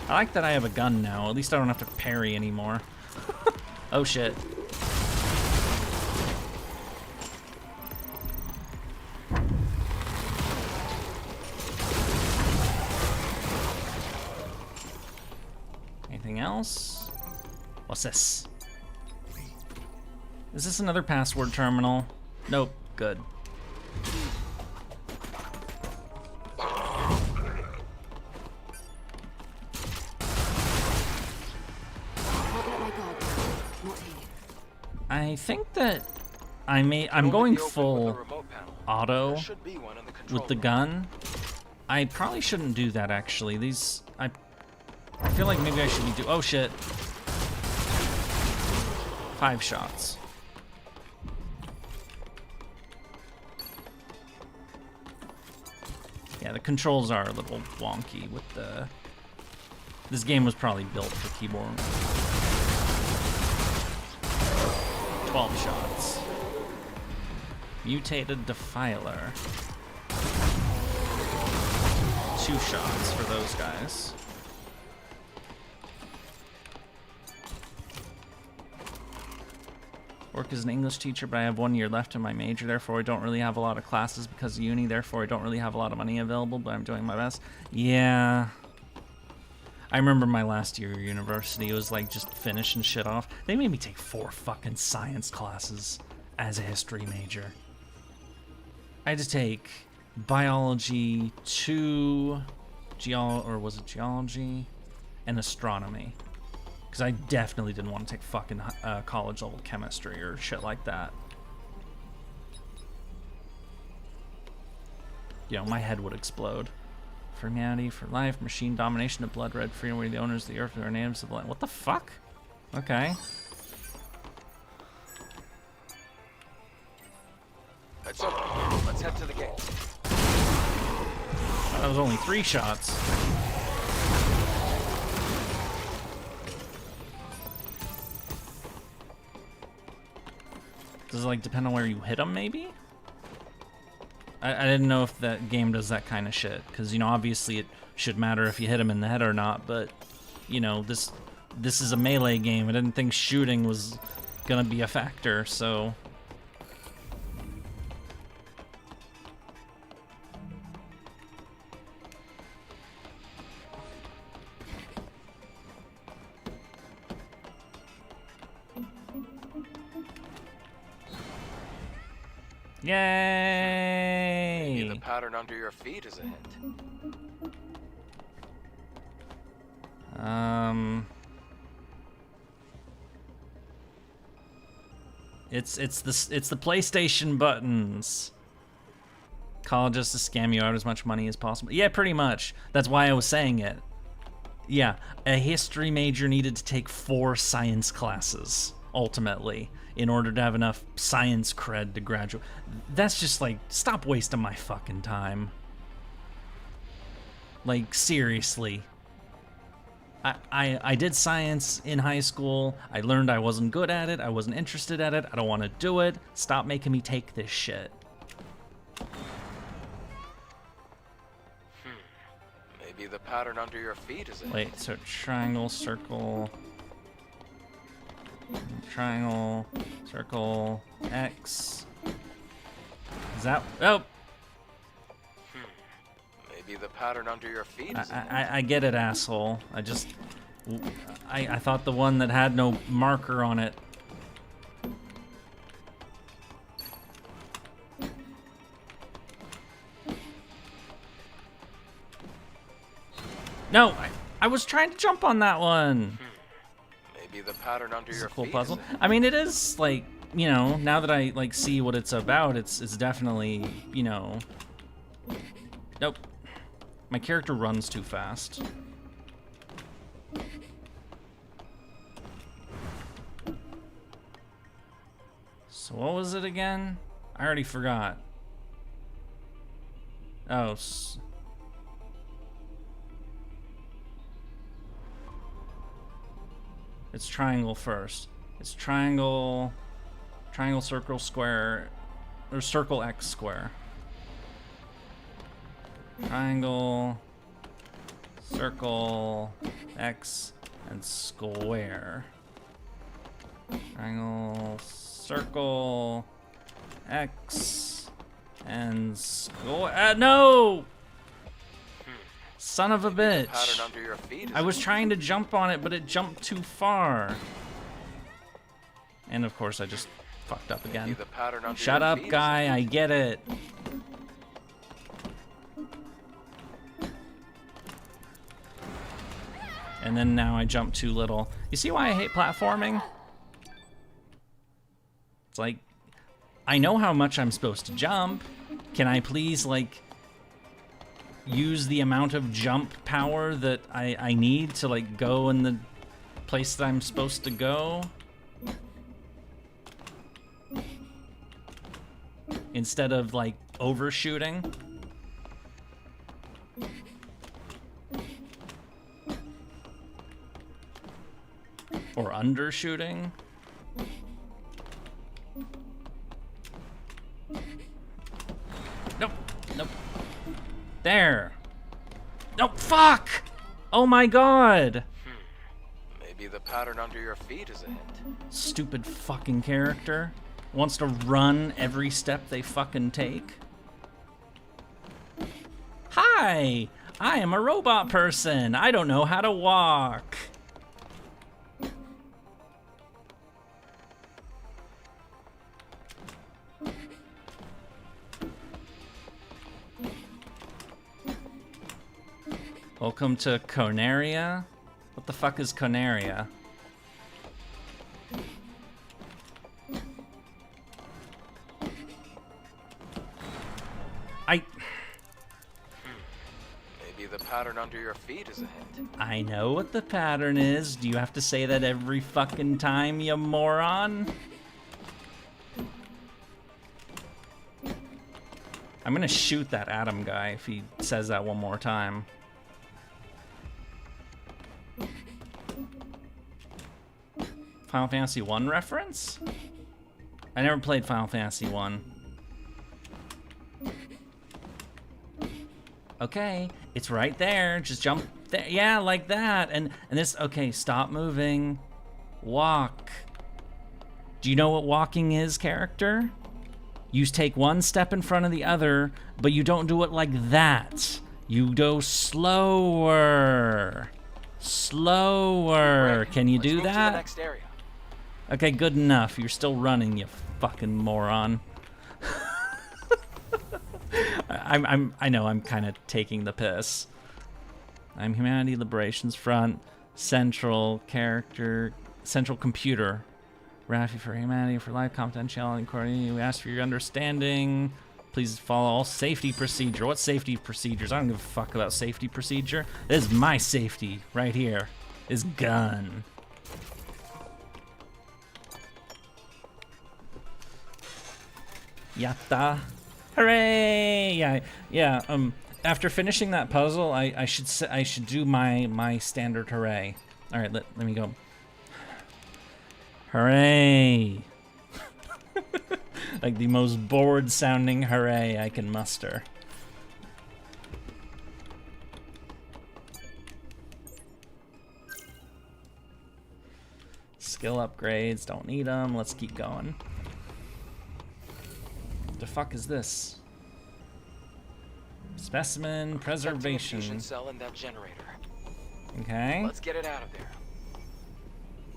I like that I have a gun now. At least I don't have to parry anymore. Oh shit. Anything else? What's this? Is this another password terminal? Nope. Good. I think that I'm going full auto with the gun. I probably shouldn't do that, actually. I feel like maybe I should be oh shit. 5 shots. Yeah, the controls are a little wonky with the... This game was probably built for keyboard. 12 shots. Mutated Defiler. 2 shots for those guys. Work as an English teacher, but I have 1 year left in my major, therefore I don't really have a lot of classes because of uni, therefore I don't really have a lot of money available, but I'm doing my best. Yeah. I remember my last year of university, it was like just finishing shit off. They made me take 4 fucking science classes as a history major. I had to take biology, 2 geology, and astronomy. Because I definitely didn't want to take fucking college level chemistry or shit like that. You know, my head would explode. For humanity, for life, machine domination of blood red, freedom, we the owners of the earth, we are natives of the land. What the fuck? Okay. It's open. Let's head to the gate. That was only 3 shots. Does it like depend on where you hit them, maybe? I didn't know if that game does that kind of shit, because you know obviously it should matter if you hit him in the head or not, but you know this is a melee game. I didn't think shooting was gonna be a factor, so. Yay! Maybe the pattern under your feet is a hint. It's the PlayStation buttons. College just to scam you out as much money as possible. Yeah, pretty much. That's why I was saying it. Yeah, a history major needed to take 4 science classes, ultimately, in order to have enough science cred to graduate. That's just like, stop wasting my fucking time. Like, seriously. I did science in high school. I learned I wasn't good at it. I wasn't interested at it. I don't want to do it. Stop making me take this shit. Maybe the pattern under your feet is a hint. Wait, so triangle, circle, triangle, circle, X. Is that... Oh! Maybe the pattern under your feet is I get it, asshole. I thought the one that had no marker on it. No, I was trying to jump on that one. Maybe the pattern under your Cool feet puzzle. is a hint. I mean, it is like, you know, now that I like see what it's about, it's definitely, you know. Nope. My character runs too fast. So what was it again? I already forgot. Oh. It's triangle first. It's triangle, circle, square, or circle, X, square. Triangle, circle, X, and square. Triangle, circle, X, and square. No! Son of a bitch. Pattern under your feet is I was trying to jump on it, but it jumped too far. And of course, I just fucked up Maybe again. the pattern under Shut your up, feet is a guy. hint. I get it. And then now I jump too little. You see why I hate platforming? It's like, I know how much I'm supposed to jump. Can I please, like, use the amount of jump power that I need to, like, go in the place that I'm supposed to go? Instead of, like, overshooting? Or undershooting? Nope. Nope. There. Nope. Fuck! Oh my god! Maybe the pattern under your feet is a hint. Stupid fucking character. Wants to run every step they fucking take. Hi! I am a robot person. I don't know how to walk. Welcome to Conaria? What the fuck is Conaria? Maybe the pattern under your feet is a hint. I know what the pattern is. Do you have to say that every fucking time, you moron? I'm gonna shoot that Adam guy if he says that one more time. Final Fantasy 1 reference? I never played Final Fantasy 1. Okay, it's right there. Just jump there. Yeah, like that. And this, okay, stop moving. Walk. Do you know what walking is, character? You take one step in front of the other, but you don't do it like that. You go slower. Slower. Right. Can you Let's do move to the that? next area. Okay, good enough. You're still running, you fucking moron. I know I'm kind of taking the piss. I'm Humanity Liberations Front, Central Character, Central Computer. Raffi for Humanity, for life, confidentiality, and coordinating. We ask for your understanding. Please follow all safety procedure. What safety procedures? I don't give a fuck about safety procedure. This is my safety right here. This gun. Yatta. Hooray! Yeah. After finishing that puzzle, I should do my standard hooray. All right, let me go. Hooray! Like the most bored sounding hooray I can muster. Skill upgrades, don't need them. Let's keep going. The fuck is this? Specimen preservation. Fusion cell in that generator. Okay. Let's get it out of there.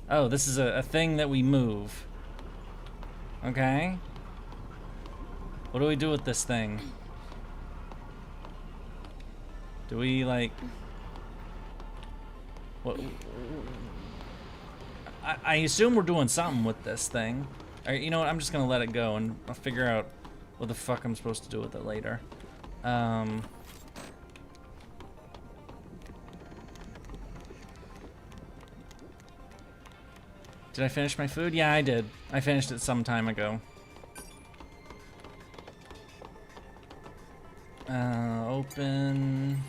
Oh, this is a thing that we move. Okay. What do we do with this thing? Do we like... What? I assume we're doing something with this thing. All right, you know what? I'm just gonna let it go and I'll figure out what the fuck I'm supposed to do with it later. Did I finish my food? Yeah, I did. I finished it some time ago. Open.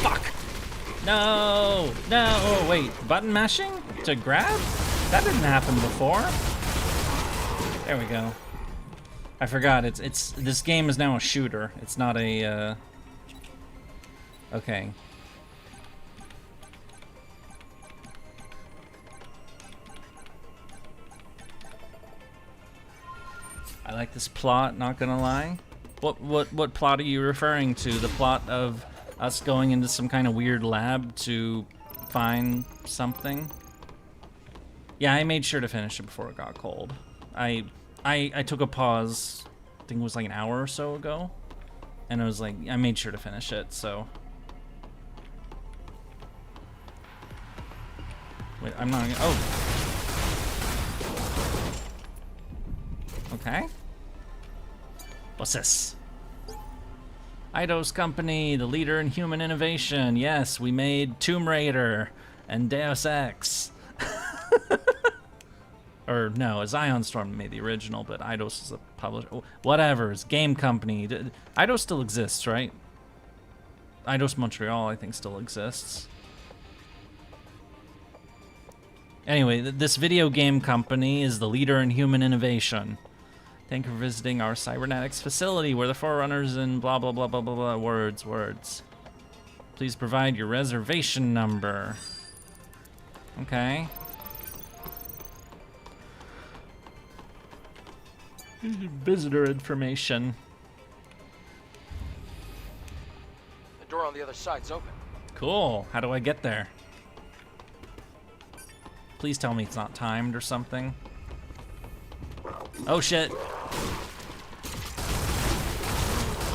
Fuck! No! No! Oh, wait. Button mashing? To grab? That didn't happen before. There we go. I forgot. This game is now a shooter. It's not a, Okay. I like this plot, not gonna lie. What plot are you referring to? The plot of us going into some kind of weird lab to find something? Yeah, I made sure to finish it before it got cold. I took a pause, I think it was like an hour or so ago, and I was like, I made sure to finish it, so. Wait, I'm not gonna, oh. Okay. What's this? Eidos Company, the leader in human innovation. Yes, we made Tomb Raider and Deus Ex. Or no, Xion Storm made the original, but Eidos is a publisher. Whatever, it's game company. Eidos still exists, right? Eidos Montreal, I think, still exists. Anyway, this video game company is the leader in human innovation. Thank you for visiting our cybernetics facility where the Forerunners and blah blah blah blah blah blah words. Please provide your reservation number. Okay. Visitor information. The door on the other side's open. Cool. How do I get there? Please tell me it's not timed or something. Oh shit.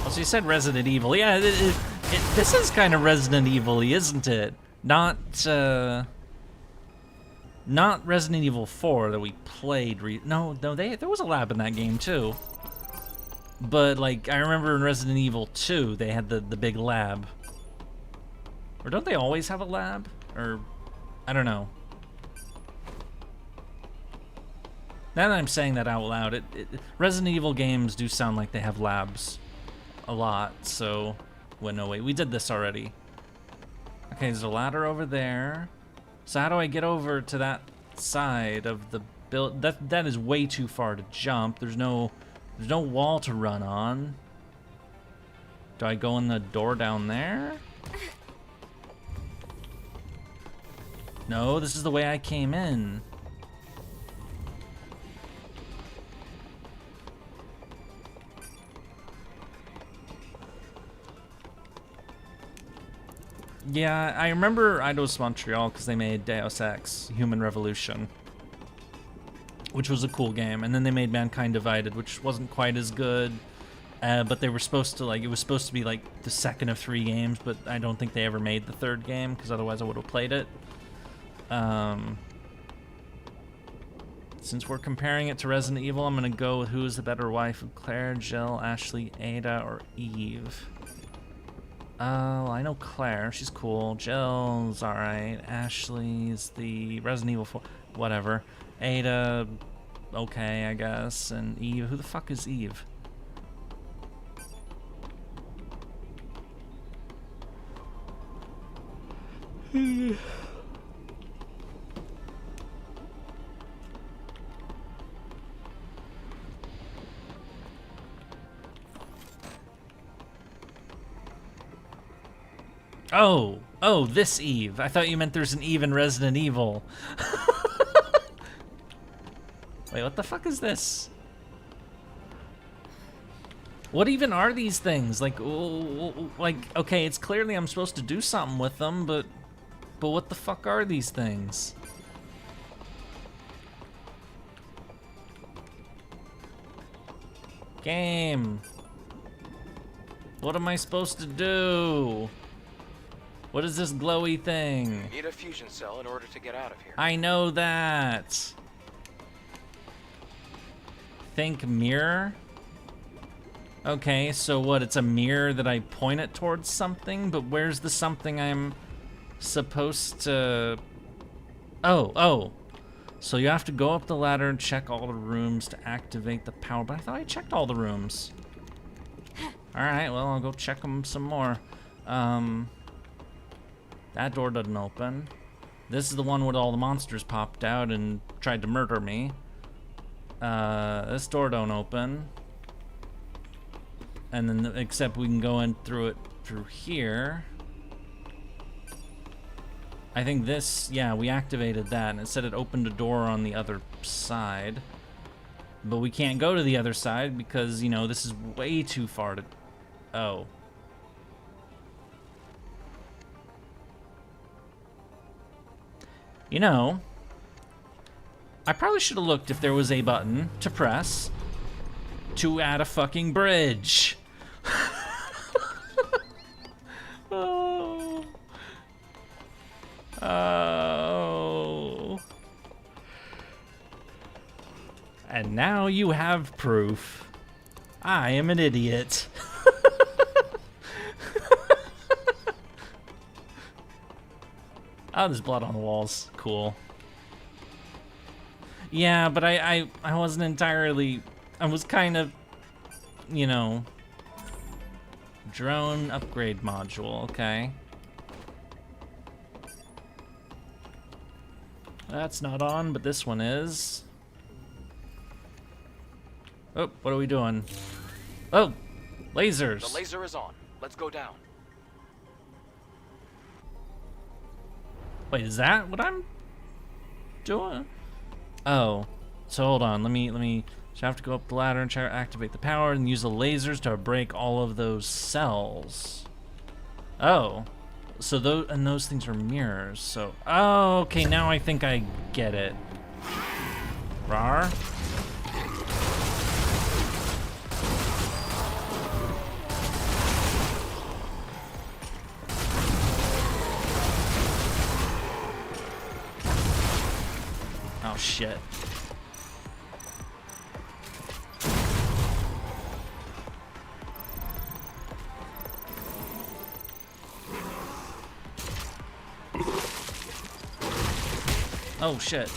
Oh, so you said Resident Evil. Yeah, this is kind of Resident Evil-y, isn't it? Not Resident Evil 4 that we played. No, there was a lab in that game too. But like, I remember in Resident Evil 2, they had the big lab. Or don't they always have a lab? Or, I don't know. Now that I'm saying that out loud, Resident Evil games do sound like they have labs a lot, so... Well, no, wait, we did this already. Okay, there's a ladder over there. So how do I get over to that side of the build? That is way too far to jump. There's no wall to run on. Do I go in the door down there? No, this is the way I came in. Yeah, I remember Eidos Montreal because they made Deus Ex, Human Revolution. which was a cool game. And then they made Mankind Divided, which wasn't quite as good. But they were supposed to, like, it was supposed to be like the second of 3 games, but I don't think they ever made the 3rd game, because otherwise I would have played it. Since we're comparing it to Resident Evil, I'm gonna go with who is the better wife of Claire, Jill, Ashley, Ada, or Eve. Oh, I know Claire, she's cool. Jill's alright. Ashley's the Resident Evil 4, whatever. Ada, okay, I guess. And Eve, who the fuck is Eve? Oh, this Eve. I thought you meant there's an Eve in Resident Evil. Wait, what the fuck is this? What even are these things? Like, okay, it's clearly I'm supposed to do something with them, but what the fuck are these things? Game. What am I supposed to do? What is this glowy thing? You need a fusion cell in order to get out of here. I know that. Think mirror? Okay, so what? It's a mirror that I point it towards something, but where's the something I'm supposed to... Oh. So you have to go up the ladder and check all the rooms to activate the power, but I thought I checked all the rooms. Alright, well, I'll go check them some more. That door doesn't open. This is the one where all the monsters popped out and tried to murder me. This door don't open. And then, except we can go in through it through here. I think this, yeah, we activated that, and it said it opened a door on the other side. But we can't go to the other side because, you know, this is way too far to... Oh. You know, I probably should have looked if there was a button to press to add a fucking bridge. Oh. And now you have proof. I am an idiot. Oh, there's blood on the walls. Cool. Yeah, but I wasn't entirely... I was kind of, you know... Drone upgrade module, okay. That's not on, but this one is. Oh, what are we doing? Oh, lasers. The laser is on. Let's go down. Wait, is that what I'm doing? Oh, so hold on. Let me. So I have to go up the ladder and try to activate the power and use the lasers to break all of those cells. Oh, so those things are mirrors. So, oh, okay. Now I think I get it. Rar. Oh shit. Oh shit.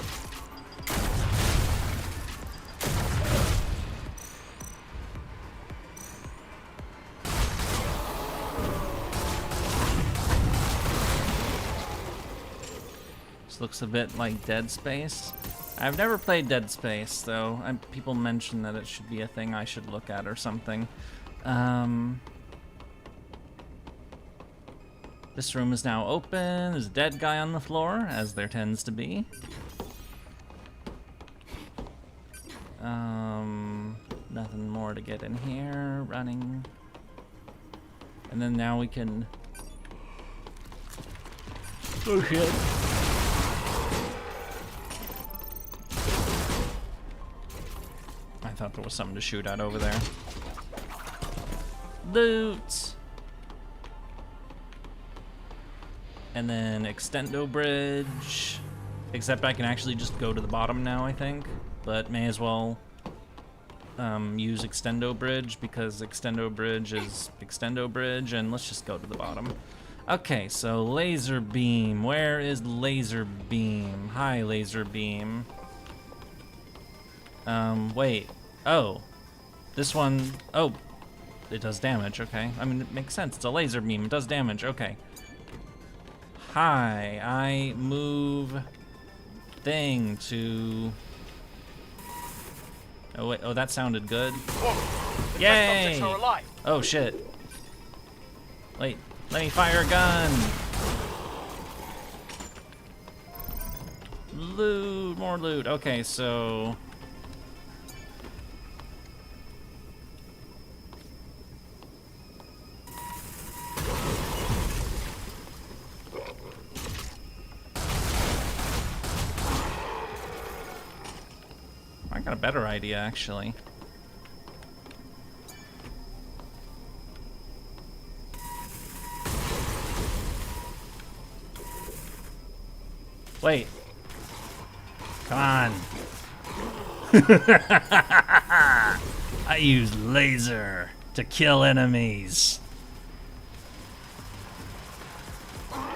This looks a bit like Dead Space. I've never played Dead Space, though. People mention that it should be a thing I should look at or something. This room is now open. There's a dead guy on the floor, as there tends to be. Nothing more to get in here. Running. And then now we can... Oh shit. thought there was something to shoot at over there. Loot! And then extendo bridge. Except I can actually just go to the bottom now, I think. But may as well use extendo bridge because extendo bridge is extendo bridge, and let's just go to the bottom. Okay, so laser beam. Where is laser beam? Hi, laser beam. Wait. Oh. This one. Oh. It does damage, okay. I mean, it makes sense. It's a laser beam. It does damage, okay. Hi. I move thing to... Oh, wait. Oh, that sounded good. Whoa. Yay! Are alive. Oh, shit. Wait. Let me fire a gun. Loot. More loot. Okay, so... I got a better idea, actually. Wait. Come on. I use laser to kill enemies.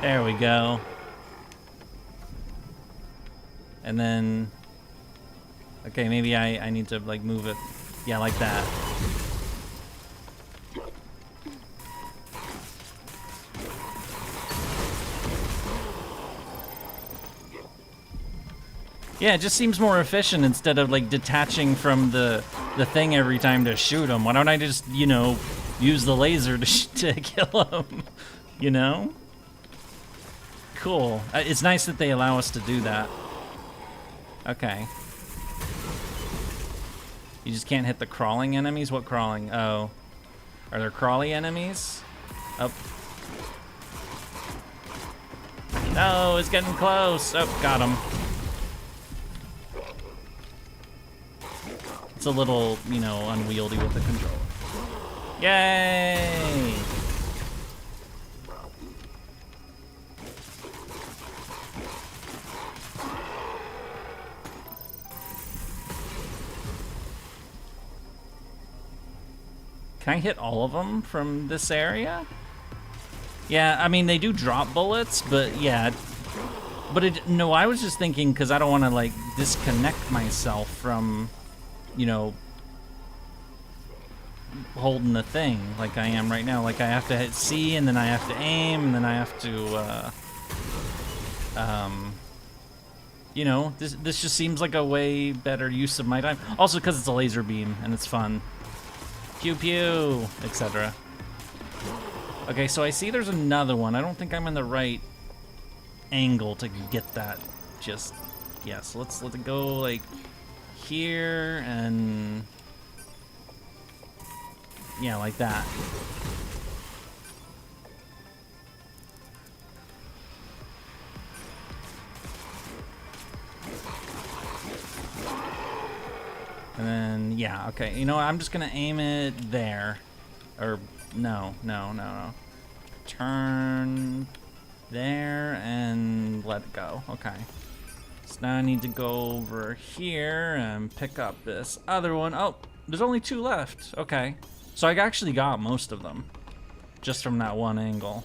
There we go. And then... Okay, maybe I need to, like, move it. Yeah, like that. Yeah, it just seems more efficient instead of, like, detaching from the thing every time to shoot them. Why don't I just, you know, use the laser to kill them? You know? Cool. It's nice that they allow us to do that. Okay. You just can't hit the crawling enemies? What crawling? Oh. Are there crawly enemies? Oh. No, it's getting close. Oh, got him. It's a little, you know, unwieldy with the controller. Yay! Can I hit all of them from this area? Yeah, I mean, they do drop bullets, but yeah. But no, I was just thinking, because I don't want to, like, disconnect myself from, you know, holding the thing like I am right now. Like, I have to hit C, and then I have to aim, and then I have to, you know, this just seems like a way better use of my time. Also, because it's a laser beam, and it's fun. Pew pew, etc. Okay, so I see there's another one. I don't think I'm in the right angle to get that just... Yeah, so let's let it go, like, here, and... Yeah, like that. And then, yeah, okay. You know what? I'm just gonna aim it there. Or, no. Turn there and let it go. Okay. So now I need to go over here and pick up this other one. Oh, there's only 2 left. Okay. So I actually got most of them. Just from that one angle.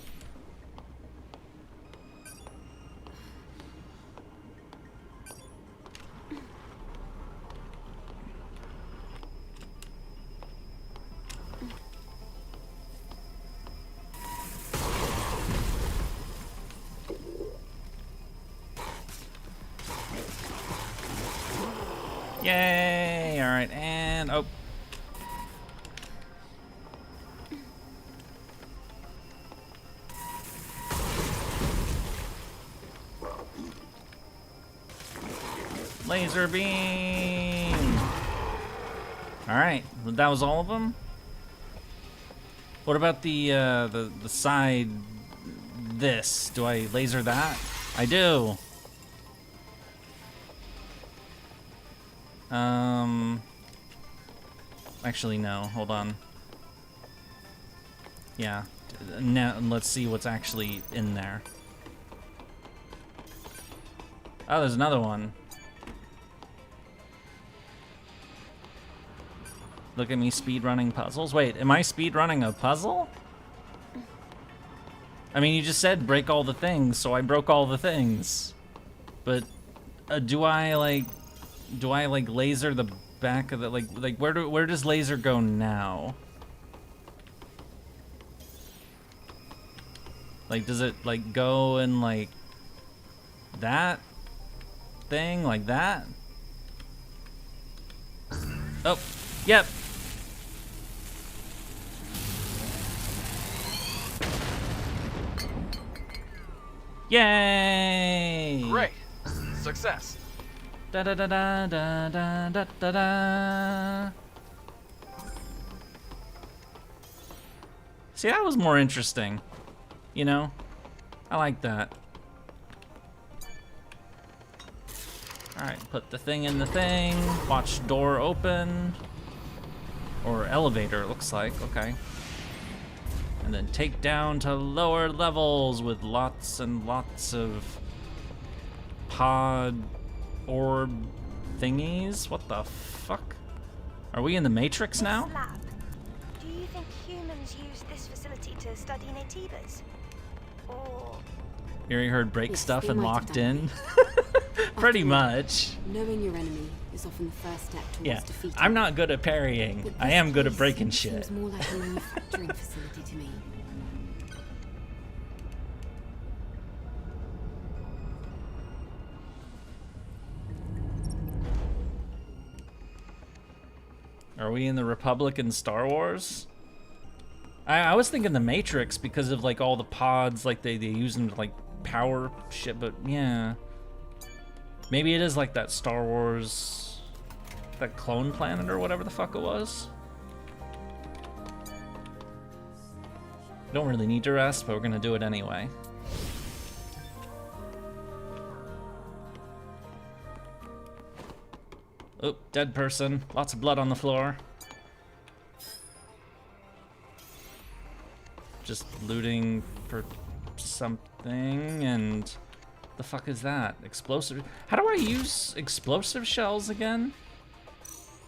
Yay! Alright, and... Oh. Laser beam! Alright, that was all of them? What about the side... This? Do I laser that? I do! Actually, no. Hold on. Yeah. Now let's see what's actually in there. Oh, there's another one. Look at me speedrunning puzzles. Wait, am I speedrunning a puzzle? I mean, you just said break all the things, so I broke all the things. But do I like laser the back of the like where does laser go now? Like, does it like go in like that thing like that? Oh, yep. Yay! Great. Success. Da da da da da da da da da. See, that was more interesting. You know? I like that. Alright, put the thing in the thing. Watch door open. Or elevator, it looks like. Okay. And then take down to lower levels with lots and lots of pod orb thingies. What the fuck? Are we in the Matrix now? This lab. Do you think humans use this facility to study Netibas? Or Yurie heard break Yes, stuff they and might have locked done in. that. Pretty After all, much. Knowing your enemy is often the first step towards Yeah, defeating I'm them. not good at parrying. But I this am good at place breaking shit. seems more like a manufacturing facility to me. Are we in the Republic in Star Wars? I was thinking the Matrix because of like all the pods, like they use them to like power shit, but yeah. Maybe it is like that Star Wars, that clone planet or whatever the fuck it was. Don't really need to rest, but we're gonna do it anyway. Oh, dead person. Lots of blood on the floor. Just looting for something, and the fuck is that? Explosive. How do I use explosive shells again?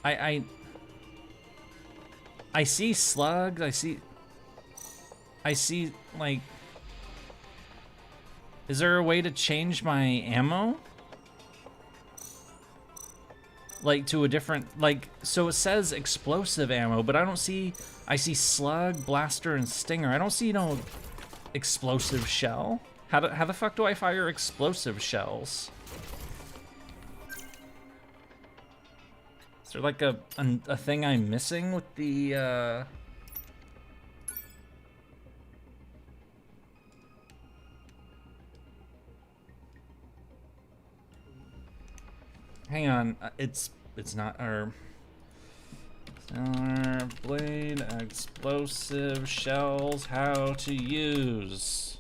I see slugs. I see like. Is there a way to change my ammo? Like to a different, like, so it says explosive ammo, but I don't see, I see slug, blaster, and stinger. I don't see no explosive shell. How the fuck do I fire explosive shells? Is there like a thing I'm missing with the, Hang on, it's not our blade explosive shells. How to use?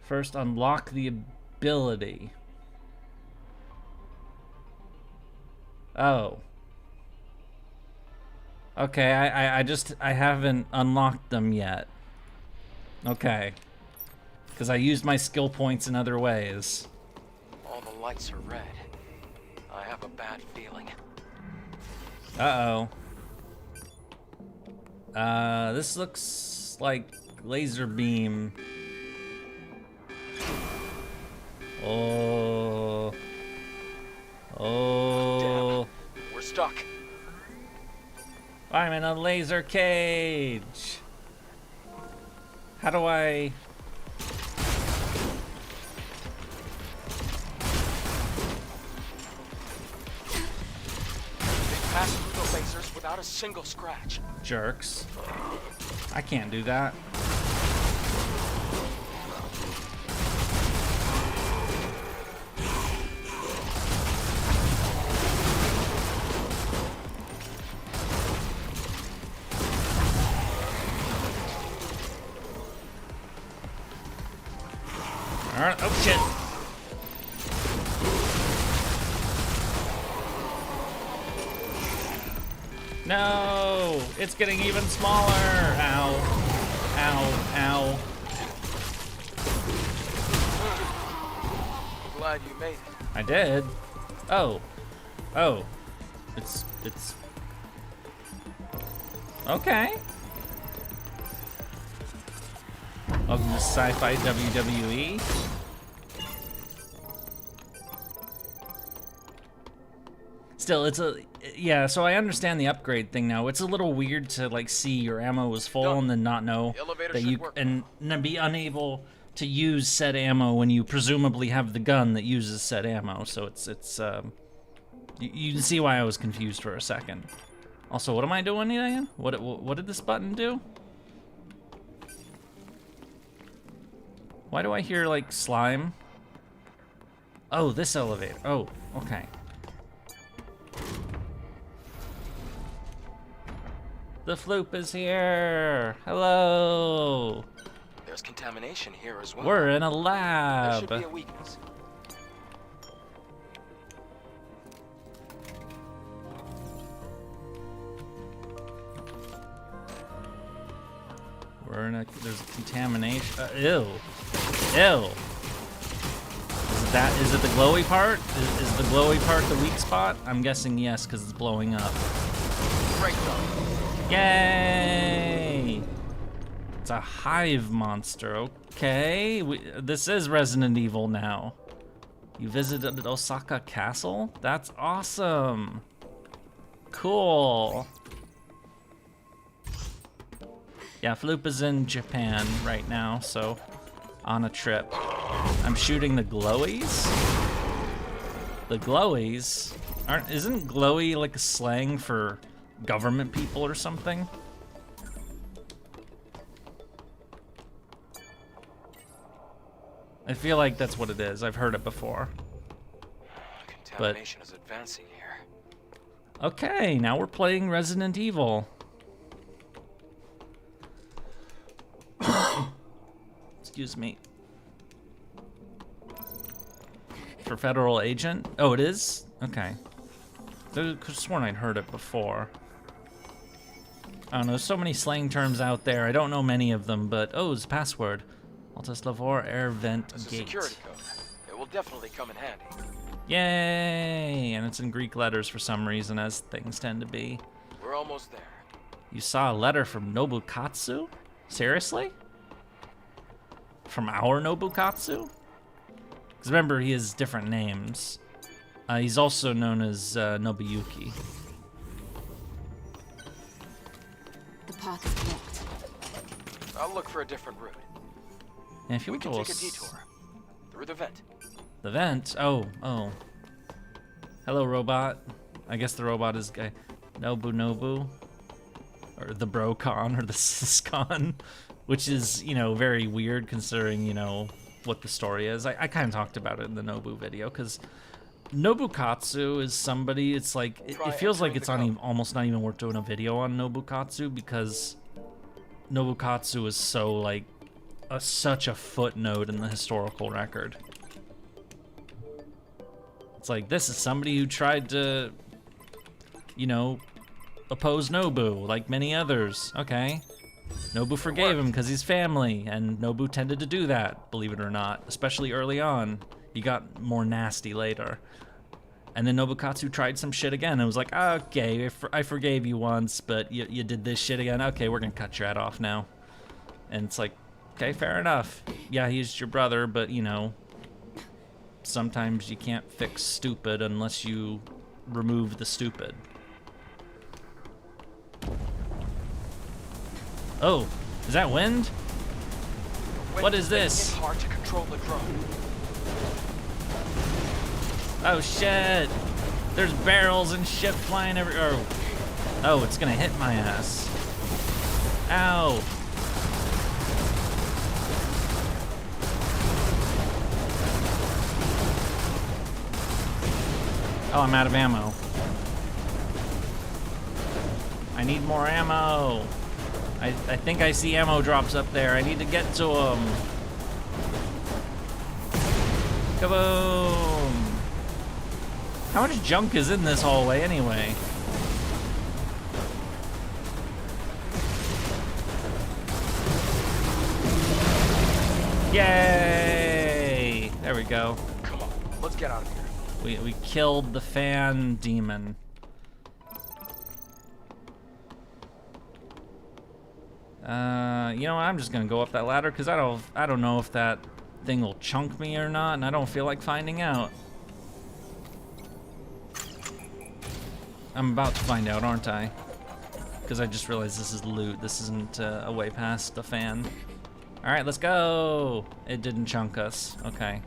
First, unlock the ability. Oh. Okay, I haven't unlocked them yet. Okay. Because I used my skill points in other ways. All the lights are red. I have a bad feeling. Uh-oh. This looks like laser beam. Oh. Oh. Damn. We're stuck. I'm in a laser cage. How do I... Passed through the lasers without a single scratch. Jerks. I can't do that. Alright, oh shit. No! It's getting even smaller! Ow. Ow. Ow. Glad you made it. I did. Oh. Oh. It's... Okay. Welcome to Sci-Fi WWE. Still, it's a... Yeah, so I understand the upgrade thing now. It's a little weird to, like, see your ammo was full and then not know that you... And be unable to use said ammo when you presumably have the gun that uses said ammo. So it's you can see why I was confused for a second. Also, what am I doing again? What did this button do? Why do I hear, like, slime? Oh, this elevator. Oh, okay. The Floop is here! Hello! There's contamination here as well. We're in a There lab! should be a weakness. There's a contamination. Ew. Ew. Is it the glowy part? Is the glowy part the weak spot? I'm guessing yes, because it's blowing up. Right though. Yay! It's a hive monster, okay. This is Resident Evil now. You visited Osaka Castle? That's awesome. Cool. Yeah, Floop is in Japan right now, so on a trip. I'm shooting the glowies? The glowies? Isn't glowy like a slang for government people or something? I feel like that's what it is. I've heard it before. Contamination is advancing here. Okay, now we're playing Resident Evil. Excuse me. For federal agent? Oh, it is? Okay. I could have sworn I'd heard it before. I don't know, there's so many slang terms out there. I don't know many of them, but oh, it's a password. Altus Lavor Air Vent That's Gate. a security code. It will definitely come in handy. Yay! And it's in Greek letters for some reason, as things tend to be. We're almost there. You saw a letter from Nobukatsu? Seriously? From our Nobukatsu? Because remember, he has different names. He's also known as Nobuyuki. The path is blocked. I'll look for a different route. And if you We can take a detour through the vent. The vent? Oh. Hello, robot. I guess the robot is Nobu. Or the Brocon, or the Syscon. Which is, very weird considering, what the story is. I kind of talked about it in the Nobu video, because Nobukatsu is somebody, it's like, it feels like it's almost not even worth doing a video on Nobukatsu, because Nobukatsu is so, like, such a footnote in the historical record. It's like, this is somebody who tried to, oppose Nobu, like many others. Okay. Nobu forgave him because he's family, and Nobu tended to do that, believe it or not, especially early on. He got more nasty later. And then Nobukatsu tried some shit again, and was like, okay, I forgave you once, but you did this shit again. Okay, we're gonna cut your head off now. And it's like, okay, fair enough. Yeah, he's your brother, but, sometimes you can't fix stupid unless you remove the stupid. Oh, is that wind? What is this? It's hard to control the drone. Oh shit! There's barrels and shit flying everywhere. Oh, it's gonna hit my ass. Ow! Oh, I'm out of ammo. I need more ammo. I think I see ammo drops up there. I need to get to them. Kaboom! How much junk is in this hallway anyway? Yay! There we go. Come on, let's get out of here. We killed the fan demon. You know what? I'm just gonna go up that ladder because I don't know if that thing will chunk me or not, and I don't feel like finding out. I'm about to find out, aren't I? Because I just realized this is loot. This isn't a way past the fan. All right, let's go. It didn't chunk us. Okay.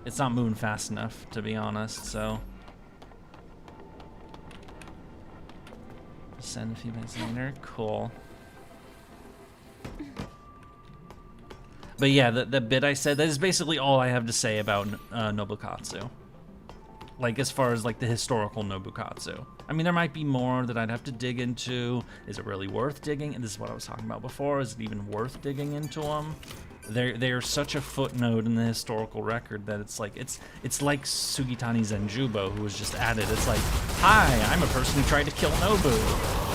It's not moving fast enough, to be honest, so. Send a few minutes later. Cool. But yeah, the bit I said, that is basically all I have to say about Nobukatsu. Like, as far as, like, the historical Nobukatsu. I mean, there might be more that I'd have to dig into. Is it really worth digging? And this is what I was talking about before. Is it even worth digging into them? They're such a footnote in the historical record that it's like like Sugitani Zenjubo, who was just added. It's like, hi, I'm a person who tried to kill Nobu,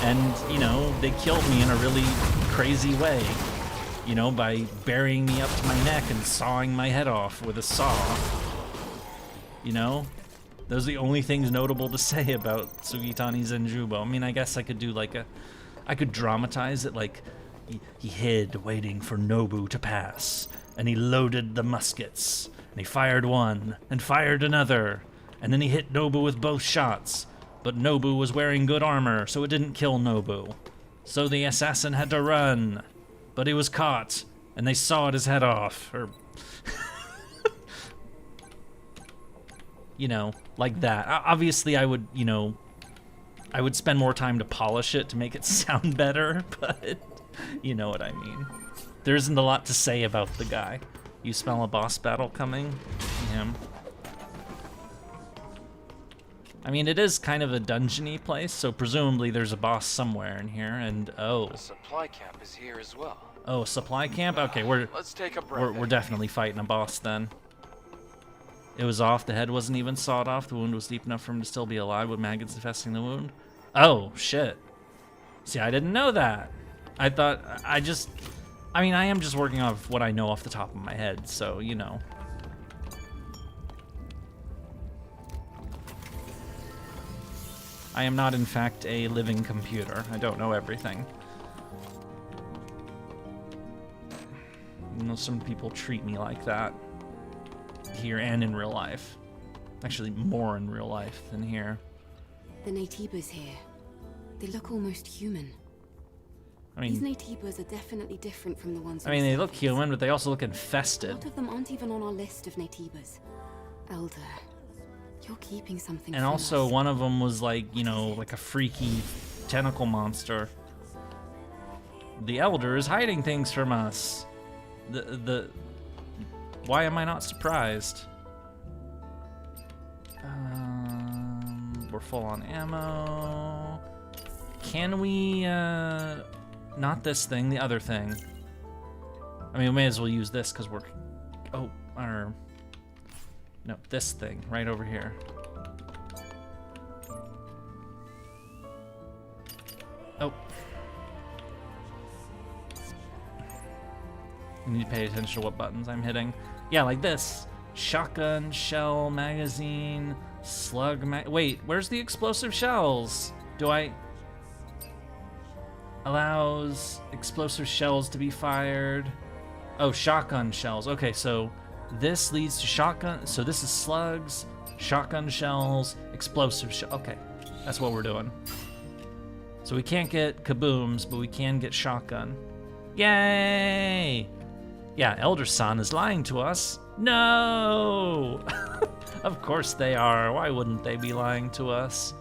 and you know they killed me in a really crazy way, you know, by burying me up to my neck and sawing my head off with a saw. You know, those are the only things notable to say about Sugitani Zenjubo. I mean, I guess I could do like I could dramatize it like. He hid, waiting for Nobu to pass, and he loaded the muskets, and he fired one, and fired another, and then he hit Nobu with both shots, but Nobu was wearing good armor, so it didn't kill Nobu. So the assassin had to run, but he was caught, and they sawed his head off, or... you know, like that. Obviously, I would, you know, I would spend more time to polish it to make it sound better, but... you know what I mean. There isn't a lot to say about the guy. You smell a boss battle coming? Him. I mean, it is kind of a dungeony place, so presumably there's a boss somewhere in here, and oh. The supply camp is here as well. Oh, supply camp? Okay, Let's take a breath. We're definitely fighting a boss then. It was off, the head wasn't even sawed off, the wound was deep enough for him to still be alive with maggots infesting the wound. Oh, shit. See, I didn't know that. I thought, I mean, I am just working off what I know off the top of my head, so, you know. I am not, in fact, a living computer. I don't know everything. You know, some people treat me like that. Here and in real life. Actually, more in real life than here. The Naytibas here. They look almost human. I mean, these Naytibas are definitely different from the ones. I mean, they look human, but they also look infested. A lot of them aren't even on our list of Naytibas. Elder, you're keeping something. And also, one of them was like, you know, like a freaky tentacle monster. The Elder is hiding things from us. Why am I not surprised? We're full on ammo. Can we, not this thing, the other thing. I mean, we may as well use this because we're... oh, no, this thing right over here. Oh. I need to pay attention to what buttons I'm hitting. Yeah, like this. Shotgun, shell, magazine, slug, wait, where's the explosive shells? Do I... allows explosive shells to be fired. Oh, shotgun shells. Okay, so this leads to shotgun. So this is slugs, shotgun shells, explosive shells. Okay, that's what we're doing. So we can't get kabooms, but we can get shotgun. Yay! Yeah, Elder-san is lying to us. No! Of course they are. Why wouldn't they be lying to us?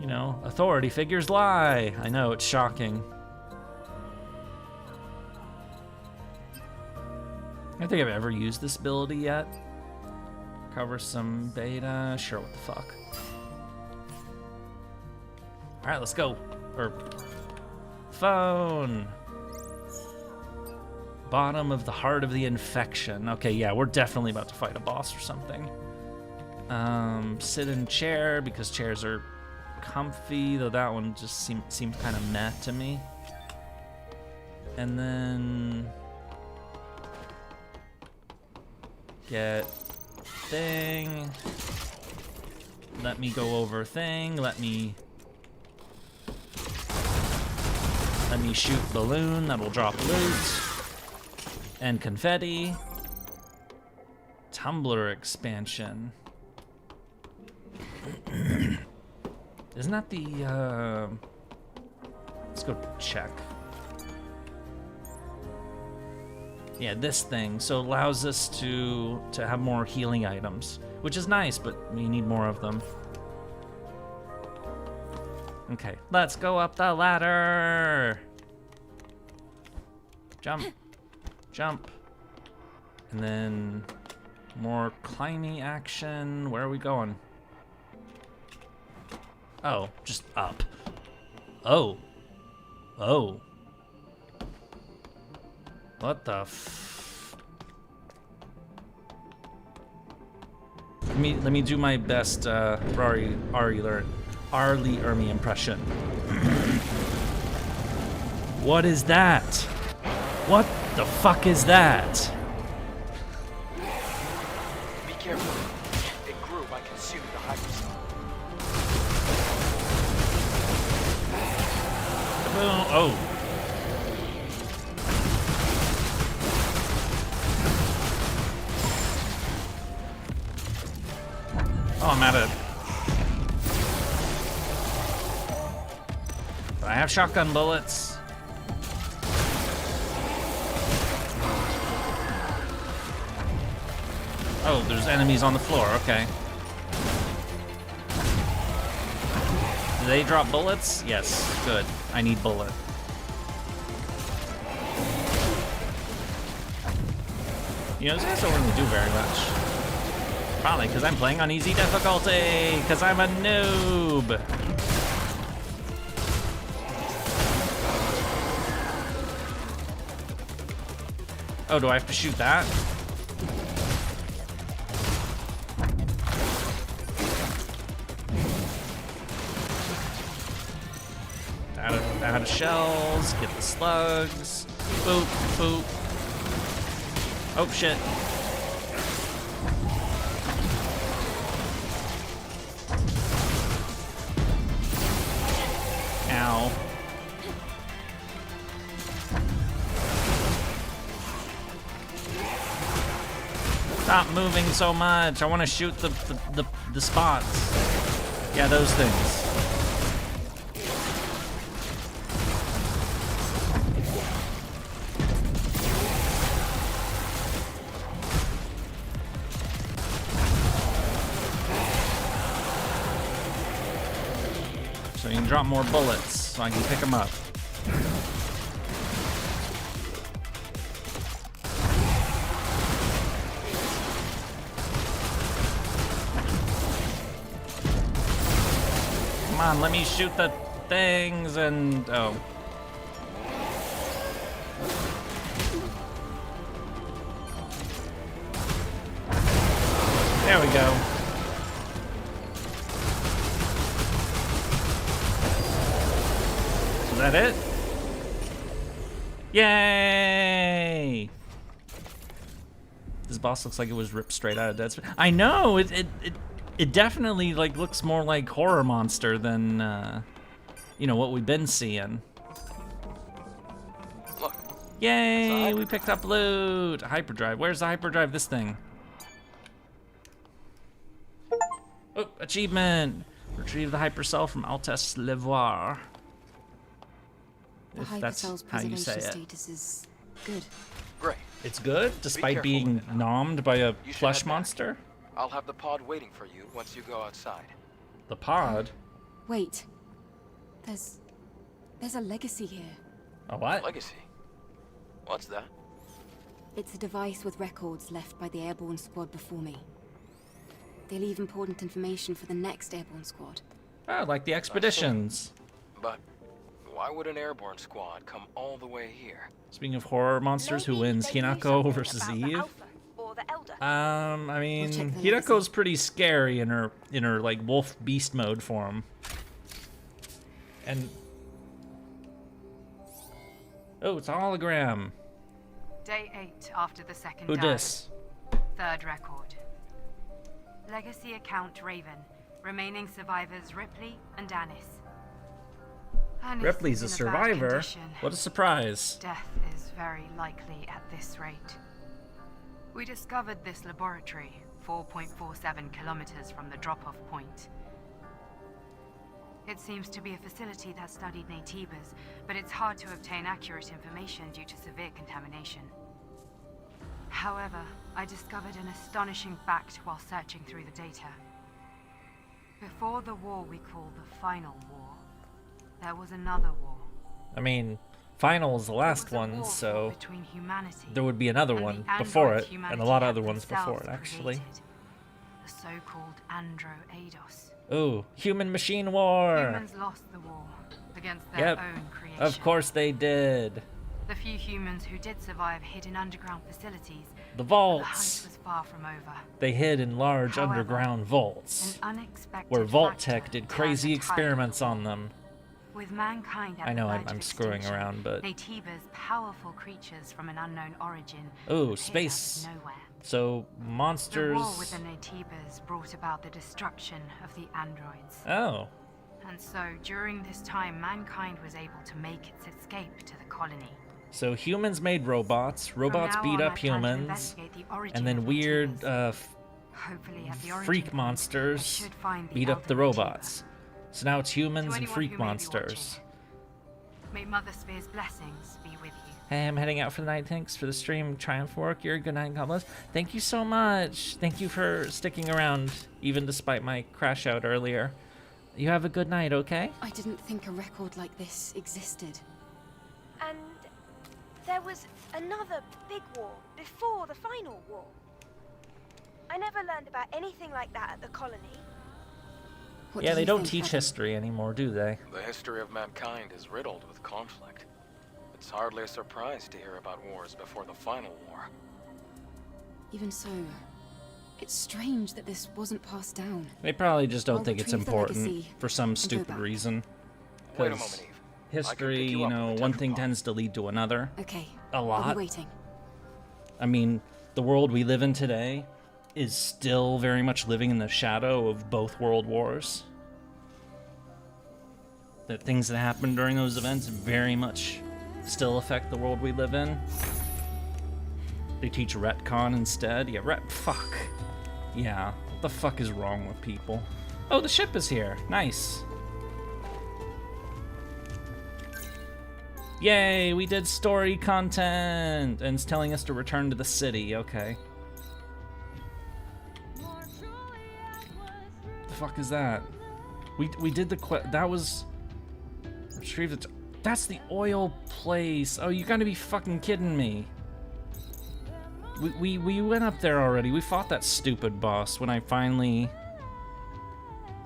You know, authority figures lie. I know, it's shocking. I don't think I've ever used this ability yet. Cover some beta. Sure, what the fuck. Alright, let's go. Or... phone. Bottom of the heart of the infection. Okay, yeah, we're definitely about to fight a boss or something. Sit in chair, because chairs are comfy, though that one just seemed kind of meh to me. And then get thing. Let me go over thing. Let me shoot balloon. That'll drop loot. And confetti. Tumbler expansion. Isn't that the let's go check. Yeah, this thing. So it allows us to have more healing items, which is nice, but we need more of them. Okay, let's go up the ladder. Jump. Jump. And then more climbing action. Where are we going? Oh, just up. Oh. Oh. What the f... Let me do my best Arlie Ermy impression. What is that? What the fuck is that? Be careful. It grew by consuming the hypersol. Oh. Oh, I'm at it. I have shotgun bullets. Oh, there's enemies on the floor, okay. Do they drop bullets? Yes, good. I need bullet. You know, these guys don't really do very much. Probably because I'm playing on easy difficulty, because I'm a noob. Oh, do I have to shoot that? Out of shells, get the slugs. Boop, boop. Oh shit. Ow. Stop moving so much. I want to shoot the spots. Yeah, those things. So you can drop more bullets so I can pick them up. Come on, let me shoot the things and... oh. There we go. Is that it? Yay! This boss looks like it was ripped straight out of Dead Space. I know! It definitely like looks more like horror monster than you know what we've been seeing. Look. Yay! We picked up loot. Hyperdrive. Where's the hyperdrive? This thing. Oh, achievement! Retrieve the hypercell from Altesse Levoir. If that's how you say it. Status is good. Great. It's good, despite careful being with it. nommed by a You should flesh head back. monster. I'll have the pod waiting for you once you go outside. The pod. Wait. There's a legacy here. A what? Legacy. What's that? It's a device with records left by the airborne squad before me. They leave important information for the next airborne squad. Oh, like the expeditions. But why would an airborne squad come all the way here? Speaking of horror monsters, who wins, Hinako versus Eve? I mean, Hinako's pretty scary in her like wolf beast mode form. And Oh, it's a hologram. Day 8 after the second Who dive. dis? Third record. Legacy account Raven. Remaining survivors Ripley and Anis. Anis Ripley's a is in bad survivor? condition. What a surprise. Death is very likely at this rate. We discovered this laboratory 4.47 kilometers from the drop-off point. It seems to be a facility that studied Naytibas, but it's hard to obtain accurate information due to severe contamination. However, I discovered an astonishing fact while searching through the data. Before the war we call the Final War, there was another war. I mean, final is the last one, so Between humanity there would be another and one the before androids it, and a humanity lot of had other ones before it, themselves actually. created. The so-called Andro-Eidos. Ooh, human machine war! Humans lost the war against their Yep, own creation. of course they did. The few humans who did survive hid in underground facilities. The but vaults. The hunt was far from over. They hid in large However, underground vaults, An unexpected where Vault factor Tech did turned crazy the tide of experiments the war. on them. With mankind at I know the I'm verge of screwing extinction, around, but... Naytibas, powerful creatures from an unknown origin, Ooh, appeared space. out of nowhere. So, monsters... The war with the Naytibas brought about the destruction of the androids. Oh. And so, during this time, mankind was able to make its escape to the colony. So humans made robots, robots now beat on, up I plan to humans, investigate the origin and then of weird Hopefully at the origin freak point, I monsters should find the beat up the elder Naytiba. robots. So now it's humans To and anyone freak who may be monsters. May Mother Sphere's blessings be with you. Hey, I'm heading out for the night. Thanks for the stream. Triumph work. You're a good night, God bless. Thank you so much. Thank you for sticking around, even despite my crash out earlier. You have a good night, okay? I didn't think a record like this existed. And there was another big war before the final war. I never learned about anything like that at the colony. Yeah, they don't teach history anymore, do they? The history of mankind is riddled with conflict. It's hardly a surprise to hear about wars before the final war. Even so, it's strange that this wasn't passed down. They probably just don't I'll think it's retrieve the important legacy for some and go stupid back. reason. Wait a 'Cause moment, Eve. history, you know, one thing tends to lead to another. Okay. A I'll lot. be waiting. I mean, the world we live in today is still very much living in the shadow of both world wars. The things that happened during those events very much still affect the world we live in. They teach retcon instead. Yeah, fuck. Yeah, what the fuck is wrong with people? Oh, the ship is here. Nice. Yay, we did story content! And it's telling us to return to the city, okay. The fuck is that? We did the that was... Retrieve the... That's the oil place! Oh, you gotta be fucking kidding me. We went up there already. We fought that stupid boss when I finally...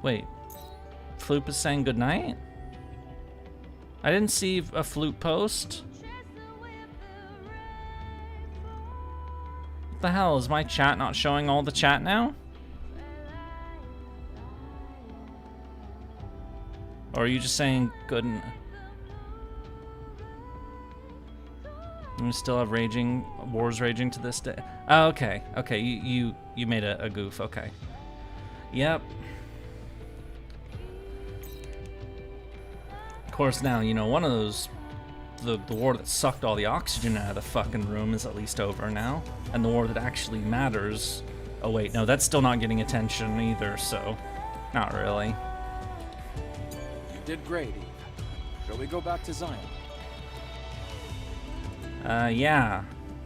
Wait. Floop is saying goodnight? I didn't see a flute post. What the hell? Is my chat not showing all the chat now? Or are you just saying good? We still have wars raging to this day. Oh, okay, okay. You made a goof. Okay. Yep. Of course, now, you know, one of those, the war that sucked all the oxygen out of the fucking room is at least over now. And the war that actually matters, oh wait, no, that's still not getting attention either, so not really. You did great, Eve. Shall we go back to Xion? Yeah,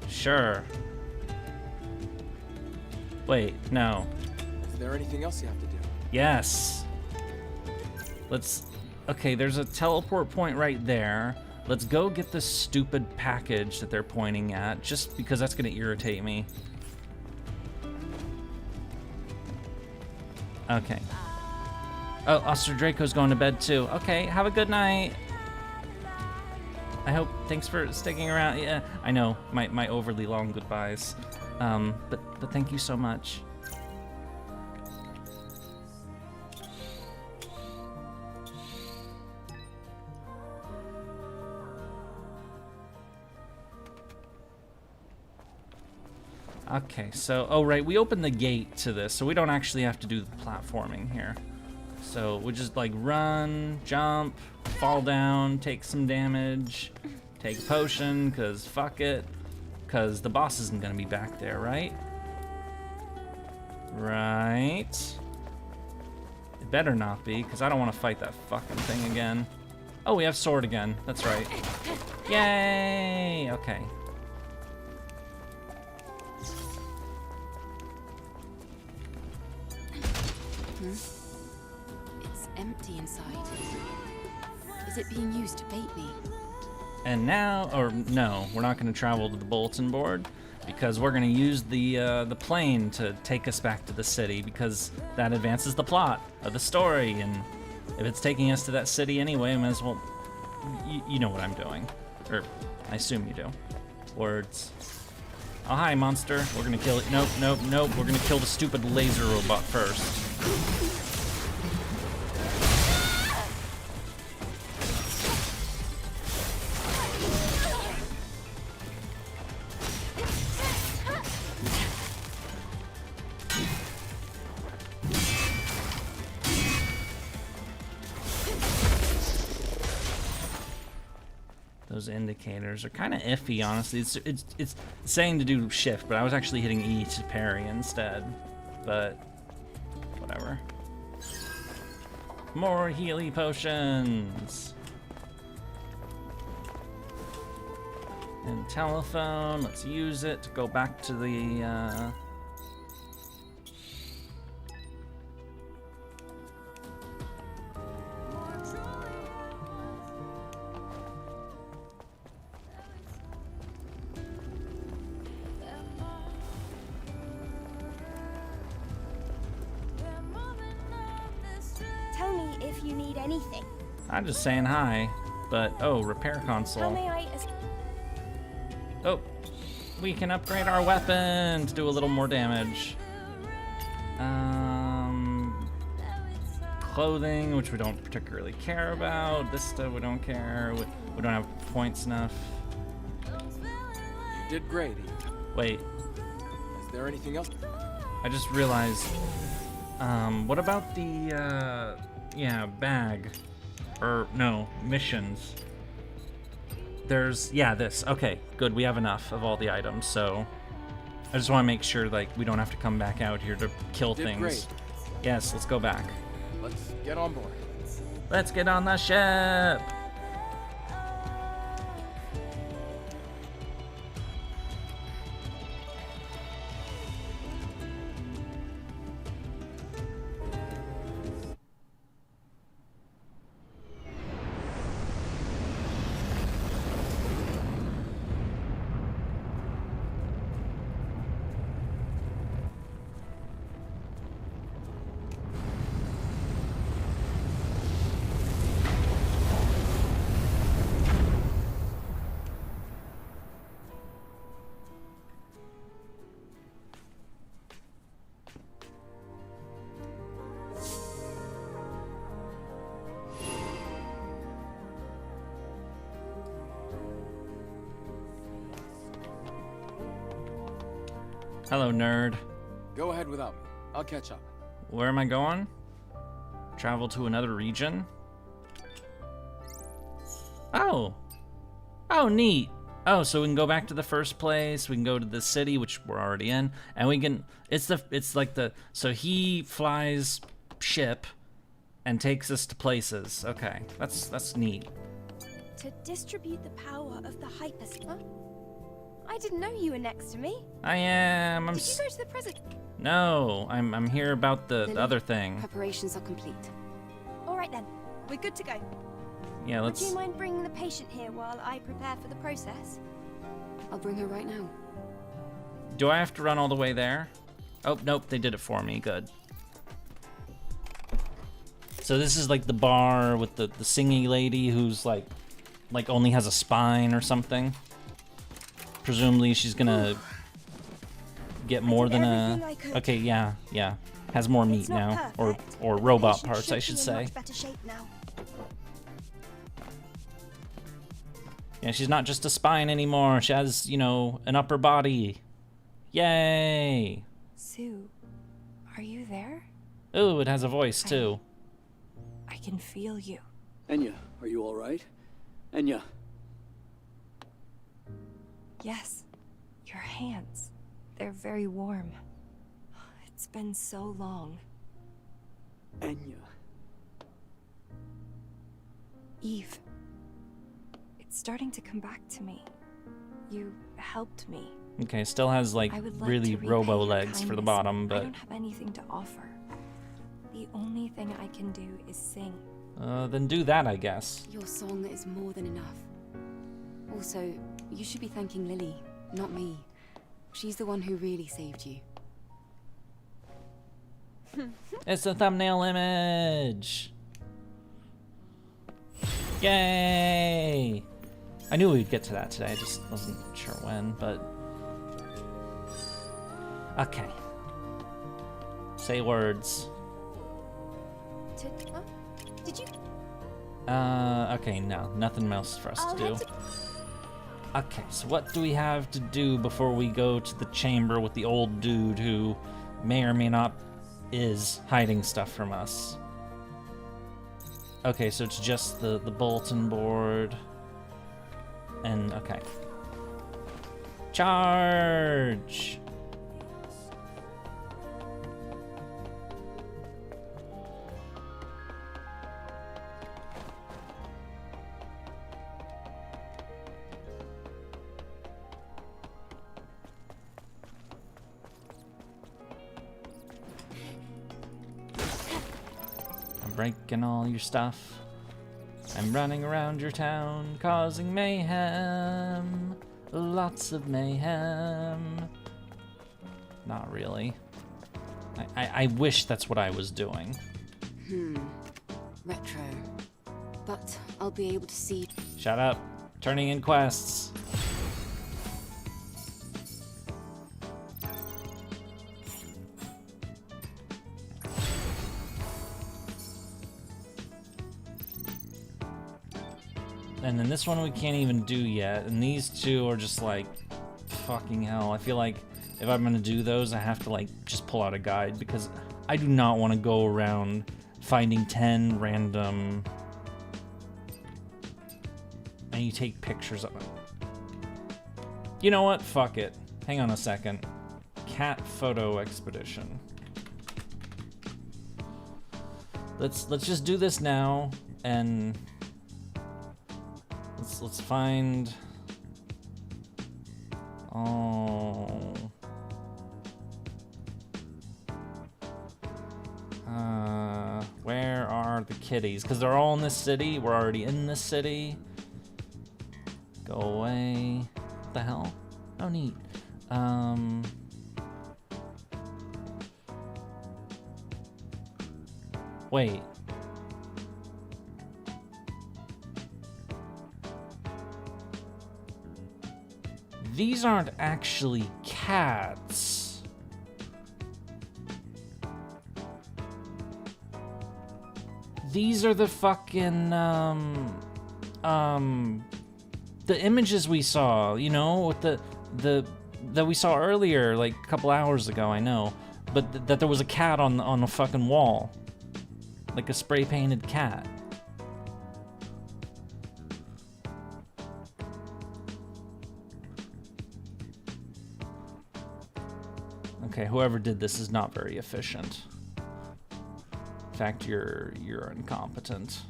sure. Wait, no. Is there anything else you have to do? Yes. Let's... Okay, there's a teleport point right there. Let's go get this stupid package that they're pointing at, just because that's gonna irritate me. Okay. Oh, Oster Draco's going to bed too. Okay, have a good night. I hope, thanks for sticking around. Yeah, I know, my overly long goodbyes. But thank you so much. Okay, so, oh right, we opened the gate to this, so we don't actually have to do the platforming here. So we just like run, jump, fall down, take some damage, take a potion, cause fuck it, cause the boss isn't gonna be back there, right? Right. It better not be, cause I don't want to fight that fucking thing again. Oh, we have sword again. That's right. Yay! Okay. It's empty inside. Is it being used to bait me? And now, or no, we're not going to travel to the bulletin board because we're going to use the plane to take us back to the city because that advances the plot of the story. And if it's taking us to that city anyway, I might as well. You know what I'm doing, or I assume you do. Words. Oh hi, monster. We're gonna kill it. Nope, nope, nope. We're gonna kill the stupid laser robot first. Those indicators are kind of iffy, honestly. It's saying to do shift, but I was actually hitting E to parry instead. But whatever. More Healy potions. And telephone. Let's use it to go back to the. I'm just saying hi, but oh, repair console. How may I Oh, we can upgrade our weapon to do a little more damage. Clothing, which we don't particularly care about. This stuff we don't care. We don't have points enough. You did great, Ethan. Wait. Is there anything else? I just realized. What about the yeah, bag? Or no, missions. There's this. Okay, good. We have enough of all the items, so I just want to make sure like we don't have to come back out here to kill things. Great. Yes, let's go back. Let's get on board. Let's get on the ship. Hello, nerd. Go ahead without me. I'll catch up. Where am I going? Travel to another region? Oh. Oh, neat. Oh, so we can go back to the first place. We can go to the city, which we're already in, and we can. So he flies ship and takes us to places. Okay, that's neat. To distribute the power of the hyperspace. I didn't know you were next to me. I am. Did you go to the present? No, I'm here about the Lily, other thing. Preparations are complete. All right then, we're good to go. Yeah, let's. Would you mind bringing the patient here while I prepare for the process? I'll bring her right now. Do I have to run all the way there? Oh, nope, they did it for me. Good. So this is like the bar with the singing lady who's like only has a spine or something. Presumably she's gonna get more than a. Okay, yeah. Has more meat now, or robot parts, I should say. Yeah, she's not just a spine anymore. She has, an upper body. Yay! Sue, are you there? Ooh, it has a voice too. I can feel you. Enya, are you alright? Enya. Yes. Your hands. They're very warm. It's been so long. Enya. Eve. It's starting to come back to me. You helped me. Okay, still has like I would like really to repay robo your legs for the kindness. bottom, I but don't have anything to offer. The only thing I can do is sing. then do that, I guess. Your song is more than enough. Also, you should be thanking Lily, not me. She's the one who really saved you. It's the thumbnail image. Yay! I knew we'd get to that today. I just wasn't sure when, but okay. Say words. Did you? Okay, no, nothing else for us to do. Okay, so what do we have to do before we go to the chamber with the old dude who may or may not is hiding stuff from us? Okay, so it's just the bulletin board. And, okay. Charge! Breaking all your stuff. I'm running around your town, causing mayhem. Lots of mayhem. Not really. I wish that's what I was doing. Retro. But I'll be able to see... Shut up. Turning in quests. And then this one we can't even do yet. And these two are just like, fucking hell. I feel like if I'm gonna do those, I have to like just pull out a guide because I do not want to go around finding 10 random... And you take pictures of them. You know what? Fuck it. Hang on a second. Cat photo expedition. Let's just do this now and... Let's find... Oh... Where are the kitties? Because they're all in this city. We're already in this city. Go away. What the hell? Oh, neat. Wait. These aren't actually cats. These are the fucking, the images we saw, you know, with that we saw earlier, like a couple hours ago, I know. But that there was a cat on the fucking wall. Like a spray-painted cat. Okay, whoever did this is not very efficient. In fact, you're incompetent.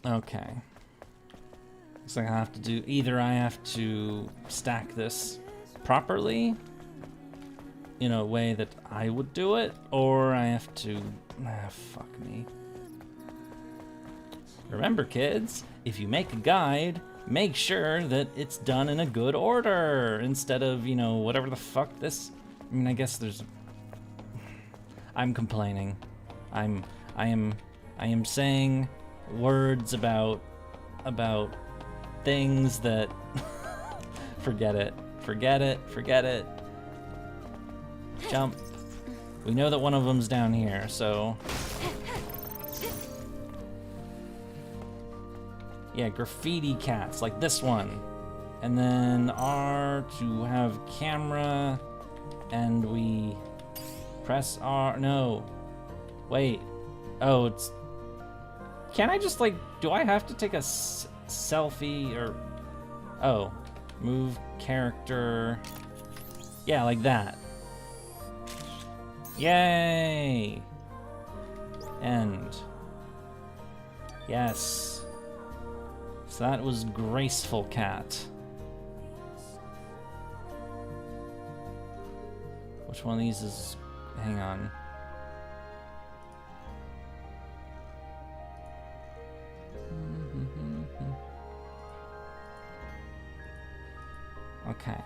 Okay. Looks like I have to do either I have to stack this properly in a way that I would do it, or I have to fuck me. Remember, kids, if you make a guide, make sure that it's done in a good order instead of, you know, whatever the fuck this... I mean, I guess there's... I'm complaining. I am saying words about things that... Forget it. Forget it. Forget it. Jump. We know that one of them's down here, so... Yeah, graffiti cats, like this one. And then R to have camera, and we press R, no. Wait, oh, it's... Can I just, like, do I have to take a selfie, or... Oh, move character... Yeah, like that. Yay! End. Yes. So that was Graceful Cat. Which one of these is... Hang on. Okay.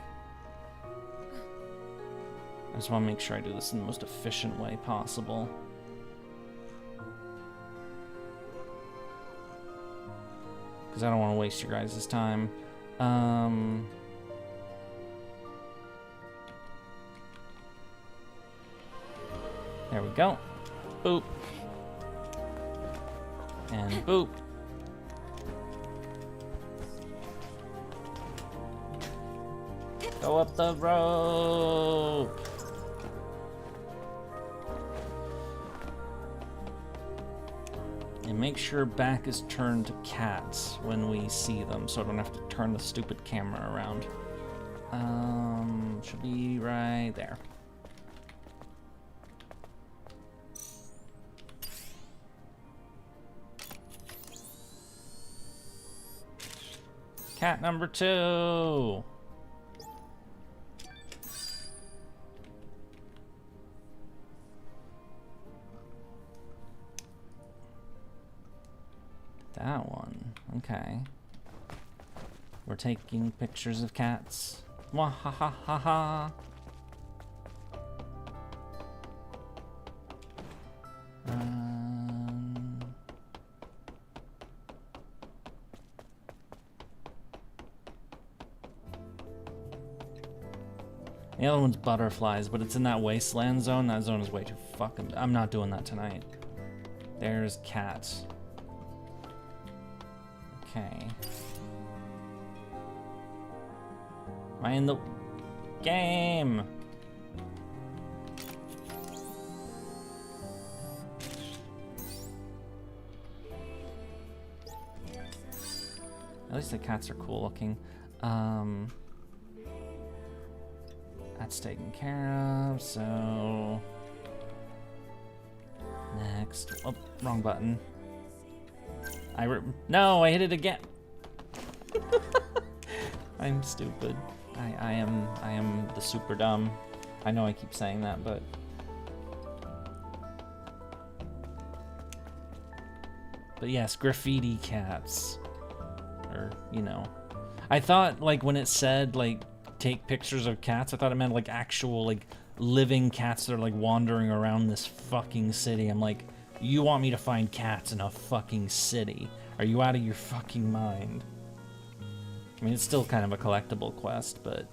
I just want to make sure I do this in the most efficient way possible. Because I don't want to waste your guys' time. There we go. Boop. And boop. Go up the rope. And make sure back is turned to cats when we see them, so I don't have to turn the stupid camera around. Should be right there. Cat number 2. That one. Okay. We're taking pictures of cats. Wah ha ha ha ha. The other one's butterflies, but it's in that wasteland zone. That zone is way too fucking... I'm not doing that tonight. There's cats. Okay. Am I in the game? At least the cats are cool looking. That's taken care of, so... Next. Oh, wrong button. No, I hit it again. I'm stupid. I am the super dumb. I know I keep saying that, but... But yes, graffiti cats. Or, you know. I thought, like, when it said, like, take pictures of cats, I thought it meant, like, actual, like, living cats that are, like, wandering around this fucking city. I'm like, you want me to find cats in a fucking city? Are you out of your fucking mind? I mean, it's still kind of a collectible quest, but...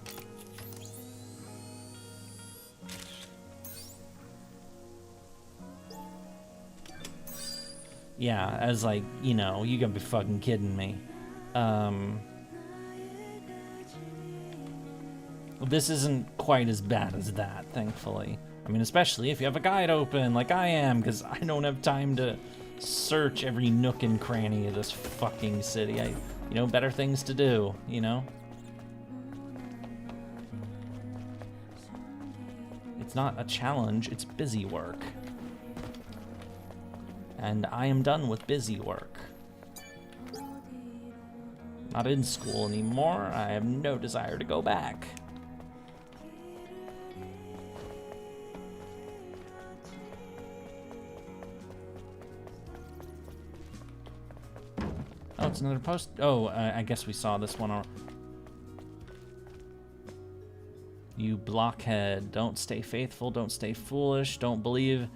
Yeah, as like, you know, you gotta be fucking kidding me. This isn't quite as bad as that, thankfully. I mean, especially if you have a guide open, like I am, because I don't have time to search every nook and cranny of this fucking city. You know, better things to do, you know? It's not a challenge, it's busy work. And I am done with busy work. Not in school anymore. I have no desire to go back. Oh, it's another post. Oh, I guess we saw this one. You blockhead. Don't stay faithful. Don't stay foolish. Don't believe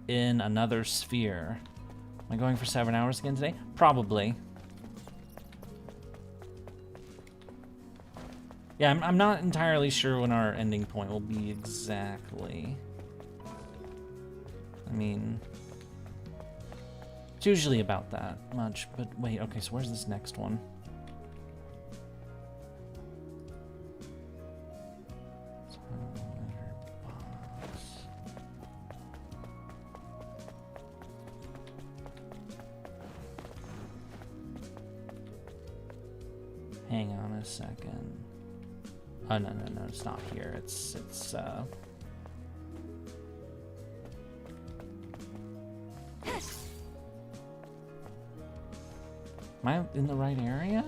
in another sphere. Am I going for 7 hours again today? Probably. Yeah, I'm not entirely sure when our ending point will be exactly. I mean, it's usually about that much, but wait, okay, so where's this next one? Hang on a second. Oh, no, it's not here. It's Am I in the right area?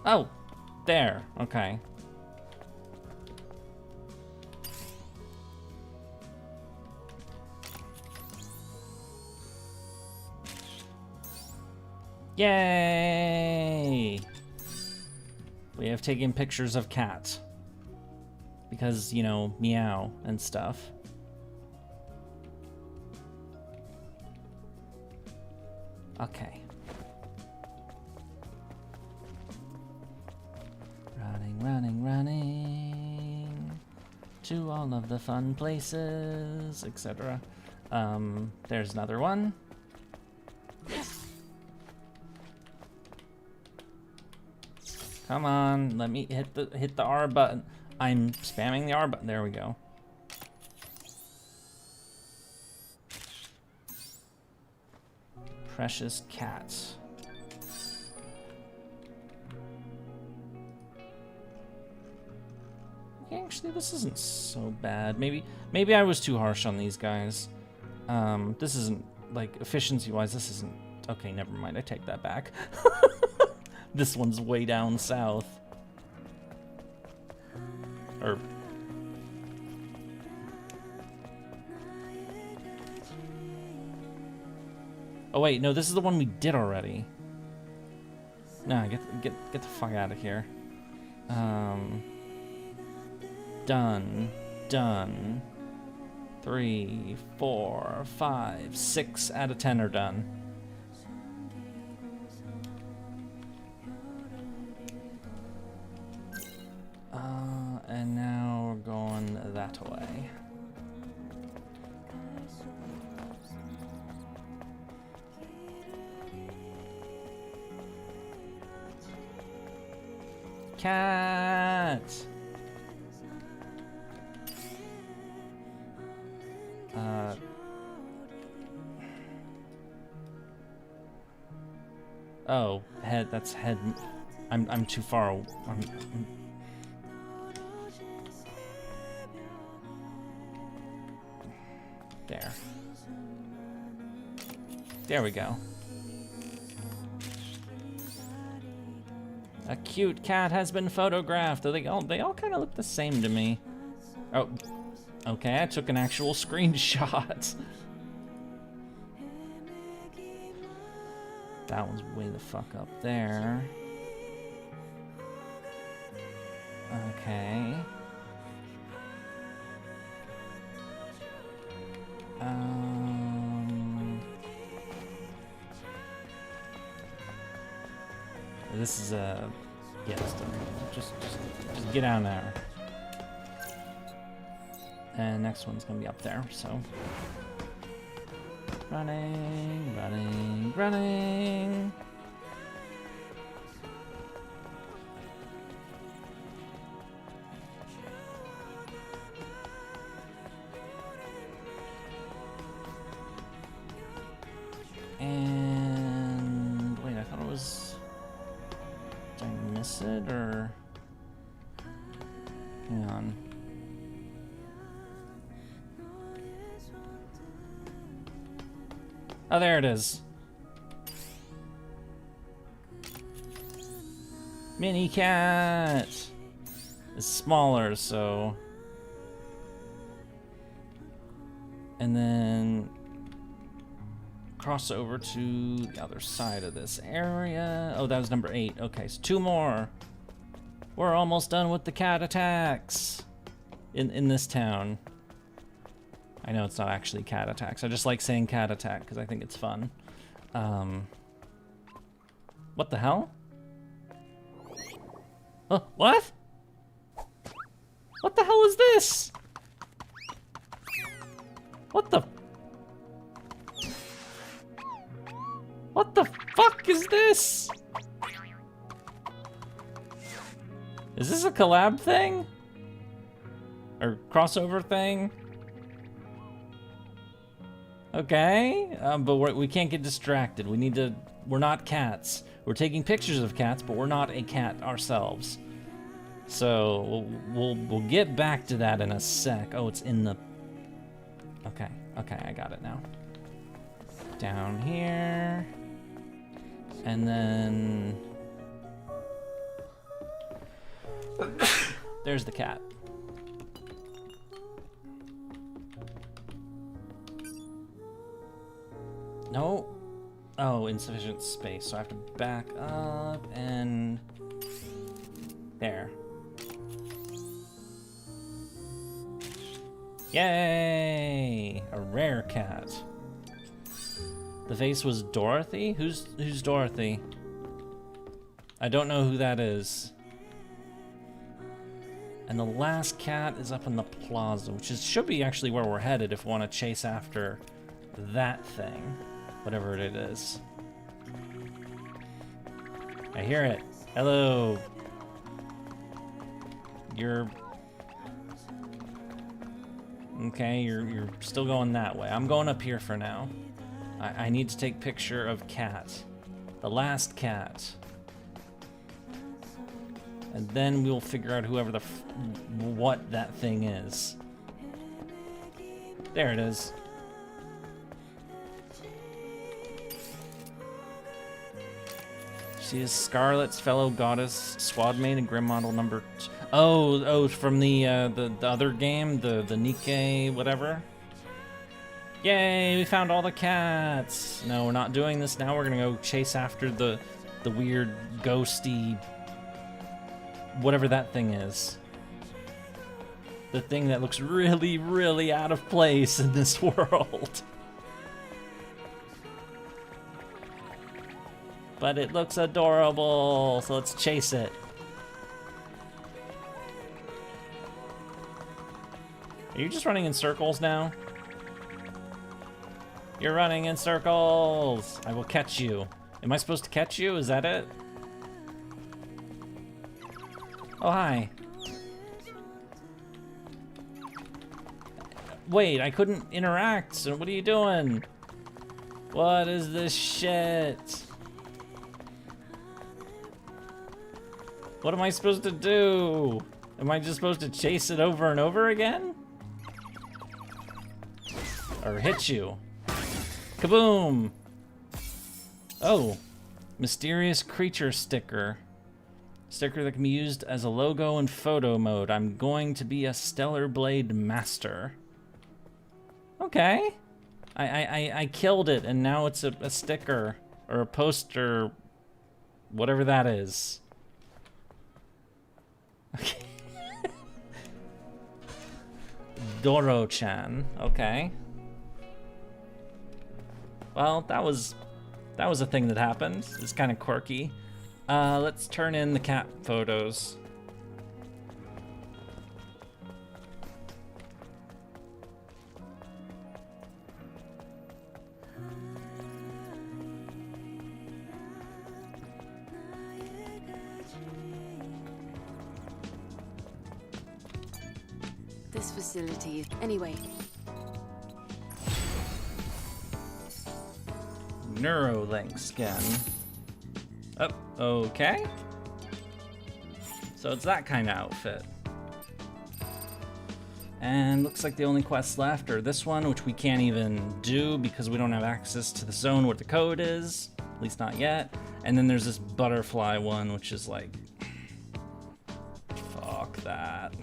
Oh, there. Okay. Yay! We have taken pictures of cats. Because, you know, meow and stuff. Okay. Running to all of the fun places, etc. There's another one. Come on, let me hit the R button. I'm spamming the R button. There we go. Precious cats. Actually, this isn't so bad. Maybe I was too harsh on these guys. This isn't, like, efficiency-wise, this isn't... Okay, never mind. I take that back. This one's way down south. Or... Oh, wait. No, this is the one we did already. Nah, get the fuck out of here. Done. 3, 4, 5, 6 out of 10 are done. And now we're going that way. Cat! Oh, head, that's head. I'm too far. There. There we go. A cute cat has been photographed. They all kind of look the same to me. Oh, okay, I took an actual screenshot. That one's way the fuck up there. Okay. This is a... Yeah, just get down there. And next one's gonna be up there, so... Running. And wait, I thought it was... Did I miss it, or... Hang on. Oh, there it is. Mini cat! It's smaller, so... And then... cross over to the other side of this area. Oh, that was number 8. Okay, so 2 more. We're almost done with the cat attacks. in this town. I know it's not actually cat attacks. I just like saying cat attack because I think it's fun. What the hell? What? What the hell is this? What the? What the fuck is this? Is this a collab thing? Or crossover thing? Okay, but we can't get distracted. We need to, we're not cats. We're taking pictures of cats, but we're not a cat ourselves. So we'll get back to that in a sec. Oh, it's in the, okay, I got it now. Down here. And then there's the cat. No. Oh, insufficient space. So I have to back up and there. Yay! A rare cat. The face was Dorothy? Who's Dorothy? I don't know who that is. And the last cat is up in the plaza, which should be actually where we're headed if we want to chase after that thing. Whatever it is. I hear it. Hello. You're... Okay, you're still going that way. I'm going up here for now. I need to take picture of cat. The last cat. And then we'll figure out whoever what that thing is. There it is. She is Scarlet's fellow goddess, squad mate, and grim model number 2. Oh, from the other game, the Nike whatever. Yay, we found all the cats. No, we're not doing this now. We're gonna go chase after the weird ghosty whatever that thing is. The thing that looks really, really out of place in this world. But it looks adorable, so let's chase it. Are you just running in circles now? You're running in circles! I will catch you. Am I supposed to catch you? Is that it? Oh, hi. Wait, I couldn't interact, so what are you doing? What is this shit? What am I supposed to do? Am I just supposed to chase it over and over again? Or hit you? Kaboom! Oh, mysterious creature sticker. Sticker that can be used as a logo in photo mode. I'm going to be a Stellar Blade Master. Okay. I killed it and now it's a sticker or a poster, whatever that is. Okay. Doro-chan. Okay. Well, that was a thing that happened. It's kind of quirky. Let's turn in the cat photos. This facility, anyway. Neuralink skin. Oh, okay. So it's that kind of outfit. And looks like the only quests left are this one, which we can't even do because we don't have access to the zone where the code is. At least not yet. And then there's this butterfly one, which is like... Fuck that.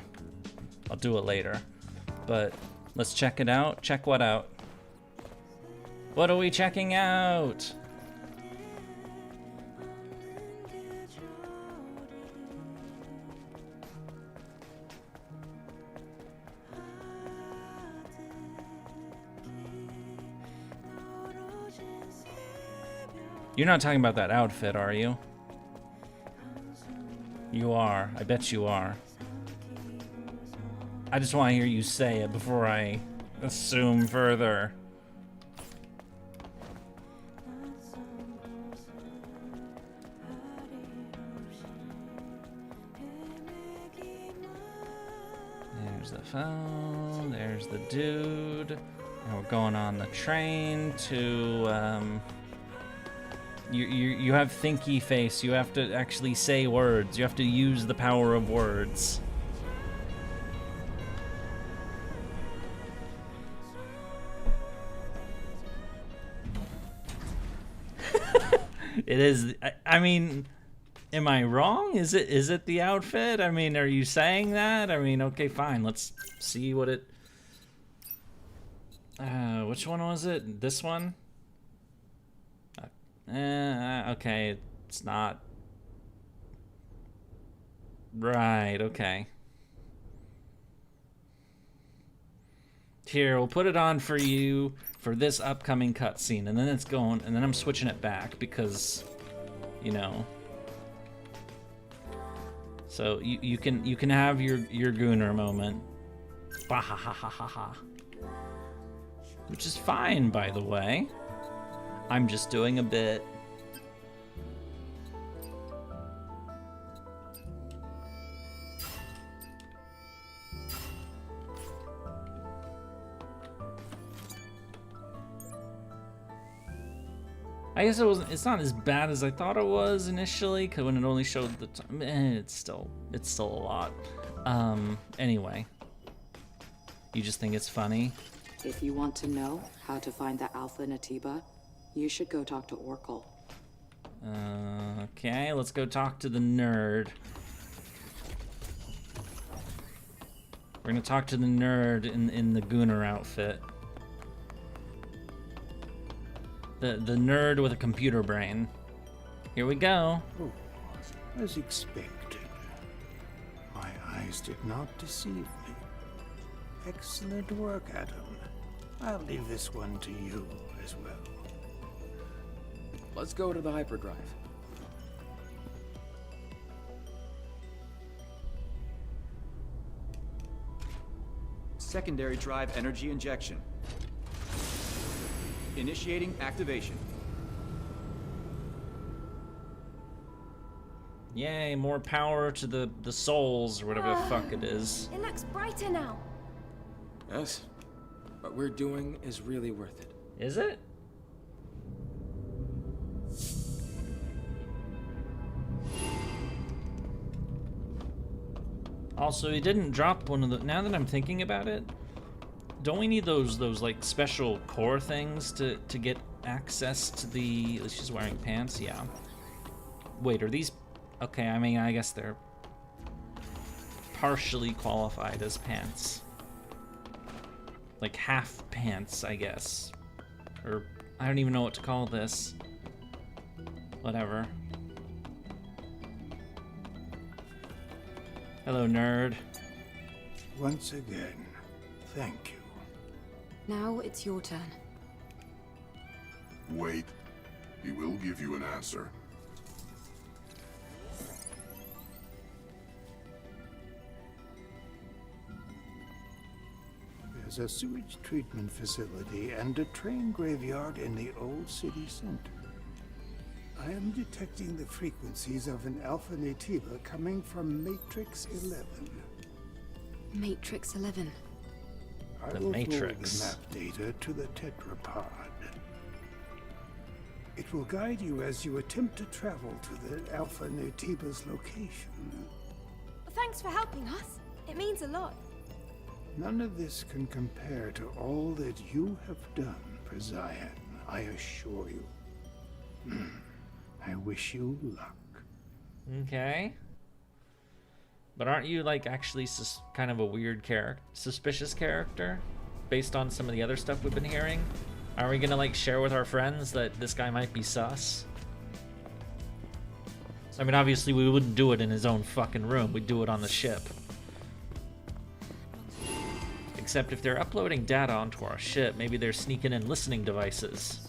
I'll do it later. But let's check it out. Check what out? What are we checking out? You're not talking about that outfit, are you? You are. I bet you are. I just want to hear you say it before I assume further. There's the phone, there's the dude, and we're going on the train to, you have thinky face, you have to actually say words, you have to use the power of words. It is, I mean, am I wrong? Is it the outfit? I mean, are you saying that? I mean, okay, fine. Let's see what it... which one was it? This one? Okay, it's not... Right, okay. Here, we'll put it on for you for this upcoming cutscene, and then it's going, and then I'm switching it back because, you know... So you can have your Gooner moment. Bahahahaha. Which is fine, by the way. I'm just doing a bit. I guess it's not as bad as I thought it was initially, because when it only showed the time, it's still a lot. Anyway, you just think it's funny? If you want to know how to find the Alpha Natiba, you should go talk to Oracle. Okay, let's go talk to the nerd. We're gonna talk to the nerd in the Gooner outfit. The nerd with a computer brain. Here we go. Oh, as expected. My eyes did not deceive me. Excellent work, Adam. I'll leave this one to you as well. Let's go to the hyperdrive. Secondary drive energy injection. Initiating activation. Yay, more power to the souls or whatever the fuck it is. It looks brighter now. Yes. What we're doing is really worth it. Is it? Also, he didn't drop one of the... Now that I'm thinking about it, don't we need those like special core things to get access to the... She's wearing pants, yeah. Wait, are these... Okay, I mean, I guess they're partially qualified as pants. Like half pants, I guess. Or, I don't even know what to call this. Whatever. Hello, nerd. Once again, thank you. Now it's your turn. Wait. He will give you an answer. There's a sewage treatment facility and a train graveyard in the old city center. I am detecting the frequencies of an Alpha Natiba coming from Matrix 11. Matrix 11. I will forward the map data to the tetrapod. It will guide you as you attempt to travel to the Alpha Natiba's location. Thanks for helping us. It means a lot. None of this can compare to all that you have done for Xion, I assure you. I wish you luck. Okay. But aren't you, like, actually kind of a weird character, suspicious character, based on some of the other stuff we've been hearing? Are we gonna, like, share with our friends that this guy might be sus? I mean, obviously we wouldn't do it in his own fucking room. We'd do it on the ship. Except if they're uploading data onto our ship, maybe they're sneaking in listening devices.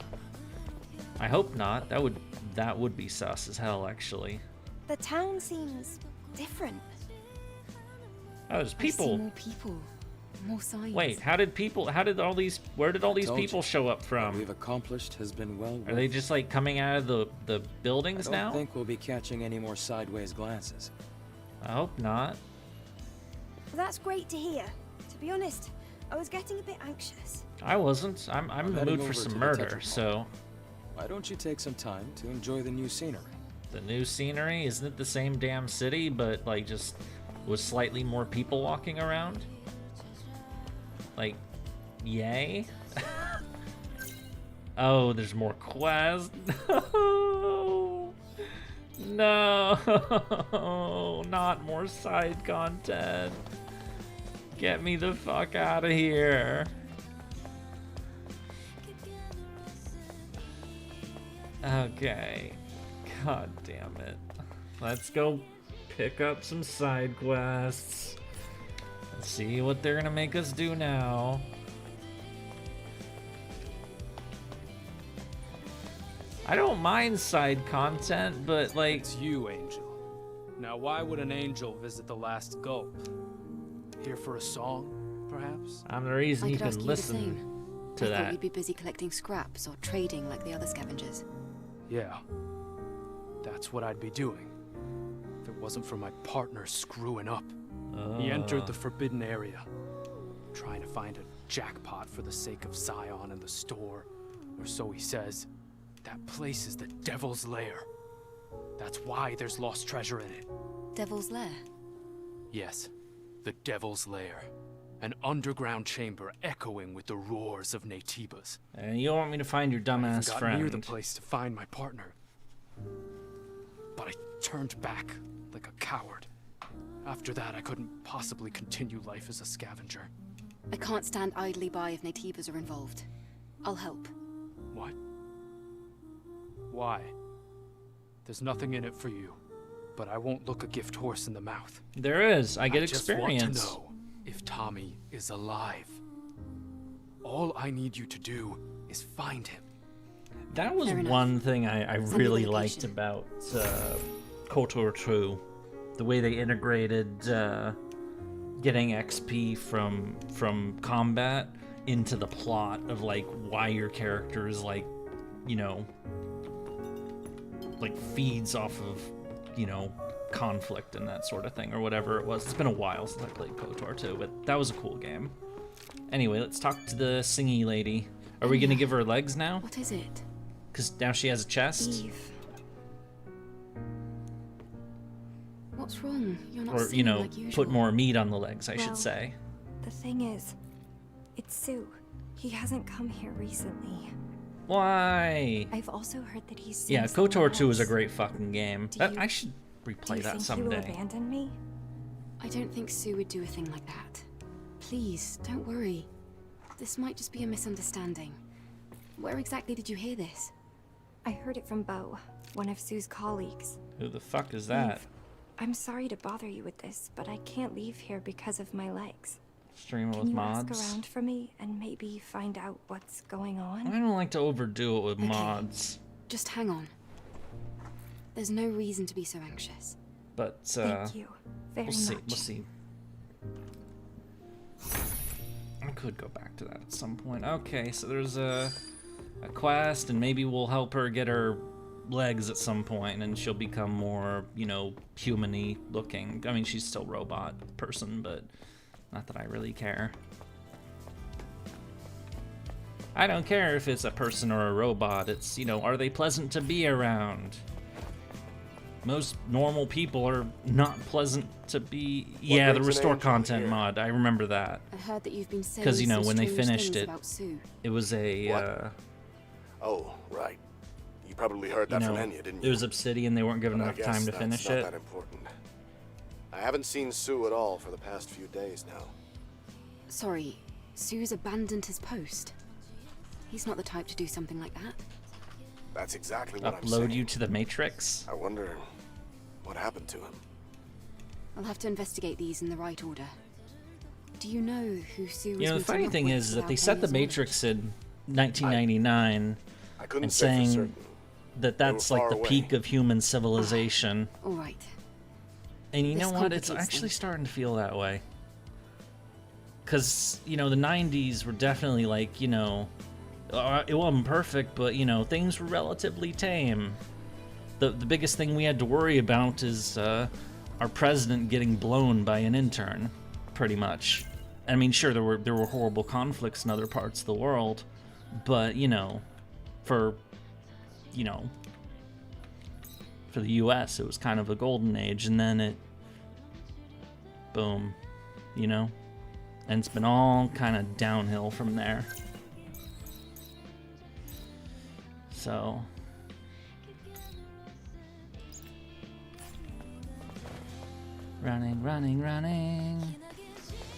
I hope not. That would be sus as hell, actually. The town seems different. Oh, there's I see people. more people. More signs. Wait, where did all these people show up from? What we've accomplished has been well worth. Are they just like coming out of the buildings I now? don't think we'll be catching any more sideways glances. I hope not. That's great to hear. To be honest, I was getting a bit anxious. I wasn't. I'm in the heading mood for over to some the murder, Tetra so. Why don't you take some time to enjoy the new scenery? The new scenery? Isn't it the same damn city, but like just with slightly more people walking around? Like, yay? Oh, there's more quests. No, not more side content. Get me the fuck out of here. Okay. God damn it. Let's go pick up some side quests. Let's see what they're gonna make us do now. I don't mind side content, but like... It's you, Angel. Now why would an angel visit the last gulp? Here for a song, perhaps? I'm the reason you can listen to I that. thought you'd be busy collecting scraps or trading like the other scavengers. Yeah. That's what I'd be doing. If it wasn't for my partner screwing up. He entered the forbidden area, trying to find a jackpot for the sake of Xion and the store, or so he says. That place is the Devil's Lair. That's why there's lost treasure in it. Devil's Lair? Yes, the Devil's Lair. An underground chamber echoing with the roars of Natibas. And you want me to find your dumbass I got friend. near the place to find my partner. But I turned back like a coward. After that, I couldn't possibly continue life as a scavenger. I can't stand idly by if Natibas are involved. I'll help. What? Why? There's nothing in it for you, but I won't look a gift horse in the mouth. There is. I get just experience. Want to know if Tommy is alive. All I need you to do is find him. That was one thing I really liked about KOTOR 2. The way they integrated getting XP from combat into the plot of like why your character is like, you know, like feeds off of, you know, conflict and that sort of thing or whatever it was. It's been a while since I played KOTOR 2, but that was a cool game. Anyway, let's talk to the singy lady. Are we gonna give her legs now? What is it? Because now she has a chest. Eve. What's wrong? You're not Or, singing you know, like usual. put more meat on the legs, I should Well, say. The thing is, it's Sue. He hasn't come here recently. Why? I've also heard that he's seen Yeah, someone KOTOR 2 is a else. great fucking game. I should Do replay you that think someday. he will abandon me? I don't think Sue would do a thing like that. Please, don't worry. This might just be a misunderstanding. Where exactly did you hear this? I heard it from Bo, one of Sue's colleagues. Who the fuck is that? Eve, I'm sorry to bother you with this, but I can't leave here because of my legs. Streamer Can with you mods. ask around for me and maybe find out what's going on? I don't like to overdo it with mods. Just hang on. There's no reason to be so anxious. But Thank you very we'll see. much. We'll see. I could go back to that at some point. Okay, so there's a quest, and maybe we'll help her get her legs at some point, and she'll become more, you know, human-y looking. I mean, she's still robot person, but not that I really care. I don't care if it's a person or a robot. It's, you know, are they pleasant to be around? Most normal people are not pleasant to be. Yeah, the brings an restore angel content here? mod. I remember that. I heard that you've been saying Because, you know, some when they strange finished things it, about Sue. it was a, Oh, right. You probably heard you that know, from Enya, didn't it you? was Obsidian. They weren't given But I enough guess time to that's finish not it. that important. I haven't seen Sue at all for the past few days now. Sorry, Sue's abandoned his post. He's not the type to do something like that. That's exactly what I'm saying. Upload you to the Matrix? I wonder what happened to him. I'll have to investigate these in the right order. Do you know who Sue was You know, the meeting funny up thing with is that they without set the Ellie's knowledge? Matrix in 1999 I couldn't and say for saying certain. that's like the peak of human civilization. All right. And you know This what? It's complicates actually things. starting to feel that way. Because, you know, the 90s were definitely like, you know, it wasn't perfect, but, you know, things were relatively tame. The biggest thing we had to worry about is our president getting blown by an intern, pretty much. I mean, sure, there were horrible conflicts in other parts of the world, but, you know, for the US, it was kind of a golden age, and then it, boom, you know? And it's been all kind of downhill from there. So... Running.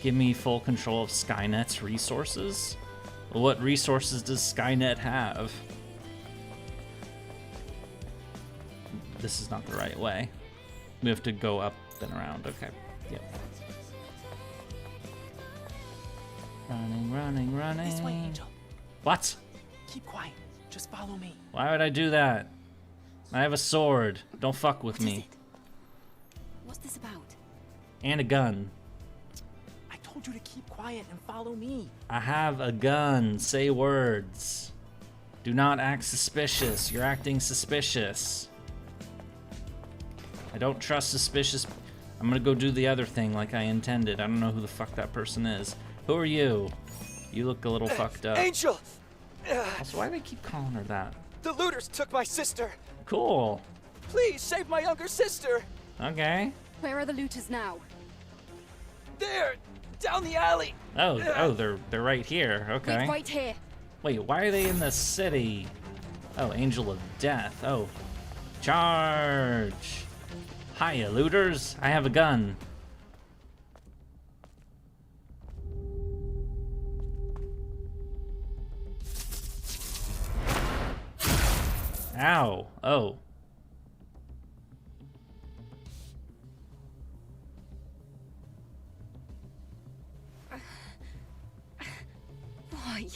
Give me full control of Skynet's resources? What resources does Skynet have? This is not the right way. We have to go up and around. Okay. Yep. Running. This way, Angel. What? Keep quiet. Just follow me. Why would I do that? I have a sword. Don't fuck with me. What's this about? And a gun. I told you to keep quiet and follow me. I have a gun. Say words. Do not act suspicious. You're acting suspicious. I don't trust suspicious. I'm gonna go do the other thing like I intended. I don't know who the fuck that person is. Who are you? You look a little fucked up. Angel! Also, why do they keep calling her that? The looters took my sister. Cool. Please save my younger sister. Okay. Where are the looters now? There, down the alley. Oh, they're right here. Okay. Wait right here. Wait, why are they in the city? Oh, Angel of Death. Oh. Charge! Hiya, looters. I have a gun. Ow. Oh. Why?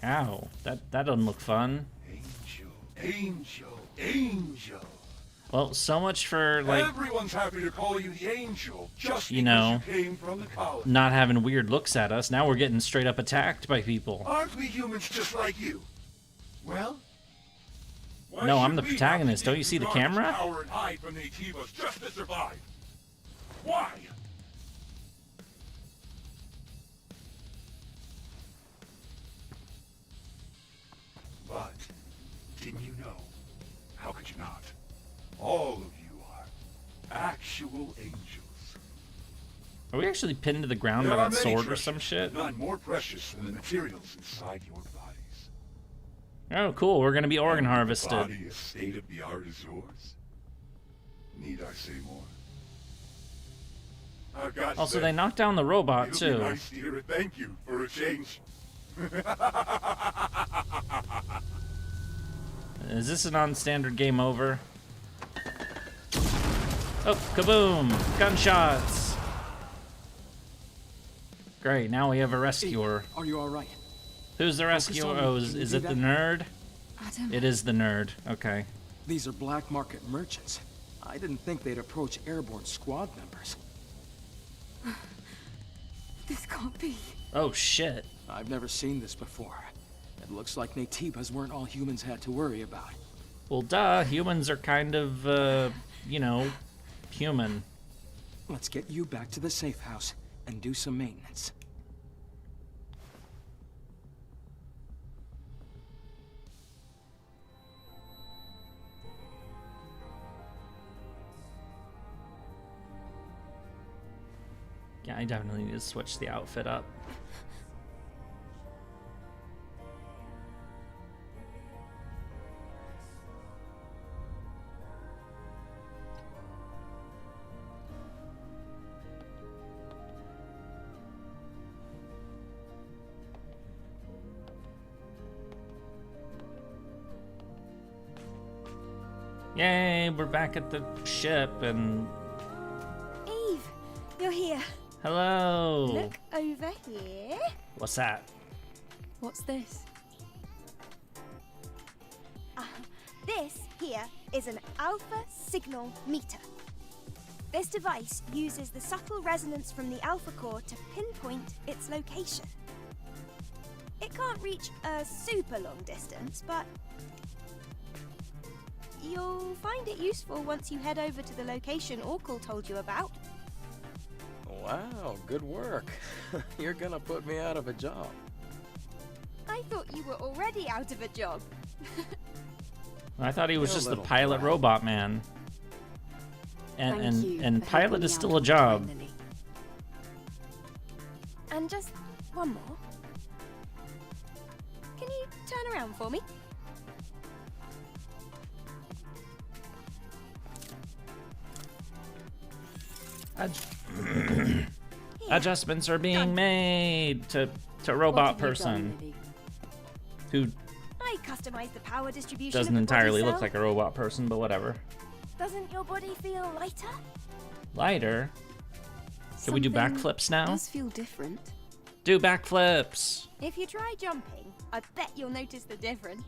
Ow. That doesn't look fun. Angel. Well, so much for, like, Everyone's happy to call you the Angel, just you because know, you came from the college. not having weird looks at us. Now we're getting straight up attacked by people. Aren't we humans just like you? Well, why No, I'm should the we protagonist. have to Don't you see the dig through camera? garbage power and hide from the Ativas just to survive? Why? But didn't you know? How could you not? All of you are actual angels. Are we actually pinned to the ground by There are that many sword or treasures, some shit? none more precious than the materials inside your bodies. Oh, cool. We're gonna be organ The harvested. body as state of the art as yours. Need I say more? I've got Also, said, they knocked down the robot, it'll too. be nice to hear a thank you for a change. Is this a non-standard game over? Oh, kaboom! Gunshots! Great, now we have a rescuer. Are you all right? Who's the rescuer? on me. Oh, Can is you it do the that? nerd? Adam. It is the nerd. Okay. These are black market merchants. I didn't think they'd approach airborne squad members. This can't be. Oh, shit. I've never seen this before. It looks like Natibas weren't all humans had to worry about. Well, duh. Humans are kind of, you know, human. Let's get you back to the safe house and do some maintenance. Yeah, I definitely need to switch the outfit up. Yay, we're back at the ship and... Eve, you're here. Hello! Look over here. What's that? What's this? This here is an alpha signal meter. This device uses the subtle resonance from the alpha core to pinpoint its location. It can't reach a super long distance, but you'll find it useful once you head over to the location Orkul told you about. Wow, good work. You're gonna put me out of a job. I thought you were already out of a job. I thought he was You're a just the little pilot brat. robot man. Thank you And for pilot helping is me still out a job. finally. And just one more. Can you turn around for me? Adjustments are being made to What robot have you done, person Lily? who I customized the power distribution doesn't of the body entirely cell. look like a robot person, but whatever. Doesn't your body feel lighter? Lighter. Can we do Something backflips now? Does feel different. Do backflips. If you try jumping, I bet you'll notice the difference.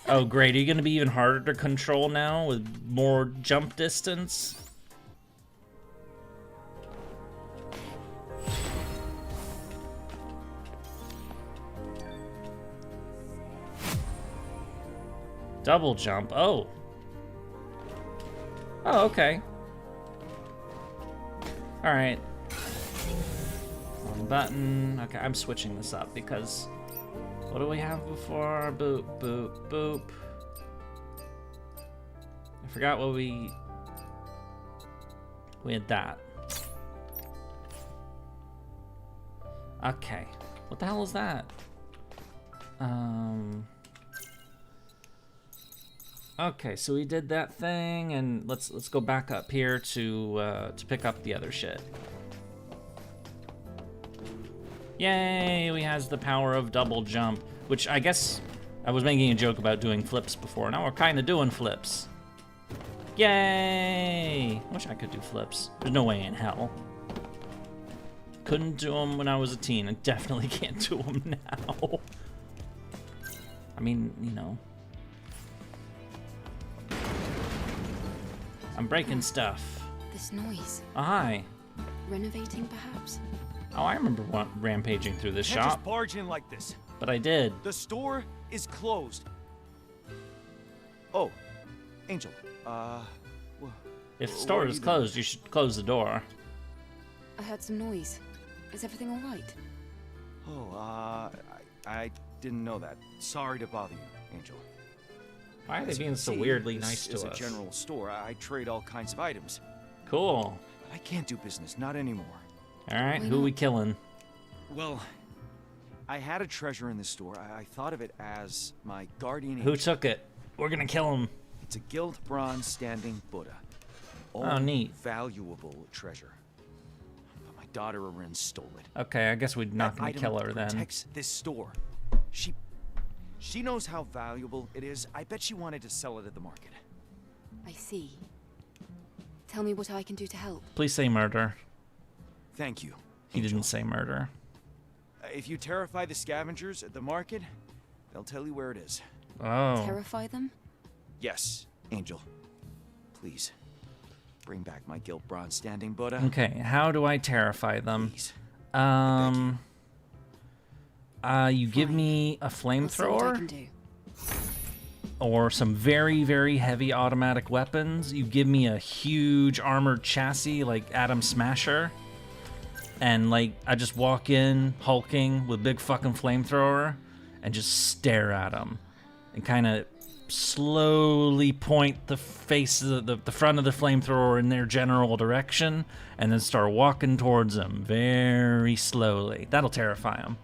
Oh, great. Are you going to be even harder to control now with more jump distance? Double jump. Oh. Oh, okay. All right. One button. Okay, I'm switching this up because what do we have before? Boop, boop, boop. I forgot what we had that. Okay. What the hell is that? Okay, so we did that thing, and let's go back up here to pick up the other shit. Yay, we has the power of double jump, which I guess I was making a joke about doing flips before. Now we're kind of doing flips. Yay! I wish I could do flips. There's no way in hell. Couldn't do them when I was a teen. I definitely can't do them now. I mean, you know. I'm breaking stuff. This noise. Oh, hi. Renovating, perhaps? Oh, I remember rampaging through this Can't shop. just barge in like this. But I did. The store is closed. Oh, Angel. If the store is closed, you should close the door. I heard some noise. Is everything all right? Oh, I didn't know that. Sorry to bother you, Angel. Why are they As you being can so see, weirdly this nice to is us? a general store. I trade all kinds of items. Cool. But I can't do business, not anymore. All right, who we killing? Well, I had a treasure in the store. I thought of it as my guardian Who angel. took it? We're gonna kill him. It's a gilt bronze standing Buddha. Oh, neat. Valuable treasure. But my daughter Arin stole it. Okay, I guess we're not That gonna item kill her then. protects this store. She knows how valuable it is. I bet she wanted to sell it at the market. I see. Tell me what I can do to help. Please say murder. Thank you. He didn't say murder. If you terrify the scavengers at the market, they'll tell you where it is. Oh. Terrify them? Yes, Angel. Please, bring back my gilt bronze standing Buddha. Okay, how do I terrify them? Please. You give me a flamethrower or some very, very heavy automatic weapons. You give me a huge armored chassis like Atom Smasher. And like, I just walk in hulking with big fucking flamethrower and just stare at them and kind of slowly point the face of the front of the flamethrower in their general direction and then start walking towards them very slowly. That'll terrify them.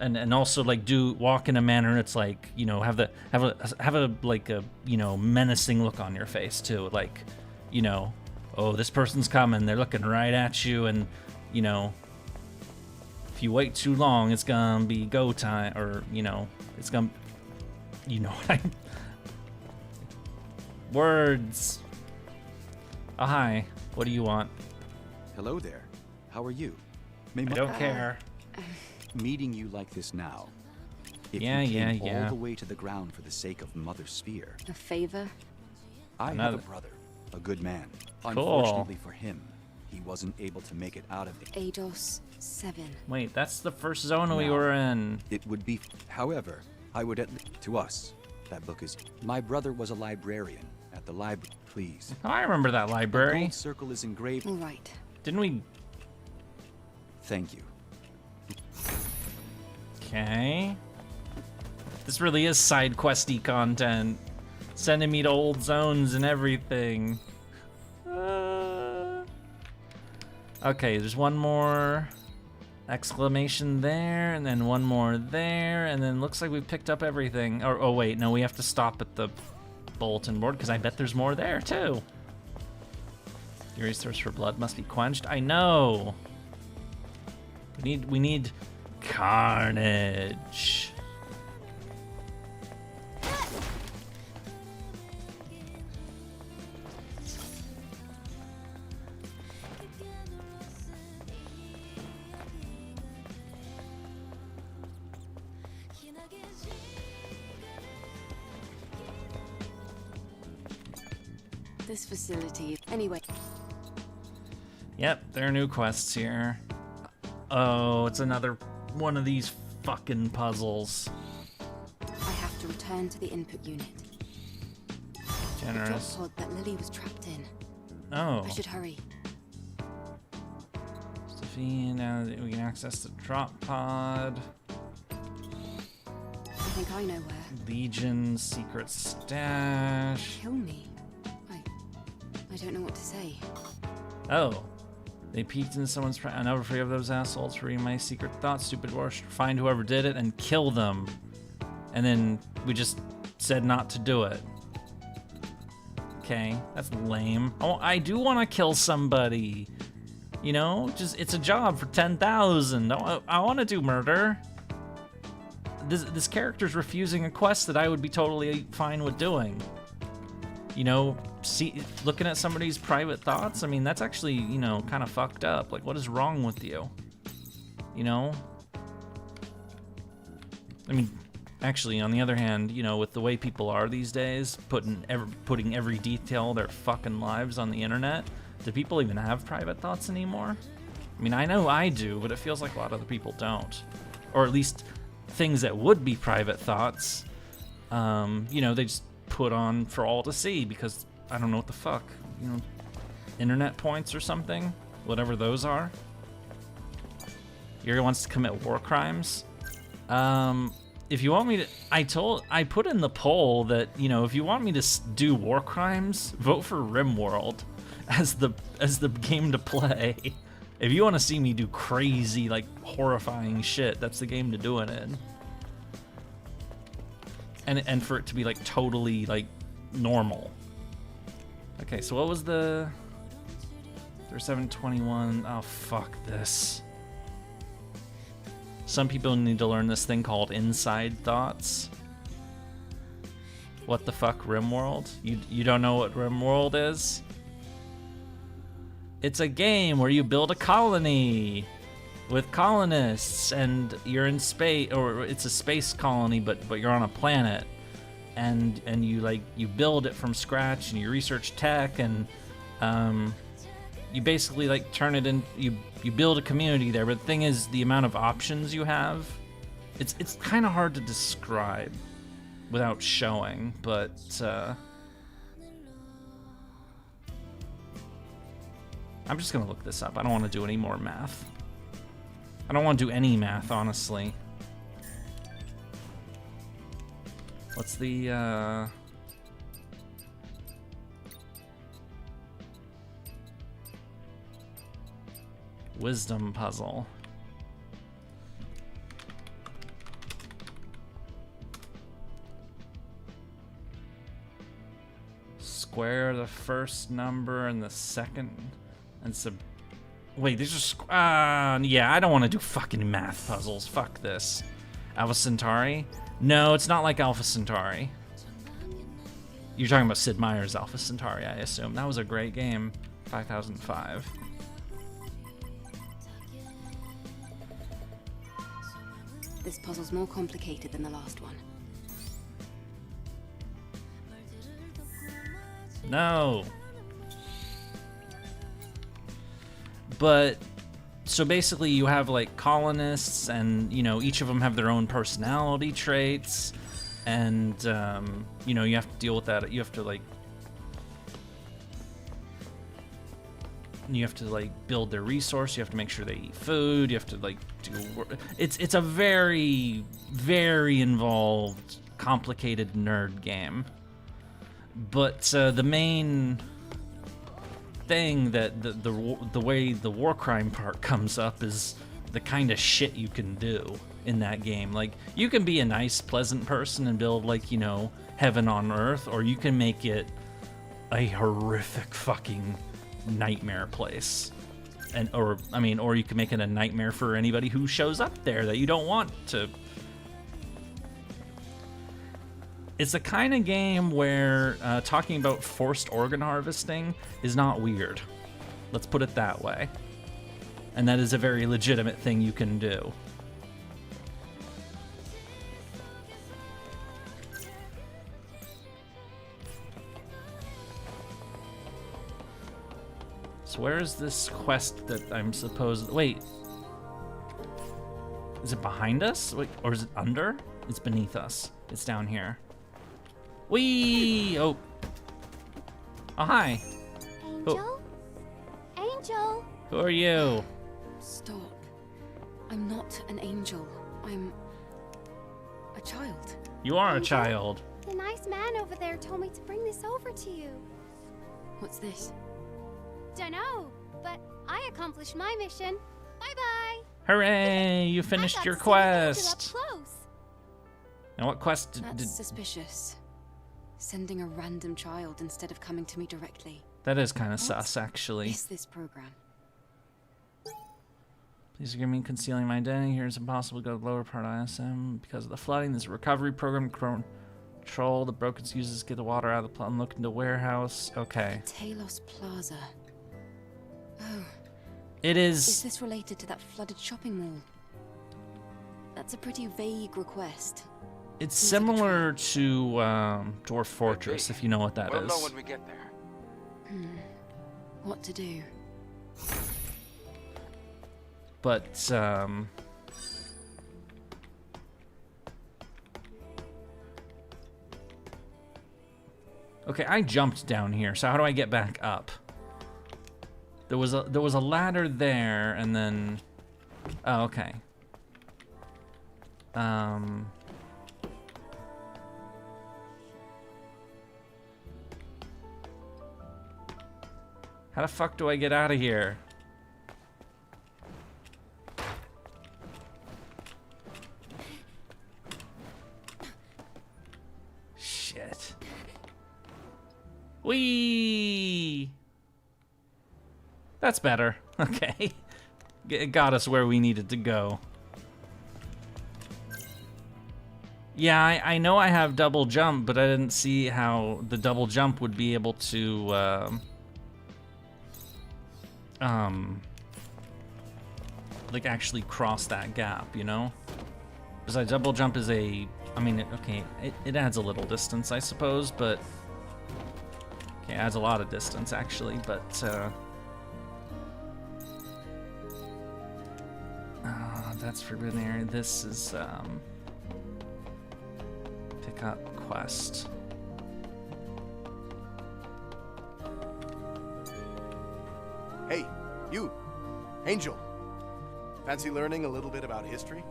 And also like walk in a manner that's like, you know, have a like a, you know, menacing look on your face too, like, you know, oh, this person's coming, they're looking right at you, and you know, if you wait too long, it's gonna be go time, or you know, it's gonna, you know what I words. Oh, hi, what do you want? Hello there. How are you? I don't care. Meeting you like this now, If Yeah, you came yeah. all the way to the ground for the sake of Mother Sphere. A favor? I have a brother, a good man. Cool. Unfortunately for him, he wasn't able to make it out of it. Eidos 7. Wait, that's the first zone we Now, were in. It would be. However, I would to us, that book is. My brother was a librarian at the library. Please. Oh, I remember that The library. gold circle is engraved. All right. Didn't we? Thank you. Okay. This really is side questy content. Sending me to old zones and everything. Okay, there's one more exclamation there, and then one more there, and then looks like we've picked up everything. Oh wait, no, we have to stop at the bulletin board, because I bet there's more there, too. Yurie's thirst for blood must be quenched. I know! We need carnage. This facility. Anyway. Yep, there are new quests here. Oh, it's another one of these fucking puzzles. I have to return to the input unit. Generous. The drop pod that Lily was trapped in. Oh. I should hurry. Stephanie, now that we can access the drop pod. I think I know where. Legion secret stash. Kill me. I don't know what to say. Oh. They peeked into someone's I'll never forgive those assholes for reading my secret thoughts. Stupid worst. Find whoever did it and kill them. And then we just said not to do it. Okay, that's lame. Oh, I do want to kill somebody. You know, just it's a job for 10,000. I want to do murder. This character's refusing a quest that I would be totally fine with doing. You know, looking at somebody's private thoughts, I mean, that's actually, you know, kind of fucked up. Like, what is wrong with you? You know? I mean, actually, on the other hand, you know, with the way people are these days, putting every detail of their fucking lives on the internet, do people even have private thoughts anymore? I mean, I know I do, but it feels like a lot of other people don't. Or at least things that would be private thoughts, you know, they just put on for all to see because I don't know what the fuck, you know, internet points or something, whatever those are. Yurie wants to commit war crimes. If you want me to, I put in the poll that, you know, if you want me to do war crimes, vote for RimWorld as the game to play. If you want to see me do crazy, like, horrifying shit, that's the game to do it in. And for it to be, like, totally, like, normal. Okay, so what was the... 3721. Oh, fuck this. Some people need to learn this thing called inside thoughts. What the fuck, RimWorld? You don't know what RimWorld is? It's a game where you build a colony with colonists, and you're in space, or it's a space colony, but you're on a planet, and you build it from scratch, and you research tech, and you basically like turn it in. You build a community there. But the thing is, the amount of options you have, it's kind of hard to describe without showing, but. I'm just gonna look this up. I don't want to do any more math. I don't want to do any math, honestly. What's the, wisdom puzzle? Square the first number and the second... And wait, these are yeah, I don't want to do fucking math puzzles. Fuck this. Alpha Centauri? No, it's not like Alpha Centauri. You're talking about Sid Meier's Alpha Centauri, I assume. That was a great game. 5005. this puzzle's more complicated than the last one. No. But so basically you have like colonists, and you know, each of them have their own personality traits, and you know, you have to deal with that. You have to build their resource. You have to make sure they eat food. You have to like do work. It's a very, very involved, complicated nerd game. But the main thing that the way the war crime part comes up is the kind of shit you can do in that game. Like, you can be a nice, pleasant person and build, like, you know, heaven on earth, or you can make it a horrific fucking nightmare place. And or you can make it a nightmare for anybody who shows up there that you don't want to. It's the kind of game where talking about forced organ harvesting is not weird. Let's put it that way. And that is a very legitimate thing you can do. So where is this quest that I'm supposed... Wait. Is it behind us? Wait, or is it under? It's beneath us. It's down here. Whee! Oh. Oh, hi. Angel? Angel? Who are you? Stop. I'm not an angel. I'm a child. You are a child. The nice man over there told me to bring this over to you. What's this? Dunno, but I accomplished my mission. Bye-bye. Hooray! You finished your quest. And what quest did... That's suspicious. Sending a random child instead of coming to me directly. That is kind of sus, actually. Is this program? Please forgive me concealing my identity. Here it's impossible to go to the lower part of ISM because of the flooding. There's a recovery program to control the broken users, get the water out of the plant and look into the warehouse. Okay. Talos Plaza. Oh. It is... Is this related to that flooded shopping mall? That's a pretty vague request. It's similar to Dwarf Fortress, if you know what that is. We'll know when we get there. What to do? But, okay, I jumped down here, so how do I get back up? There was a ladder there, and then... Oh, okay. How the fuck do I get out of here? Shit. Whee! That's better. Okay. It got us where we needed to go. Yeah, I know I have double jump, but I didn't see how the double jump would be able to, like, actually cross that gap, you know? Besides, double jump is a... I mean, okay, it adds a little distance, I suppose, but... Okay, it adds a lot of distance, actually, but, that's forbidden area. This is, pick up quest. Hey, you, Angel. Fancy learning a little bit about history?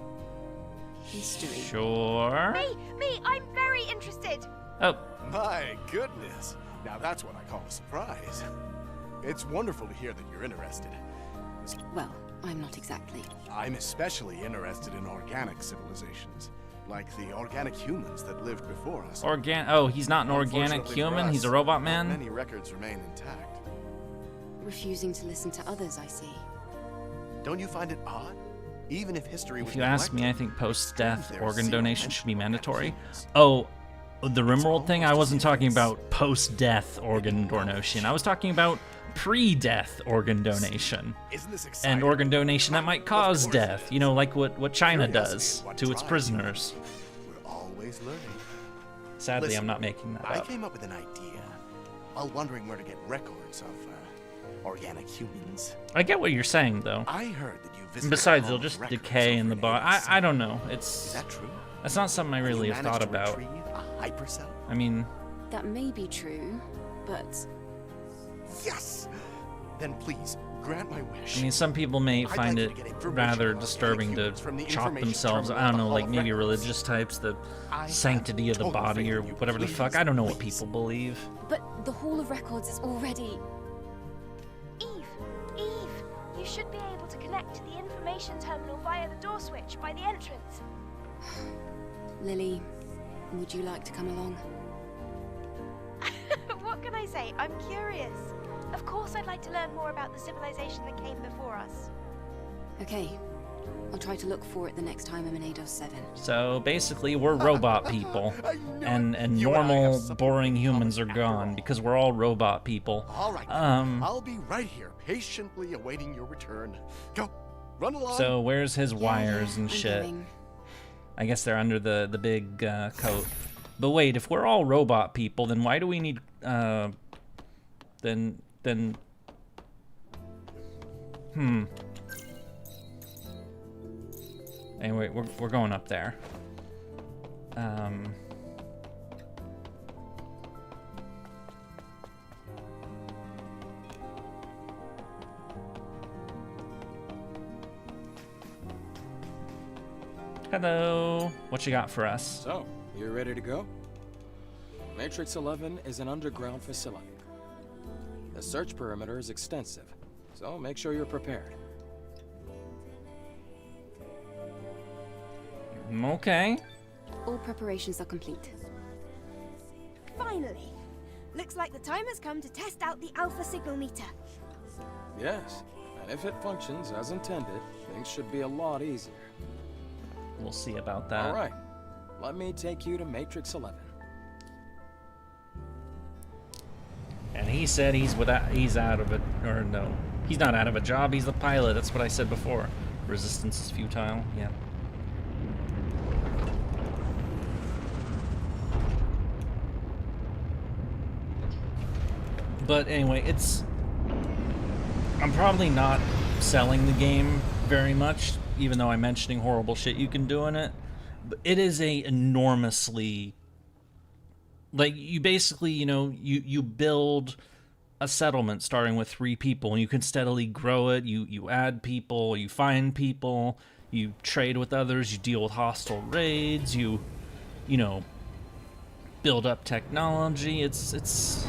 History? Sure. Me, I'm very interested. Oh. My goodness. Now that's what I call a surprise. It's wonderful to hear that you're interested. Well, I'm not exactly. I'm especially interested in organic civilizations, like the organic humans that lived before us. Oh, he's not an organic human, he's a robot man? Many records remain intact. Refusing to listen to others, I see. Don't you find it odd? Even if history was If you ask me, I think post-death organ donation should be mandatory. Oh, the Rimworld thing, I wasn't talking about post-death organ donation. I was talking about pre-death organ donation. Isn't this exciting? And organ donation that might cause death. You know, like what China does to its prisoners. We're always learning. Sadly, Listen, I'm not making that I up. came up with an idea while wondering where to get records of organic humans. I get what you're saying, though. I heard that you visited. Besides, a they'll home just of records decay in over the body. I don't know. Is that true? That's not something I really You have managed thought to about. retrieve a hypercell? I mean, That may be true, but Yes! Then please, grant my wish. some people may I'd find like it you to get information rather on disturbing to humans from the chop information themselves. terminal I at don't the know, Hall like of maybe Records. religious types, the I have sanctity of the total body faith or in you, whatever the please, fuck. I don't know what please. people believe. but the Hall of Records is already. Eve, you should be able to connect to the information terminal via the door switch by the entrance. Lily, would you like to come along? What can I say? I'm curious. Of course I'd like to learn more about the civilization that came before us. Okay, I'll try to look for it the next time I'm in Eidos 7. So basically, we're robot people, and You and I have normal, something boring humans are gone because we're all robot people. All right, I'll be right here, patiently awaiting your return. Go, run along. So where's his wires and I'm shit? going. I guess they're under the big coat. But wait, if we're all robot people, then why do we need then Anyway, we're going up there. Hello. What you got for us? So, you ready to go? Matrix 11 is an underground facility. The search perimeter is extensive, so make sure you're prepared. Okay. All preparations are complete. Finally! Looks like the time has come to test out the alpha signal meter. Yes, and if it functions as intended, things should be a lot easier. We'll see about that. All right, let me take you to Matrix 11. And he said he's out of it, or no, he's not out of a job. He's the pilot. That's what I said before. Resistance is futile. Yeah. But anyway, I'm probably not selling the game very much, even though I'm mentioning horrible shit you can do in it. But it is a enormously, like, you basically, you build a settlement starting with 3 people, and you can steadily grow it. You add people, you find people, you trade with others, you deal with hostile raids, you build up technology. It's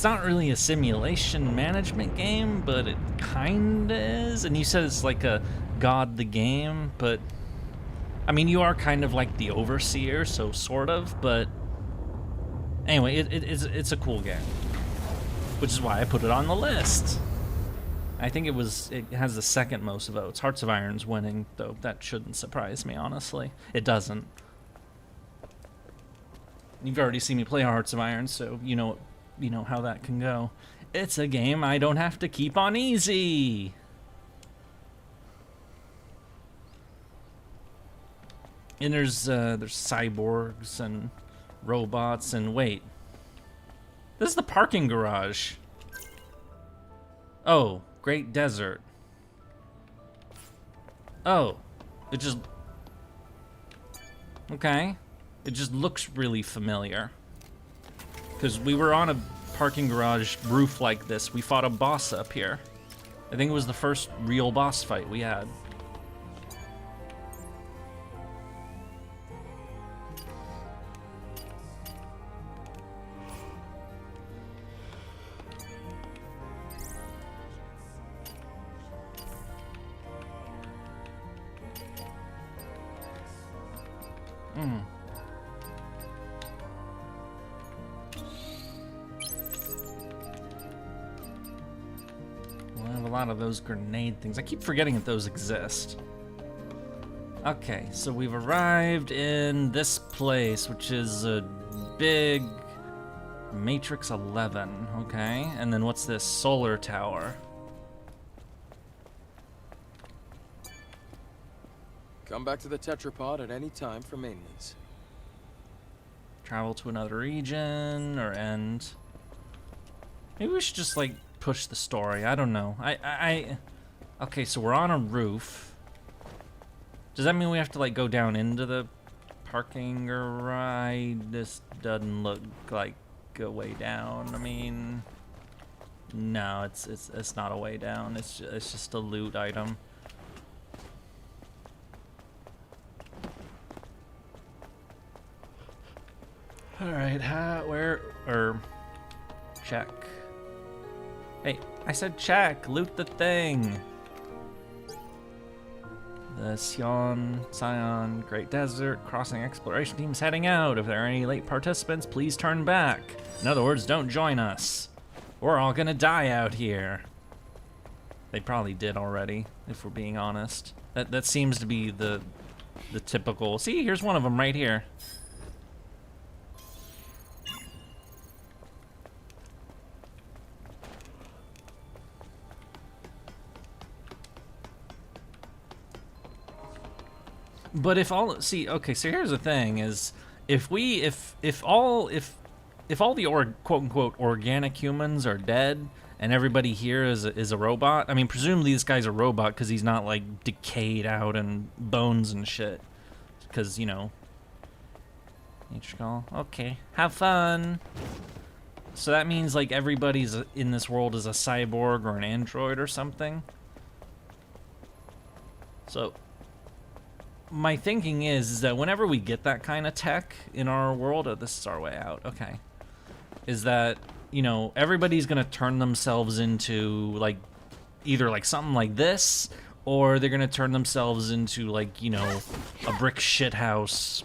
not really a simulation management game, but it kinda is. And you said it's like a God the game, but I mean, you are kind of like the overseer, so sort of, but anyway, it's a cool game, which is why I put it on the list. I think it has the second most votes. Hearts of Iron's winning, though that shouldn't surprise me, honestly. It doesn't. You've already seen me play Hearts of Iron, so you know how that can go. It's a game I don't have to keep on easy. And there's cyborgs and robots and wait. This is the parking garage. Oh, Great Desert. Oh, it just okay. It just looks really familiar. Because we were on a parking garage roof like this. We fought a boss up here. I think it was the first real boss fight we had. Well, I have a lot of those grenade things. I keep forgetting that those exist. Okay, so we've arrived in this place, which is a big Matrix 11, okay? And then what's this? Solar tower. Come back to the tetrapod at any time for maintenance. Travel to another region or end. Maybe we should just like push the story. I don't know. Okay, so we're on a roof. Does that mean we have to like go down into the parking garage? This doesn't look like a way down. I mean, no, it's not a way down. It's just a loot item. All right, check. Hey, I said check. Loot the thing. The Xion, Great Desert, Crossing Exploration Team's heading out. If there are any late participants, please turn back. In other words, don't join us. We're all gonna die out here. They probably did already, if we're being honest. That seems to be the typical. See, here's one of them right here. But if all okay, so here's the thing: is if all the quote unquote organic humans are dead and everybody here is a robot. I mean, presumably this guy's a robot because he's not like decayed out and bones and shit. Because nature call. Okay, have fun. So that means like everybody's in this world is a cyborg or an android or something. So my thinking is that whenever we get that kind of tech in our world, this is our way out, okay, is that, everybody's gonna turn themselves into, like, either, like, something like this, or they're gonna turn themselves into, like, a brick shithouse,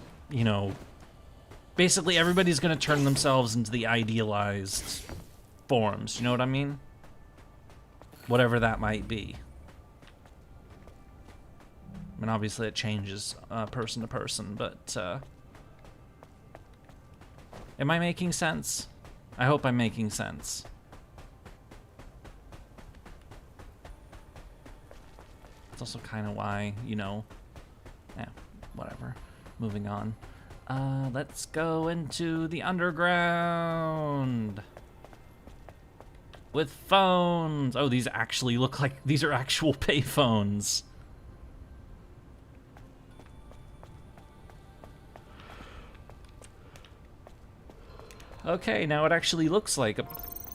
basically everybody's gonna turn themselves into the idealized forms, you know what I mean? Whatever that might be. I mean, obviously it changes person to person, but am I making sense? I hope I'm making sense. It's also kind of why, whatever. Moving on. Let's go into the underground. With phones. Oh, these actually look like, these are actual payphones. Okay, now it actually looks like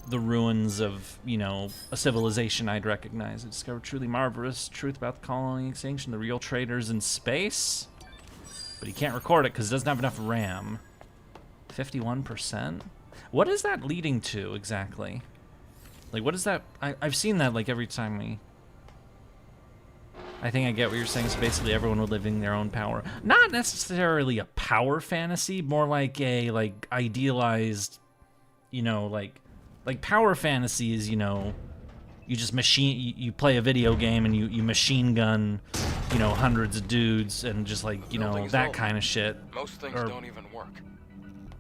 the ruins of, a civilization I'd recognize. I discovered truly marvelous truth about the colony extinction, the real traders in space. But he can't record it because it doesn't have enough RAM. 51%? What is that leading to, exactly? Like, what is that? I've seen that, like, every time we... I think I get what you're saying. So basically everyone would live in their own power. Not necessarily a power fantasy, more like a, like, idealized, like power fantasy is, you just you play a video game and you machine gun, hundreds of dudes and just like, that kind of shit. Most things don't even work.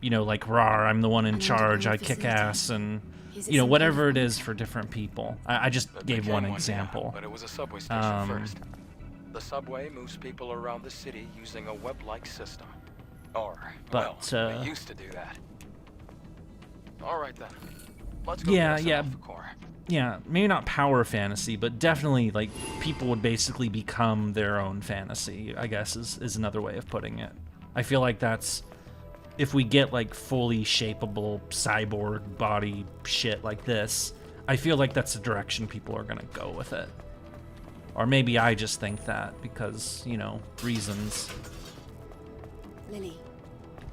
Like, rawr, I'm the one in charge, I kick ass, and, whatever it is for different people. I just gave one example. But it was a subway station first. The subway moves people around the city using a web-like system. They used to do that. All right then. Let's go get us off the core. Yeah, maybe not power fantasy, but definitely like people would basically become their own fantasy, I guess is another way of putting it. I feel like that's if we get like fully shapeable cyborg body shit like this, I feel like that's the direction people are gonna go with it. Or maybe I just think that because, reasons. Lily,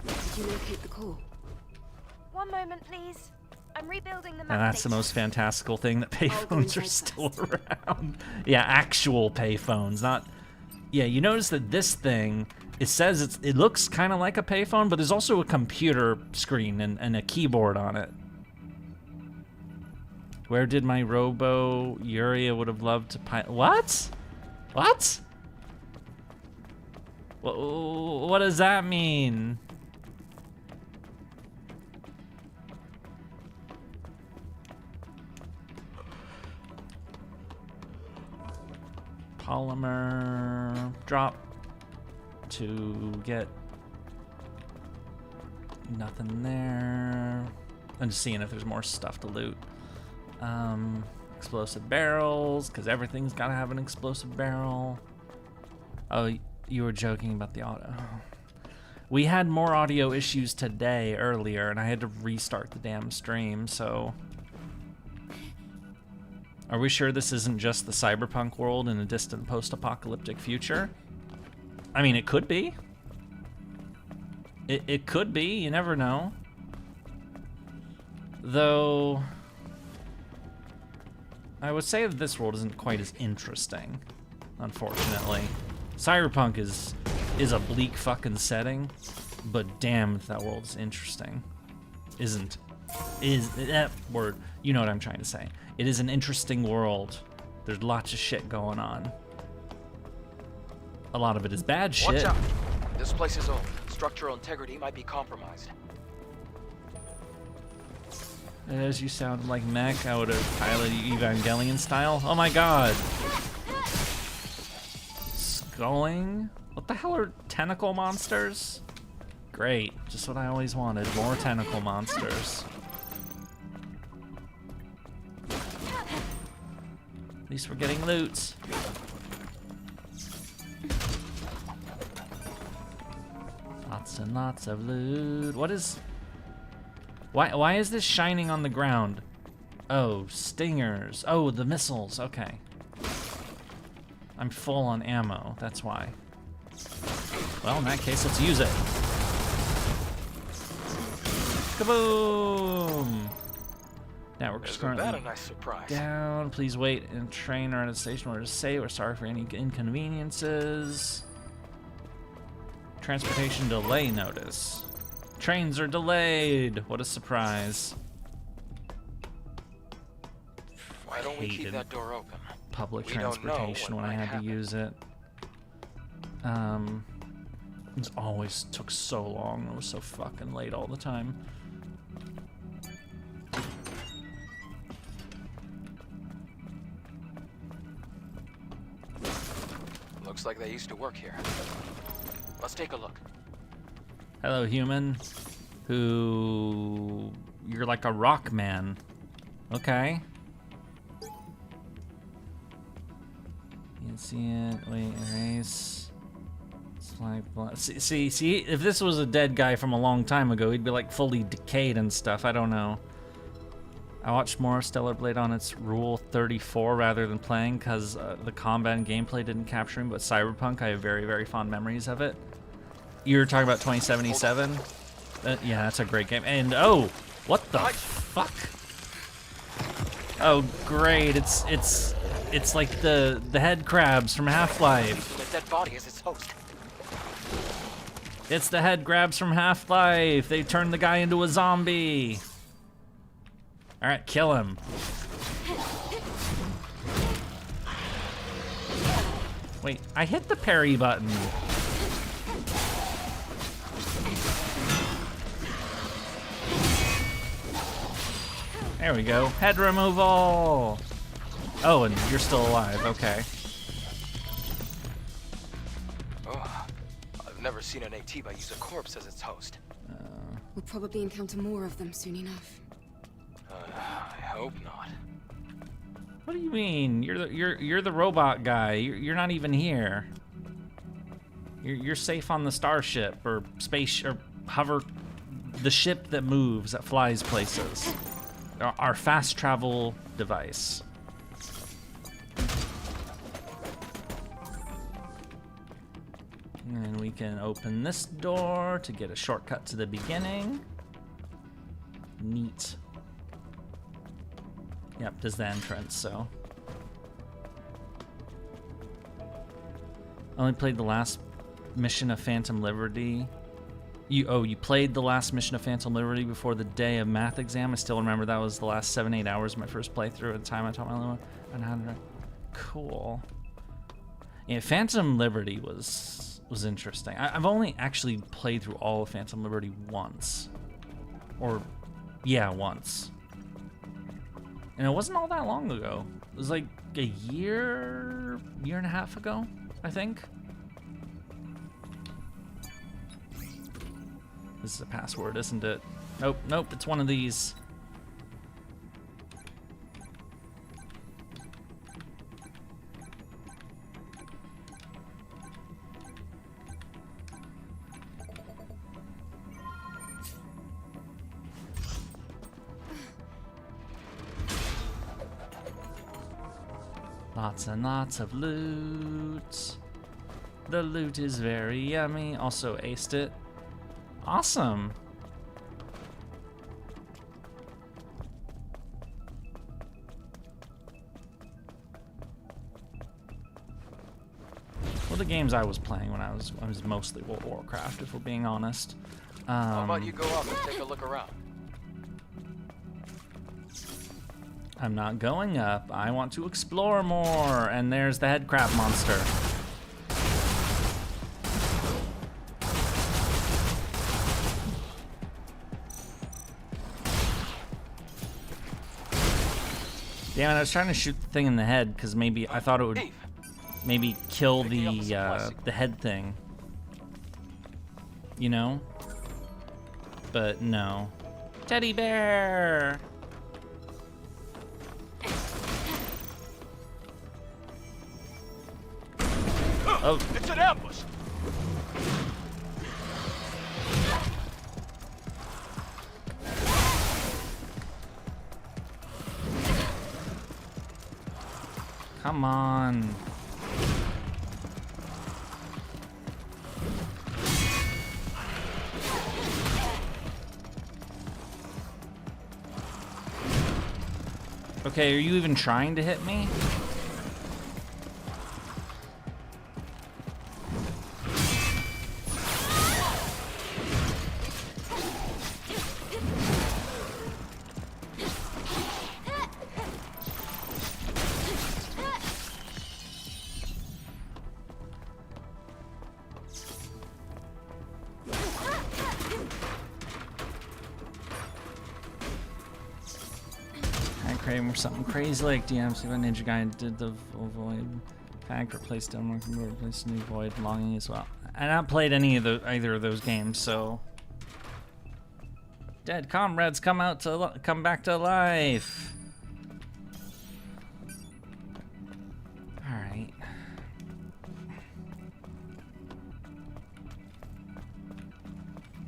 did you locate the core? One moment, please. I'm rebuilding the map. And that's the most fantastical thing, that payphones are still around. Yeah, actual payphones, not... Yeah, you notice that this thing, it says it looks kind of like a payphone, but there's also a computer screen and a keyboard on it. Where did my robo Yurie would have loved to pilot? What? What? What does that mean? Polymer drop to get nothing there. I'm just seeing if there's more stuff to loot. Explosive barrels, because everything's got to have an explosive barrel. Oh, you were joking about the auto. We had more audio issues today earlier, and I had to restart the damn stream, so... Are we sure this isn't just the cyberpunk world in a distant post-apocalyptic future? I mean, it could be. It could be, you never know. Though... I would say that this world isn't quite as interesting, unfortunately. Cyberpunk is a bleak fucking setting, but damn if that world is interesting. Isn't. Is that word, you know what I'm trying to say. It is an interesting world. There's lots of shit going on. A lot of it is bad shit. Watch out. This place is old. Structural integrity might be compromised. As you sound like mech, I would have piloted Evangelion style. Oh my god. Sculling? What the hell are tentacle monsters? Great, just what I always wanted. More tentacle monsters. At least we're getting loot. Lots and lots of loot. What is... Why is this shining on the ground? Oh, stingers. Oh, the missiles. Okay. I'm full on ammo. That's why. Well, in that case, let's use it. Kaboom! Network is currently a nice surprise. down. Please wait and train or at a station order to say we're sorry for any inconveniences. Transportation delay notice. Trains are delayed. What a surprise. Why don't we keep that door open? Public transportation when I had to use it. It always took so long. It was so fucking late all the time. Looks like they used to work here. Let's take a look. Hello, human. Who... You're like a rock man. Okay. You can see it. Wait, erase. It's like... See, if this was a dead guy from a long time ago, he'd be like fully decayed and stuff. I don't know. I watched more Stellar Blade on its Rule 34 rather than playing because the combat and gameplay didn't capture him, but Cyberpunk, I have very, very fond memories of it. You were talking about 2077? Yeah, that's a great game. And, oh, what the fuck? Oh, great. It's like the head crabs from Half-Life. The dead body is its host. It's the head crabs from Half-Life. They turned the guy into a zombie. All right, kill him. Wait, I hit the parry button. There we go. Head removal. Oh, and you're still alive. Okay. Oh, I've never seen an Atiba use a corpse as its host. We'll probably encounter more of them soon enough. I hope not. What do you mean? You're the robot guy. You're not even here. You're safe on the starship or space or hover, the ship that moves, that flies places. Our fast travel device. And we can open this door to get a shortcut to the beginning. Neat. Yep, there's the entrance, so. I only played the last mission of Phantom Liberty. You played the last mission of Phantom Liberty before the day of math exam. I still remember that was the last 7-8 hours of my first playthrough at the time I taught my little one. Cool. Yeah, Phantom Liberty was was interesting. I've only actually played through all of Phantom Liberty once. Or, yeah, once. And it wasn't all that long ago. It was like a year and a half ago, I think. This is a password, isn't it? Nope, nope, it's one of these. Lots and lots of loot. The loot is very yummy. Also aced it. Awesome. Well, the games I was playing when I was mostly World of Warcraft, if we're being honest. How about you go up and take a look around? I'm not going up. I want to explore more. And there's the head crab monster. Damn it, I was trying to shoot the thing in the head because maybe I thought it would maybe kill the head thing. You know? But no. Teddy bear! Oh. It's an ambush! Come on. Okay, are you even trying to hit me? Something crazy like DMC when Ninja Guy did the Void pack, replaced them, replaced new Void Longing as well. And I haven't played any of either of those games, so dead comrades come back to life. All right.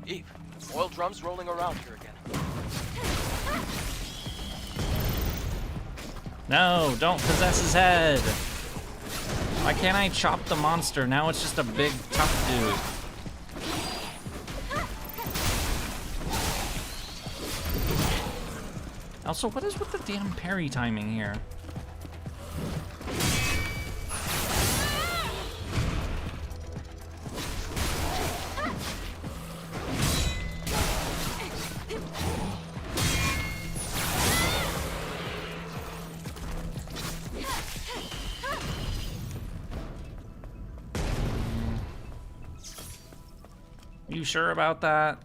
Eve, oil drums rolling around here again. No, don't possess his head. Why can't I chop the monster? Now it's just a big, tough dude. Also, what is with the damn parry timing here? You sure about that?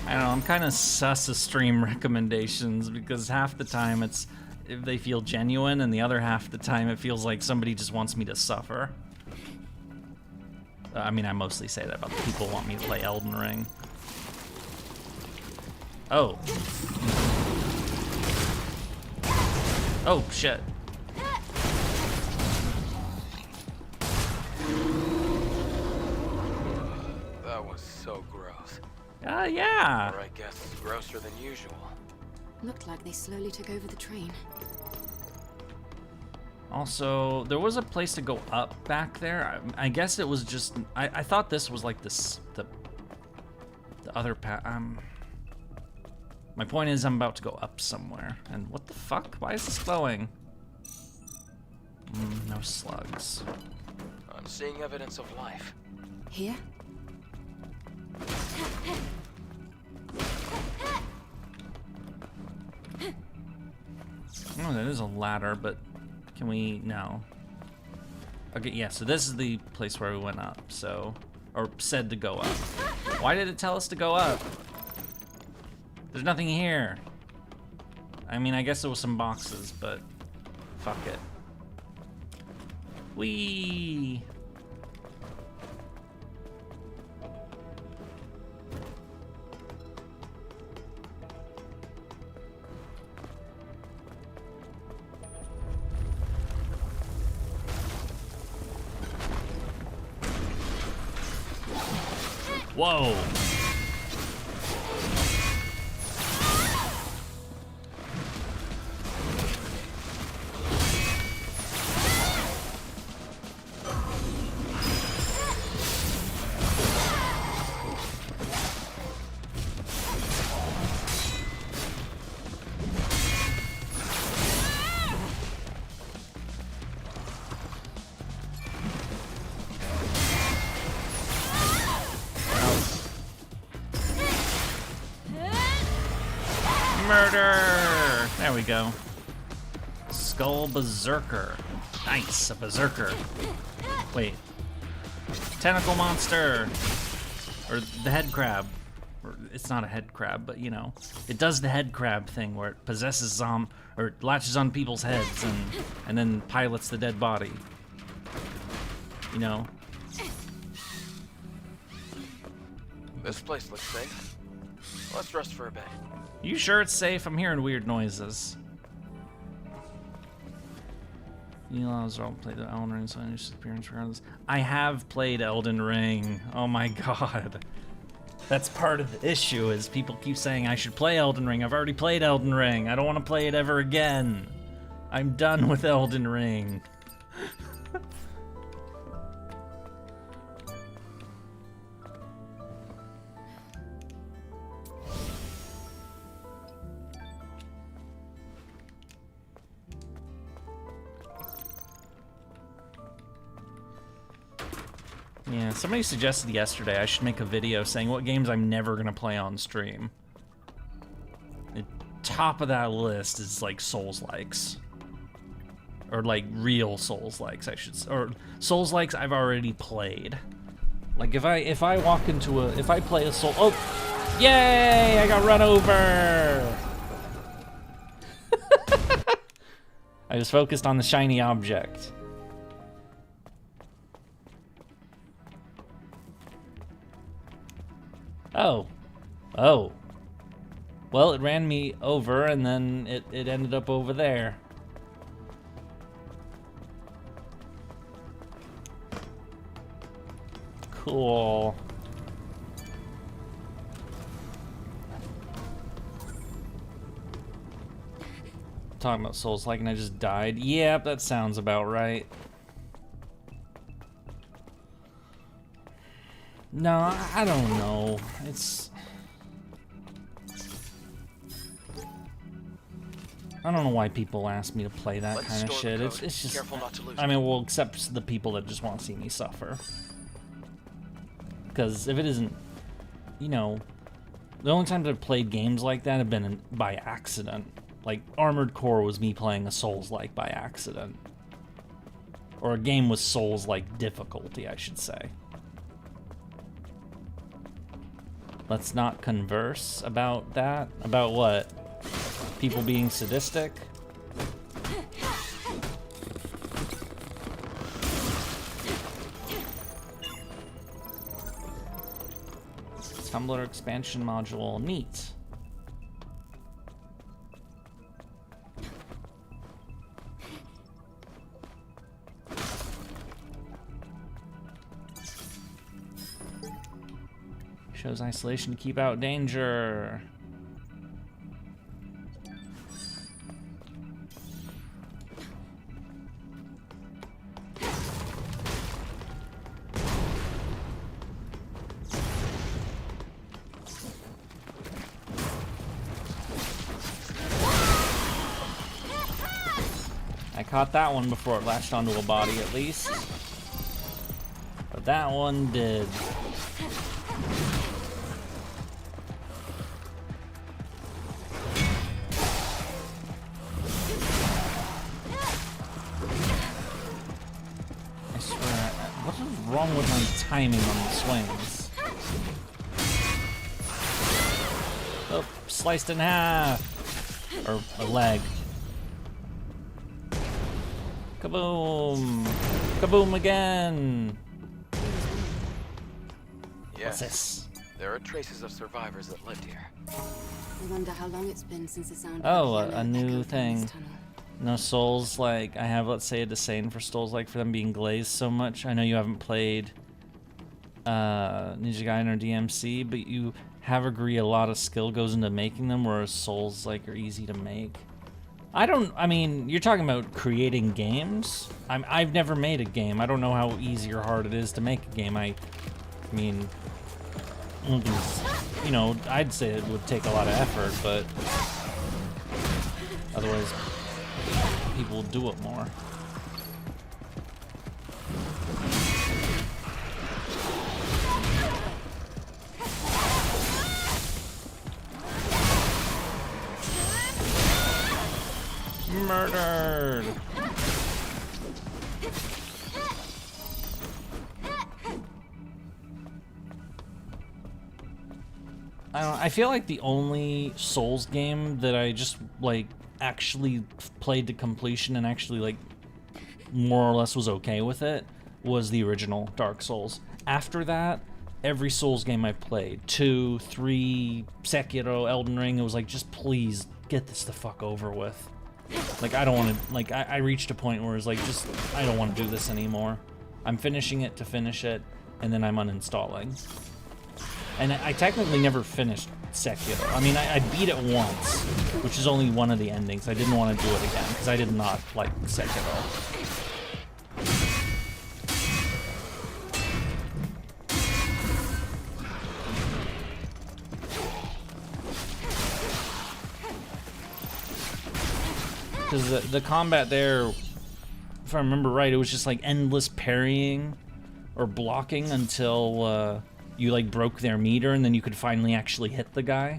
I don't know, I'm kind of sus of stream recommendations because half the time if they feel genuine and the other half the time it feels like somebody just wants me to suffer. I mean, I mostly say that about the people who want me to play Elden Ring. Oh. Oh, shit. That was so gross. Yeah. Or I guess grosser than usual. Looked like they slowly took over the train. Also, there was a place to go up back there. I guess it was just... I thought this was like the other path. My point is I'm about to go up somewhere. And what the fuck? Why is this glowing? No slugs. I'm seeing evidence of life. Here? Oh, that is a ladder, but can we... No. Okay, yeah, so this is the place where we went up, so... Or said to go up. Why did it tell us to go up? There's nothing here. I mean, I guess there was some boxes, but... Fuck it. Whee! Whoa! Murder! There we go. Skull Berserker. Nice, a Berserker. Wait. Tentacle monster! Or the head crab. Or, it's not a head crab, but you know. It does the head crab thing where it possesses or it latches on people's heads and then pilots the dead body. You know? This place looks safe. Let's rest for a bit. You sure it's safe? I'm hearing weird noises. Elon's all played the Elden Ring, so I just appearance regardless. I have played Elden Ring. Oh my god. That's part of the issue, is people keep saying I should play Elden Ring. I've already played Elden Ring. I don't want to play it ever again. I'm done with Elden Ring. Yeah, somebody suggested yesterday I should make a video saying what games I'm never gonna play on stream. The top of that list is like Souls-likes. Or like real Souls-likes, I should say. Or Souls-likes I've already played. Like if I walk into if I play a Soul, oh, yay! I got run over. I was focused on the shiny object. Oh. Oh. Well, it ran me over, and then it ended up over there. Cool. Talking about Souls-like, and I just died. Yep, that sounds about right. No, I don't know. It's... I don't know why people ask me to play that kind of shit. It's just... I mean, well, except the people that just want to see me suffer. Because if it isn't... You know... The only times I've played games like that have been by accident. Like, Armored Core was me playing a Souls-like by accident. Or a game with Souls-like difficulty, I should say. Let's not converse about that. About what? People being sadistic? Tumblr expansion module. Neat. Shows isolation to keep out danger. I caught that one before it latched onto a body, at least. But that one did. What is wrong with my timing on the swings? Oh, sliced in half. Or a leg. Kaboom! Kaboom again! Yes. What's this? There are traces of survivors that lived here. I wonder how long it's been since the sound Oh, of the a piano new echoed from thing. this tunnel. No souls, like, I have, let's say, a disdain for souls, like, for them being glazed so much. I know you haven't played Ninja Gaiden or DMC, but you have agree a lot of skill goes into making them, whereas souls, like, are easy to make. I mean, you're talking about creating games? I've never made a game. I don't know how easy or hard it is to make a game. I mean, you know, I'd say it would take a lot of effort, but otherwise people will do it more. Murdered! I feel like the only Souls game that I just, like, actually played to completion and actually, like, more or less was okay with it was the original Dark Souls. After that, every Souls game I played, 2, 3, Sekiro, Elden Ring, it was like, just please get this the fuck over with. Like, I don't want to, like, I reached a point where it's like, just, I don't want to do this anymore. I'm finishing it to finish it, and then I'm uninstalling. And I technically never finished Sekiro. I mean, I beat it once, which is only one of the endings. I didn't want to do it again, because I did not like Sekiro. Because the combat there, if I remember right, it was just like endless parrying or blocking until you like broke their meter and then you could finally actually hit the guy.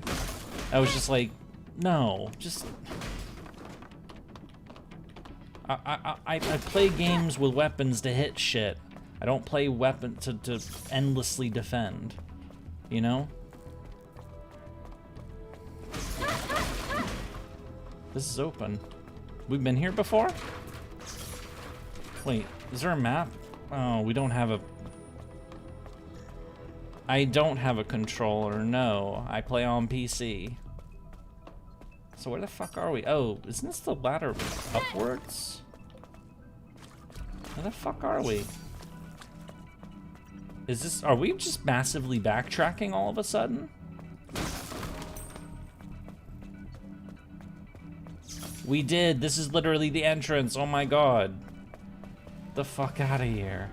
I was just like, no, just... I play games with weapons to hit shit. I don't play weapons to endlessly defend, you know? This is open. We've been here before? Wait, is there a map? Oh, we don't have a... I don't have a controller, no. I play on PC. So where the fuck are we? Oh, isn't this the ladder upwards? Where the fuck are we? Is this... Are we just massively backtracking all of a sudden? We did. This is literally the entrance. Oh my god. The fuck out of here.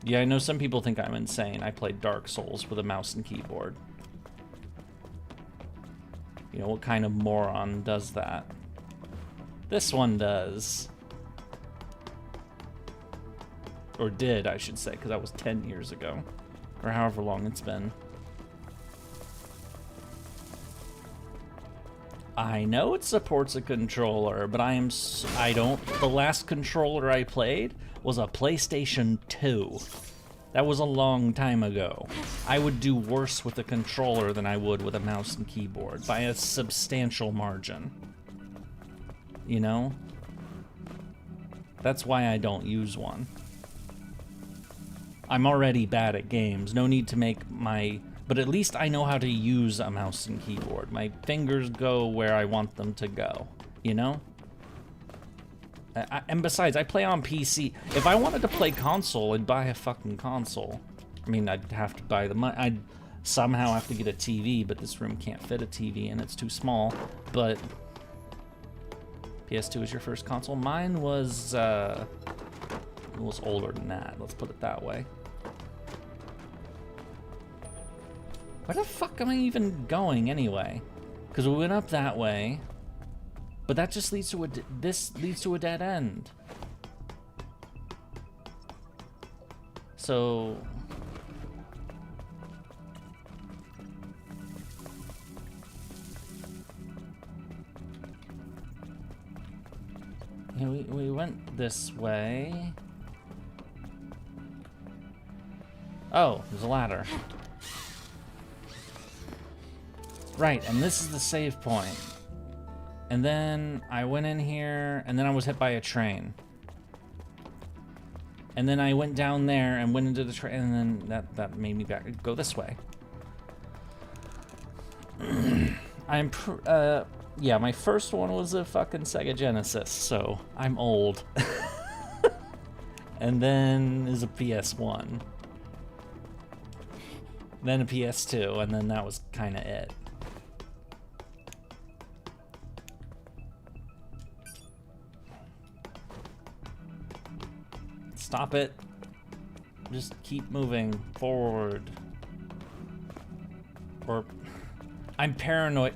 Yeah, I know some people think I'm insane. I played Dark Souls with a mouse and keyboard. You know, what kind of moron does that? This one does. Or did, I should say, because that was 10 years ago. Or however long it's been. I know it supports a controller, but the last controller I played was a PlayStation 2. That was a long time ago. I would do worse with a controller than I would with a mouse and keyboard, by a substantial margin. You know? That's why I don't use one. I'm already bad at games, no need to make my... But at least I know how to use a mouse and keyboard. My fingers go where I want them to go, you know? And besides, I play on PC. If I wanted to play console, I'd buy a fucking console. I mean, I'd have to buy the money. I'd somehow have to get a TV, but this room can't fit a TV and it's too small. But PS2 is your first console. Mine was, it was older than that. Let's put it that way. Where the fuck am I even going anyway? Because we went up that way, but that just leads to this leads to a dead end. So Yeah, we went this way. Oh, there's a ladder. Right, and this is the save point. And then I went in here, and then I was hit by a train. And then I went down there and went into the train, and then that made me go this way. Yeah, my first one was a fucking Sega Genesis, so I'm old. And then is a PS1. Then a PS2, and then that was kind of it. Stop it. Just keep moving forward. Or I'm paranoid.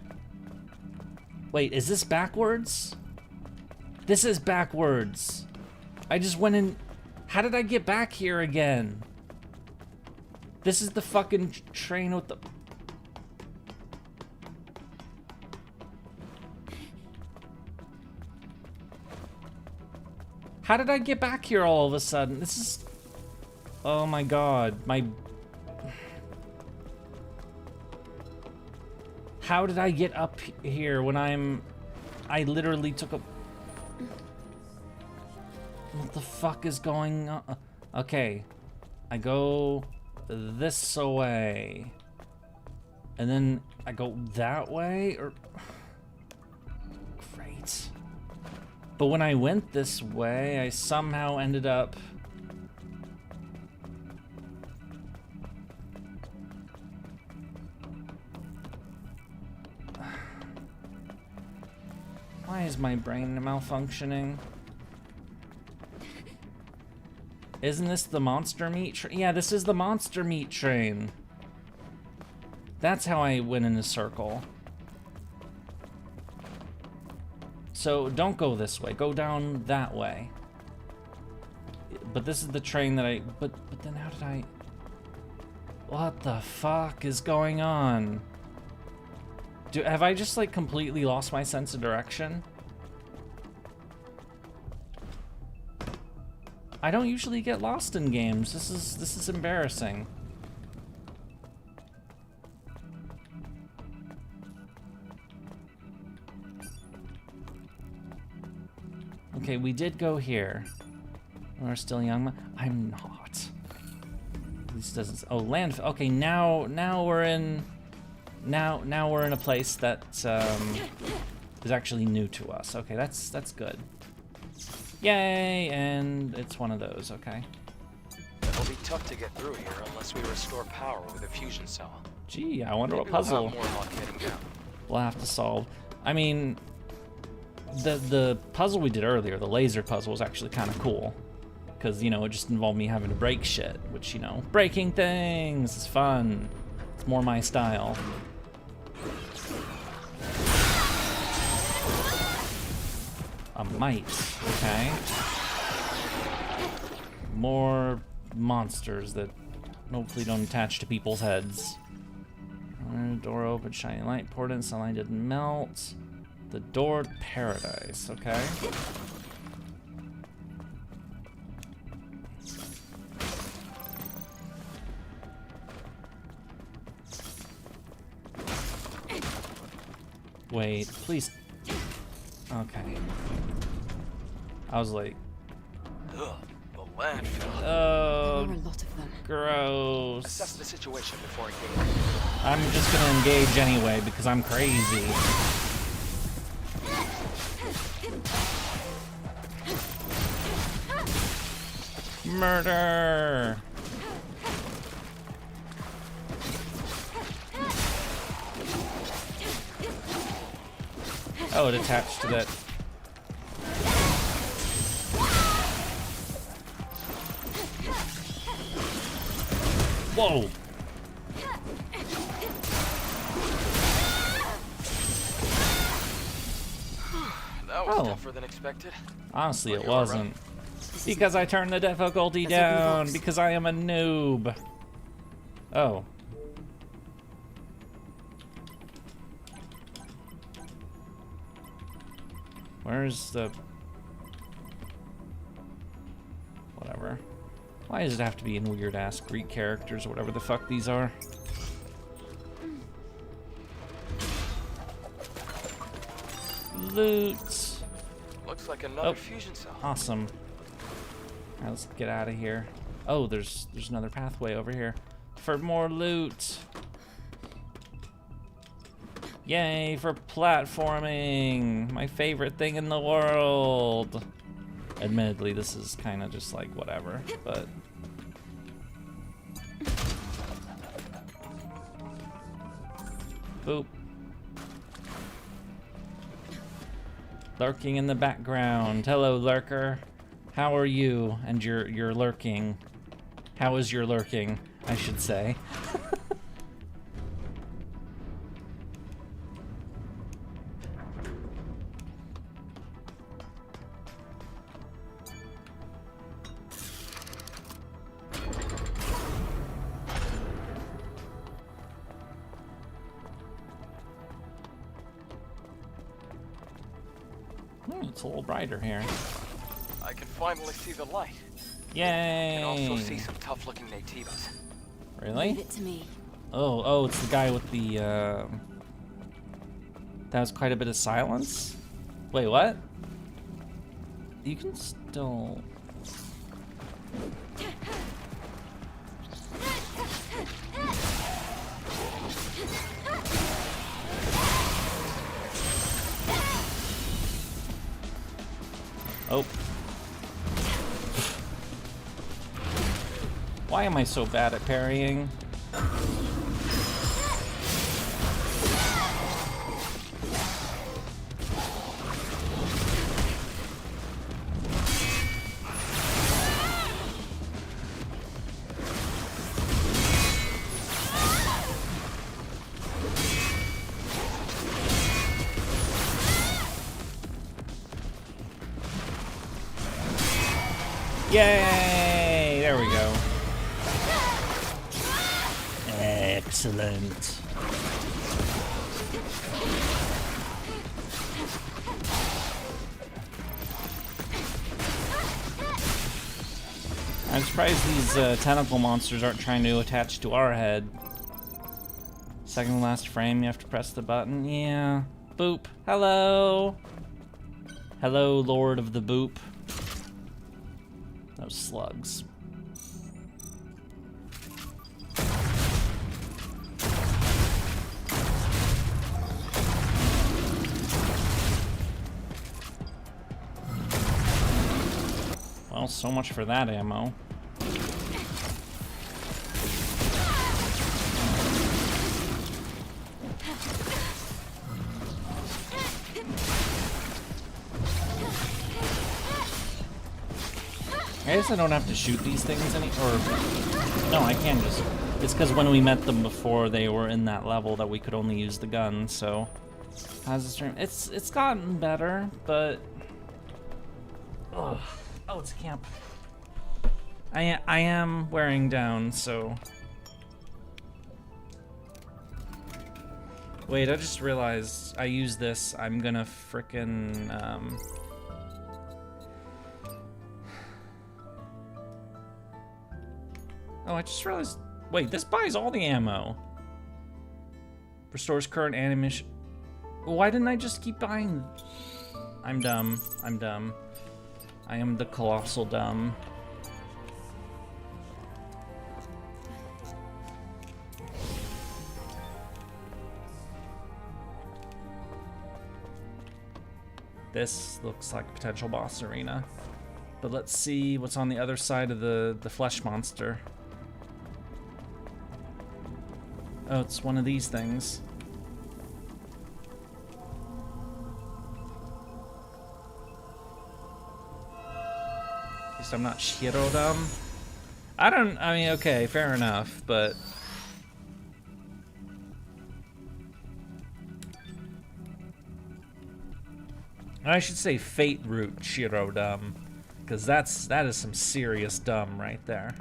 Wait, is this backwards? This is backwards. I just went in. How did I get back here again? This is the fucking train with the... How did I get back here all of a sudden? This is... Oh my god, my... How did I get up here when I literally took a... What the fuck is going on? Okay, I go this way. And then I go that way, or... Great. But when I went this way, I somehow ended up... Why is my brain malfunctioning? Isn't this the monster meat train? Yeah, this is the monster meat train. That's how I went in a circle. So don't go this way, go down that way. But this is the train that but then how did I... What the fuck is going on? Have I just like completely lost my sense of direction? I don't usually get lost in games. This is embarrassing. Okay, we did go here. We're still young. I'm not. This doesn't. Oh, landfill. Okay, now we're in. Now we're in a place that is actually new to us. Okay, that's good. Yay! And it's one of those. Okay. It'll be tough to get through here unless we restore power with a fusion cell. Gee, I wonder what Maybe we'll puzzle have more luck getting down. we'll have to solve. I mean, the puzzle we did earlier, the laser puzzle, was actually kind of cool. Because, you know, it just involved me having to break shit. Which, you know, breaking things is fun. It's more my style. A mite, okay. More monsters that hopefully don't attach to people's heads. Door open, shining light, poured in, sunlight didn't melt. The door to paradise, okay. Wait, please. Okay. I was like, Ugh, the landfill. oh, There are a lot of them. gross. Assess the situation before engaging. I'm just gonna engage anyway because I'm crazy. Murder! Oh, it attached to that. Whoa! That was tougher than expected. Honestly, it wasn't. Because I turned the difficulty down, because I am a noob. Oh. Where's the... Whatever. Why does it have to be in weird-ass Greek characters or whatever the fuck these are? Loot! Looks like another fusion cell. Awesome. Alright, let's get out of here. Oh, there's another pathway over here for more loot. Yay for platforming! My favorite thing in the world. Admittedly, this is kind of just like whatever, but... Boop. Lurking in the background. Hello, lurker. How are you? And you're lurking. How is your lurking, I should say. It's a little brighter here. I can finally see the light. Yay! I can also see some tough-looking nativas. Really? Leave it to me. Oh, it's the guy with the, that was quite a bit of silence? Wait, what? You can still... Oh. Why am I so bad at parrying? Yay! There we go. Excellent. I'm surprised these tentacle monsters aren't trying to attach to our head. Second to last frame, you have to press the button. Yeah. Boop. Hello. Hello, Lord of the Boop. Those slugs. Well, so much for that ammo. I guess I don't have to shoot these things no, I can just... It's because when we met them before, they were in that level that we could only use the gun, so... How's the stream? It's gotten better, but... Ugh. Oh, it's a camp. I am wearing down, so... Wait, I just realized I use this. I'm gonna frickin', Oh, I just realized... Wait, this buys all the ammo. Restores current animation... Why didn't I just keep buying... I'm dumb. I'm dumb. I am the colossal dumb. This looks like a potential boss arena. But let's see what's on the other side of the flesh monster. Oh, it's one of these things. At least I'm not Shiro dumb. I mean, okay, fair enough, but... I should say Fate Root Shiro dumb, because that is some serious dumb right there.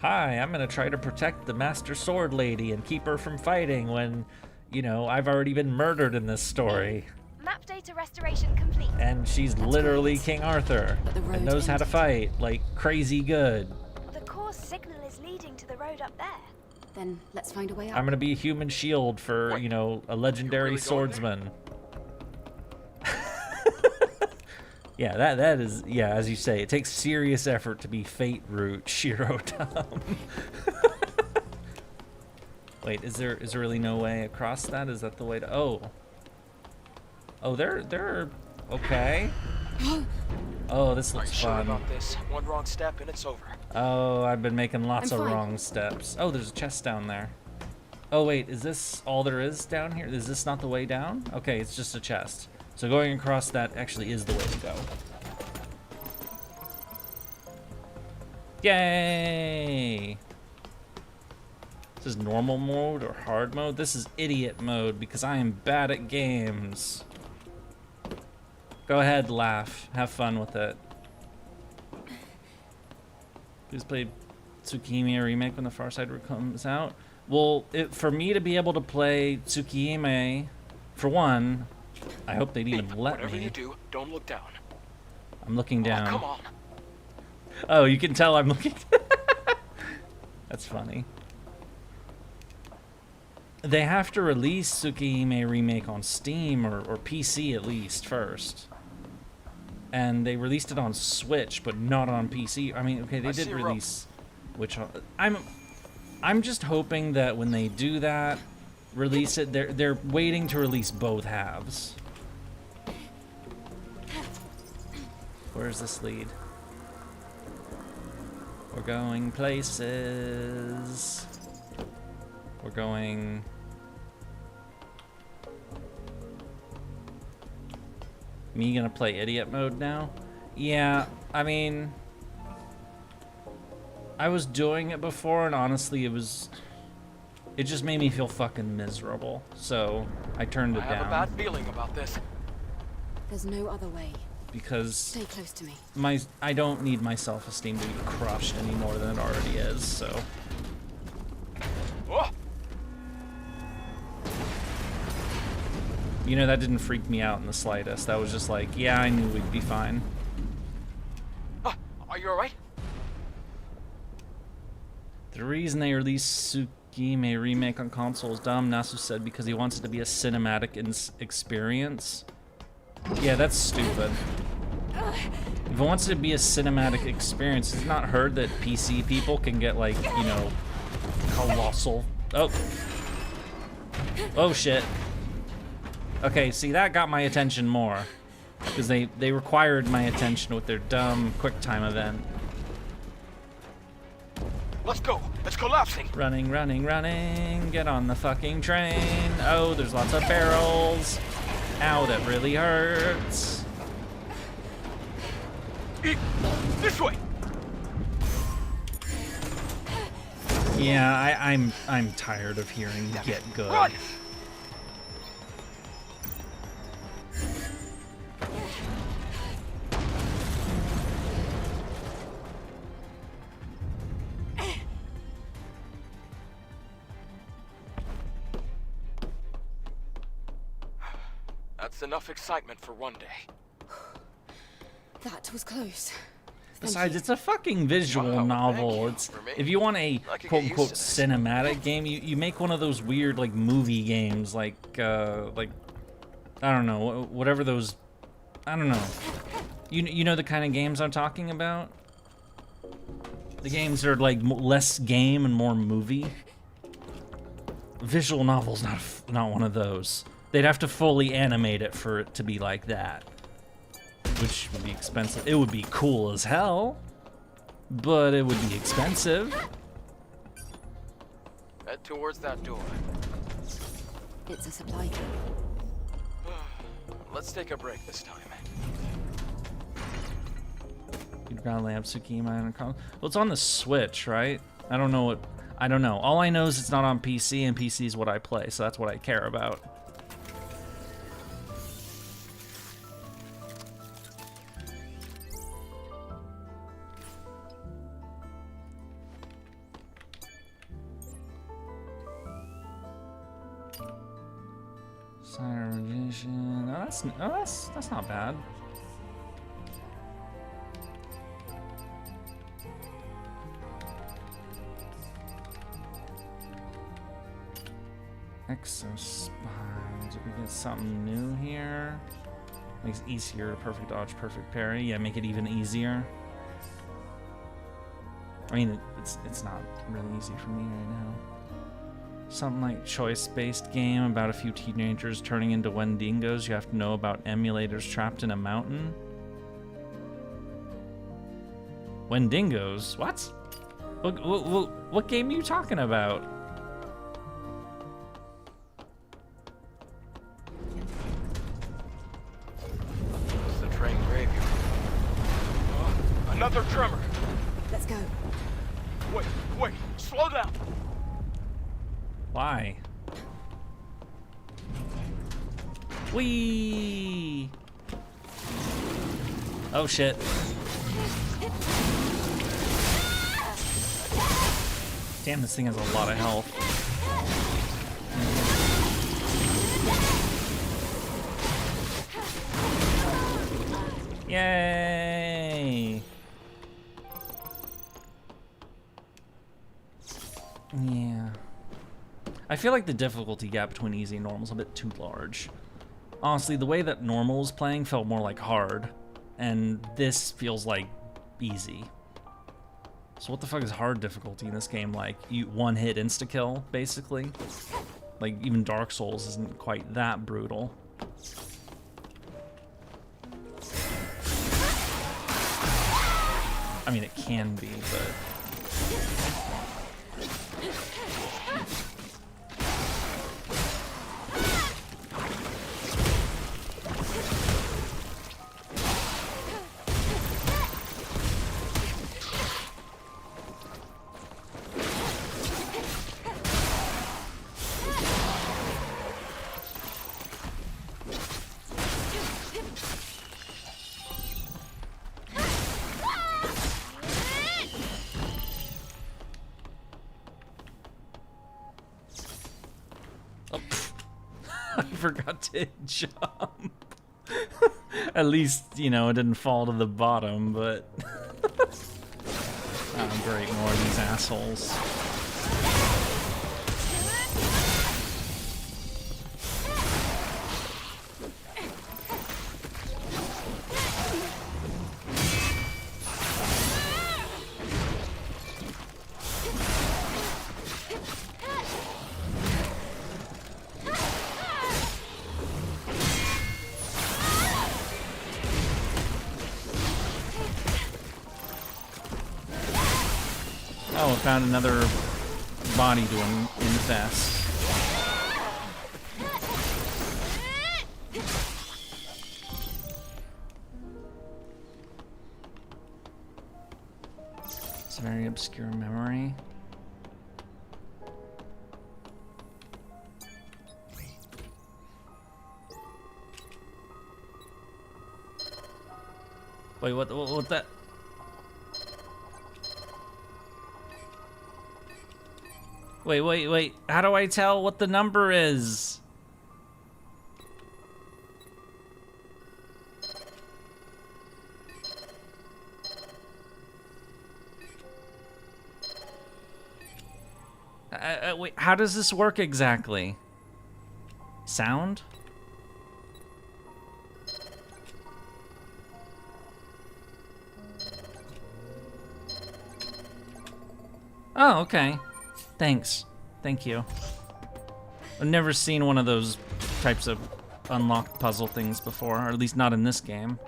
Hi, I'm gonna try to protect the Master Sword Lady and keep her from fighting when, you know, I've already been murdered in this story. Map data restoration complete. And she's literally King Arthur and knows how to fight like crazy good. The core signal is leading to the road up there. Then let's find a way up. I'm gonna be a human shield for, you know, a legendary swordsman. Yeah, that is, yeah, as you say, it takes serious effort to be Fate Root Shirodam. Wait, is there really no way across that? Is that the way to? Oh, they're okay. Oh, this looks Sure fun. about this. One wrong step and it's over. Oh, I've been making lots of wrong steps. Oh, there's a chest down there. Oh wait, is this all there is down here? Is this not the way down? Okay, it's just a chest. So going across that actually is the way to go. Yay! This is normal mode or hard mode? This is idiot mode because I am bad at games. Go ahead, laugh. Have fun with it. Please play Tsukihime remake when the Far Side comes out. Well, for me to be able to play Tsukihime, for one, I hope they'd even let Whatever me. you do, don't look down. I'm looking down. Oh, come on. Oh, you can tell I'm looking. That's funny. They have to release Tsukihime remake on Steam or PC at least first. And they released it on Switch, but not on PC. I mean, okay, they did release, which I'm just hoping that when they do that, release it. They're waiting to release both halves. Where's this lead? We're going places. We're going. Me gonna play idiot mode now? Yeah, I mean, I was doing it before, and honestly, it just made me feel fucking miserable. So I turned it down. I have a bad feeling about this. There's no other way. Because stay close to me. I don't need my self-esteem to be crushed any more than it already is. So. Oh. You know, that didn't freak me out in the slightest. That was just like, yeah, I knew we'd be fine. Are you alright? The reason they released Tsukihime remake on console is dumb, Nasu said, because he wants it to be a cinematic experience. Yeah, that's stupid. If it wants it to be a cinematic experience, it's not heard that PC people can get, like, you know, colossal. Oh shit. Okay, see, that got my attention more. Because they required my attention with their dumb QuickTime event. Let's go. It's collapsing. Running, running, running. Get on the fucking train. Oh, there's lots of barrels. Ow, that really hurts. This way. Yeah, I'm tired of hearing "get good." Run. That's enough excitement for one day. That was close. Besides, it's a fucking visual novel. It's if you want a quote unquote cinematic game, you make one of those weird like movie games, like I don't know, whatever those, I don't know. You know the kind of games I'm talking about? The games that are like less game and more movie. Visual novel's not one of those. They'd have to fully animate it for it to be like that. Which would be expensive. It would be cool as hell, but it would be expensive. Head towards that door. It's a supply key. Let's take a break this time. Ground lamp, Tsukihime on a console. Well, it's on the Switch, right? I don't know. All I know is it's not on PC, and PC is what I play, so that's what I care about. Magician. That's not bad. Exospine. Did we get something new here? Makes it easier to perfect dodge, perfect parry. Yeah, make it even easier. I mean, it's not really easy for me right now. Something like choice-based game about a few teenagers turning into Wendigos. You have to know about emulators trapped in a mountain. Wendigos? What? What game are you talking about? It's the train graveyard. Another tremor. Let's go. Wait, slow down. Why? Whee! Oh shit. Damn, this thing has a lot of health. Yay! Yeah. I feel like the difficulty gap between easy and normal is a bit too large. Honestly, the way that normal was playing felt more like hard, and this feels like easy. So what the fuck is hard difficulty in this game? Like, you one-hit insta-kill, basically? Like, even Dark Souls isn't quite that brutal. I mean, it can be, but... forgot to jump. At least, you know, it didn't fall to the bottom, but... Oh, great, more of these assholes. Oh, found another body to infest. It's a very obscure memory. Wait, what that? Wait. How do I tell what the number is? Wait, how does this work exactly? Sound? Oh, okay. Thanks. Thank you. I've never seen one of those types of unlocked puzzle things before, or at least not in this game.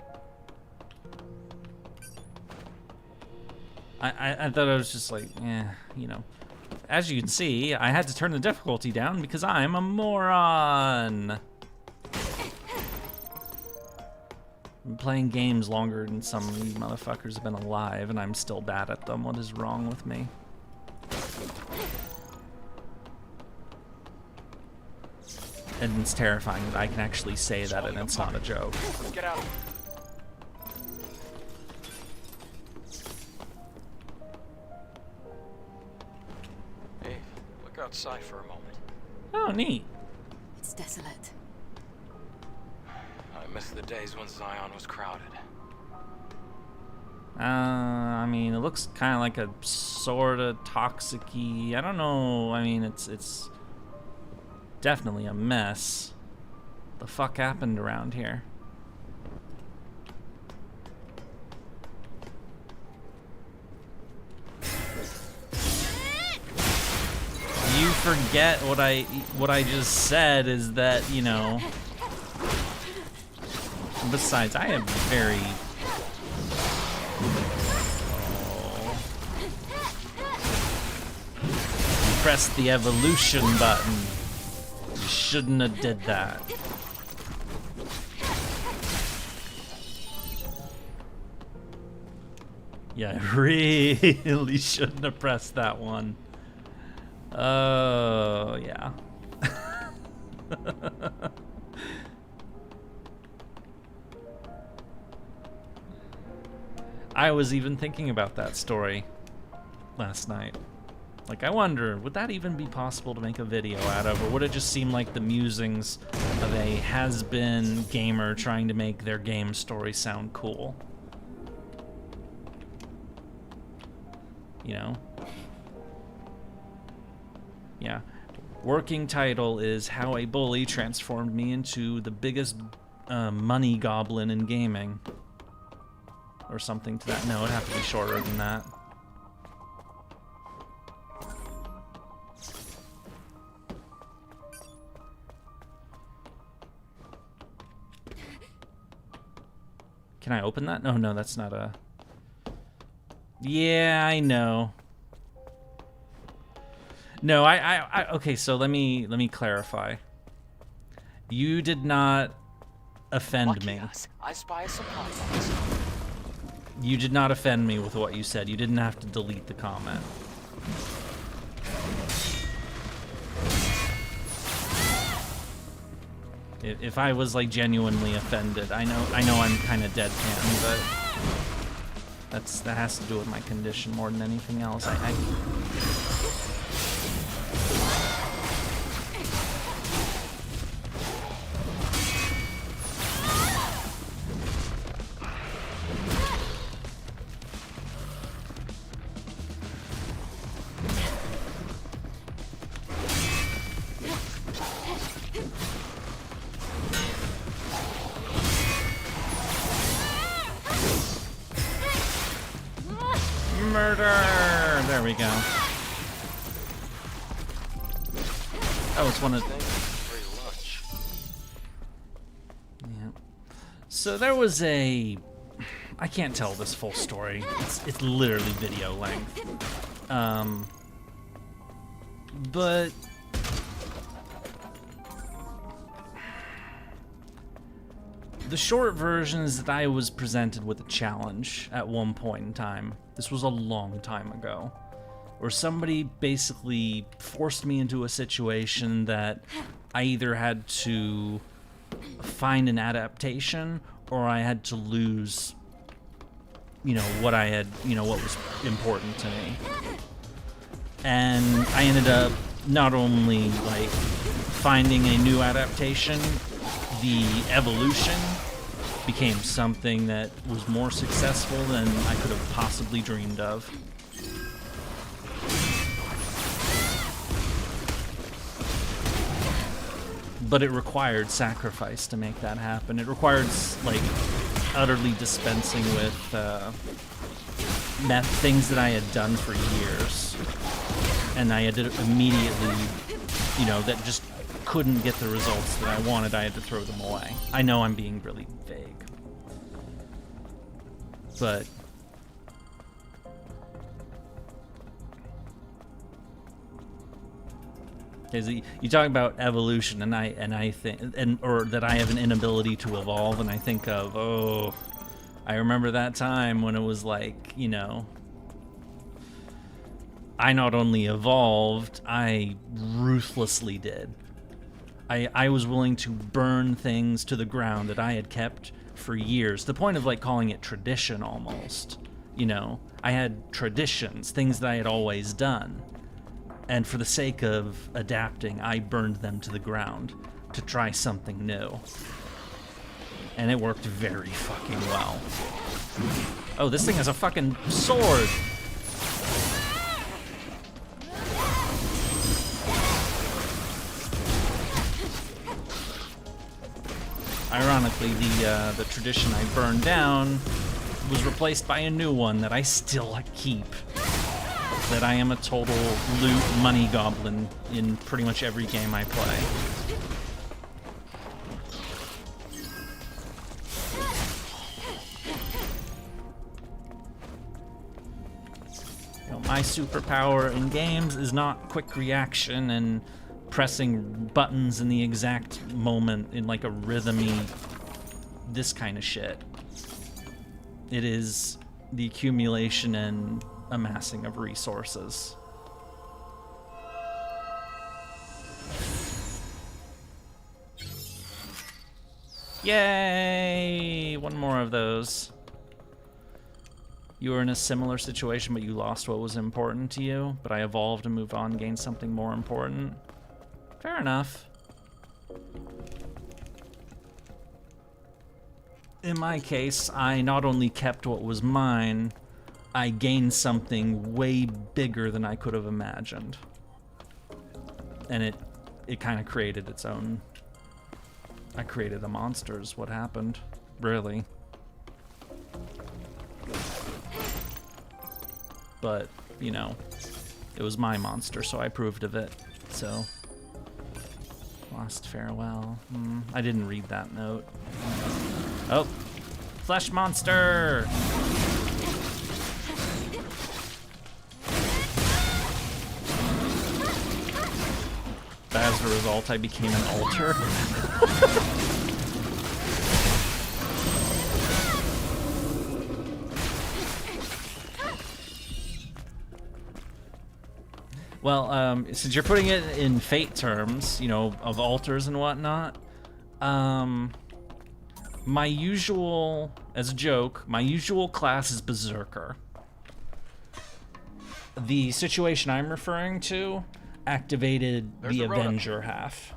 I thought it was just like, you know. As you can see, I had to turn the difficulty down because I'm a moron. I'm playing games longer than some of these motherfuckers have been alive, and I'm still bad at them. What is wrong with me? And it's terrifying that I can actually say that and it's not a joke. Let's get out. Hey, look outside for a moment. Oh, neat. It's desolate. Miss the days when Xion was crowded. I mean, it looks kind of like a sort of toxic-y. I don't know. I mean, it's definitely a mess. The fuck happened around here? You forget what I just said is that, you know. Besides, I am very. You pressed the evolution button. You shouldn't have did that. Yeah, I really shouldn't have pressed that one. Oh, yeah. I was even thinking about that story last night. Like, I wonder, would that even be possible to make a video out of, or would it just seem like the musings of a has-been gamer trying to make their game story sound cool? You know? Yeah. Working title is How a Bully Transformed Me into the Biggest Money Goblin in Gaming. Or something to that. No, it'd have to be shorter than that. Can I open that? No, that's not a... Yeah, I know. No, I okay, so let me clarify. You did not offend me. I spy some contacts. You did not offend me with what you said. You didn't have to delete the comment. If I was like genuinely offended, I know I'm kind of deadpan, but that has to do with my condition more than anything else. Murder! There we go. Oh, it's one of... Yeah. So there was a... I can't tell this full story. It's literally video length. But... The short version is that I was presented with a challenge at one point in time. This was a long time ago, where somebody basically forced me into a situation that I either had to find an adaptation or I had to lose, what I had, what was important to me. And I ended up not only like finding a new adaptation, the evolution became something that was more successful than I could have possibly dreamed of. But it required sacrifice to make that happen. It required, like, utterly dispensing with things that I had done for years. And I had to immediately, that just couldn't get the results that I wanted. I had to throw them away. I know I'm being really vague. But you talk about evolution, and I think, or that I have an inability to evolve, and I think of, I remember that time when it was like, I not only evolved, I ruthlessly did. I was willing to burn things to the ground that I had kept for years, to the point of like calling it tradition almost. I had traditions, things that I had always done. And for the sake of adapting, I burned them to the ground to try something new. And it worked very fucking well. Oh, this thing has a fucking sword! Ironically, the tradition I burned down was replaced by a new one that I still keep. That I am a total loot money goblin in pretty much every game I play. You know, my superpower in games is not quick reaction and pressing buttons in the exact moment in like a rhythmy, this kind of shit. It is the accumulation and amassing of resources. Yay! One more of those. You were in a similar situation, but you lost what was important to you, but I evolved and moved on, gained something more important. Fair enough. In my case, I not only kept what was mine, I gained something way bigger than I could have imagined. And it kind of created its own... I created a monster is what happened, really. But, you know, it was my monster, so I approved of it, so... Lost farewell. I didn't read that note. Oh! Flesh monster! As a result, I became an altar. Well, since you're putting it in fate terms, you know, of altars and whatnot, my usual, as a joke, my usual class is Berserker. The situation I'm referring to activated the Avenger half.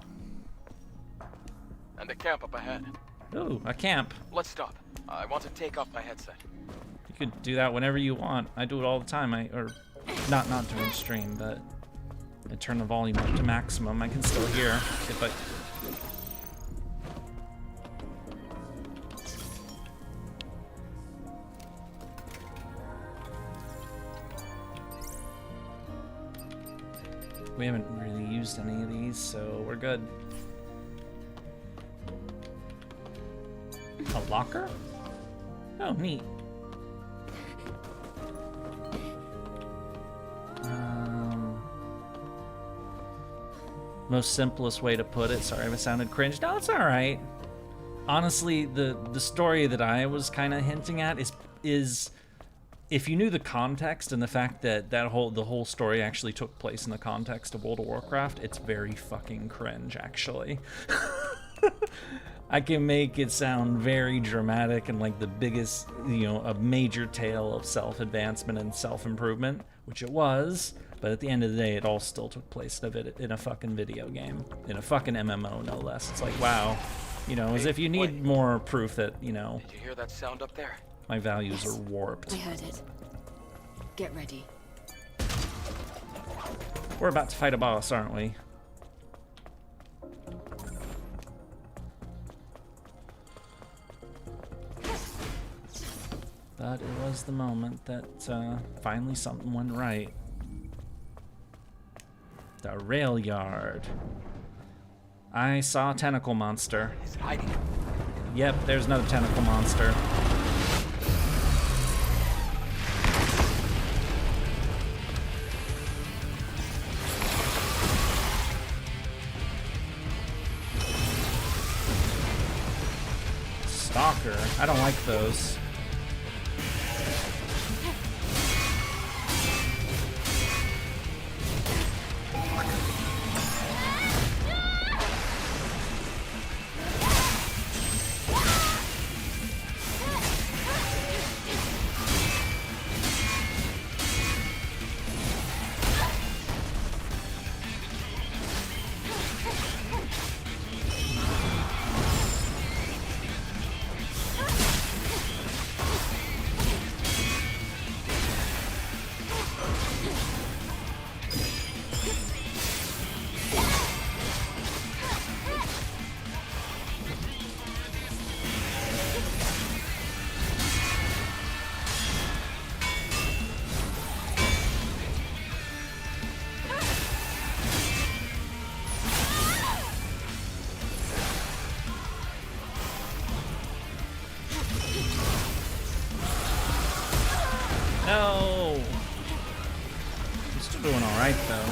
And a camp up ahead. Ooh, a camp. Let's stop. I want to take off my headset. You could do that whenever you want. I do it all the time. Or not during stream, but I turn the volume up to maximum. I can still hear if I... We haven't really used any of these, so we're good. A locker? Oh, neat. Most simplest way to put it. Sorry if I sounded cringe. No, it's all right. Honestly, the story that I was kind of hinting at is if you knew the context and the fact that the whole story actually took place in the context of World of Warcraft, it's very fucking cringe, actually. I can make it sound very dramatic and like the biggest, you know, a major tale of self-advancement and self-improvement, which it was, but at the end of the day, it all still took place in a fucking video game, in a fucking MMO, no less. It's like, wow, you know, as if you need more proof that, you know... Did you hear that sound up there? My values are warped. I heard it. Get ready. We're about to fight a boss, aren't we? But it was the moment that finally something went right. The rail yard. I saw a tentacle monster. It's hiding. Yep, there's another tentacle monster. Stalker. I don't like those. No! I'm still doing alright, though.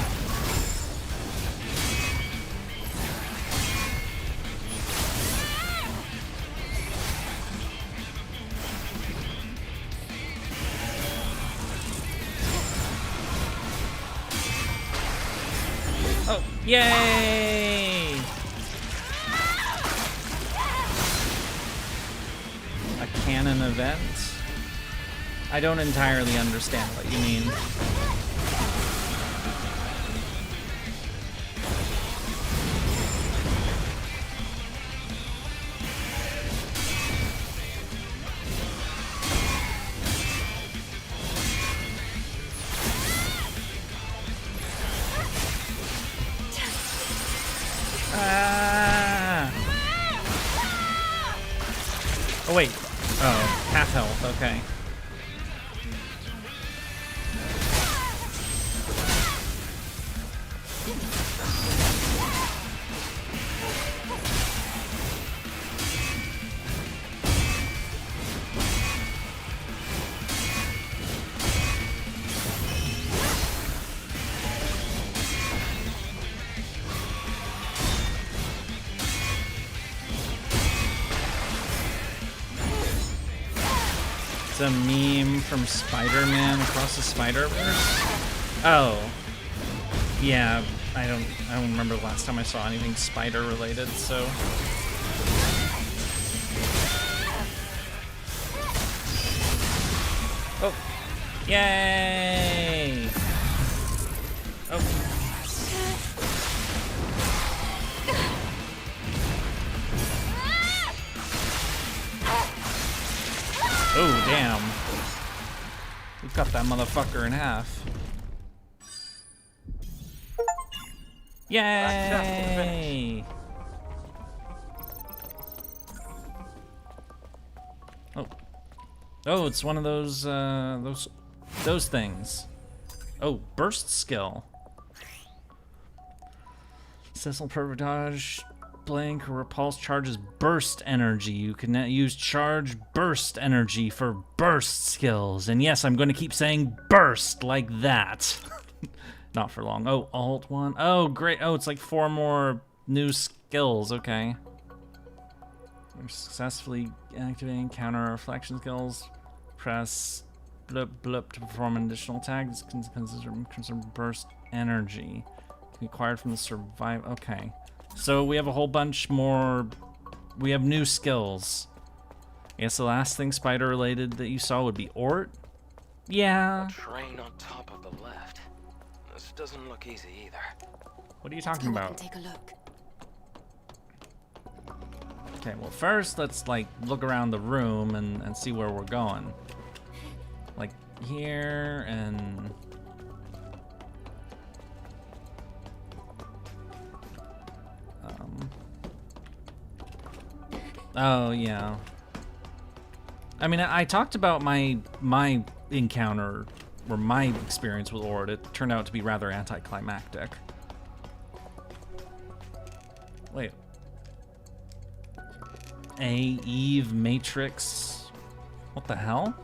Oh, yay! A canon event? I don't entirely understand what you mean. Ah! Oh wait. Oh, half health, okay. It's a meme from Spider-Man Across the Spider-Verse. Oh, yeah. I don't remember the last time I saw anything spider related. So. Oh, yay! Oh. Oh, damn. We cut that motherfucker in half. Yay! Oh. Oh, it's one of those things. Oh, burst skill. Cecil Perfect Dodge. Blank or repulse charges burst energy. You can use charge burst energy for burst skills. And yes, I'm going to keep saying burst like that. Not for long. Oh, alt 1. Oh, great. Oh, it's like 4 more new skills. Okay. You're successfully activating counter reflection skills. Press blip blip to perform an additional attack. This consider burst energy. Can be acquired from the survive. Okay. So we have a whole bunch more. We have new skills. I guess the last thing spider related that you saw would be Ort. Yeah. A train on top of the left. This doesn't look easy either. What are you talking about? Take a look. Okay, well first let's like look around the room and see where we're going. Like here and oh yeah. I mean, I talked about my encounter or my experience with Ord. It turned out to be rather anticlimactic. Wait. Eve Matrix. What the hell?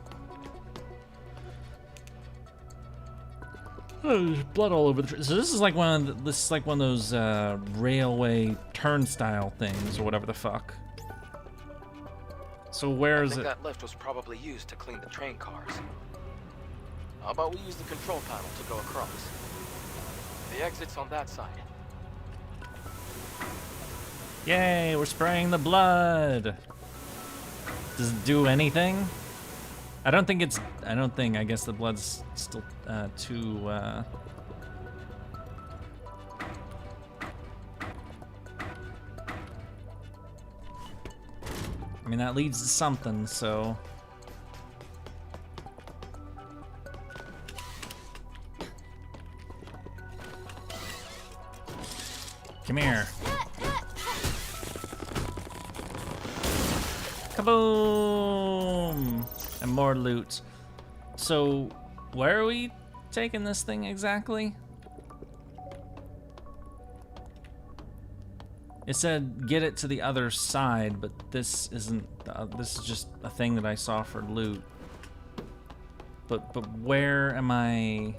Oh, there's blood all over the. So this is like one of those railway turnstile things or whatever the fuck. So where is it? That lift was probably used to clean the train cars. How about we use the control panel to go across? The exit's on that side. Yay, we're spraying the blood. Does it do anything? I guess the blood's still too I mean, that leads to something, so. Come here. Kaboom! And more loot. So, where are we taking this thing exactly? It said get it to the other side, but this isn't. This is just a thing that I saw for loot. But where am I?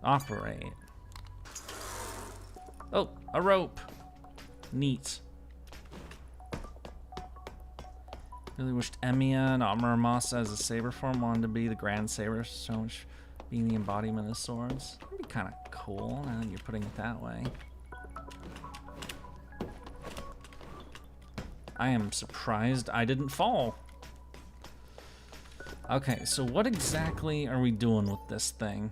Operate. Oh, a rope. Neat. Really wished Emiya, not Muramasa, as a saber form wanted to be the Grand Saber, so much being the embodiment of swords. That'd be kind of cool now that you're putting it that way. I am surprised I didn't fall. Okay, so what exactly are we doing with this thing?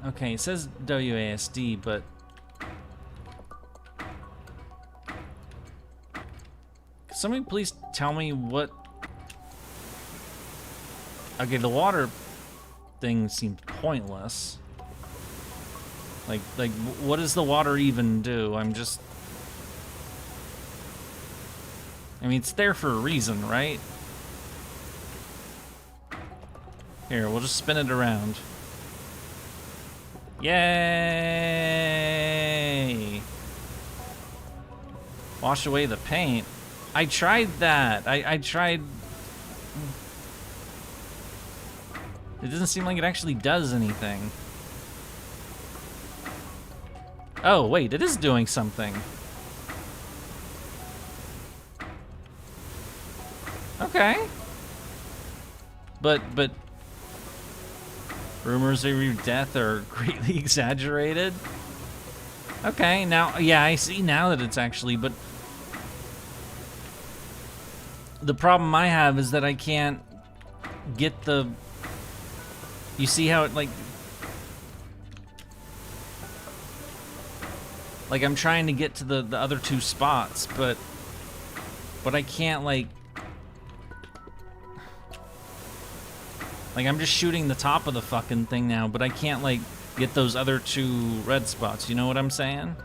Okay, it says WASD, but can somebody please tell me what? Okay, the water thing seems pointless. Like, what does the water even do? I mean, it's there for a reason, right? Here, we'll just spin it around. Yay! Wash away the paint. I tried that. I tried. It doesn't seem like it actually does anything. Oh, wait, it is doing something. Okay. But rumors of your death are greatly exaggerated. Okay, now, yeah, I see now that it's actually, but the problem I have is that I can't get the, you see how it, like I'm trying to get to the other two spots, but I can't, like I'm just shooting the top of the fucking thing now, but I can't, like, get those other two red spots, you know what I'm saying?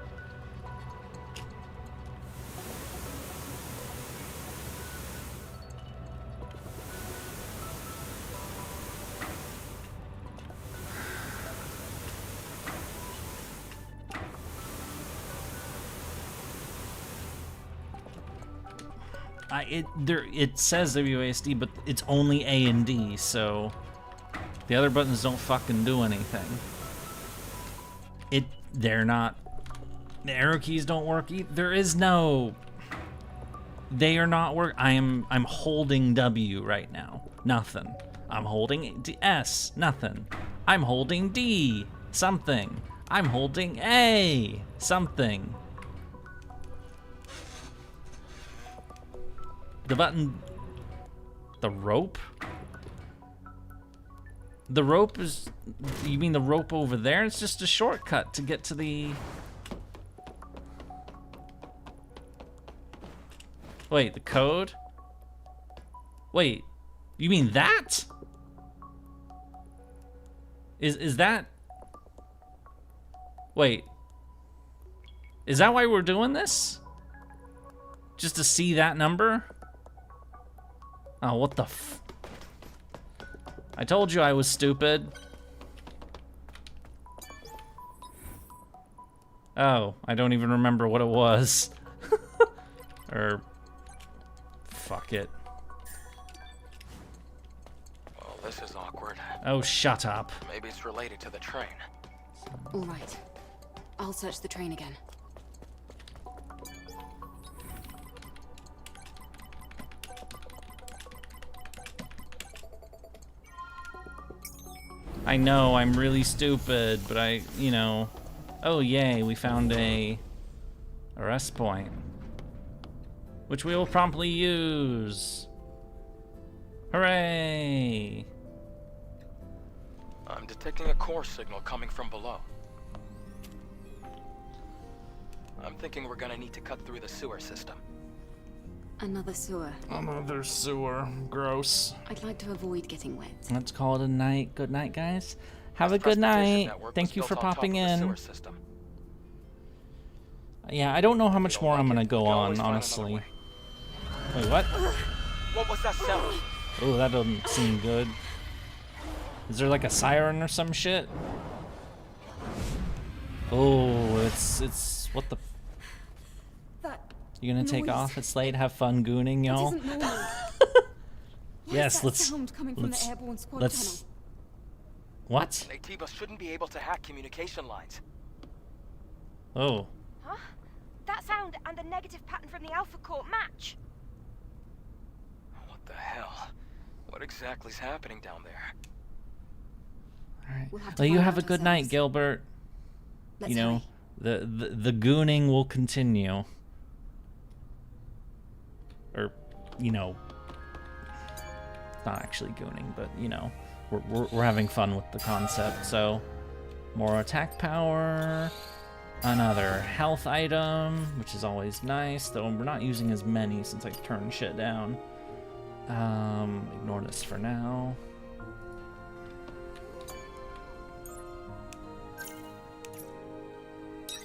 It says WASD, but it's only A and D, so the other buttons don't fucking do anything. They're not. The arrow keys don't work either. There is no. They are not work. I'm holding W right now. Nothing. I'm holding S. Nothing. I'm holding D. Something. I'm holding A. Something. The button... The rope? The rope is... You mean the rope over there? It's just a shortcut to get to the... Wait, the code? Wait, you mean that? Is that... Wait. Is that why we're doing this? Just to see that number? Oh, what the f... I told you I was stupid. Oh, I don't even remember what it was. Or... Fuck it. Well, this is awkward. Oh, shut up. Maybe it's related to the train. All right. I'll search the train again. I know, I'm really stupid, but you know... Oh, yay, we found a rest point. Which we will promptly use. Hooray! I'm detecting a core signal coming from below. I'm thinking we're gonna need to cut through the sewer system. Another sewer. Another sewer. Gross. I'd like to avoid getting wet. Let's call it a night. Good night, guys. Have a good night. Thank you for popping in. Yeah, I don't know how much more I'm gonna go on, honestly. Wait, what? What was that sound? Oh, that doesn't seem good. Is there like a siren or some shit? Oh, it's what the. That You gonna take noise. off? It's late. Have fun gooning, That y'all. isn't normal. Yes, Where's that sound coming from the airborne squad let's. tunnel? What? Natiba shouldn't be able to hack communication lines. Oh. Huh? That sound and the negative pattern from the Alpha Core match. What the hell? What exactly is happening down there? Alright. We'll have to Well, you find have a out good night, ourselves. Gilbert. Let's You know, the gooning will continue. Or, you know, it's not actually gooning, but you know, we're having fun with the concept. So, more attack power, another health item, which is always nice. Though we're not using as many since I turned shit down. Ignore this for now.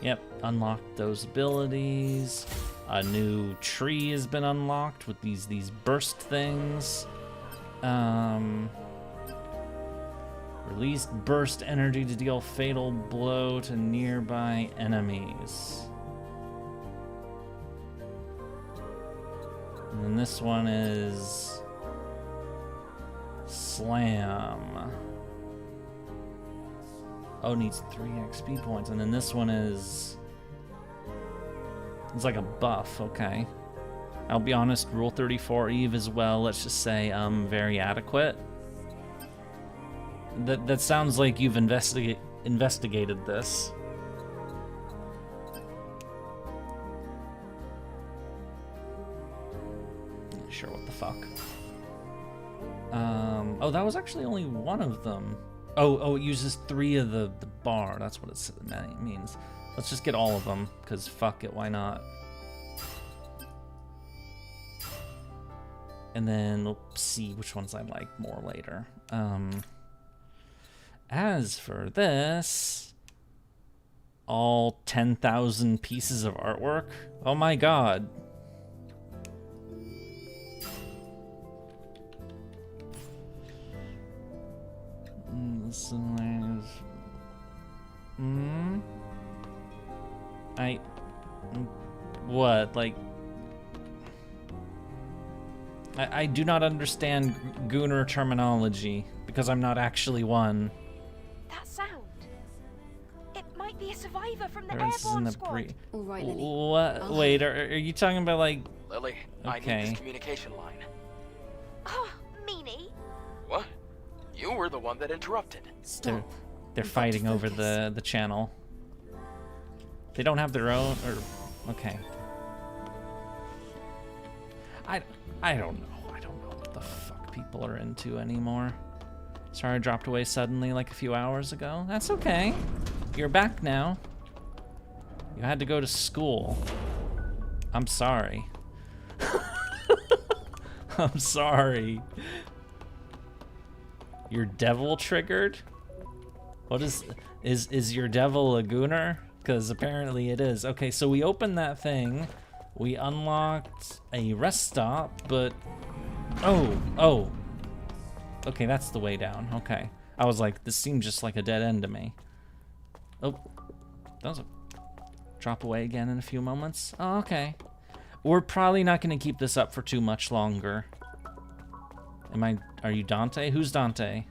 Yep, unlocked those abilities. A new tree has been unlocked with these burst things. Released burst energy to deal fatal blow to nearby enemies. And then this one is Slam. Oh, needs 3 XP points. And then this one is... It's like a buff, okay. I'll be honest, Rule 34 Eve as well, let's just say, very adequate. That sounds like you've investigated this. Sure, what the fuck. Oh, that was actually only one of them. Oh, it uses 3 of the bar. That's what it means. Let's just get all of them, because fuck it, why not? And then we'll see which ones I like more later. As for this, all 10,000 pieces of artwork. Oh my god. What? Like, I do not understand Gooner terminology because I'm not actually one. That sound. It might be a survivor from the This is airborne in squad. All right, Lily. What? Wait, are you talking about like? Lily, I need Okay. this communication line. Oh, meanie. What? You were the one that interrupted. They're fighting over the channel. They don't have their own, or okay. I don't know. I don't know what the fuck people are into anymore. Sorry I dropped away suddenly like a few hours ago. That's okay. You're back now. You had to go to school. I'm sorry. I'm sorry. Your devil triggered? What is your devil a gooner? Because apparently it is. Okay, so we opened that thing. We unlocked a rest stop, but... Oh. Okay, that's the way down. Okay. I was like, this seemed just like a dead end to me. Oh. That was a... Drop away again in a few moments. Oh, okay. We're probably not going to keep this up for too much longer. Are you Dante? Who's Dante?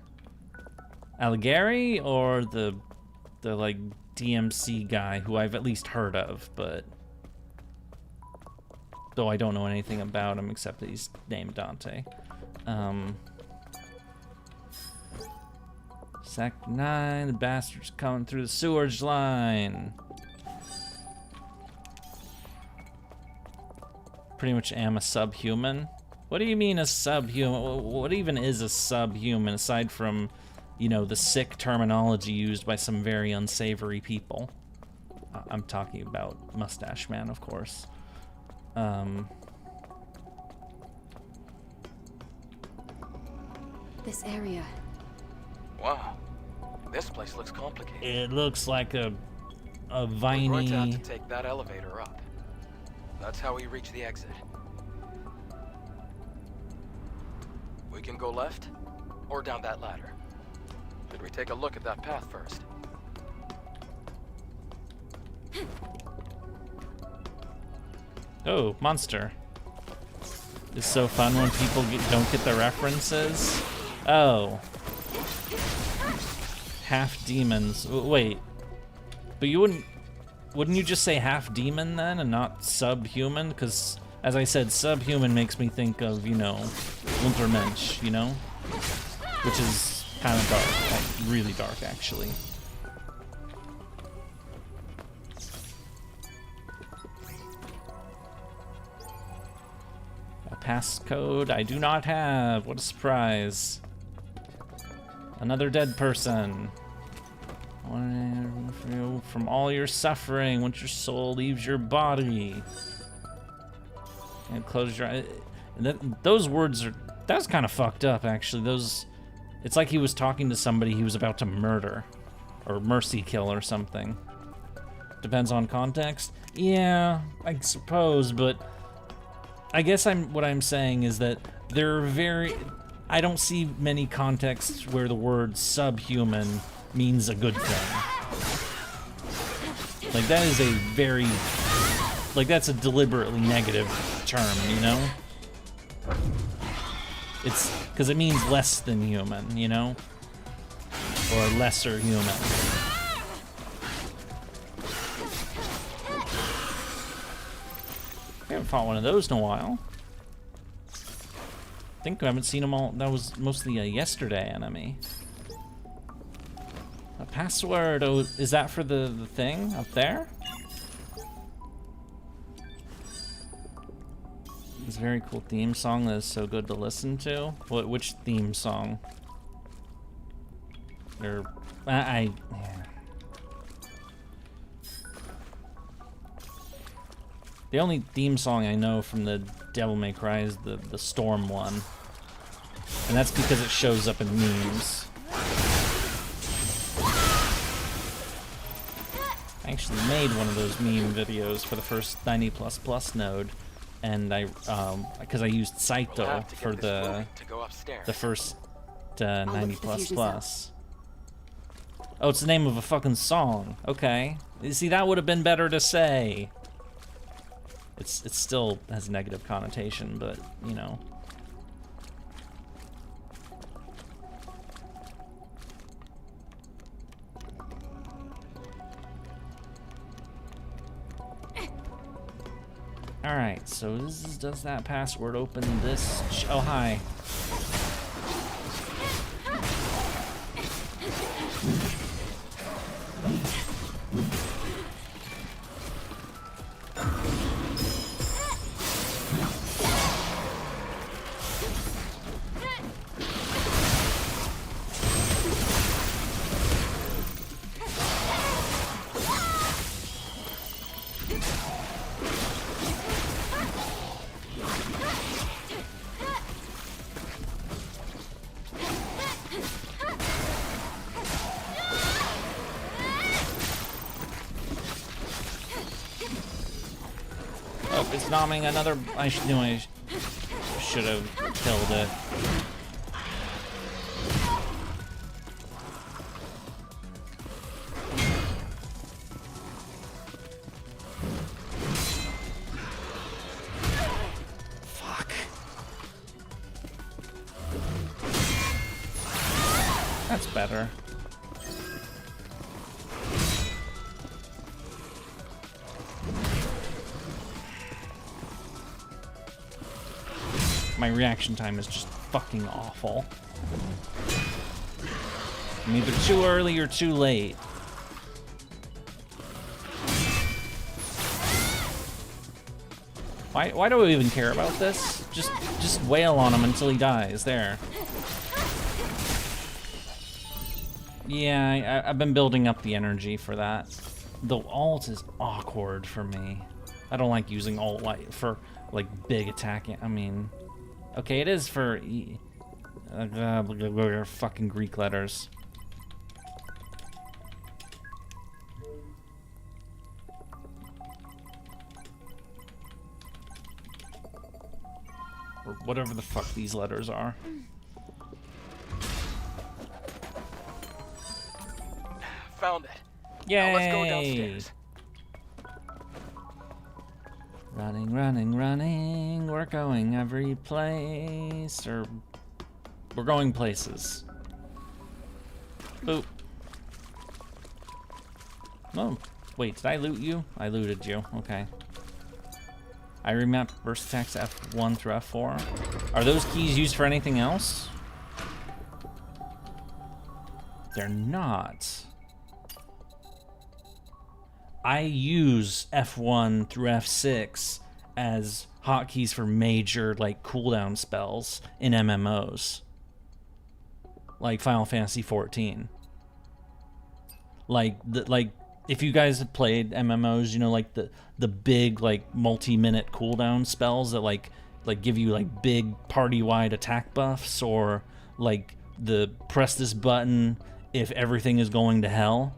Alighieri or the like DMC guy who I've at least heard of, but though I don't know anything about him except that he's named Dante. Sec 9, the bastard's coming through the sewage line. Pretty much am a subhuman. What do you mean a subhuman? What even is a subhuman aside from, you know, the sick terminology used by some very unsavory people? I'm talking about Mustache Man, of course. This area. Wow. This place looks complicated. It looks like a We're going to have viney... to take that elevator up. That's how we reach the exit. We can go left or down that ladder. Should we take a look at that path first? Oh, monster. It's so fun when people don't get the references. Oh. Half demons. Wait. But you wouldn't you just say half demon then and not subhuman? Because, as I said, subhuman makes me think of, you know, Untermensch, you know? Which is kind of dark. Like, really dark, actually. Passcode I do not have. What a surprise. Another dead person. From all your suffering, once your soul leaves your body. And close your eyes. Those words are... That was kind of fucked up, actually. Those... It's like he was talking to somebody he was about to murder. Or mercy kill or something. Depends on context. Yeah, I suppose, but... I guess what I'm saying is that there are I don't see many contexts where the word subhuman means a good thing. Like, that is a very, like, that's a deliberately negative term, you know? It's, because it means less than human, you know? Or lesser human. I haven't fought one of those in a while. I think I haven't seen them all. That was mostly a yesterday enemy. A password. Oh, is that for the thing up there? This very cool theme song that is so good to listen to. Which theme song? Yeah. The only theme song I know from the Devil May Cry is the Storm one. And that's because it shows up in memes. I actually made one of those meme videos for the first 90++ node. And because I used Saito for the first 90++. Oh, it's the name of a fucking song. Okay. You see, that would have been better to say. It still has a negative connotation, but, you know. Alright, so does that password open this? Oh, hi. It's nomming another. I should have killed it. Fuck. That's better. My reaction time is just fucking awful. I'm either too early or too late. Why do we even care about this? Just wail on him until he dies. There. Yeah, I've been building up the energy for that. The alt is awkward for me. I don't like using alt for like big attacking. I mean. Okay, it is for fucking Greek letters. Or whatever the fuck these letters are. Found it. Yay! Now let's go downstairs. Running, running, running. We're going every place. Or we're going places. Boop. Oh, wait, did I loot you? I looted you. Okay. I remapped burst attacks F1 through F4. Are those keys used for anything else? They're not. I use F1 through F6 as hotkeys for major, like, cooldown spells in MMOs. Like Final Fantasy XIV. Like, if you guys have played MMOs, you know, like, the big, like, multi-minute cooldown spells that, like give you, like, big party-wide attack buffs, or, like, the press this button if everything is going to hell.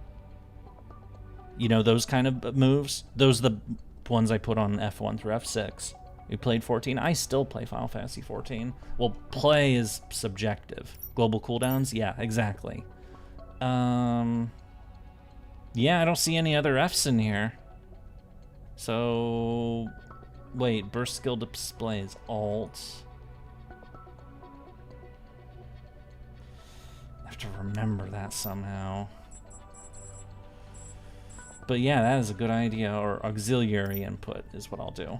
You know, those kind of moves. Those are the ones I put on F1 through F6. You played 14? I still play Final Fantasy 14. Well, play is subjective. Global cooldowns? Yeah, exactly. Yeah, I don't see any other Fs in here. So... Wait, burst skill displays. Alt. I have to remember that somehow. But yeah, that is a good idea, or auxiliary input is what I'll do.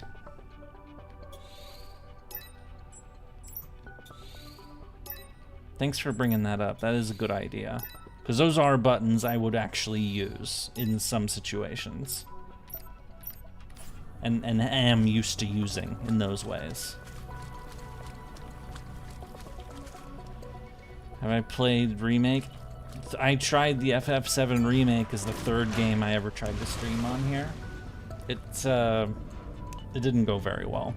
Thanks for bringing that up. That is a good idea. Because those are buttons I would actually use in some situations. And am used to using in those ways. Have I played Remake? I tried the FF7 Remake as the third game I ever tried to stream on here. It didn't go very well.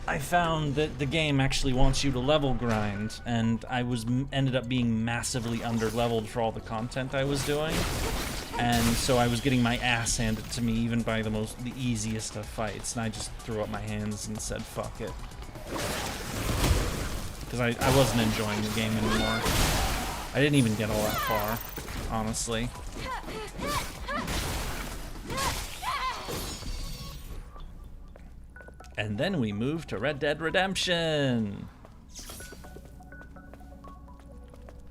I found that the game actually wants you to level grind, and I ended up being massively under-leveled for all the content I was doing. And so I was getting my ass handed to me even by the easiest of fights, and I just threw up my hands and said, fuck it. Because I wasn't enjoying the game anymore. I didn't even get all that far, honestly. And then we moved to Red Dead Redemption.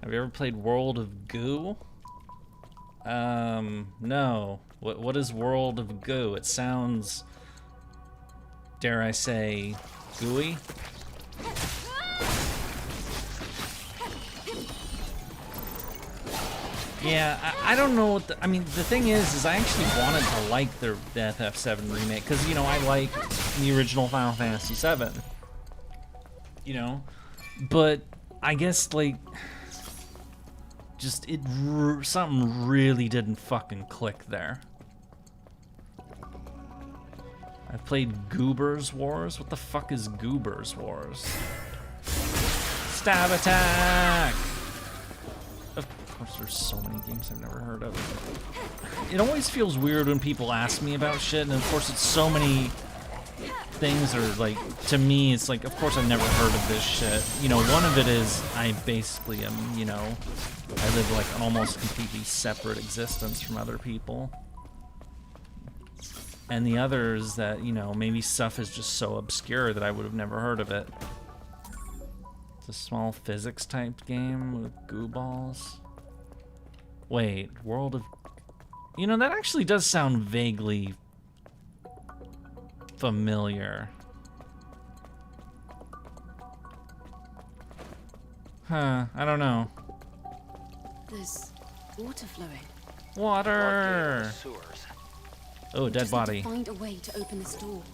Have you ever played World of Goo? No. What is World of Goo? It sounds, dare I say, gooey? Yeah, I don't know what I mean, the thing is I actually wanted to like the FF7 remake, because, you know, I like the original Final Fantasy VII. You know? But I guess, like, just something really didn't fucking click there. I played Goober's Wars? What the fuck is Goober's Wars? Stab attack! Of course, there's so many games I've never heard of. It always feels weird when people ask me about shit, and of course it's so many things are like, to me, it's like, of course I've never heard of this shit. You know, one of it is I basically am, you know, I live like an almost completely separate existence from other people. And the other is that, you know, maybe stuff is just so obscure that I would have never heard of it. It's a small physics type game with goo balls. Wait, World of... You know, that actually does sound vaguely familiar. Huh, I don't know. There's water flowing. Water! Oh, dead Just need body. to find a way to open this door.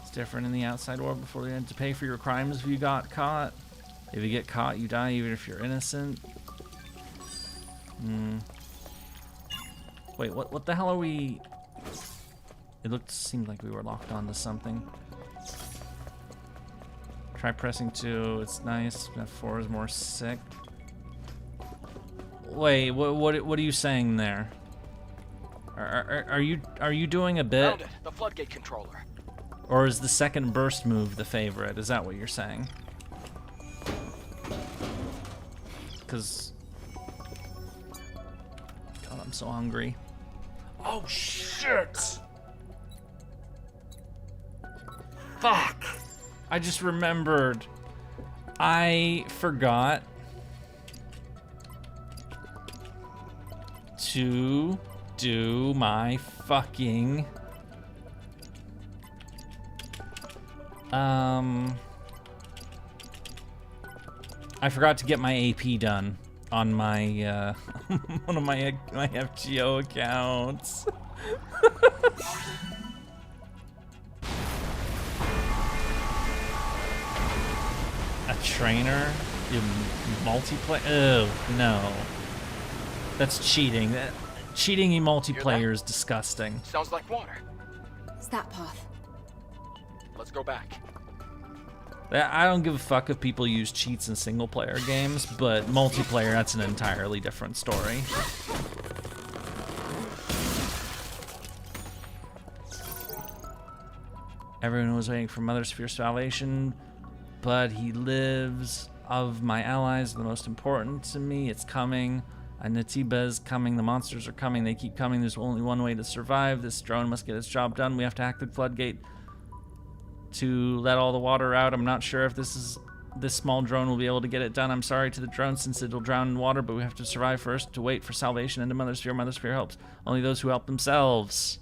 It's different in the outside world. Before you had to pay for your crimes if you got caught. If you get caught, you die even if you're innocent. Wait, what the hell are we... It seemed like we were locked onto something. Try pressing 2, it's nice. F4 is more sick. Wait, what are you saying there? Are you doing a bit? Found it, the floodgate controller. Or is the second burst move the favorite? Is that what you're saying? Because... God, I'm so hungry. Oh, shit! Fuck! I just remembered. I forgot to do my fucking I forgot to get my AP done on my one of my FGO accounts. A trainer in multiplayer? Oh no, that's cheating. Cheating in multiplayer is disgusting. Sounds like water. It's that path. Let's go back. I don't give a fuck if people use cheats in single player games, but multiplayer, that's an entirely different story. Everyone was waiting for Mother Sphere's salvation, but he lives. Of my allies, the most important to me, it's coming. Natiba is coming, the monsters are coming, they keep coming, there's only one way to survive. This drone must get its job done. We have to hack the floodgate to let all the water out. I'm not sure if this small drone will be able to get it done. I'm sorry to the drone since it'll drown in water, but we have to survive first to wait for salvation into Mother Sphere. Mother Sphere helps only those who help themselves.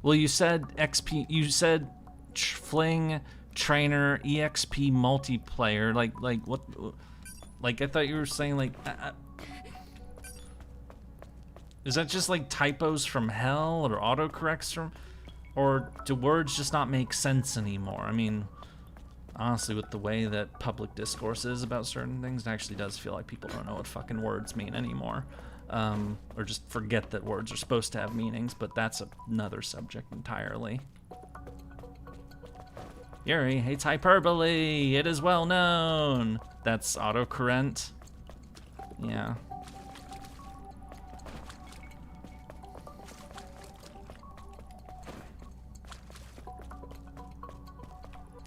Well, you said XP, you said fling trainer EXP multiplayer, like what, like I thought you were saying like is that just like typos from hell or autocorrects from, or do words just not make sense anymore? I mean, honestly, with the way that public discourse is about certain things, it actually does feel like people don't know what fucking words mean anymore, or just forget that words are supposed to have meanings, but that's another subject entirely. Yurie hates hyperbole. It is well known. That's autocorrect. Yeah.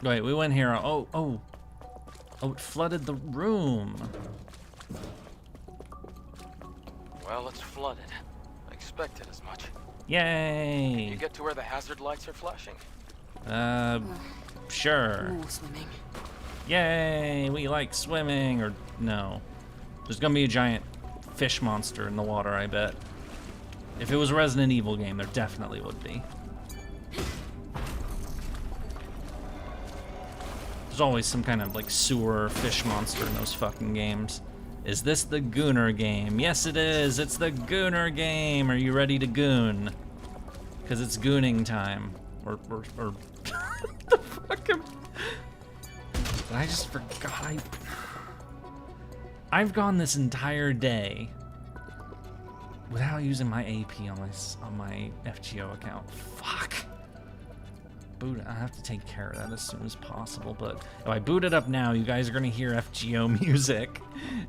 Wait, we went here. Oh, it flooded the room. Well, it's flooded. I expected as much. Yay! You get to where the hazard lights are flashing? Sure. More swimming. Yay, we like swimming, or no. There's gonna be a giant fish monster in the water, I bet. If it was a Resident Evil game, there definitely would be. There's always some kind of like sewer fish monster in those fucking games. Is this the Gooner game? Yes, it is. It's the Gooner game. Are you ready to goon? Because it's gooning time. Or the fucking... I just forgot. I've gone this entire day without using my AP on my FGO account. Fuck. I have to take care of that as soon as possible, but if I boot it up now, you guys are gonna hear FGO music,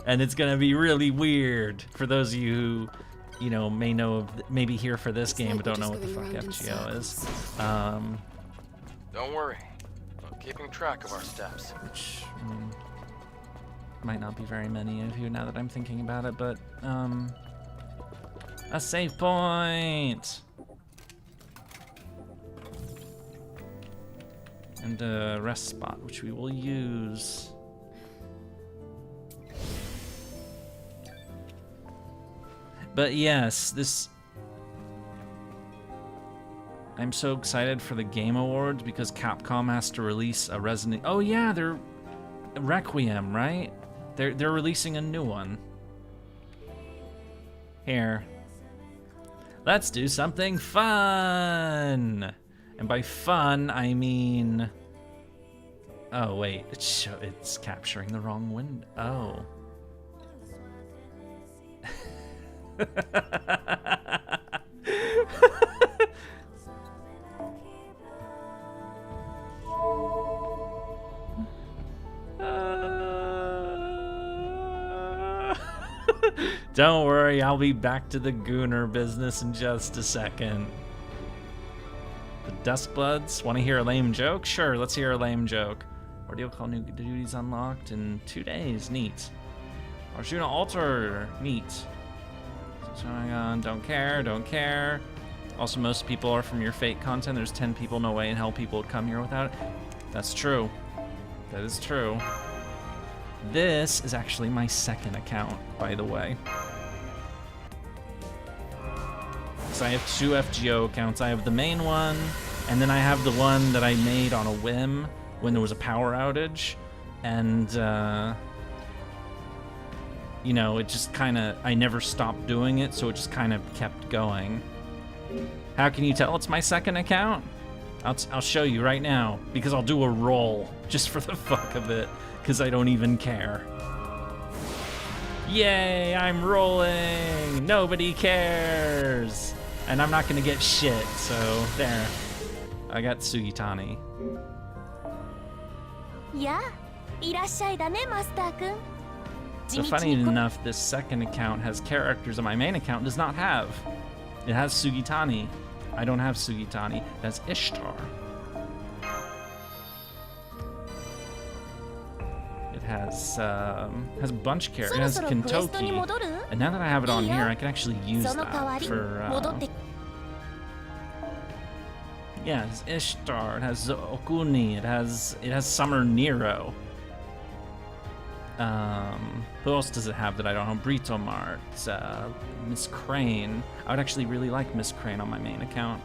and it's gonna be really weird for those of you who, you know, may know of, maybe here for this game, but don't know what the fuck FGO is. Don't worry, I'm keeping track of our steps. Which, I mean, might not be very many of you now that I'm thinking about it, but a save point. And a rest spot, which we will use. But yes, this... I'm so excited for the Game Awards because Capcom has to release a Resident... Oh yeah, they're... Requiem, right? They're releasing a new one. Here. Let's do something fun! And by fun, I mean... Oh, wait. It's capturing the wrong window. Oh. Don't worry, I'll be back to the Gooner business in just a second. The Duskbloods, want to hear a lame joke? Sure, let's hear a lame joke. Ordeal call new duties unlocked in 2 days. Neat. Arjuna Altar. Neat. What's going on? Don't care, don't care. Also, most people are from your Fate content. There's 10 people, no way in hell people would come here without it. That's true. That is true. This is actually my second account, by the way. So I have 2 FGO accounts. I have the main one, and then I have the one that I made on a whim when there was a power outage. And, you know, it just kind of, I never stopped doing it, so it just kind of kept going. How can you tell it's my second account? I'll show you right now, because I'll do a roll, just for the fuck of it, because I don't even care. Yay, I'm rolling! Nobody cares! And I'm not gonna get shit, so there. I got Sugitani. Yeah, いらっしゃいだね, Master Kun. So funny enough, this second account has characters that my main account does not have. It has Sugitani. I don't have Sugitani. It has Ishtar. It has a bunch of characters. It has Kentoki. And now that I have it on here, I can actually use that for... yeah, it has Ishtar. It has Okuni. It has Summer Nero. Who else does it have that I don't know? Brito Mart, Miss Crane. I would actually really like Miss Crane on my main account.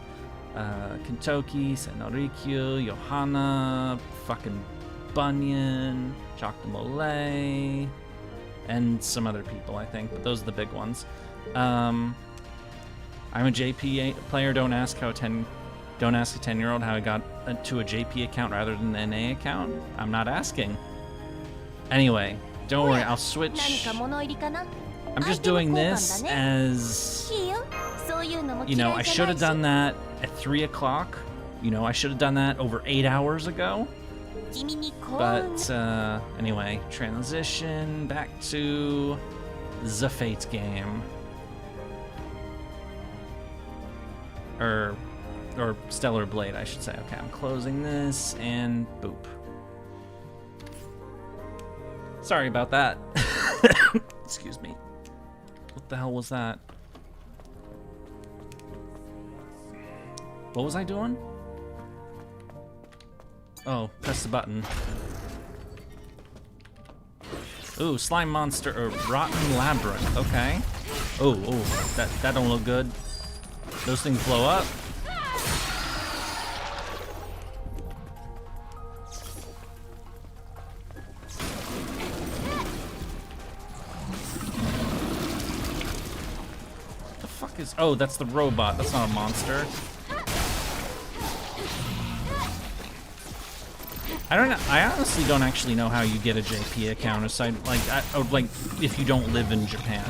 Kentoki, Senorikyu, Johanna, fucking Bunyan, Jacques de Molay, and some other people, I think, but those are the big ones. I'm a JP player. Don't ask a 10-year-old how I got to a JP account rather than an NA account. I'm not asking. Anyway, don't worry, I'll switch. I'm just doing this as, you know, I should have done that at 3 o'clock. You know, I should have done that over 8 hours ago. But, anyway, transition back to the Fate game. Or Stellar Blade, I should say. Okay, I'm closing this, and boop. Sorry about that. Excuse me. What the hell was that? What was I doing? Oh, press the button. Ooh, slime monster or rotten labyrinth. Okay. Oh, that don't look good. Those things blow up. Oh, that's the robot. That's not a monster. I don't know. I honestly don't actually know how you get a JP account aside, like if you don't live in Japan.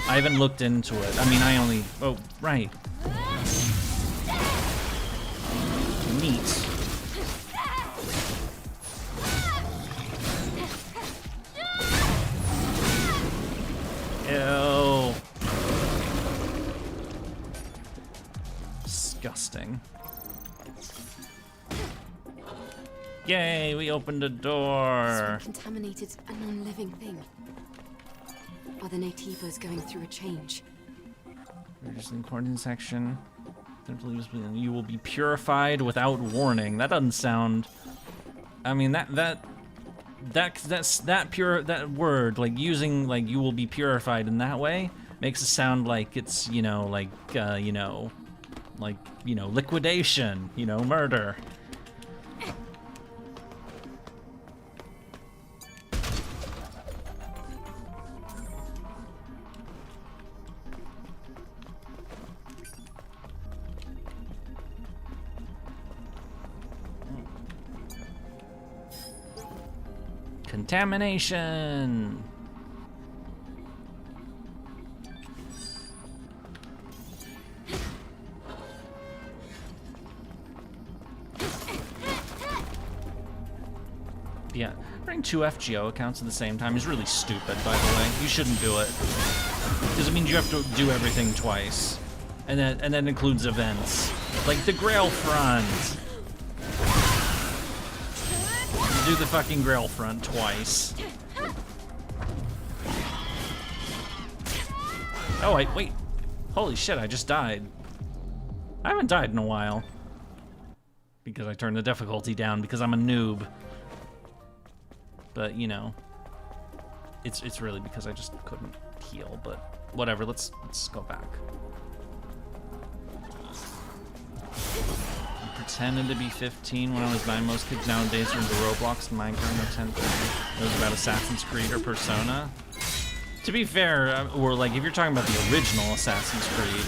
I haven't looked into it. I mean, I only. Oh, right. Neat. Ew. Disgusting. Yay, we opened a door. It's been contaminated, a non-living thing. Are the Nativas going through a change? We're just in the quarantine section. You will be purified without warning. That doesn't sound. I mean, that word, like using like you will be purified in that way makes it sound like it's, you know, like liquidation, you know, murder. Contamination. Yeah, running 2 FGO accounts at the same time is really stupid, by the way. You shouldn't do it. Because it means you have to do everything twice. And that includes events. Like the Grail Front. Do the fucking Grail Front twice. Oh, wait. Holy shit, I just died. I haven't died in a while. Because I turned the difficulty down because I'm a noob. But, you know, it's really because I just couldn't heal, but whatever, let's go back. I pretended to be 15 when I was 9. Most kids nowadays are into Roblox and Minecraft or 10. It was about Assassin's Creed or Persona. To be fair, or like if you're talking about the original Assassin's Creed,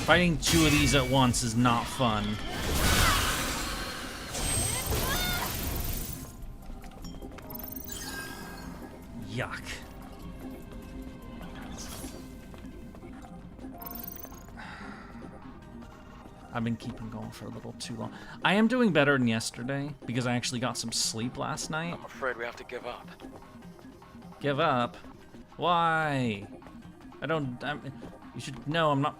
fighting 2 of these at once is not fun. Yuck. I've been keeping going for a little too long. I am doing better than yesterday because I actually got some sleep last night. I'm afraid we have to give up. Give up? Why? You should... No, I'm not...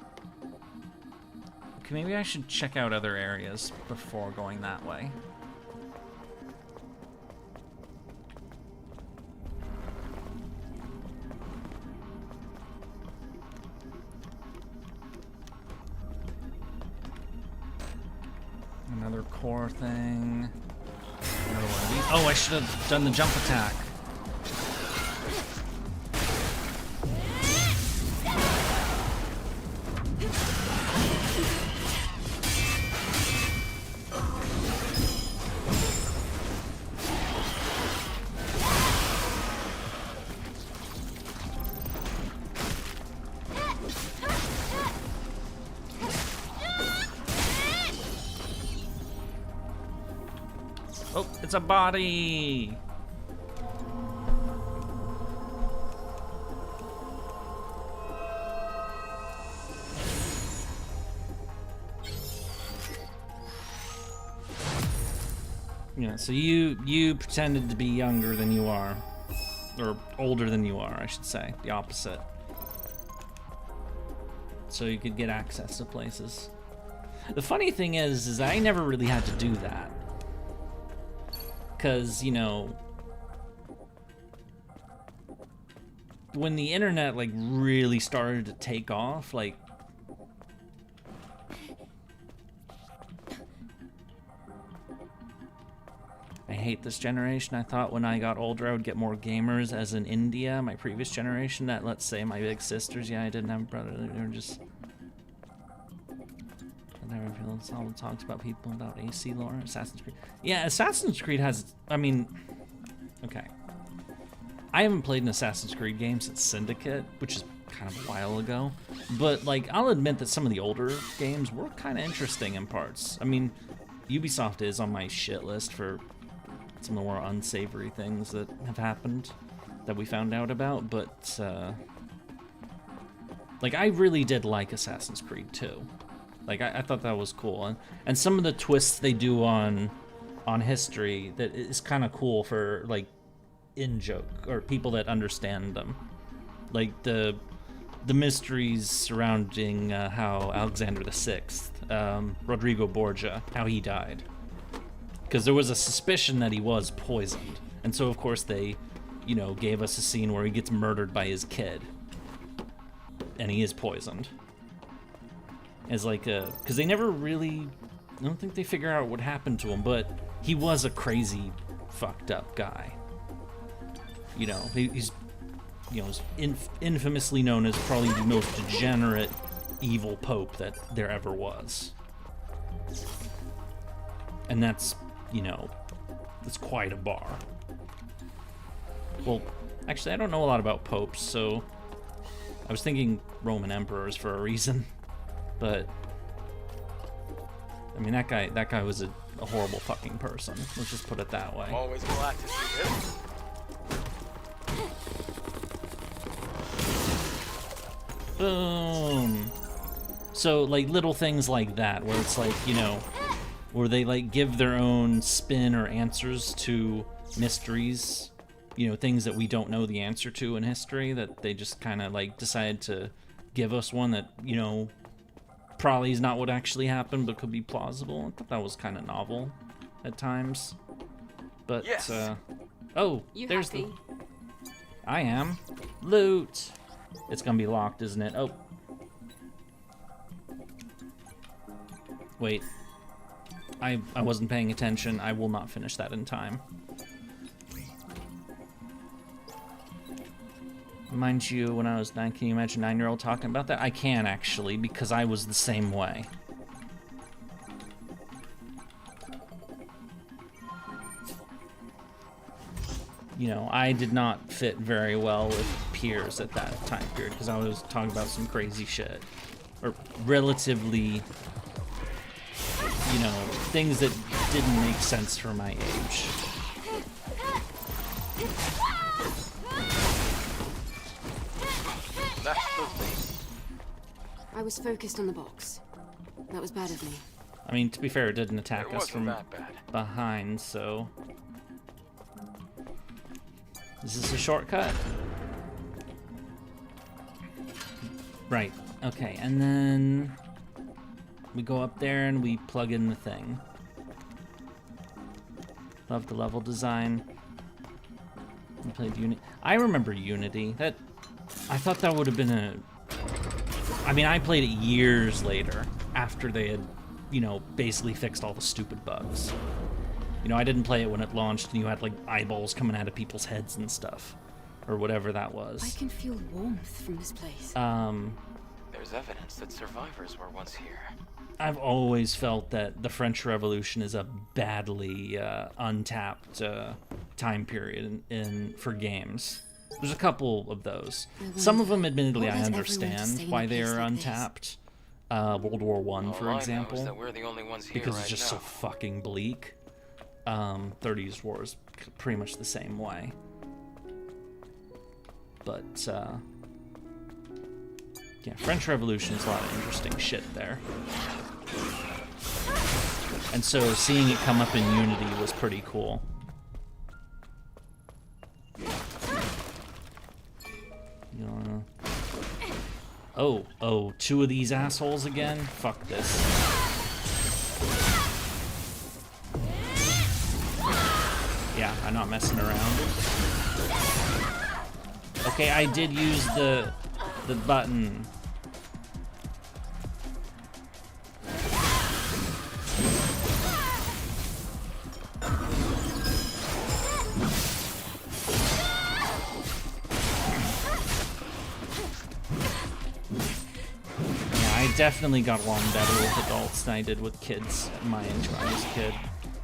Okay, maybe I should check out other areas before going that way. Another core thing. Another one of these. Oh, I should have done the jump attack. Oh, it's a body! Yeah, so you pretended to be younger than you are. Or older than you are, I should say. The opposite. So you could get access to places. The funny thing is I never really had to do that. Because, you know, when the internet, like, really started to take off, like, I hate this generation. I thought when I got older I would get more gamers, as in India, my previous generation, that, let's say, my big sisters, yeah, I didn't have a brother, they were just... Never feel someone talks about people about AC lore. Assassin's Creed. Yeah, Assassin's Creed has. I mean, okay. I haven't played an Assassin's Creed game since Syndicate, which is kind of a while ago. But like, I'll admit that some of the older games were kind of interesting in parts. I mean, Ubisoft is on my shit list for some of the more unsavory things that have happened that we found out about. But like, I really did like Assassin's Creed 2. Like, I thought that was cool, and some of the twists they do on history that is kind of cool for like in-joke or people that understand them, like the mysteries surrounding how Alexander VI, Rodrigo Borgia, how he died, because there was a suspicion that he was poisoned, and so of course they, you know, gave us a scene where he gets murdered by his kid, and he is poisoned. As like a, because they never really, I don't think they figure out what happened to him, but he was a crazy, fucked up guy. You know, he's, you know, infamously known as probably the most degenerate, evil pope that there ever was. And that's, you know, that's quite a bar. Well, actually, I don't know a lot about popes, so I was thinking Roman emperors for a reason. But I mean, that guy was a horrible fucking person. Let's just put it that way. I'm always glad to see this. Boom. So like little things like that, where it's like, you know, where they like give their own spin or answers to mysteries, you know, things that we don't know the answer to in history, that they just kind of like decide to give us one that, you know, probably is not what actually happened, but could be plausible. I thought that was kind of novel at times. But, yes. Oh, there's the... I am. Loot! It's gonna be locked, isn't it? Oh. Wait. I wasn't paying attention. I will not finish that in time. Mind you, when I was 9, can you imagine a 9-year-old talking about that? I can, actually, because I was the same way. You know, I did not fit very well with peers at that time period, because I was talking about some crazy shit. Or relatively, you know, things that didn't make sense for my age. I was focused on the box. That was bad of me. I mean, to be fair, it didn't attack us from that bad. behind, so... Is this a shortcut? Right, okay, and then... we go up there and we plug in the thing. Love the level design. We played Unity. I remember Unity. I thought that would have been a... I mean, I played it years later, after they had, you know, basically fixed all the stupid bugs. You know, I didn't play it when it launched and you had, like, eyeballs coming out of people's heads and stuff. Or whatever that was. I can feel warmth from this place. There's evidence that survivors were once here. I've always felt that the French Revolution is a badly untapped time period for games. There's a couple of those. Some of them, admittedly, I understand why they are untapped. World War I, for example, because it's just so fucking bleak. 30s War is pretty much the same way. But, yeah, French Revolution is a lot of interesting shit there. And so seeing it come up in Unity was pretty cool. You wanna... Oh, 2 of these assholes again? Fuck this. Yeah, I'm not messing around. Okay, I did use the button. I definitely got along better with adults than I did with kids at my age when I was a kid.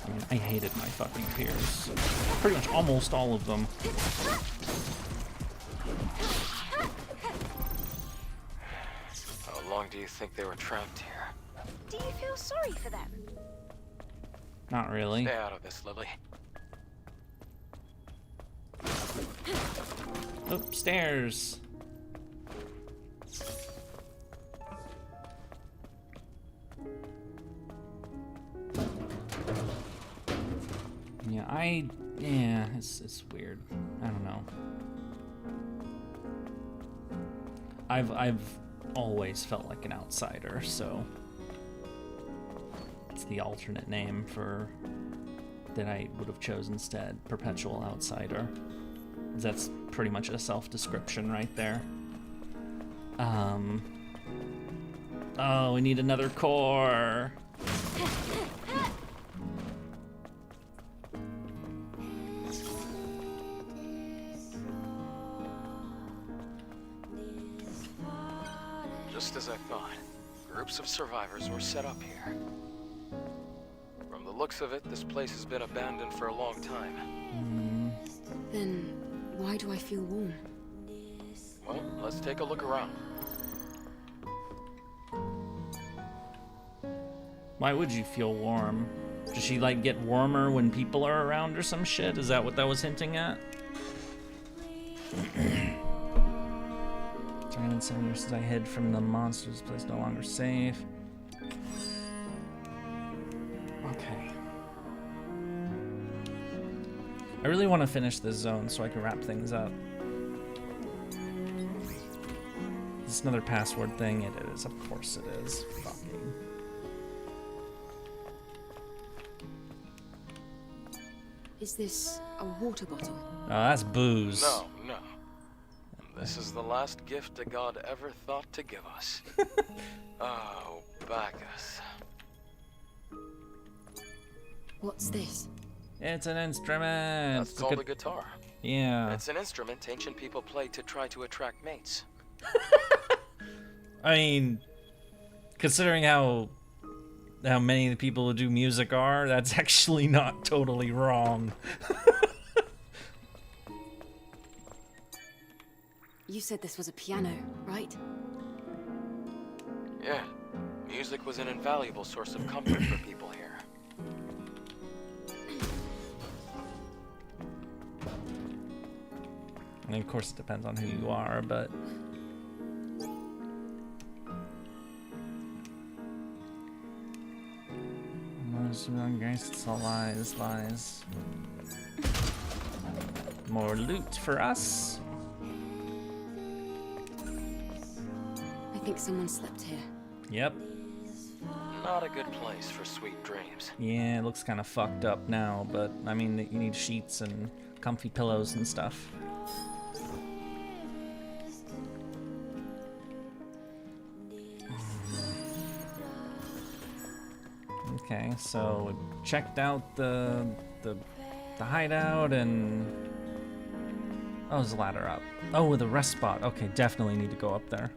I mean, I hated my fucking peers. Pretty much almost all of them. How long do you think they were trapped here? Do you feel sorry for them? Not really. Stay out of this, Lily. Upstairs. Yeah, it's weird. I don't know. I've always felt like an outsider, so it's the alternate name for that I would have chosen instead, perpetual outsider. That's pretty much a self-description right there. Oh, we need another core. Just as I thought, groups of survivors were set up here. From the looks of it, this place has been abandoned for a long time. Then why do I feel warm? Well, let's take a look around. Why would you feel warm? Does she, like, get warmer when people are around or some shit? Is that what that was hinting at? 307 years since I hid from the monsters. This place no longer safe. Okay. I really want to finish this zone so I can wrap things up. this another password thing? It is. Of course it is. Fucking. Is this a water bottle? Oh, that's booze. No, no. This is the last gift a god ever thought to give us. Oh, Bacchus. What's this? It's an instrument. That's called a guitar. Yeah. It's an instrument ancient people played to try to attract mates. I mean, considering how many of the people who do music are, that's actually not totally wrong. You said this was a piano, right? Yeah. Music was an invaluable source of comfort for people here. I mean, of course, it depends on who you are, but... It's all lies, lies. More loot for us. I think someone slept here. Yep. Not a good place for sweet dreams. Yeah, it looks kind of fucked up now, but I mean, you need sheets and comfy pillows and stuff. Okay, so we checked out the hideout and oh, there's a ladder up. Oh, with a rest spot. Okay, definitely need to go up there.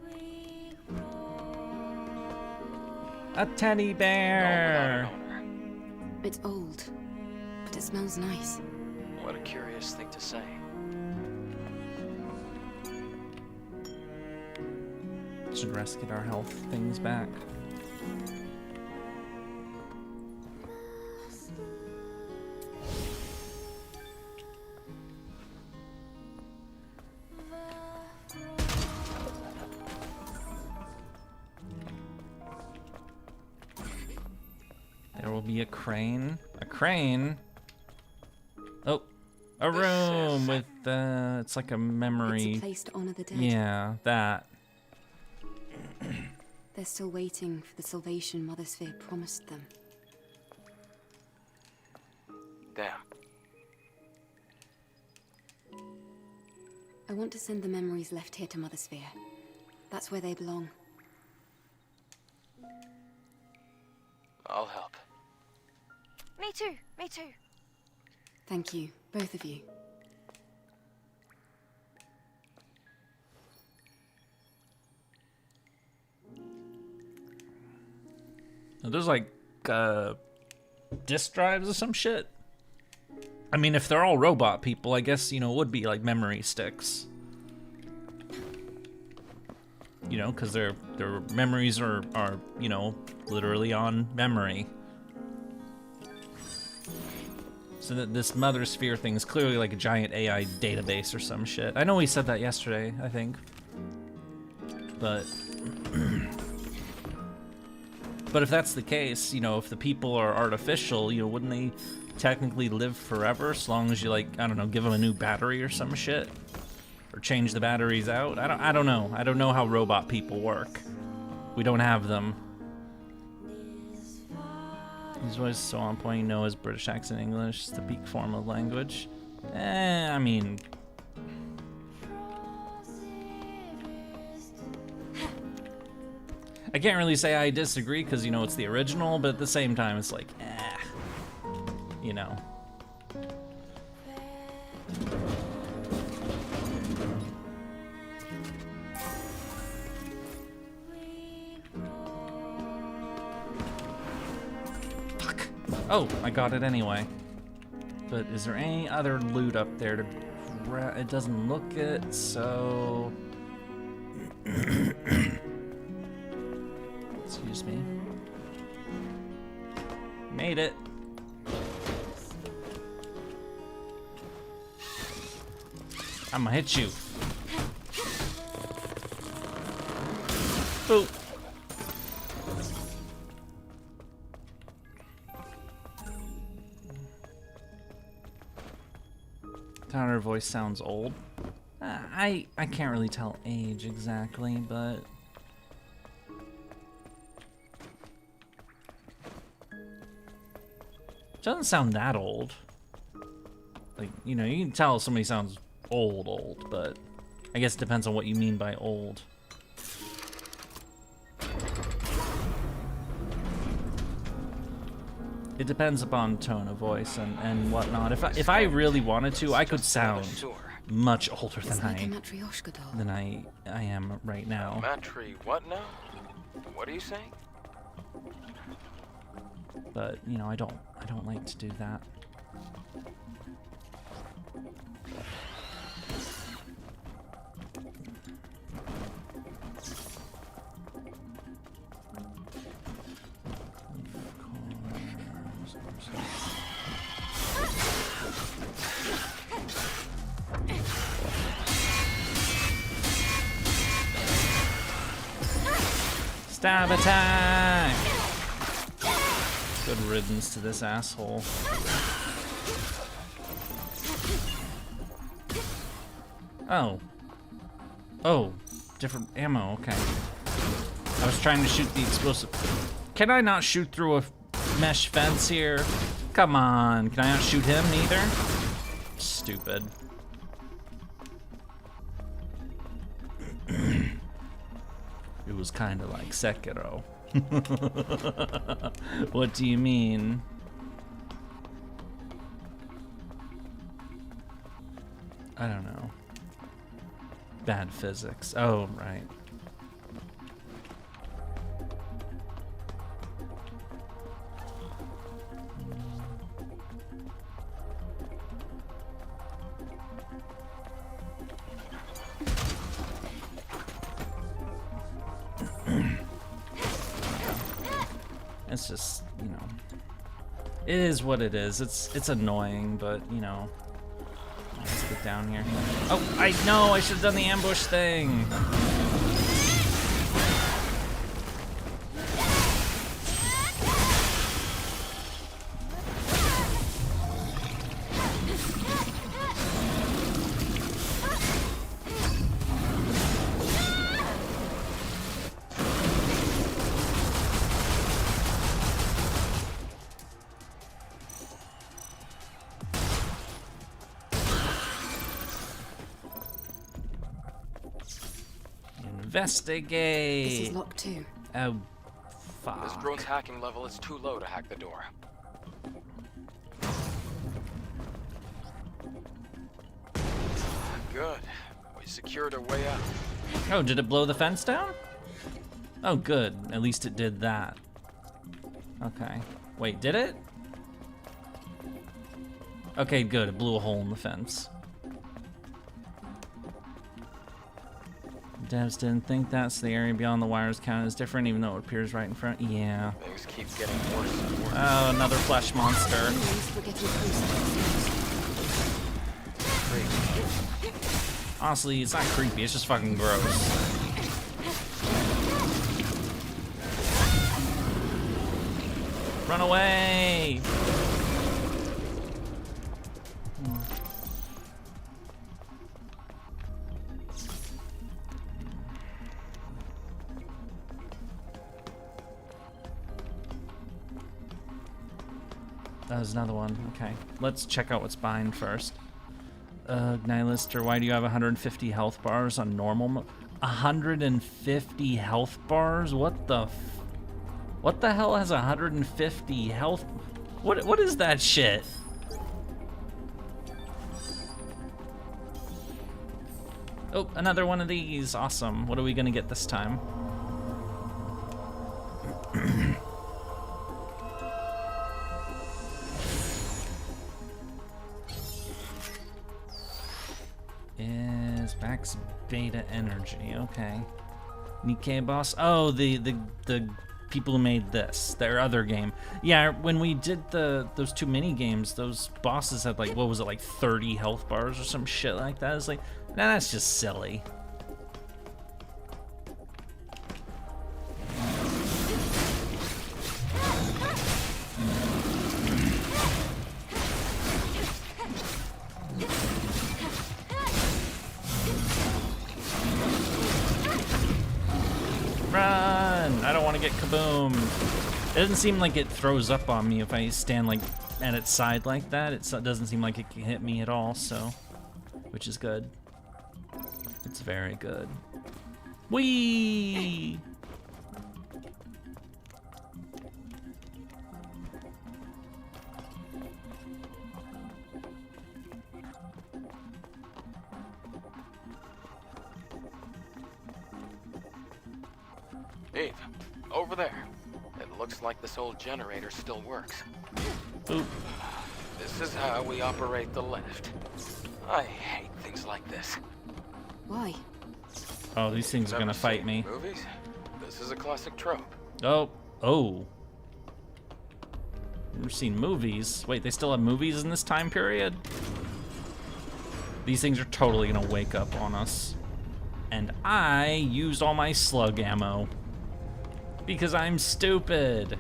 A teddy bear. It's old, but it smells nice. What a curious thing to say. Should rest, get our health things back. There will be a crane. A crane? Oh, a room with, it's like a memory. It's a place to honor the dead. Yeah, that. They're still waiting for the salvation Mother Sphere promised them. Damn. I want to send the memories left here to Mother Sphere. That's where they belong. I'll help. Me too, me too. Thank you, both of you. There's like disk drives or some shit. I mean, if they're all robot people, I guess, you know, it would be like memory sticks. You know, because their memories are, you know, literally on memory. So that this Mother Sphere thing is clearly like a giant AI database or some shit. I know we said that yesterday, I think. But... But if that's the case, you know, if the people are artificial, you know, wouldn't they technically live forever as long as you, like, I don't know, give them a new battery or some shit? Or change the batteries out? I don't know. I don't know how robot people work. We don't have them. His voice is so on point, you know his British accent English is the peak form of language. I mean... I can't really say I disagree because, you know, it's the original, but at the same time, it's like, you know. Fuck. Oh, I got it anyway. But is there any other loot up there to grab? It doesn't look it, so... Excuse me. Made it. I'm gonna hit you. Boop. Her voice sounds old. I can't really tell age exactly, but it doesn't sound that old. Like, you know, you can tell somebody sounds old, but I guess it depends on what you mean by old. It depends upon tone of voice and whatnot. If I really wanted to, I could sound much older than I am right now. Matri, what now? What are you saying? But you know, I don't like to do that. Stab attack! Good riddance to this asshole. Oh. Oh, different ammo, okay. I was trying to shoot the explosive. Can I not shoot through a mesh fence here? Come on, can I not shoot him neither? Stupid. It was kind of like Sekiro. What do you mean? I don't know. Bad physics. Oh, right. It's just, you know, it is what it is. It's annoying, but you know, let's get down here. Oh, I know, I should have done the ambush thing. Investigate. This is locked too. Oh, fuck. This drone's hacking level is too low to hack the door. Good. We secured our way out. Oh, did it blow the fence down? Oh, good. At least it did that. Okay. Wait, did it? Okay, good. It blew a hole in the fence. Devs didn't think that, so the area beyond the wires count as different, even though it appears right in front. Yeah. Things keep getting worse and worse. Oh, another flesh monster. Honestly, it's not creepy, it's just fucking gross. Run away! That was another one. Okay, let's check out what's behind first. Nihilister, why do you have 150 health bars on normal mode? 150 health bars? What the hell has 150 health? What is that shit? Oh, another one of these. Awesome. What are we gonna get this time? Is max beta energy. Okay. Nikkei boss. Oh, the people who made this, their other game. Yeah, when we did those two mini games, those bosses had like, what was it, like 30 health bars or some shit like that. It's like, nah, that's just silly. want to get kaboomed. It doesn't seem like it throws up on me if I stand like at its side like that. It doesn't seem like it can hit me at all, so, which is good. It's very good. Whee! Eve, over there. It looks like this old generator still works. Oop. This is how we operate the lift. I hate things like this. Why? Oh, these things are gonna fight me. Movies? This is a classic trope. Oh. Never seen movies. Wait, they still have movies in this time period? These things are totally gonna wake up on us. And I used all my slug ammo. Because I'm stupid.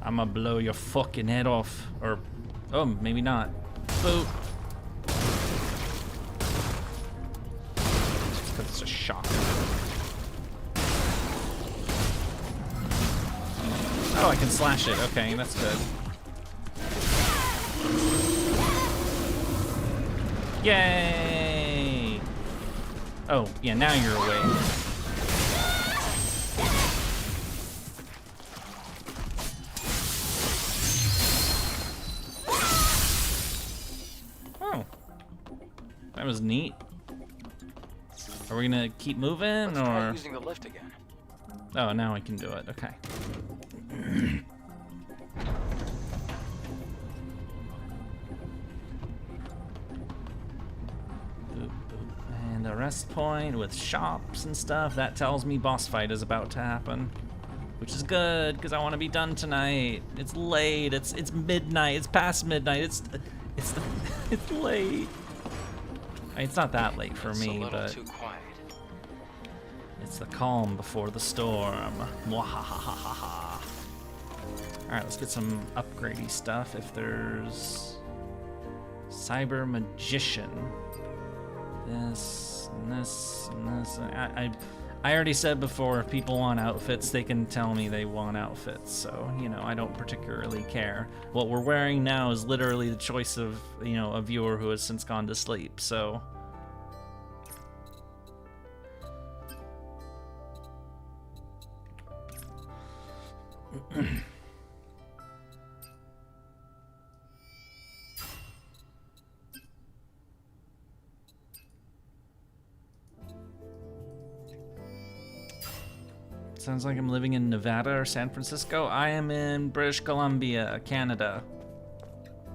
I'ma blow your fucking head off. Or, oh, maybe not. Boop. Just because it's a shock. Oh, I can slash it. Okay, that's good. Yay! Oh, yeah, now you're awake. Oh. That was neat. Are we gonna keep moving, Let's try or? using the lift again. Oh, now I can do it. Okay. And a rest point with shops and stuff. That tells me boss fight is about to happen, which is good because I want to be done tonight. It's late. It's midnight. It's past midnight. It's late. It's not that late for me, but too quiet. it's the calm before the storm. Mwahahaha. All right, let's get some upgradey stuff. If there's Cyber Magician. This, and this, and this. I already said before, if people want outfits, they can tell me they want outfits. So, you know, I don't particularly care. What we're wearing now is literally the choice of, you know, a viewer who has since gone to sleep. So. Sounds like I'm living in Nevada or San Francisco. I am in British Columbia, Canada.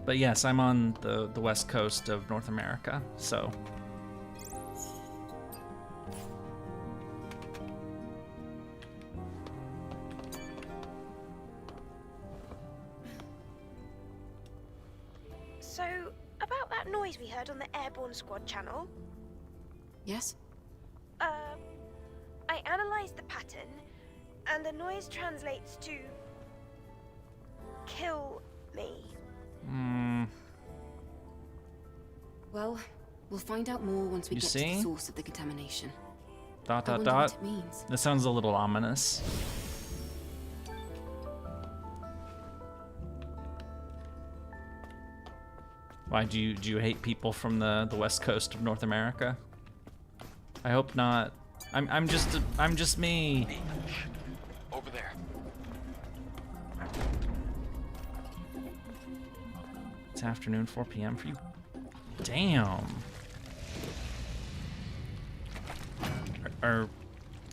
But yes, I'm on the west coast of North America, so. So, about that noise we heard on the Airborne Squad channel? Yes? I analysed the pattern, and the noise translates to kill me. Well, we'll find out more once we You get see? to the source of the contamination. Dot I dot wonder dot. what it means. This sounds a little ominous. Why do you hate people from the west coast of North America? I hope not. I'm just me. Over there. It's afternoon, 4 p.m. for you. Damn. Or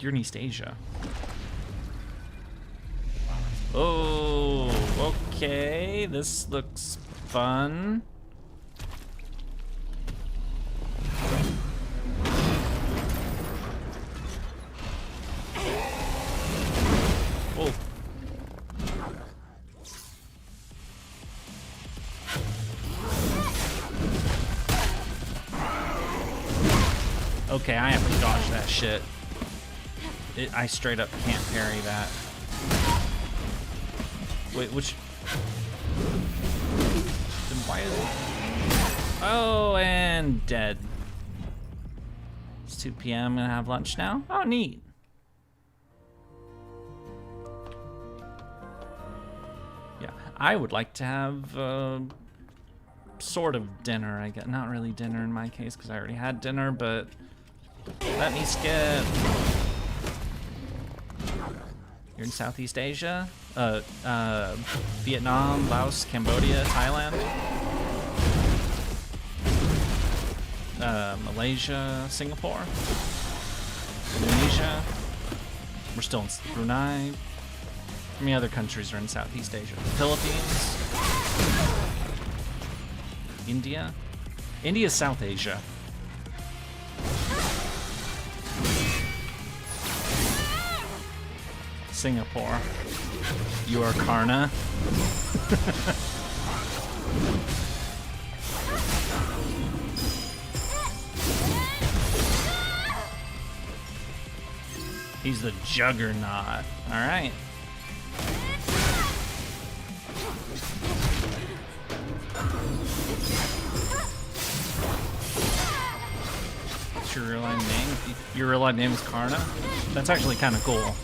you're in East Asia. Oh, okay. This looks fun. Oh. Okay, I have to dodge that shit. I straight up can't parry that. Wait, which? Then why is it? Oh, and dead. It's 2 p.m. I'm gonna have lunch now. Oh, neat. Yeah, I would like to have sort of dinner. I guess not really dinner in my case because I already had dinner, but let me skip. You're in Southeast Asia? Vietnam, Laos, Cambodia, Thailand? Malaysia, Singapore? Indonesia? We're still in Brunei. How many other countries are in Southeast Asia? Philippines? India? India's South Asia. Singapore. You are Karna. He's the juggernaut. All right. What's your real name? Your real name is Karna? That's actually kind of cool.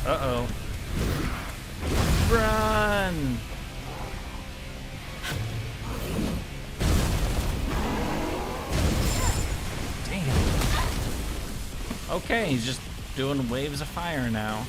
Uh-oh. Run! Damn. Okay, he's just doing waves of fire now.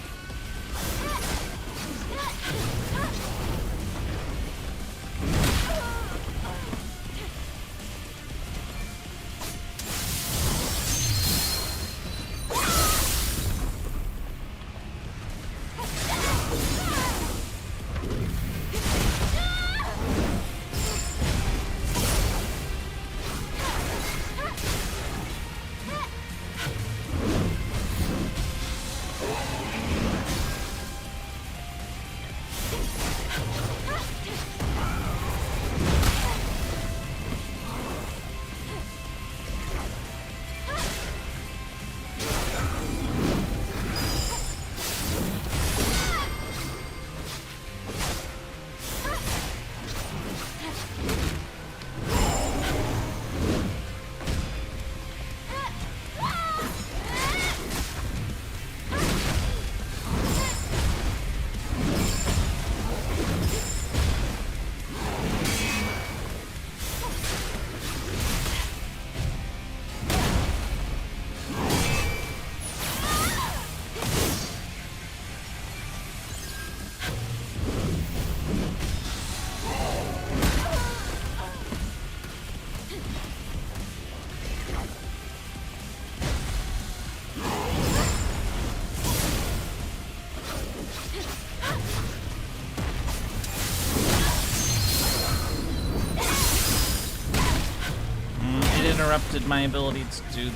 Interrupted my ability to do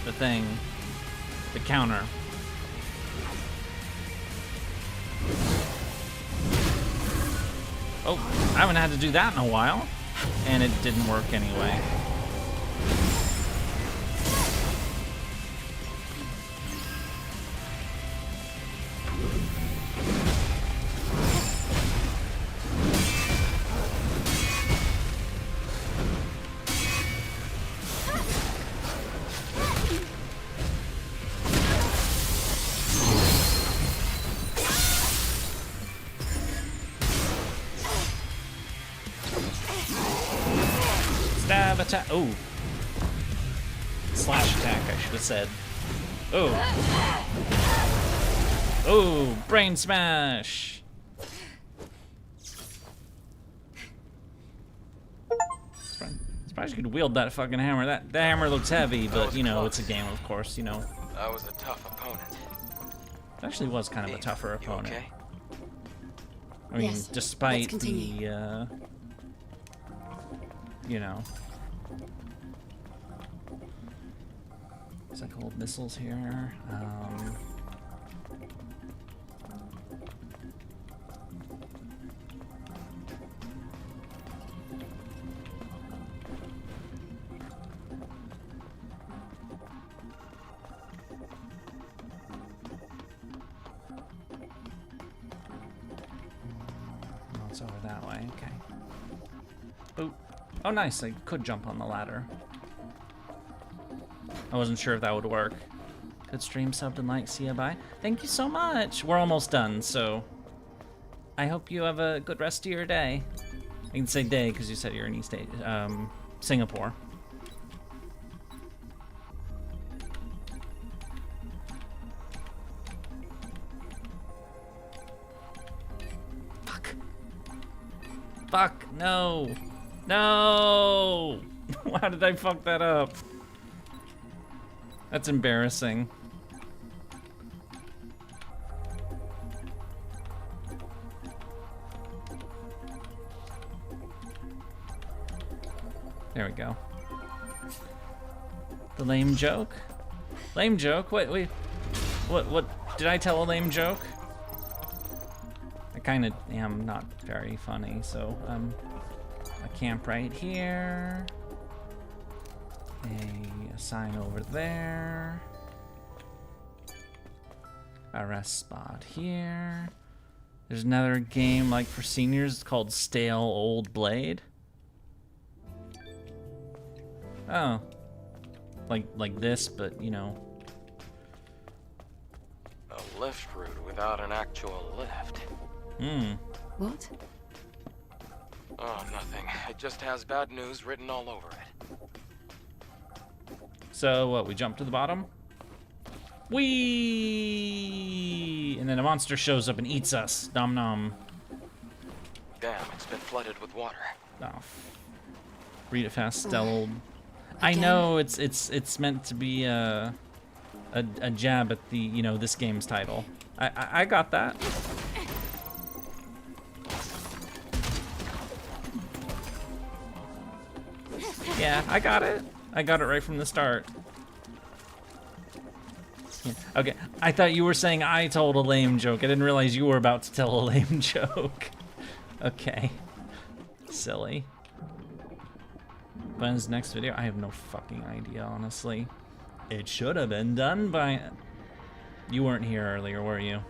the thing, the counter. Oh, I haven't had to do that in a while, and it didn't work anyway. Stab attack. Oh. Slash attack, I should have said. Oh. Oh, brain smash. Surprised you could wield that fucking hammer. That hammer looks heavy, but you know, it's a game, of course, you know. That was a tough opponent. It actually was kind of a tougher opponent. Okay? I mean, Yes, despite let's continue. the, you know, cycle missiles here. okay, okay. Oh, oh, nice. I could jump on the ladder. I wasn't sure if that would work. Good stream, subbed and liked. See ya, bye. Thank you so much. We're almost done, so I hope you have a good rest of your day. I can say day because you said you're in East Singapore. Fuck. Fuck, no. No! How did I fuck that up? That's embarrassing. There we go. The lame joke? Lame joke? Wait. What? Did I tell a lame joke? I kind of am not very funny, so, a camp right here. A sign over there. A rest spot here. There's another game like for seniors called Stale Old Blade. Oh. Like this, but you know. A lift route without an actual lift. Hmm. What? Oh, nothing. It just has bad news written all over it. So what, we jump to the bottom? Whee! And then a monster shows up and eats us. Nom nom. Damn, it's been flooded with water. Oh. Read it fast, Stell. I know it's meant to be a jab at the, you know, this game's title. I got that. Yeah, I got it. I got it right from the start. Yeah. Okay, I thought you were saying I told a lame joke. I didn't realize you were about to tell a lame joke. Okay. Silly. When's the next video? I have no fucking idea, honestly. It should have been done by... You weren't here earlier, were you?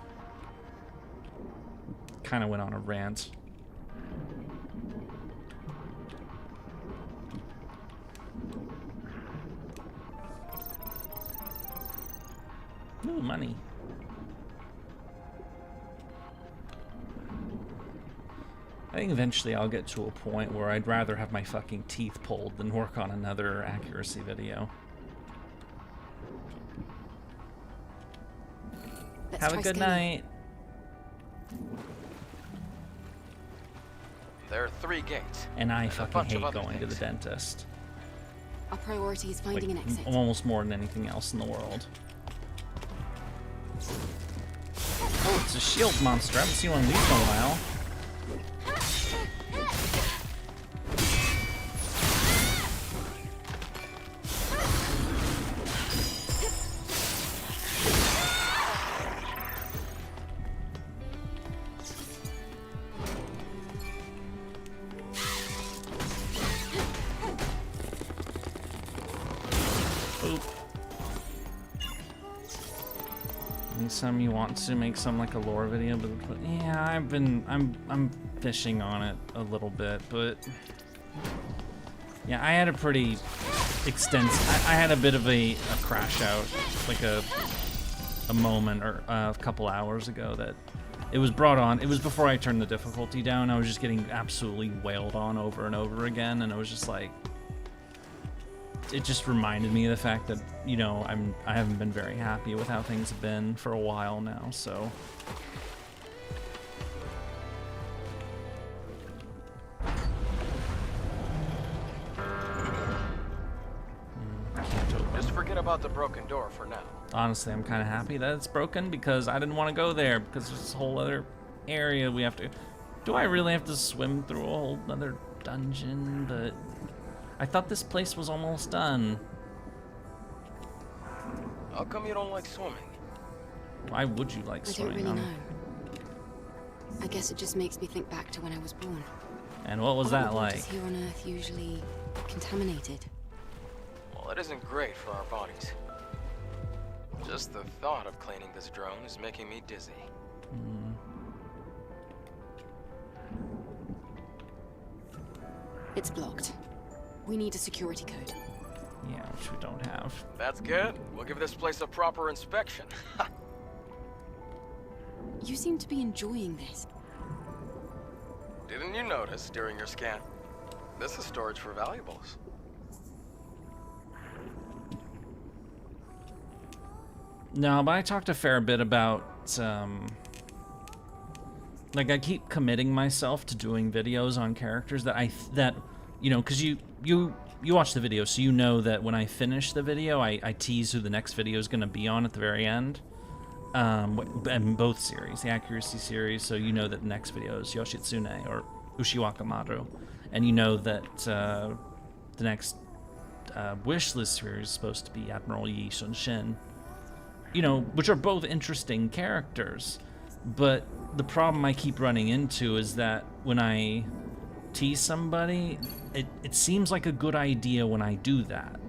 Kind of went on a rant. Ooh, money. I think eventually I'll get to a point where I'd rather have my fucking teeth pulled than work on another accuracy video. Have a good night. There are 3 gates. And I fucking hate going to the dentist. Our priority is finding an exit. Almost more than anything else in the world. Oh, it's a shield monster. I haven't seen one of these in a while. Some you want to make some like a lore video, but yeah, I'm fishing on it a little bit, but yeah, I had a pretty extensive. I had a bit of a crash out, like a moment or a couple hours ago that it was brought on. It was before I turned the difficulty down. I was just getting absolutely wailed on over and over again, and I was just like. It just reminded me of the fact that, you know, I haven't been very happy with how things have been for a while now, so. Just forget about the broken door for now. Honestly, I'm kind of happy that it's broken because I didn't want to go there because there's this whole other area we have to. Do I really have to swim through a whole other dungeon? But. I thought this place was almost done. How come you don't like swimming? Why would you like swimming? I don't really know. I guess it just makes me think back to when I was born. And what was that like? Is here on Earth usually contaminated? Well, it isn't great for our bodies. Just the thought of cleaning this drone is making me dizzy. It's blocked. We need a security code. Yeah, which we don't have. That's good. We'll give this place a proper inspection. You seem to be enjoying this. Didn't you notice during your scan? This is storage for valuables. No, but I talked a fair bit about, like, I keep committing myself to doing videos on characters that you know, because you watch the video, so you know that when I finish the video, I tease who the next video is going to be on at the very end. In both series, the Accuracy series, so you know that the next video is Yoshitsune or Ushiwaka Maru, and you know that the next wish list series is supposed to be Admiral Yi Shunshin. You know, which are both interesting characters, but the problem I keep running into is that when I tease somebody, it seems like a good idea when I do that.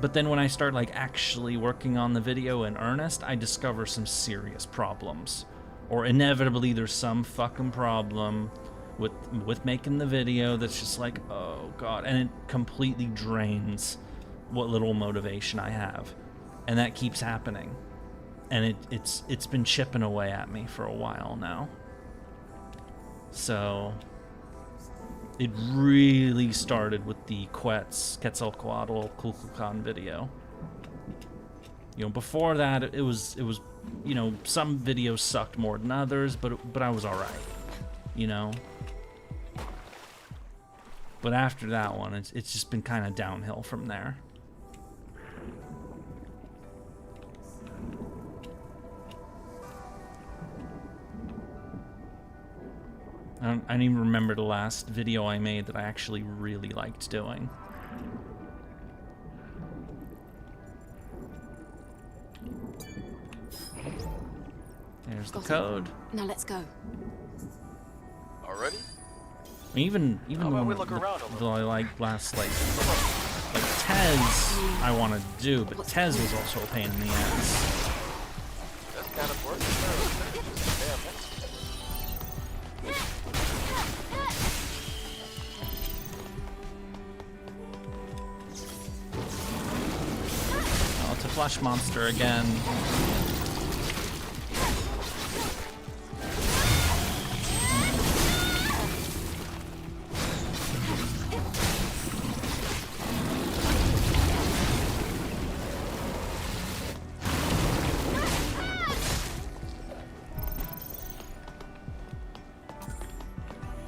But then when I start like actually working on the video in earnest, I discover some serious problems. Or inevitably there's some fucking problem with making the video that's just like, oh god, and it completely drains what little motivation I have. And that keeps happening. And it's been chipping away at me for a while now. So it really started with the Quetzalcoatl Kukulkan video. You know, before that it was you know, some videos sucked more than others, but I was alright. You know? But after that one, it's just been kind of downhill from there. I don't even remember the last video I made that I actually really liked doing. There's the code. Now let's go. Already? Even the How about we one look around a that little? I like last like Tez I wanted to do, but Tez was also a pain in the ass. This kind of work is just damn minutes. Oh, it's a flesh monster again.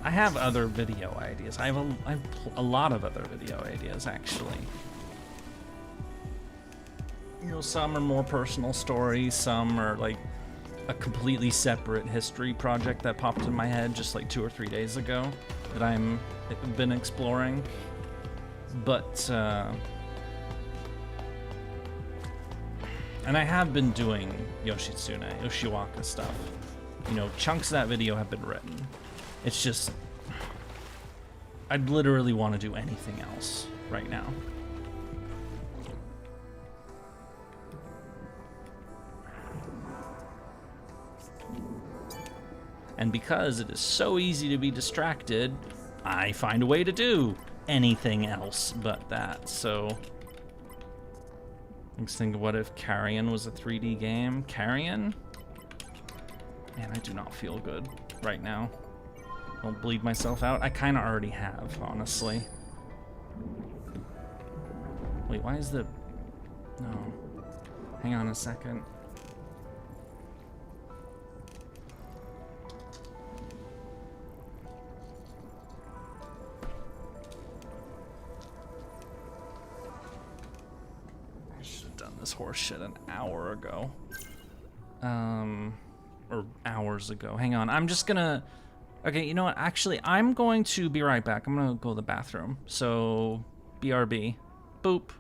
I have other video ideas. I have a lot of other video ideas, actually. You know, some are more personal stories, some are like a completely separate history project that popped in my head just like 2 or 3 days ago that I've been exploring. But, and I have been doing Yoshitsune, Ushiwaka stuff. You know, chunks of that video have been written. It's just, I'd literally want to do anything else right now. And because it is so easy to be distracted, I find a way to do anything else but that. So, let's think of what if Carrion was a 3D game. Carrion? Man, I do not feel good right now. Don't bleed myself out. I kind of already have, honestly. Wait, why is the... No. Hang on a second. I should have done this horse shit an hour ago. Or hours ago. Hang on, I'm just gonna... Okay, you know what? Actually, I'm going to be right back. I'm gonna go to the bathroom. So, BRB. Boop.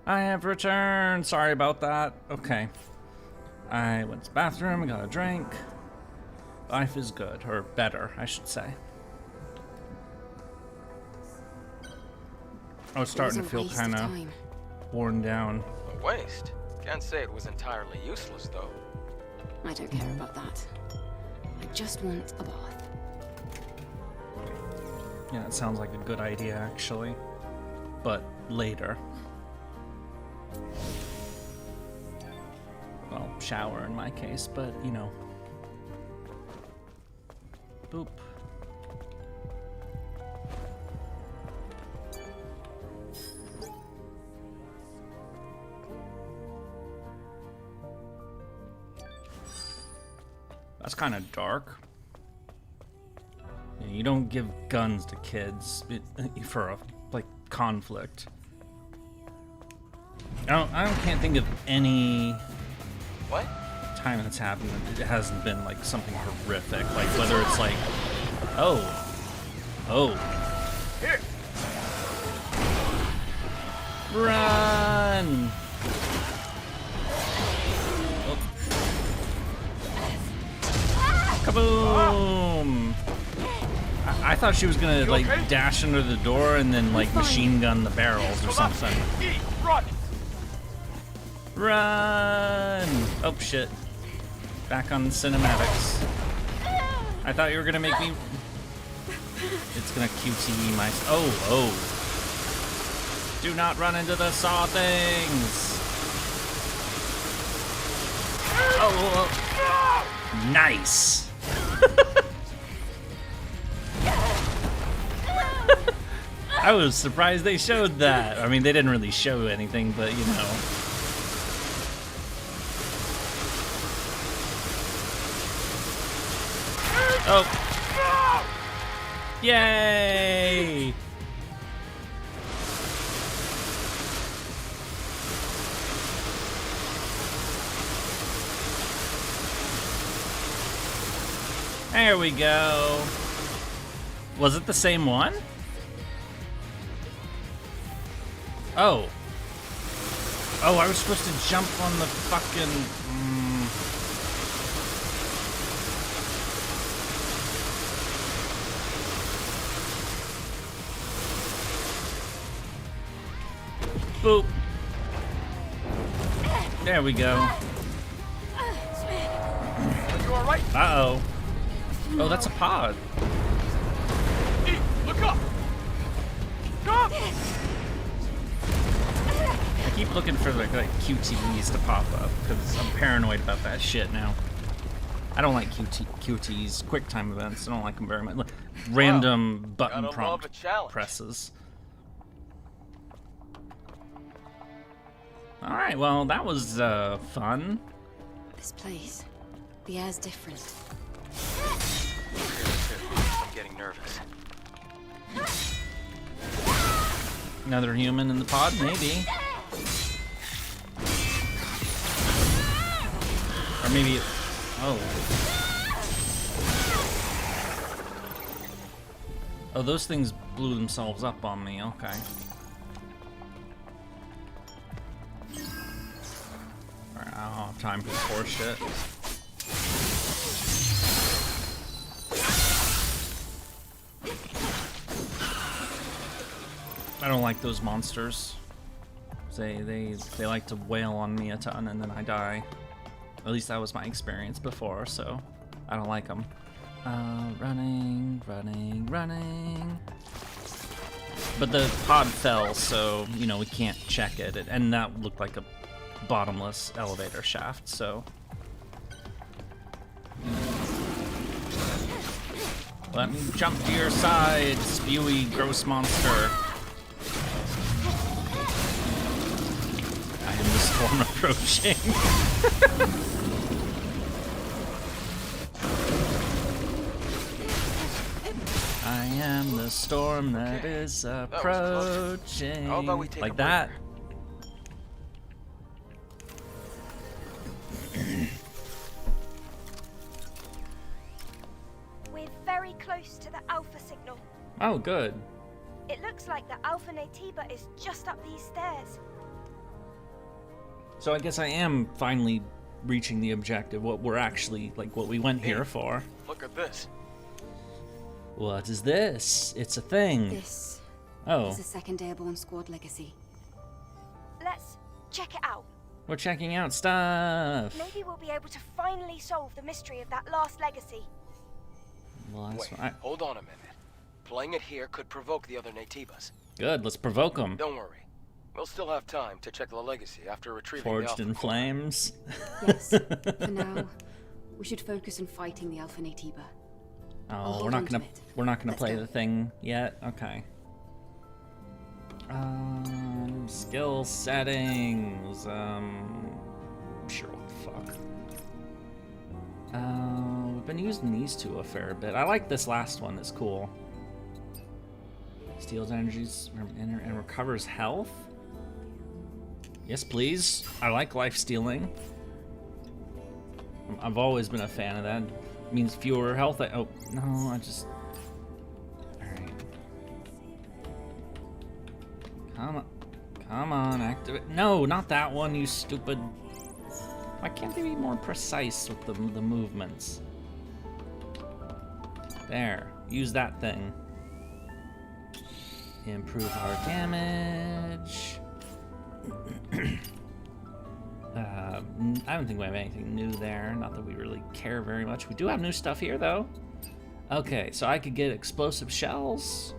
I have returned. Sorry about that. Okay. I went to the bathroom, got a drink. Life is good, or better, I should say. I was starting to feel kind of worn down. A waste? Can't say it was entirely useless, though. I don't care about that. I just want a bath. Yeah, it sounds like a good idea, actually. But later. Well, shower in my case, but, you know. Boop. That's kind of dark. You don't give guns to kids for a conflict. Can't think of any time that's happened that it hasn't been like something horrific, like whether it's like, oh, here, run. Kaboom! I thought she was gonna like dash under the door and then like machine gun the barrels or something. Run! Oh shit. Back on cinematics. I thought you were gonna make me... It's gonna QTE my... Oh. Do not run into the saw things! Oh. Nice! I was surprised they showed that. I mean, they didn't really show anything, but you know. Oh. Yay! There we go. Was it the same one? Oh. Oh, I was supposed to jump on the fucking... Boop. There we go. Are you alright? Uh-oh. Oh, that's a pod. Look up! Stop! I keep looking for like QTEs to pop up because I'm paranoid about that shit now. I don't like QTEs, quick time events. I don't like them very much. Random button prompt presses. All right, well that was fun. This place, the air's different. I'm getting nervous. Another human in the pod, maybe. Or maybe... Oh. Oh, those things blew themselves up on me, okay. Alright, I don't have time for this horse shit. I don't like those monsters. They like to wail on me a ton and then I die. At least that was my experience before, so I don't like them. Running. But the pod fell, so, you know, we can't check it. And that looked like a bottomless elevator shaft, so... Let me jump to your side, spewy, gross monster. I am the storm approaching. I am the storm that is approaching. Like that. We're very close to the Alpha signal. Oh, good. It looks like the Alpha Natiba is just up these stairs. So I guess I am finally reaching the objective, what we're actually, like, what we went here for. Look at this. What is this? It's a thing. This Oh. is a second Airborne Squad legacy. Let's check it out. We're checking out stuff. Maybe we'll be able to finally solve the mystery of that last legacy. Well, that's Wait, hold on a minute. Playing it here could provoke the other Naytibas. Good, let's provoke them. Don't worry. We'll still have time to check the legacy after retrieving Forged the in Alpha Core. flames. Yes, for now, we should focus on fighting the Alpha Naytiba. Oh, we're not gonna play the thing yet. Okay. Skill settings. Sure, what the fuck. We've been using these two a fair bit. I like this last one. It's cool. Steals energies and recovers health. Yes, please. I like life stealing. I've always been a fan of that. It means fewer health. Oh no, I just. All right. Come on, activate. No, not that one, you stupid. Why can't they be more precise with the movements? There, use that thing. Improve our damage. I don't think we have anything new there. Not that we really care very much. We do have new stuff here, though. Okay, so I could get explosive shells,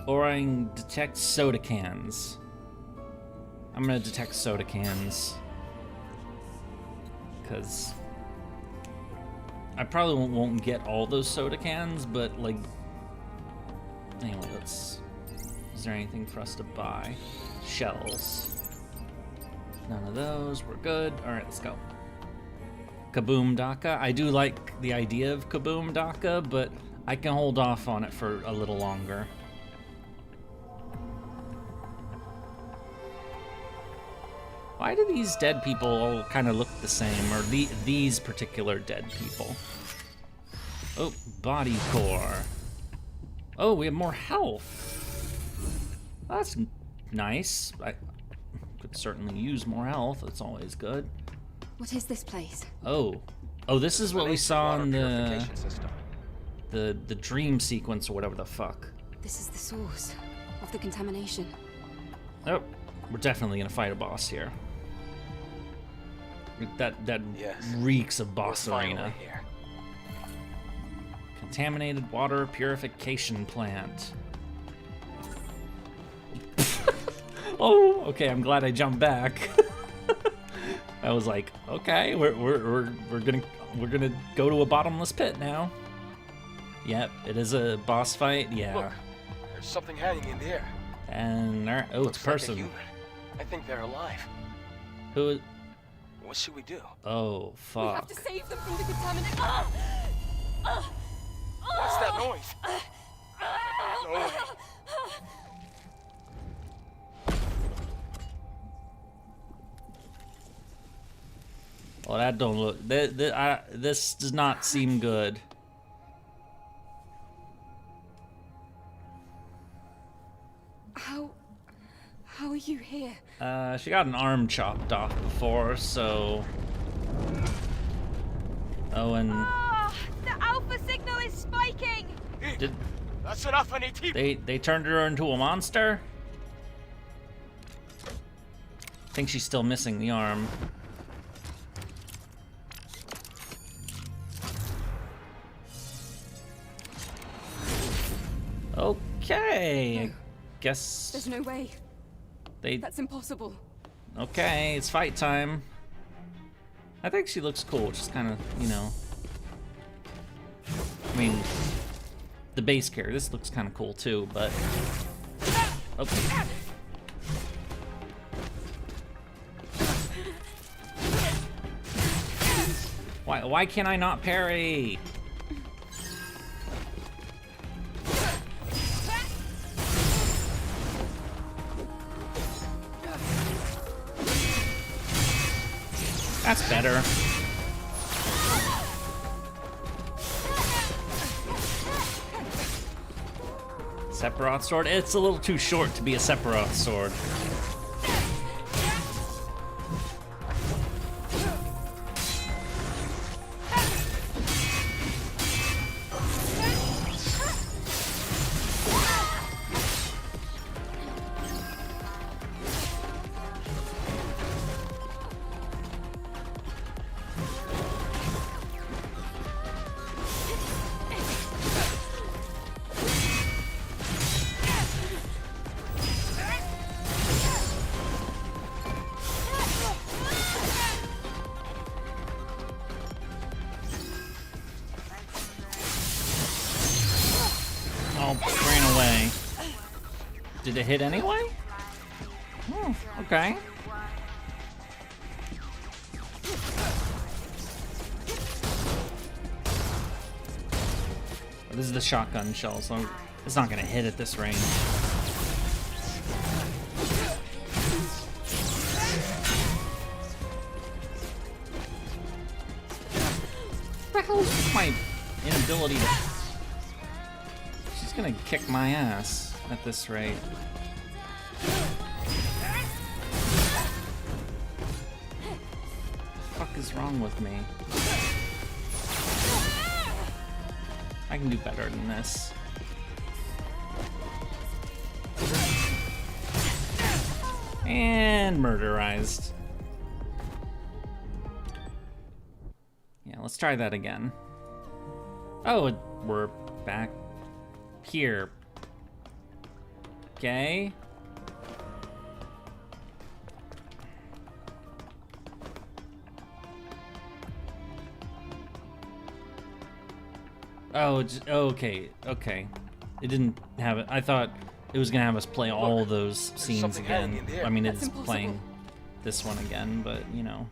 or I can detect soda cans. I'm gonna detect soda cans, because I probably won't get all those soda cans, but like, anyway, let's. Is there anything for us to buy? Shells. None of those. We're good. All right, let's go. Kaboom Daka. I do like the idea of Kaboom Daka, but I can hold off on it for a little longer. Why do these dead people all kind of look the same, or these particular dead people? Oh, body core. Oh, we have more health. That's nice. I could certainly use more health. It's always good. What is this place? Oh, this is what we saw in the dream sequence or whatever the fuck. This is the source of the contamination. Oh, we're definitely gonna fight a boss here. That reeks of boss arena. Here. Contaminated water purification plant. Oh, okay. I'm glad I jumped back. I was like, okay, we're gonna go to a bottomless pit now. Yep, it is a boss fight. Yeah. Look, there's something hanging in the air. And there, oh, it's a person. Like a human. I think they're alive. Who? What should we do? Oh, fuck. We have to save them from the contaminant. What's that noise? No way. Well, that don't look. This does not seem good. How are you here? She got an arm chopped off before, so. Oh, and The Alpha signal is spiking! That's an Alpha Naytiba! they turned her into a monster? I think she's still missing the arm. Okay, I guess There's no way. That's impossible. Okay, it's fight time. I think she looks cool, just kind of, you know. I mean, the base character, this looks kind of cool too, but. Okay. Why can't I not parry? That's better. Sephiroth sword? It's a little too short to be a Sephiroth sword. Did it hit anyway? Hmm, okay. This is the shotgun shell, so it's not gonna hit at this range. What the hell is with my inability to... She's gonna kick my ass at this rate. What the fuck is wrong with me? I can do better than this. And murderized. Yeah, let's try that again. Oh, we're back here. Okay. Oh, okay, okay. It didn't have it. I thought it was gonna have us play all those scenes again. I mean, it's playing this one again, but you know.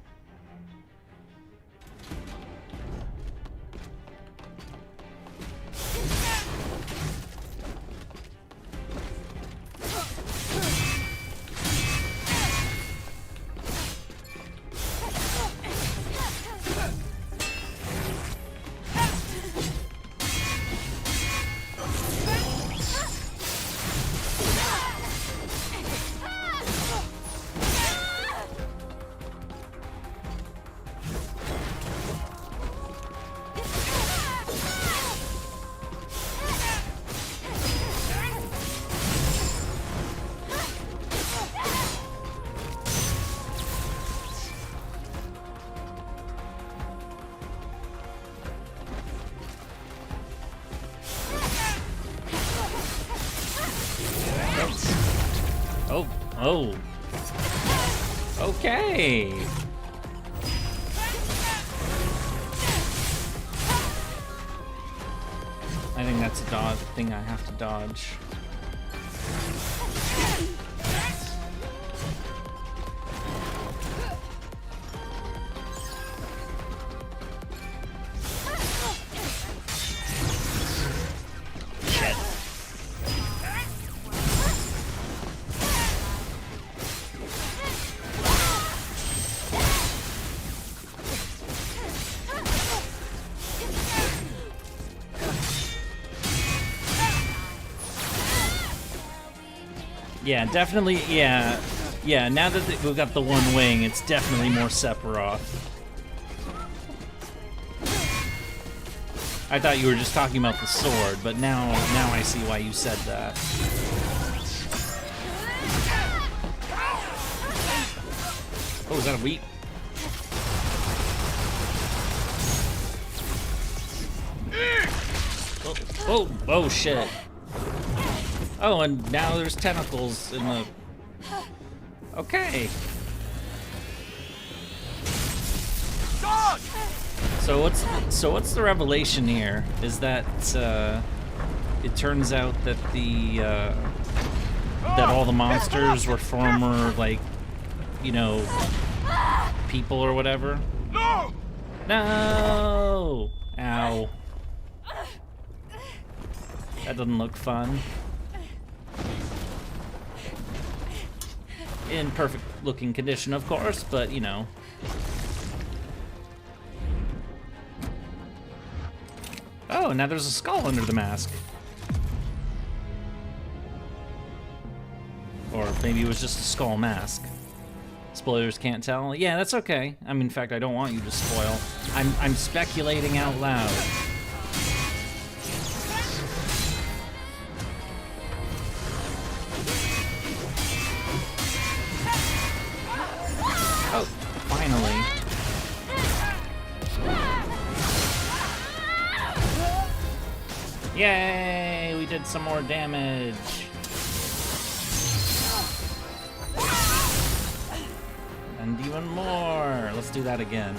Oh. Okay. I think that's a dodge thing I have to dodge. Yeah, definitely, yeah. Yeah, now that we've got the one wing, it's definitely more Sephiroth. I thought you were just talking about the sword, but now I see why you said that. Oh, is that a wheat? Oh, shit. Oh, and now there's tentacles in the... Okay. So what's the revelation here? Is that it turns out that that all the monsters were former, like, you know, people or whatever? No! No! Ow. That doesn't look fun. In perfect looking condition, of course, but you know. Oh, now there's a skull under the mask. Or maybe it was just a skull mask. Spoilers can't tell. Yeah, that's okay. I mean, in fact, I don't want you to spoil. I'm speculating out loud. Oh, finally. Yay, we did some more damage. And even more. Let's do that again.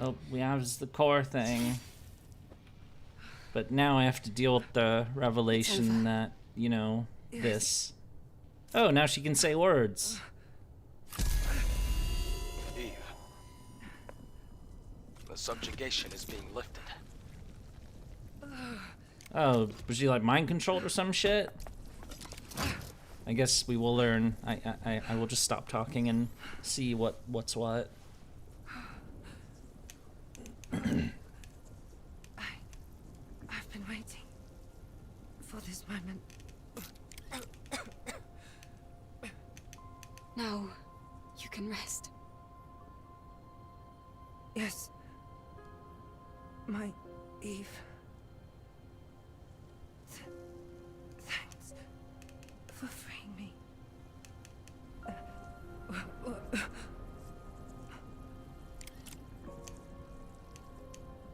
So we have the core thing. But now I have to deal with the revelation that, you know, this. Oh, now she can say words. Eve. The subjugation is being lifted. Oh, was she like mind controlled or some shit? I guess we will learn. I will just stop talking and see what's what. I've been waiting for this moment. Now, you can rest. Yes. My Eve. Thanks for freeing me.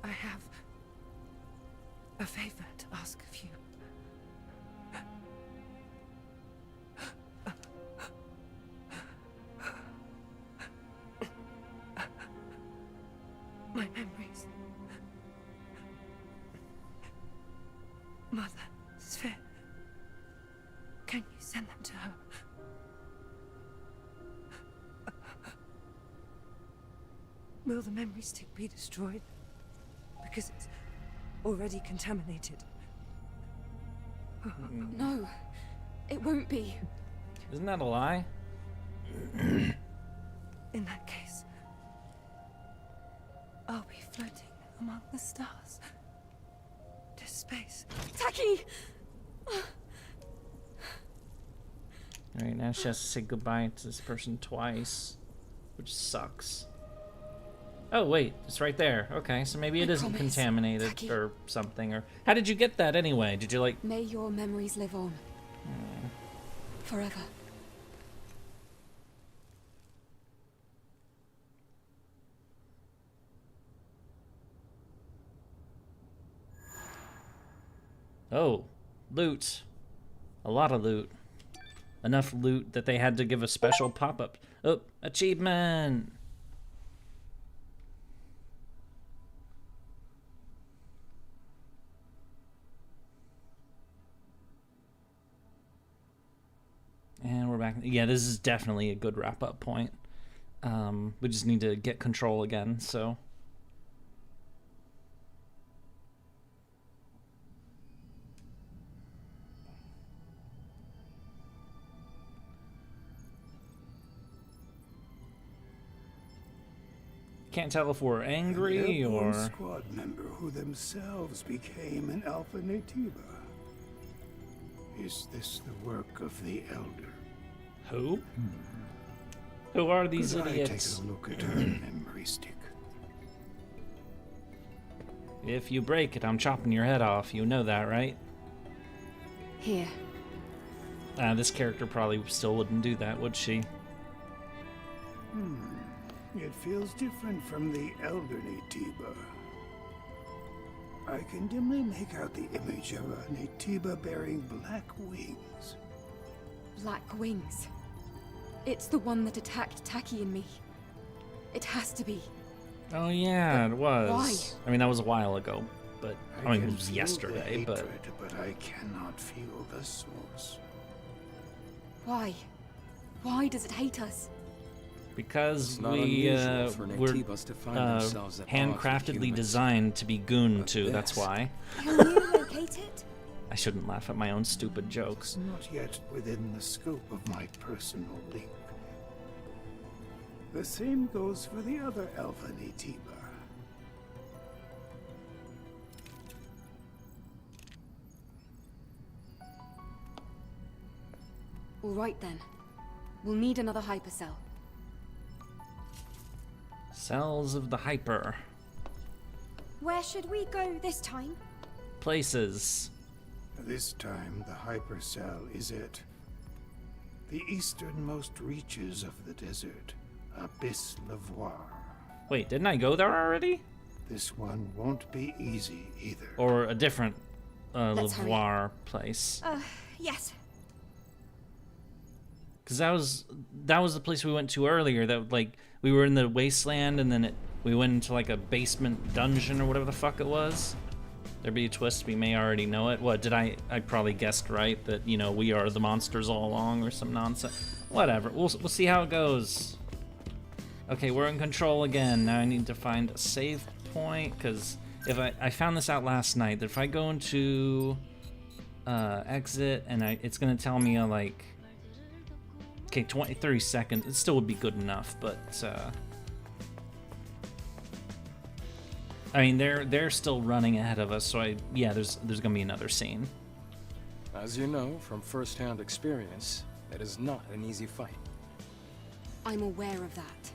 I have a favor to ask of you. My memories. Mother, Sphere. Can you send them to her? Will the memory stick be destroyed? Because it's already contaminated. No, it won't be. Isn't that a lie? In that case, I'll be floating among the stars to space. Taki! Alright, now she has to say goodbye to this person twice, which sucks. Oh wait, it's right there. Okay, so maybe it isn't contaminated Taki. or something. Or how did you get that anyway? Did you like? May your memories live on. Forever. Oh, loot. A lot of loot. Enough loot that they had to give a special pop-up. Oh, achievement! And we're back. Yeah, this is definitely a good wrap-up point. We just need to get control again, so... Can't tell if we're angry or... An squad member who themselves became an Alpha Natiba. Is this the work of the Elder? Who? Who are these Could idiots? I take a look at her memory stick? If you break it, I'm chopping your head off. You know that, right? Here. This character probably still wouldn't do that, would she? It feels different from the Elder Natiba. I can dimly make out the image of a Natiba bearing black wings. Black wings. It's the one that attacked Taki and me. It has to be. Oh yeah, it was. Why? I mean, that was a while ago, but I mean, can it was feel yesterday. the But hatred, but I cannot feel the source. Why? Why does it hate us? because not we unusual for were Natibas to find themselves at odds with handcraftedly humans. designed to be gooned to. That's why. Can you locate it? I shouldn't laugh at my own stupid jokes. Not yet within the scope of my personal link. The same goes for the other Alpha Natiba. All right then. We'll need another hypercell. Cells of the hyper. Where should we go this time? Places. This time, the hypercell is at the easternmost reaches of the desert, Abyss Lavoir. Wait, didn't I go there already? This one won't be easy either. Or a different Let's hurry. Lavoir place? Yes. Because that was the place we went to earlier. That like we were in the wasteland, and then we went into like a basement dungeon or whatever the fuck it was. There'd be a twist, we may already know it. What, did I probably guessed right that, you know, we are the monsters all along or some nonsense. Whatever, we'll see how it goes. Okay, we're in control again. Now I need to find a save point, because if I found this out last night, that if I go into exit and it's gonna tell me like, okay, 30 seconds, it still would be good enough, but I mean, they're still running ahead of us, so yeah, there's gonna be another scene. As you know from first-hand experience, it is not an easy fight. I'm aware of that,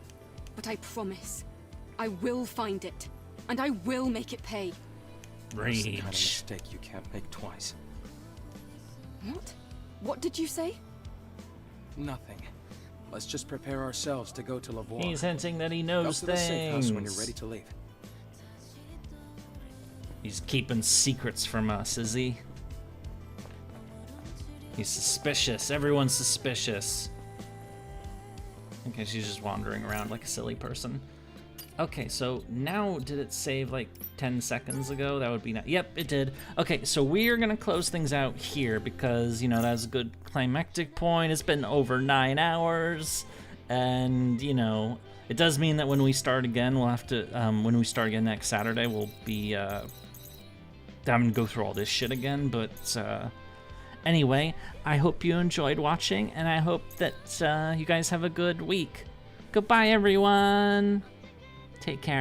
but I promise, I will find it, and I will make it pay. That's the kind of mistake you can't make twice. What? What did you say? Nothing. Let's just prepare ourselves to go to Lavoie. He's hinting that he knows Go to the safe house when things. you're ready to leave. He's keeping secrets from us, is he? He's suspicious. Everyone's suspicious. Okay, she's just wandering around like a silly person. Okay, so now did it save like 10 seconds ago? That would be nice. Yep, it did. Okay, so we're gonna close things out here because, you know, that's a good climactic point. It's been over 9 hours, and, you know, it does mean that when we start again, we'll have to, when we start again next Saturday, we'll be, having to go through all this shit again, but, anyway, I hope you enjoyed watching, and I hope that, you guys have a good week. Goodbye, everyone! Take care.